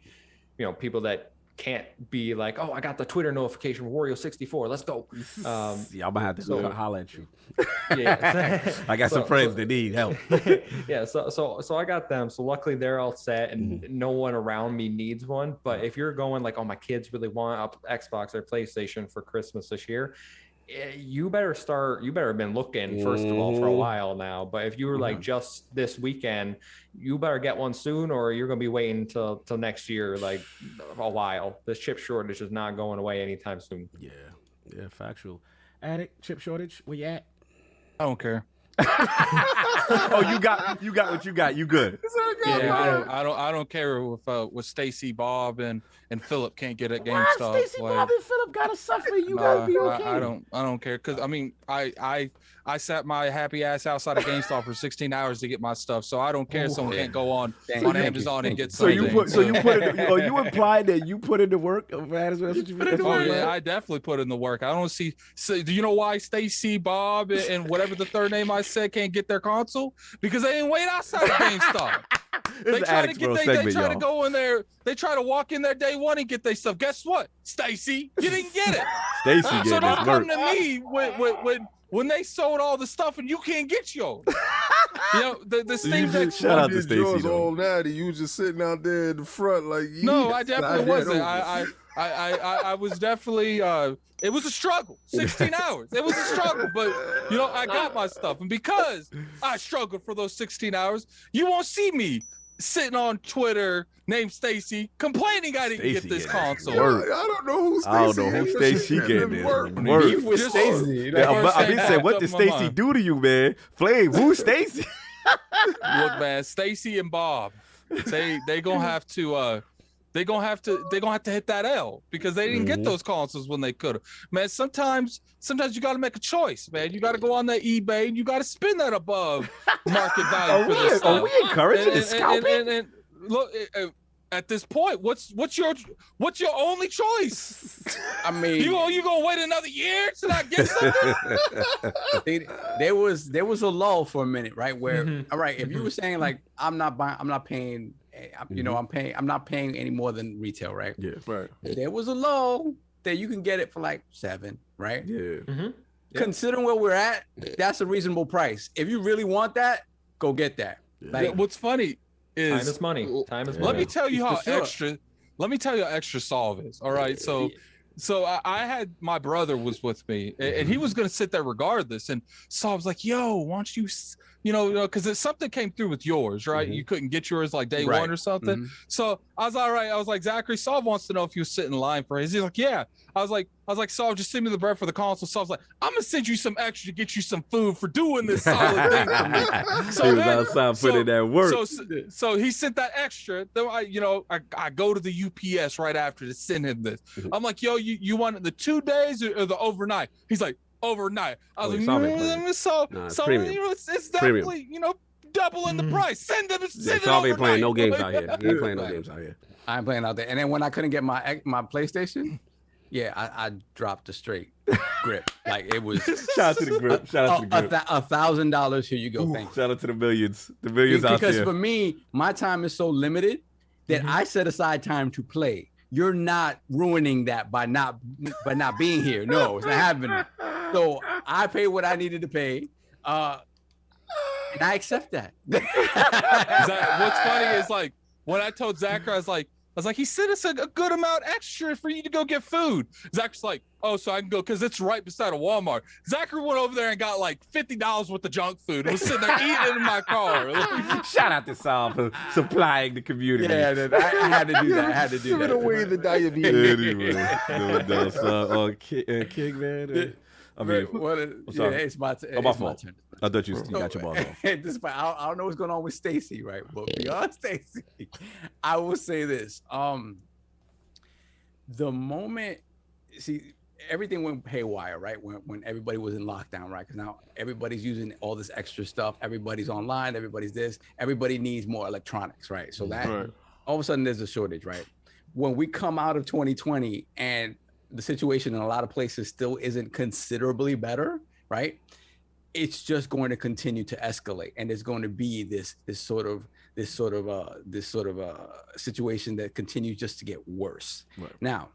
People that can't be like, oh, I got the Twitter notification for Wario 64. Let's go. Yeah, I'm gonna have to holler at you. Yeah, I got some friends that need help. Yeah, so I got them. So luckily they're all set, and no one around me needs one. But if you're going like, oh, my kids really want an Xbox or PlayStation for Christmas this year, you better have been looking first of all for a while now. But if you were like just this weekend, you better get one soon, or you're gonna be waiting till next year, like a while. This chip shortage is not going away anytime soon. Yeah, factual. Addict, chip shortage, where you at? I don't care. Oh, you got what you got. You good? Yeah, I don't care with Stacy, Bob, and Philip can't get at GameStop. Why Stacy, Bob, and Philip gotta suffer? You gotta be okay. I don't care, because I mean I sat my happy ass outside of GameStop for 16 hours to get my stuff, so I don't care. Someone can't go on Amazon and get something. You implied that you put in the work? I definitely put in the work. I don't see. So, do you know why Stacy, Bob, and whatever the third name I said can't get their console? Because they didn't wait outside of GameStop. They try to go in there. They try to walk in there day one and get their stuff. Guess what, Stacy? You didn't get it. Stacy, so don't come to me when they sold all the stuff and you can't get yours. The Steam Deck. Shout out to Stacy. All natty, you just sitting out there in the front like. No, I definitely wasn't. I was definitely. It was a struggle. 16 hours. It was a struggle, but I got my stuff, and because I struggled for those 16 hours, you won't see me sitting on Twitter named Stacy complaining I didn't get this console. I don't know who Stacy getting this. Beef with Stacy. I mean, said, what did Stacy do to you, man? Flame, who's Stacy? Look, man, Stacy and Bob, they gonna have to. They're gonna have to hit that L because they didn't get those consoles when they could have. Man, sometimes you gotta make a choice, man. You gotta go on that eBay and you gotta spend that above market value for this stuff. Are we encouraging the scalping? And look, at this point, what's your only choice? I mean, you gonna wait another year till I get something? There was a lull for a minute, right? Where all right, if you were saying like I'm not paying. I'm not paying any more than retail, right? Yeah, right. There was a lull that you can get it for like $7, right? Yeah. Considering where we're at, that's a reasonable price. If you really want that, go get that. Like, what's funny is time is money. Time is money. Let me tell you how extra Solve is. All right, so I had my brother was with me, and he was gonna sit there regardless. And Saul was like, "Yo, why don't you?" Because something came through with yours, right? You couldn't get yours like day one or something. So I was all right. I was like, Zachary, Saul wants to know if you sit in line for his. He's like, yeah. I was like, Saul, just send me the bread for the console. So I was like, I'm gonna send you some extra to get you some food for doing this solid thing for me. So he was outside putting that work. So he sent that extra. Then I go to the UPS right after to send him this. I'm like, yo, you want it the 2 days or the overnight? He's like, overnight. I was like, it's definitely doubling the price. Send it. Solve ain't playing no games out here. He ain't playing no games out here. I ain't playing out there. And then when I couldn't get my PlayStation, I dropped the straight grip. Like it was. Shout out to the grip. $1,000. Here you go. Thanks. Shout out to the millions. The millions out there. Because for me, my time is so limited that I set aside time to play. You're not ruining that by not being here. No, it's not happening. So I paid what I needed to pay, and I accept that. What's funny is like when I told Zachary, I was like, was like, he sent us a good amount extra for you to go get food. Zach's like, oh, so I can go because it's right beside a Walmart. Zachary went over there and got like $50 worth of junk food and was sitting there eating it in my car. Shout out to Sal for supplying the community. Yeah, I had to do that. I had to do that. Giving away the diabetes. Anyway, King, man. I mean, it's my turn. My fault. I thought you got your balls off. I don't know what's going on with Stacy, right? But beyond Stacy, I will say this. The moment, everything went haywire, right? When everybody was in lockdown, right? Because now everybody's using all this extra stuff. Everybody's online. Everybody's this. Everybody needs more electronics, right? So that all of a sudden there's a shortage, right? When we come out of 2020 and the situation in a lot of places still isn't considerably better, right? It's just going to continue to escalate, and there's going to be this sort of situation that continues just to get worse. Right. Now,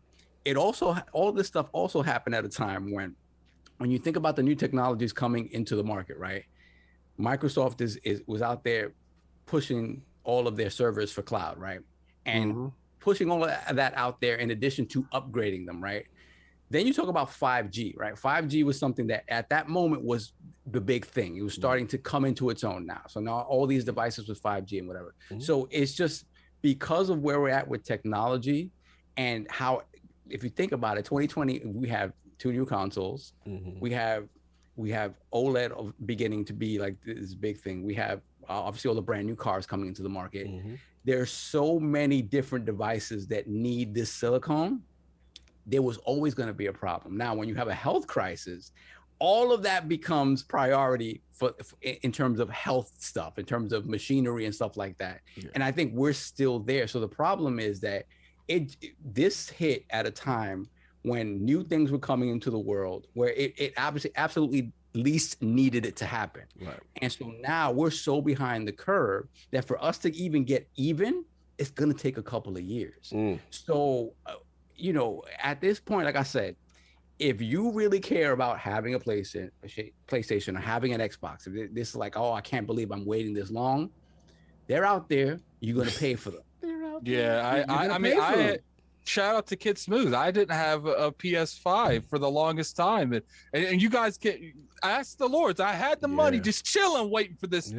all this stuff also happened at a time when you think about the new technologies coming into the market, right? Microsoft was out there pushing all of their servers for cloud, right? And pushing all of that out there in addition to upgrading them, right? Then you talk about 5G, right? 5G was something that at that moment was the big thing. It was starting to come into its own now. So now all these devices with 5G and whatever. So it's just because of where we're at with technology and how, if you think about it, 2020, we have 2 new consoles. We have OLED beginning to be like this big thing. We have obviously all the brand new cars coming into the market. There's so many different devices that need this silicone. There was always going to be a problem. Now, when you have a health crisis, all of that becomes priority in terms of health stuff, in terms of machinery and stuff like that. And I think we're still there. So the problem is that this hit at a time when new things were coming into the world, where it obviously absolutely least needed it to happen. Right. And so now we're so behind the curve that for us to even get even, it's going to take a couple of years. So, at this point, like I said, if you really care about having a PlayStation or having an Xbox, if this is like, oh, I can't believe I'm waiting this long, they're out there. You're going to pay for them. I mean, shout out to Kid Smooth. I didn't have a PS5 for the longest time, and you guys can ask the Lords. I had the money just chilling, waiting for this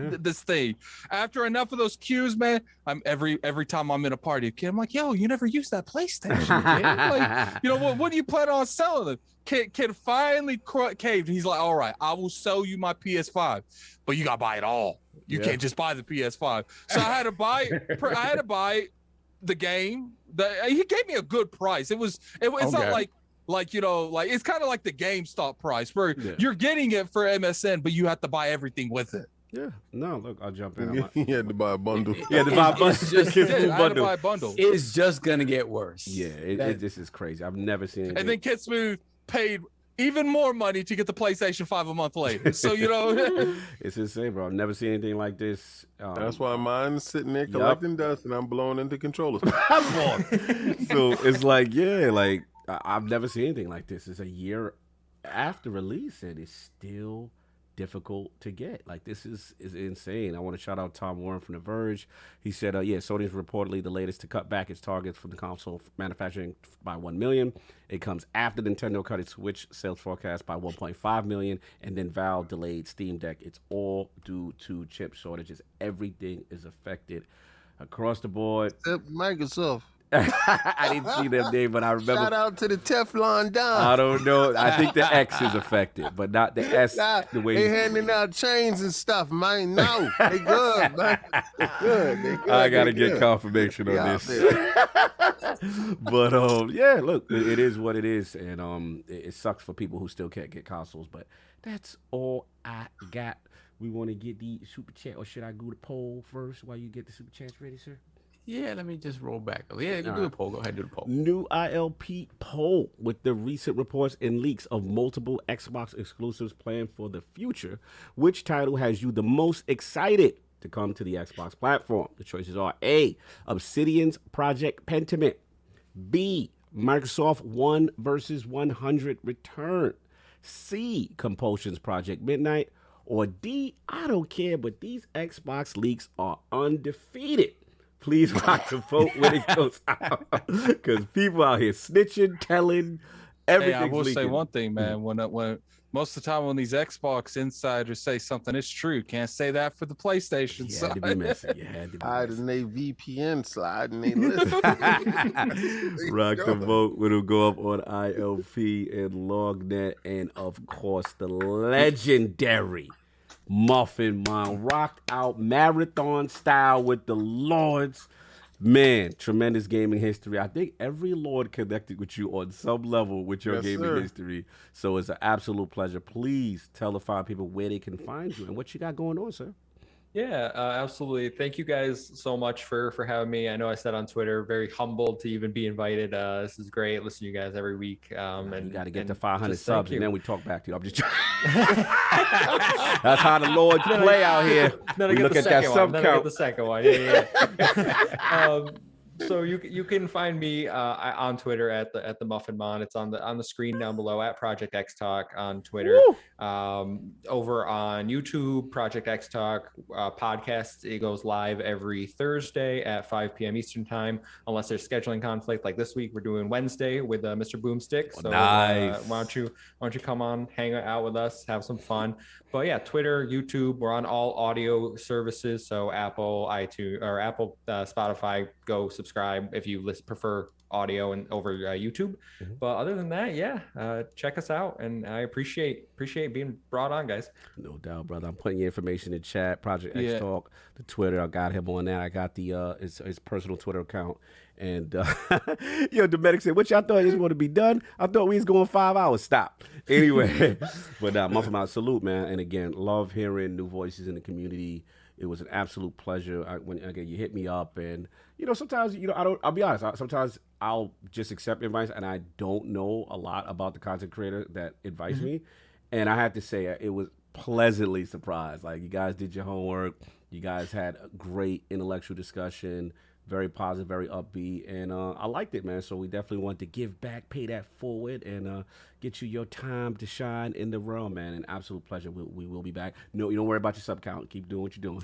thing. After enough of those queues, man, I'm every time I'm in a party, kid, I'm like, yo, you never used that PlayStation, kid. Like, what do you plan on selling? The kid finally caved. He's like, all right, I will sell you my PS5, but you gotta buy it all. You can't just buy the PS5. So I had to buy the game. He gave me a good price. It's not like it's kind of like the GameStop price where you're getting it for MSN, but you have to buy everything with it. Yeah. No, look, I'll jump in. He had to buy a bundle. I had to buy a bundle. It's just gonna get worse. Yeah, this is crazy. I've never seen it. And then Kid Smooth paid even more money to get the PlayStation 5 a month later. So, it's insane, bro. I've never seen anything like this. That's why mine's sitting there collecting dust and I'm blowing into controllers. So it's like, I've never seen anything like this. It's a year after release and it's still difficult to get. Like, this is insane. I want to shout out Tom Warren from The Verge. He said, Sony's reportedly the latest to cut back its targets from the console manufacturing by 1 million. It comes after Nintendo cut its Switch sales forecast by 1.5 million, and then Valve delayed Steam Deck. It's all due to chip shortages. Everything is affected across the board. Except Microsoft. I didn't see them name, but I remember. Shout out to the Teflon Don. I don't know. I think the X is affected, but not the S. The way they handing out chains and stuff, man. No, they good, man. They good. I gotta get confirmation on this. But look, it is what it is, and it sucks for people who still can't get consoles. But that's all I got. We want to get the super chat, or should I go to poll first while you get the super chats ready, sir? Yeah, let me just roll back. Yeah, do the poll. Go ahead, do the poll. New ILP poll with the recent reports and leaks of multiple Xbox exclusives planned for the future. Which title has you the most excited to come to the Xbox platform? The choices are A, Obsidian's Project Pentiment, B, Microsoft 1 vs. 100 Return, C, Compulsion's Project Midnight, or D, I don't care, but these Xbox leaks are undefeated. Please rock the vote when it goes out, because people out here snitching, telling, everything. Hey, I will say one thing, man. When most of the time when these Xbox insiders say something, it's true. Can't say that for the PlayStation You side. had to be messy. You had to be Hiding they VPN sliding they list. Rock the vote when it'll go up on ILP and LogNet, and of course the legendary MuffinMonster rocked out marathon style with the Lords. Man, tremendous gaming history. I think every Lord connected with you on some level with your gaming history. So it's an absolute pleasure. Please tell the fine people where they can find you and what you got going on, sir. Yeah, absolutely. Thank you guys so much for having me. I know I said on Twitter, very humbled to even be invited. This is great. Listen to you guys every week. And you got to get to 500 just subs, thank and you. then we talk back to you. I'm just That's how the Lords play out here. Then We I get look the at that second sub one. Then I get count. the second one. Yeah. So you can find me on Twitter at the MuffinMon. It's on the screen down below at ProjectXTalk on Twitter. Over on YouTube, ProjectXTalk podcast. It goes live every Thursday at 5 p.m. Eastern time, unless there's scheduling conflict. Like this week, we're doing Wednesday with Mr. Boomstick. So nice. Why don't you come on, hang out with us, have some fun. But yeah, Twitter, YouTube, we're on all audio services. So Apple, iTunes, or Apple, Spotify. Go subscribe if you prefer audio and over YouTube. But other than that, yeah, check us out, and I appreciate being brought on, guys. No doubt, brother. I'm putting your information in chat. Project X Talk, the Twitter. I got him on that. I got the his personal Twitter account. And Dominic said, "What y'all thought you was going to be done? I thought we was going 5 hours. Stop." Anyway, but MuffinMonster, salute, man. And again, love hearing new voices in the community. It was an absolute pleasure. When you hit me up, and sometimes I'll be honest. Sometimes I'll just accept advice, and I don't know a lot about the content creator that advised me. And I have to say, it was pleasantly surprised. Like, you guys did your homework. You guys had a great intellectual discussion. Very positive, very upbeat, and I liked it, man. So we definitely want to give back, pay that forward, and get you your time to shine in the realm, man. An absolute pleasure. We will be back. No, you don't worry about your sub count. Keep doing what you're doing.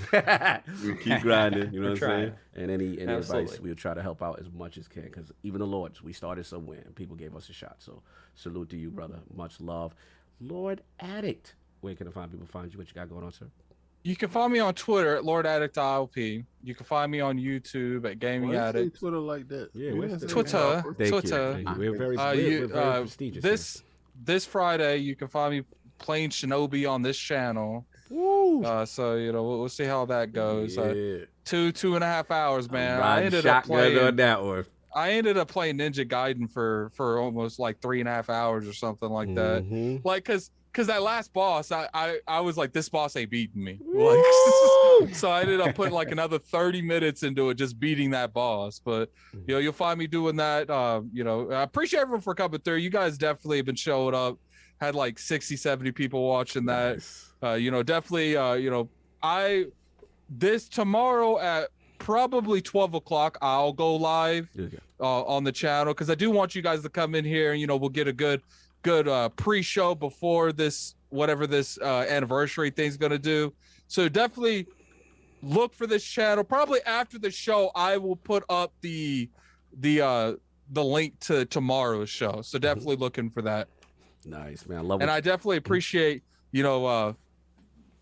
Keep grinding. You know what I'm saying? And any advice, we'll try to help out as much as can. Because even the Lords, we started somewhere, and people gave us a shot. So salute to you, brother. Much love, Lord Addict. Where can people find you? What you got going on, sir? You can find me on Twitter at LordAddictILP. You can find me on YouTube at Gaming Addict. Twitter like that? Yeah, Twitter. Twitter. We're very prestigious. This Friday, you can find me playing Shinobi on this channel. Woo! So we'll see how that goes. Yeah. 2.5 hours, man. I ended up playing on that one. I ended up playing Ninja Gaiden for almost like 3.5 hours or something like that. Like, cause that last boss, I was like, this boss ain't beating me. Like, so I ended up putting like another 30 minutes into it, just beating that boss. But you'll find me doing that. I appreciate everyone for coming through. You guys definitely have been showing up. Had like 60, 70 people watching that. Nice. Definitely. This tomorrow at probably 12 o'clock, I'll go live on the channel, because I do want you guys to come in here, and we'll get a good pre-show before this, whatever this anniversary thing's gonna do. So definitely look for this channel. Probably after the show, I will put up the link to tomorrow's show. So definitely looking for that. Nice, man. I love it. And I definitely appreciate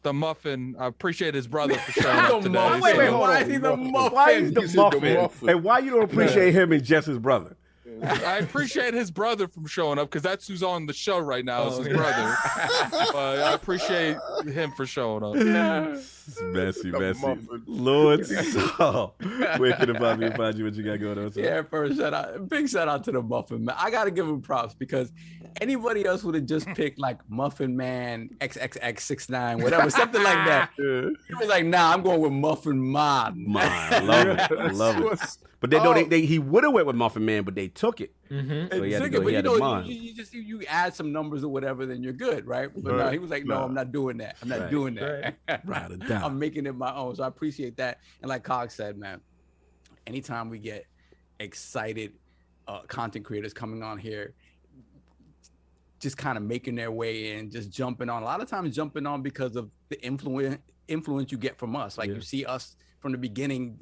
the Muffin. I appreciate his brother for showing up today. Wait, why is he the Muffin? Why is the Muffin? And why you don't appreciate him and just his brother? I appreciate his brother from showing up, because that's who's on the show right now, is his brother. But I appreciate him for showing up. It's messy. Lord, so where can the find you? What you got going on? Sir? Yeah, first big shout out to the Muffin Man. I gotta give him props, because anybody else would have just picked like Muffin Man XXX69, whatever, something like that. He was like, nah, I'm going with Muffin Man. I love it. But he would have went with Muffin Man, but they took it. So he had to go. He had to mind. You add some numbers or whatever, then you're good, right? But no, he was like, no, I'm not doing that. I'm not doing that. Right or down. I'm making it my own. So I appreciate that. And like Cog said, man, anytime we get excited content creators coming on here, just kind of making their way in, just jumping on. A lot of times jumping on because of the influence you get from us. Like you see us from the beginning,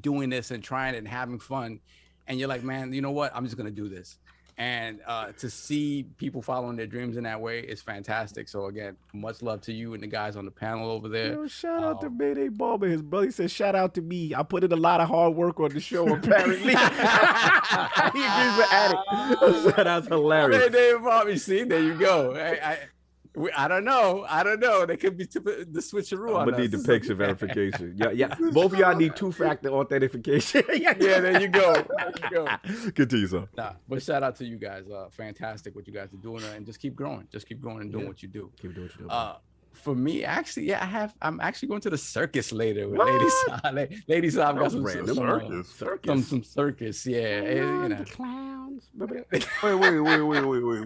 doing this and trying it and having fun, and you're like, man, you know what? I'm just gonna do this. And to see people following their dreams in that way is fantastic. So again, much love to you and the guys on the panel over there. Yo, shout out to Mayday Barber. His brother said, shout out to me. I put in a lot of hard work on the show, apparently. He agrees with Addict. Shout out to hilarious. Mayday Barber, see, there you go. I don't know. There could be the switcheroo on I'm gonna need the picture verification. Yeah. Both of y'all need 2-factor authentication. Yeah, there you go. Continue, sir. Nah, but shout out to you guys. Fantastic what you guys are doing, and just keep growing. Just keep going and doing what you do. Keep doing what you do. For me, actually, I'm actually going to the circus later with Lady Saab. Lady Saab got some circus. Yeah, you know. Clowns. Wait.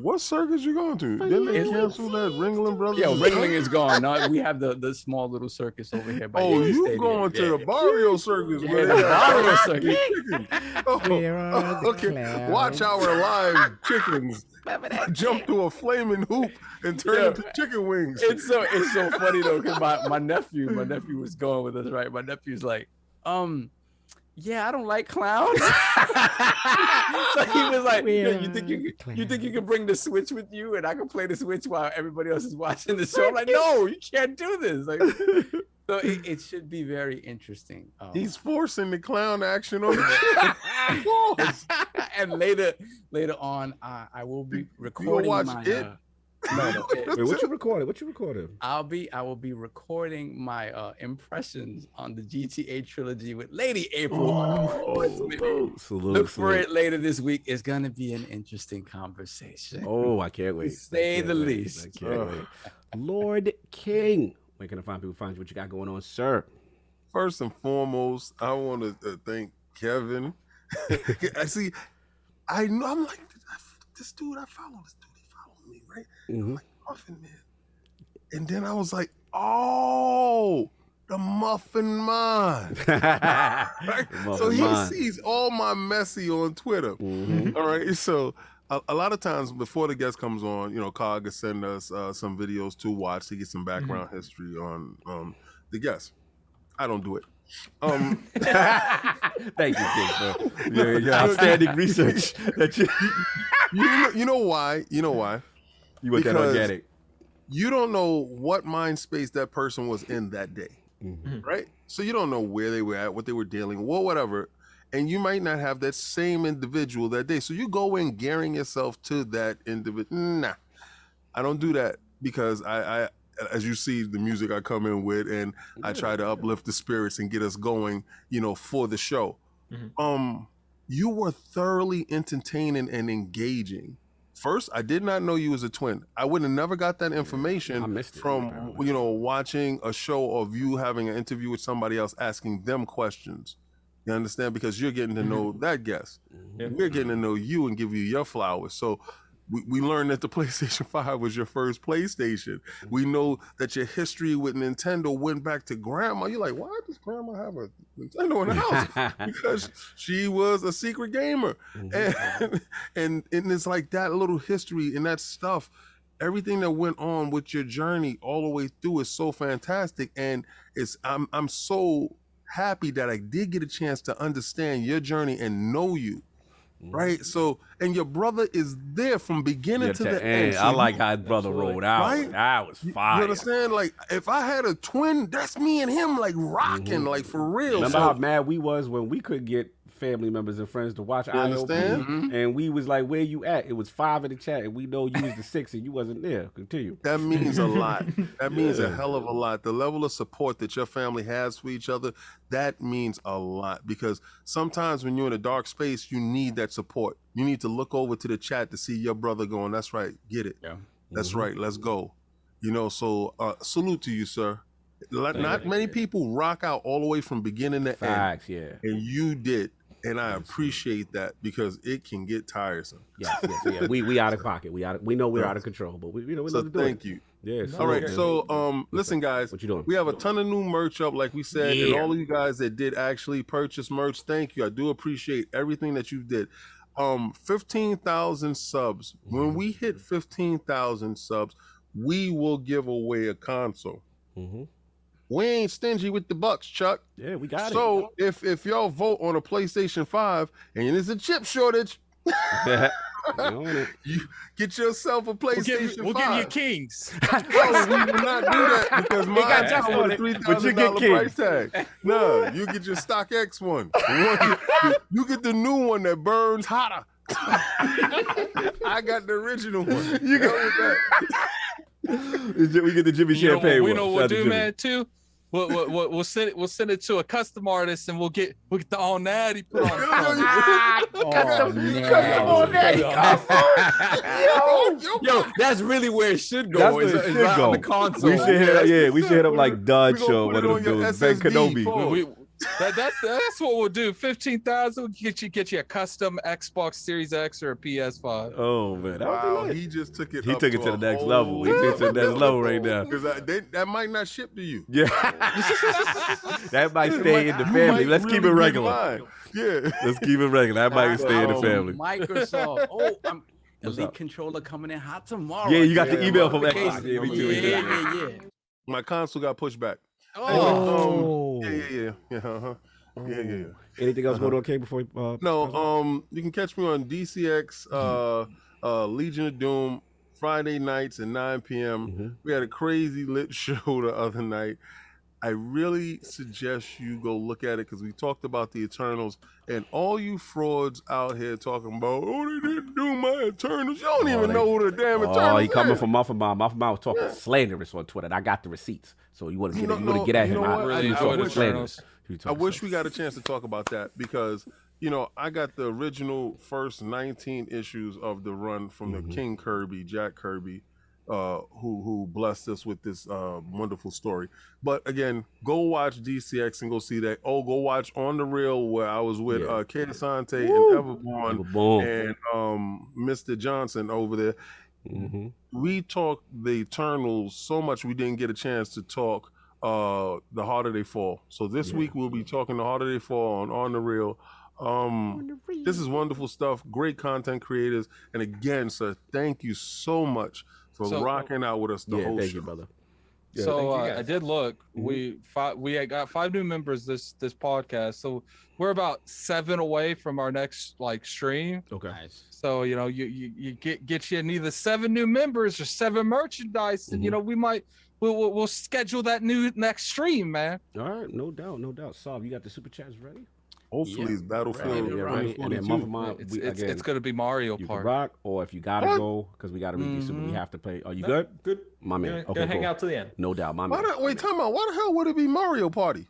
What circus you going to? Didn't they cancel that Ringling Brothers? Yeah, Ringling is gone. No, we have the small little circus over here. By you Stadium. Going to the Barrio Circus? Yeah, the Barrio Circus. Okay, watch our live chickens jump through a flaming hoop and turn into chicken wings. It's so funny though, because my nephew was going with us, right? My nephew's like, yeah, I don't like clowns. So he was like, you think you can bring the Switch with you and I can play the Switch while everybody else is watching the show? I'm like, no, you can't do this. Like, so it should be very interesting. He's forcing the clown action on the And later on, I will be recording it. Wait, what you recorded? I will be recording my impressions on the GTA trilogy with Lady April. Look for it later this week. It's gonna be an interesting conversation. Oh, I can't wait. To say the least. I can't wait. Lord King, where can people find you? What you got going on, sir? First and foremost, I want to thank Kevin. I know I'm like this dude. I follow this dude. Me, right? I'm like, Muffin Man. And then I was like, oh, the Muffin Man. Right? So he sees all my messy on Twitter. All right. So a lot of times before the guest comes on, Cog will send us some videos to watch to get some background history on the guest. I don't do it. Thank you, King, for your outstanding research. You know why? You want that organic. You don't know what mind space that person was in that day, right? So you don't know where they were at, what they were dealing with, whatever. And you might not have that same individual that day. So you go in gearing yourself to that individual. Nah, I don't do that because I as you see, the music I come in with, and I try to uplift the spirits and get us going, for the show. You were thoroughly entertaining and engaging. First, I did not know you was a twin. I would have never got that information from, watching a show of you having an interview with somebody else, asking them questions. You understand? Because you're getting to know that guest. We're getting to know you and give you your flowers. So we learned that the PlayStation 5 was your first PlayStation. We know that your history with Nintendo went back to grandma. You're like, why does grandma have a Nintendo in the house? Because she was a secret gamer. And it's like that little history and that stuff, everything that went on with your journey all the way through is so fantastic. And I'm so happy that I did get a chance to understand your journey and know you. Right, so and your brother is there from beginning to the end. So I like how his brother rolled out. Right? That was fire. You understand? Like if I had a twin, that's me and him, like rocking, like for real. Remember how mad we was when we could get family members and friends to watch ILP, and we was like, "Where you at?" It was 5 in the chat, and we know you was the 6, and you wasn't there. Continue. That means a lot. That means a hell of a lot. The level of support that your family has for each other, that means a lot. Because sometimes when you're in a dark space, you need that support. You need to look over to the chat to see your brother going, "That's right, get it. Yeah, that's right. Let's go." So salute to you, sir. Not many people rock out all the way from beginning to end. Yeah. And you did. And I appreciate that because it can get tiresome. Yeah. We out of pocket. We know we're out of control, but we love to do it. Thank you. Yes. All right. So listen, guys. What you doing? We have a ton of new merch up, like we said, and all of you guys that did actually purchase merch, thank you. I do appreciate everything that you did. 15,000 subs. When we hit 15,000 subs, we will give away a console. We ain't stingy with the bucks, Chuck. Yeah, we got So if y'all vote on a PlayStation 5 and there's a chip shortage, you get yourself a PlayStation 5. We'll give you Kings. No, we will not do that because mine got a $3,000 price tag. No, you get your StockX one. You get the new one that burns hotter. I got the original one. You got that. We get the Jimmy Champagne one. We know what we'll do, man, too. We'll send it to a custom artist, and we'll get the all natty put on. Yo, that's really where it should go. That's where it should go. On the console. We should hit up like Dodge Show, one of them dudes, Ben Kenobi. That's what we'll do. 15,000 will get you a custom Xbox Series X or a PS5. Oh man, wow, he just took it. He took it to the next level. He took it to the next level right now. Because that might not ship to you. Yeah, that might stay in the family. Let's keep it regular. Yeah, let's keep it regular. That might stay in the family. Microsoft. Elite controller coming in hot tomorrow. Yeah, you got the email from Xbox. Yeah, me too. Yeah. My console got pushed back. Oh. Yeah. Anything else going on, King, before No, you can catch me on DCX Legion of Doom Friday nights at 9 p.m. We had a crazy lit show the other night. I really suggest you go look at it because we talked about the Eternals and all you frauds out here talking about, they didn't do my Eternals. You don't even know who the damn Eternals are. Oh, he coming from MuffinMonster. MuffinMonster was talking slanderous on Twitter, and I got the receipts. So you want to get at him. I wish we got a chance to talk about that because, I got the original first 19 issues of the run from the King Kirby, Jack Kirby, who blessed us with this wonderful story. But again, go watch DCX and go see that. Oh, go watch On the Real where I was with Kay Asante and Everborn and Mr. Johnson over there. We talked the Eternals so much we didn't get a chance to talk The Harder They Fall. So this week we'll be talking The Harder They Fall on the Real. This is wonderful stuff. Great content creators. And again, sir, thank you so much for rocking out with us the whole thank show. You, brother. Yeah, so I did look. We got 5 new members this podcast. So we're about 7 away from our next stream. Okay. Nice. So you get you neither 7 new members or 7 merchandise, and we'll schedule that next stream, man. All right, no doubt. Saul, you got the super chats ready? Hopefully it's Battlefield. Right. And then it's going to be Mario you Party. Can rock, or if you gotta go, because we gotta review something, we have to play. Are you good? Good. My man. Okay, hang out to the end. No doubt, my man. Wait, time out. Why the hell would it be Mario Party?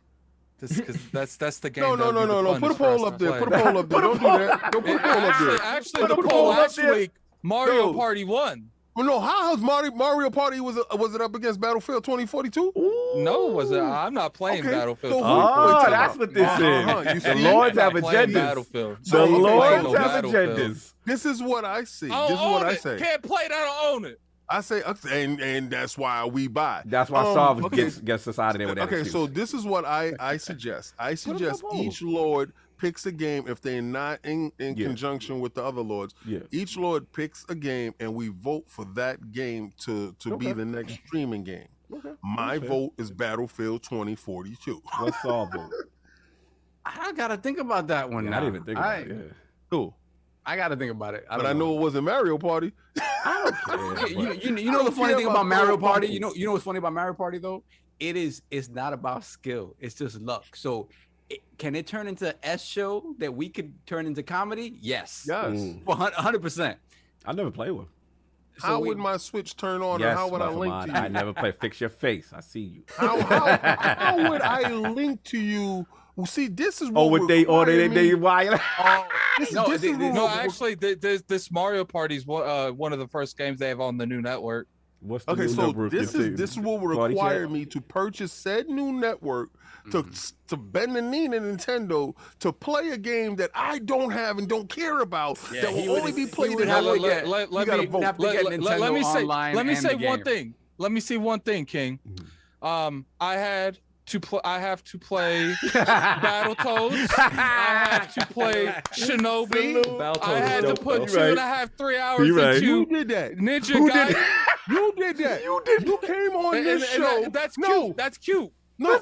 That's the game. No. Put a poll up there. Put a poll up there. Don't do that. Don't put a poll up there. Actually, the poll last week, Mario Party won. Well, no, how's Mario Party was it up against Battlefield 2042? No, was it? I'm not playing Battlefield. So that's what this is. The Lords have agendas. The Lords have agendas. This is what I see. This is what I say. Can't play it. I don't own it. I say, and that's why we buy. That's why Saul gets us out of there with that. Okay, so this is what I suggest. I suggest each Lord picks a game if they're not in conjunction with the other lords. Yeah. Each lord picks a game and we vote for that game to be the next streaming game. Okay. My vote is Battlefield 2042. What's Saul vote? I gotta think about that one. I didn't even think about it. Yeah. Cool. I gotta think about it. I know it wasn't Mario Party. I don't care. You know the funny thing about Mario Party? You know what's funny about Mario Party though? It's not about skill. It's just luck. So can it turn into an S show that we could turn into comedy? Yes. 100%. I never played one. How would my Switch turn on, and how would I link to you? I never play. Fix your face. I see you. How would I link to you? Well, see, this is what they wire. Actually, this Mario Party is one of the first games they have on the new network. This is what would require me to purchase said new network to bend the knee to Nintendo to play a game that I don't have and don't care about that will only be played in Let me say one thing. Let me say one thing, King. I have to play Battletoads. I have to play Shinobi. I had to put 2.5, 3 hours into. You did that. Ninja Gaiden. You did that. You came on this show. That's cute. That's cute.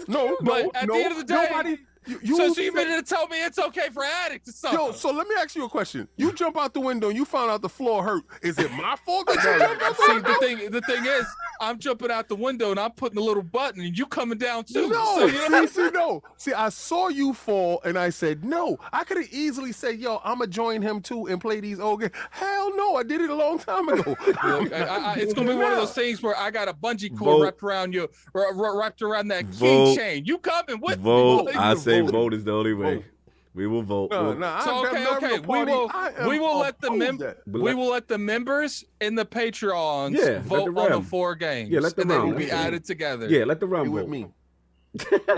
no. But at the end of the day, nobody. So you mean to tell me it's okay for addicts to suffer? Yo, so let me ask you a question. You jump out the window and you found out the floor hurt. Is it my fault that you jumped out the window? the thing is, I'm jumping out the window and I'm putting a little button and you coming down too. No, See, I saw you fall and I said, no. I could have easily said, yo, I'm going to join him too and play these old games. Hell no, I did it a long time ago. It's going to be one of those things where I got a bungee cord wrapped around that keychain. You coming with me? I say vote is the only way. We will vote. So okay. We will let the members and the Patreons vote on the 4 games. Yeah, let the and realm. They will be added together. Yeah, let the realm vote. With me.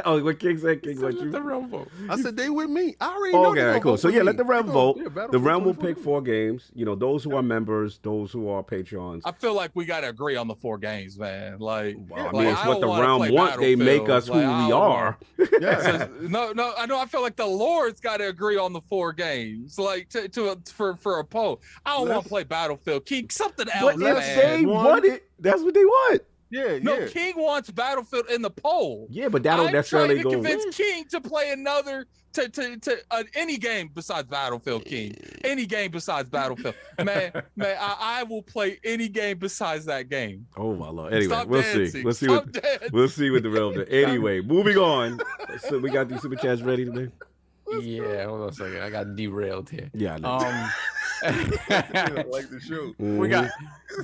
Oh, what King said, what you? The realm vote. I said they with me. I already know. Okay, all right, cool. So yeah, let the realm vote. Yeah, the realm will pick 4 games. You know, those who are members, those who are Patrons. I feel like we got to agree on the 4 games, man. Like, I mean, it's what the realm want. They make us who we are. Yeah. No, I know. I feel like the Lord's got to agree on the 4 games. Like for a poll. I don't want to play Battlefield. King, something else. But if they want it, that's what they want. Yeah. No, King wants Battlefield in the poll. Yeah, but that don't necessarily go. I'm trying to convince King to play another any game besides Battlefield. King, any game besides Battlefield. Man, I will play any game besides that game. Oh my Lord. Anyway, Stop we'll dancing. see. We'll see what the realm does. Anyway, moving on. So we got these super chats ready today. Yeah, hold on a second. I got derailed here. Yeah, I know. I like the show. We got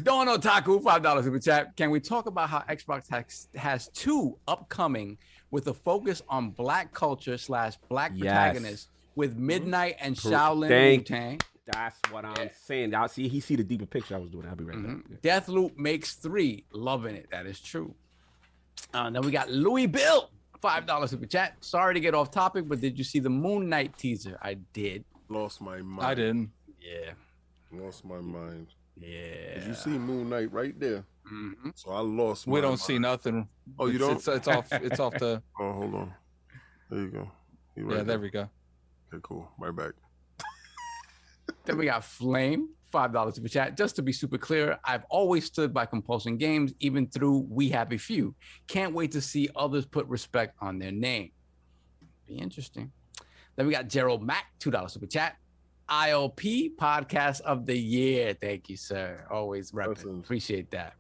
Don Otaku, $5 super chat. Can we talk about how Xbox has 2 upcoming with a focus on black culture / black protagonists with Midnight and Shaolin Wu-Tang? That's what I'm saying. Y'all see, he see the deeper picture I was doing. I'll be right back. Deathloop makes 3. Loving it. That is true. Then we got Louis Bill, $5 super chat. Sorry to get off topic, but did you see the Moon Knight teaser? I did. Lost my mind. I didn't. Yeah. Lost my mind. Yeah. You see Moon Knight right there. Mm-hmm. So I lost. We don't see nothing. Oh, you don't? It's off. It's off the. Oh, hold on. There you go. Yeah, there we go. Okay, cool. Right back. Then we got Flame, $5 super chat. Just to be super clear, I've always stood by Compulsion Games, even through We Happy Few. Can't wait to see others put respect on their name. Be interesting. Then we got Gerald Mack, $2 super chat. ILP Podcast of the Year. Thank you, sir. Always repping. Appreciate that.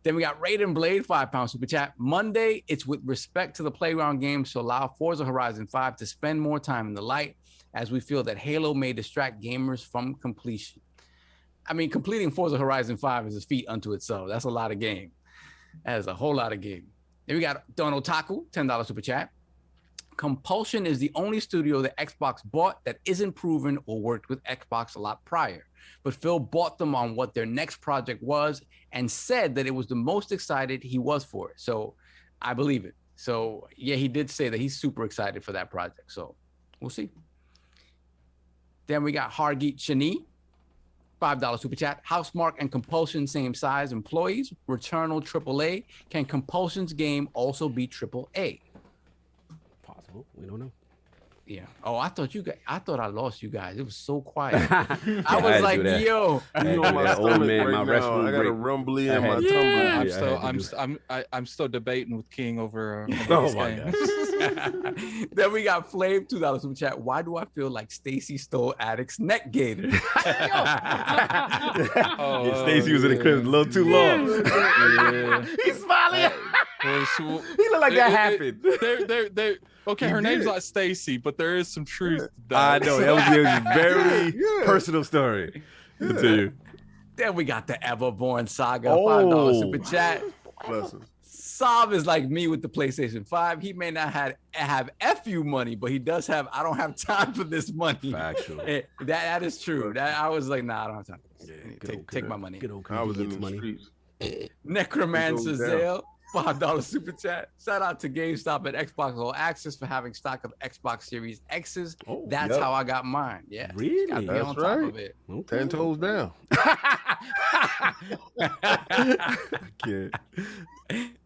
Then we got Raiden Blade, £5 super chat. Monday, it's with respect to the playground games to allow Forza Horizon 5 to spend more time in the light, as we feel that Halo may distract gamers from completion. I mean, completing Forza Horizon 5 is a feat unto itself. That's a lot of game. That is a whole lot of game. Then we got Don Otaku, $10 super chat. Compulsion is the only studio that Xbox bought that isn't proven or worked with Xbox a lot prior. But Phil bought them on what their next project was and said that it was the most excited he was for it. So I believe it. So yeah, he did say that he's super excited for that project. So we'll see. Then we got Hargeet Shani, $5 super chat. Housemark and Compulsion same size employees. Returnal AAA. Can Compulsion's game also be AAA? Possible. We don't know. Yeah. Oh, I thought I lost you guys. It was so quiet. I was like, yo. You know my old man, right my now. restroom I got a break. rumbly in my tumble. I'm still debating with King over. Oh my God. Then we got Flame, $2 super chat. Why do I feel like Stacy stole Addict's neck gator? Stacy was in the crib a little too long. He's smiling. He looked like that happened. Okay, her name's not Stacy, but there is some truth to that. I know. That was a very personal story. Continue. Then we got the Everborn Saga, $5 super chat. Sav is like me with the PlayStation 5. He may not have FU money, but he does have, I don't have time for this money. Factual. That is true. That I was like, nah, I don't have time for this. Yeah, take my money. I was in the streets. Necromancer Zale, $5 super chat. Shout out to GameStop and Xbox All Access for having stock of Xbox Series X's. That's how I got mine. Yeah. Really? Gotta be That's on top right. of it. 10 toes down. Okay.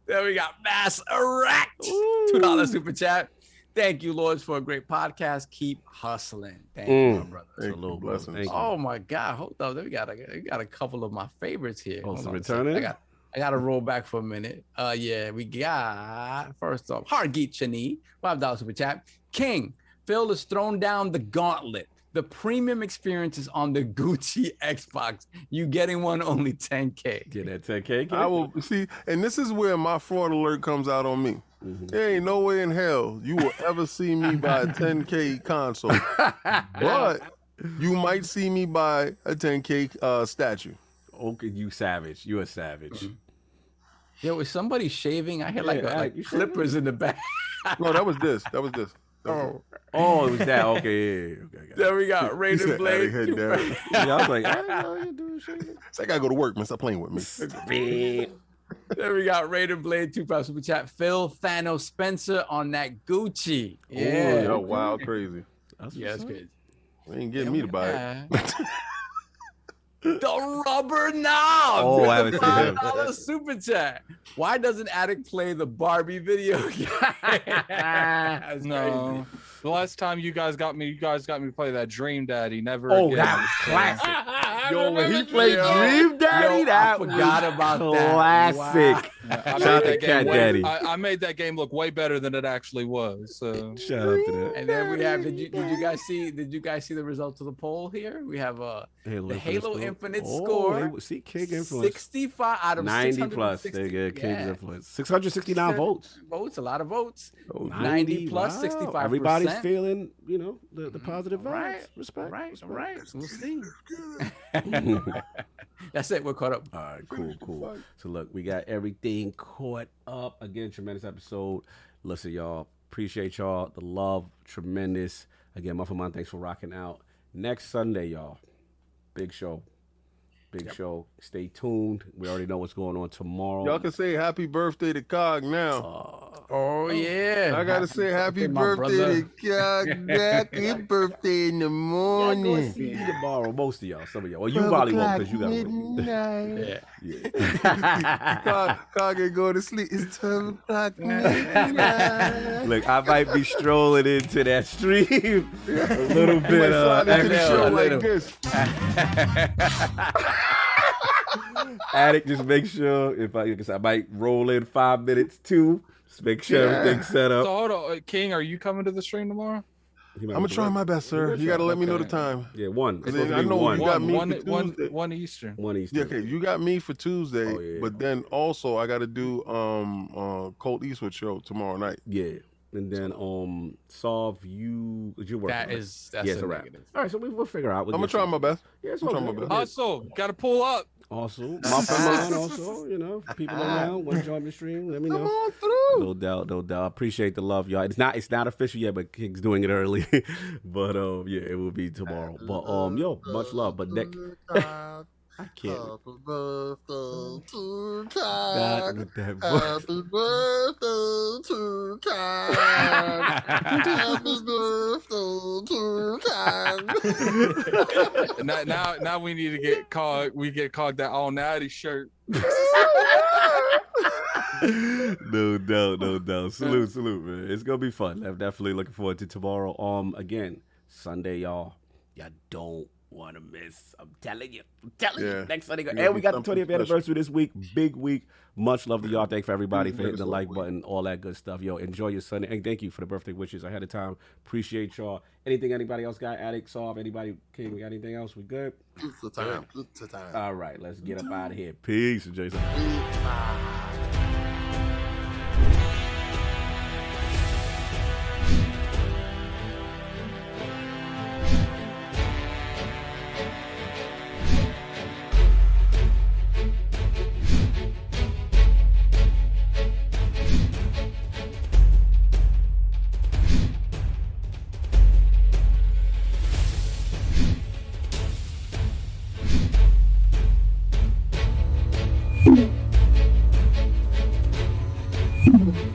Then we got Mass Erect, $2 super chat. Thank you, Lords, for a great podcast. Keep hustling. Thank you, my brother. Blessings. Oh my God! Hold up, we got a couple of my favorites here. Oh, Hold some on a returning? second. I gotta roll back for a minute. Yeah, we got first off Hargeet Chani, $5 super chat. King, Phil has thrown down the gauntlet. The premium experience is on the Gucci Xbox. You getting one only 10K. Get that 10K. I will see, and this is where my fraud alert comes out on me. There ain't no way in hell you will ever see me buy a 10K console, but you might see me buy a 10K statue. Okay, you savage. You a savage. Yo, is somebody shaving? I hear like clippers in the back. No, that was this. That was this. Oh, it was that. Okay, yeah. Okay, there we go. Rated Blade. Yeah, I was like, I don't know you doing shit. I gotta go to work, man. Stop playing with me. There we got Rated Blade, $2 super chat. Phil Thanos Spencer on that Gucci. Yeah. Oh, wow, crazy. That's crazy. They ain't getting me to buy it. The rubber knob. Oh, I haven't seen him. $5 super chat. Why doesn't Attic play the Barbie video game? No. Crazy. The last time you guys got me to play that Dream Daddy. Never. Oh, again. that was classic. Yo, when he played Yo, Dream Daddy, that I forgot about classic. that. I Shout out to made that Cat game Daddy. I made that game look way better than it actually was. So. Shout out to that. And then we have. Did you guys see the results of the poll here? We have the Halo Infinite score. See, King influence. 65 out of 90 plus. They get King's influence. 669 votes. Votes, a lot of votes. Oh, 90 plus, wow. 65%. Everybody's feeling, the positive vibes. Right. Respect. Right. Respect. We'll see. That's it. We're caught up. All right, cool. So look, we got everything caught up. Again, tremendous episode. Listen, y'all, appreciate y'all. The love, tremendous. Again, MuffinMonster, thanks for rocking out. Next Sunday, y'all, big show. Show. Stay tuned. We already know what's going on tomorrow. Y'all can say happy birthday to Cog now. Oh yeah. I gotta say happy birthday to Cog. Happy birthday in the morning. Y'all go see me tomorrow. Most of y'all, some of y'all. Well, you probably won't because you got Yeah. Cog ain't go to sleep. It's 12 o'clock midnight. Look, I might be strolling into that stream a little bit. Like this. Attic, just make sure I might roll in 5 minutes too. Just make sure everything's set up. So hold on, King, are you coming to the stream tomorrow? I'm gonna try my best, sir. You gotta let me know the time. Yeah, 1. I know you got me for Tuesday. 1 Eastern. 1 Eastern. Yeah, okay, you got me for Tuesday, but then also I gotta do Colt Eastwood show tomorrow night. Yeah. And then Solve, you're working. That's a negative. All right, so we'll figure out. I'm gonna try my best. Yeah, I'm trying my best. Also, gotta pull up. Also, MuffinMonster, also, people around want to join the stream, let me know. Come on through. No doubt. Appreciate the love, y'all. It's not official yet, but King's doing it early. But yeah, it will be tomorrow. But much love. But Nick, I can't. Happy birthday to Not with that voice. Happy birthday to Cog. Happy birthday to Cog. Now we need to get Cog. We get Cog that all natty shirt. No doubt. Salute, man. It's gonna be fun. I'm definitely looking forward to tomorrow. Again, Sunday, y'all don't want to miss. I'm telling you. Next Sunday. And we got the 20th anniversary this week. Big week. Much love to y'all. Thanks for everybody for hitting the like button, all that good stuff. Yo, enjoy your Sunday. And thank you for the birthday wishes ahead of time. Appreciate y'all. Anything anybody else got? Addict, Solve, anybody? King, we got anything else? We good? It's the time. All right, let's get up out of here. Peace, Jason. Thank you.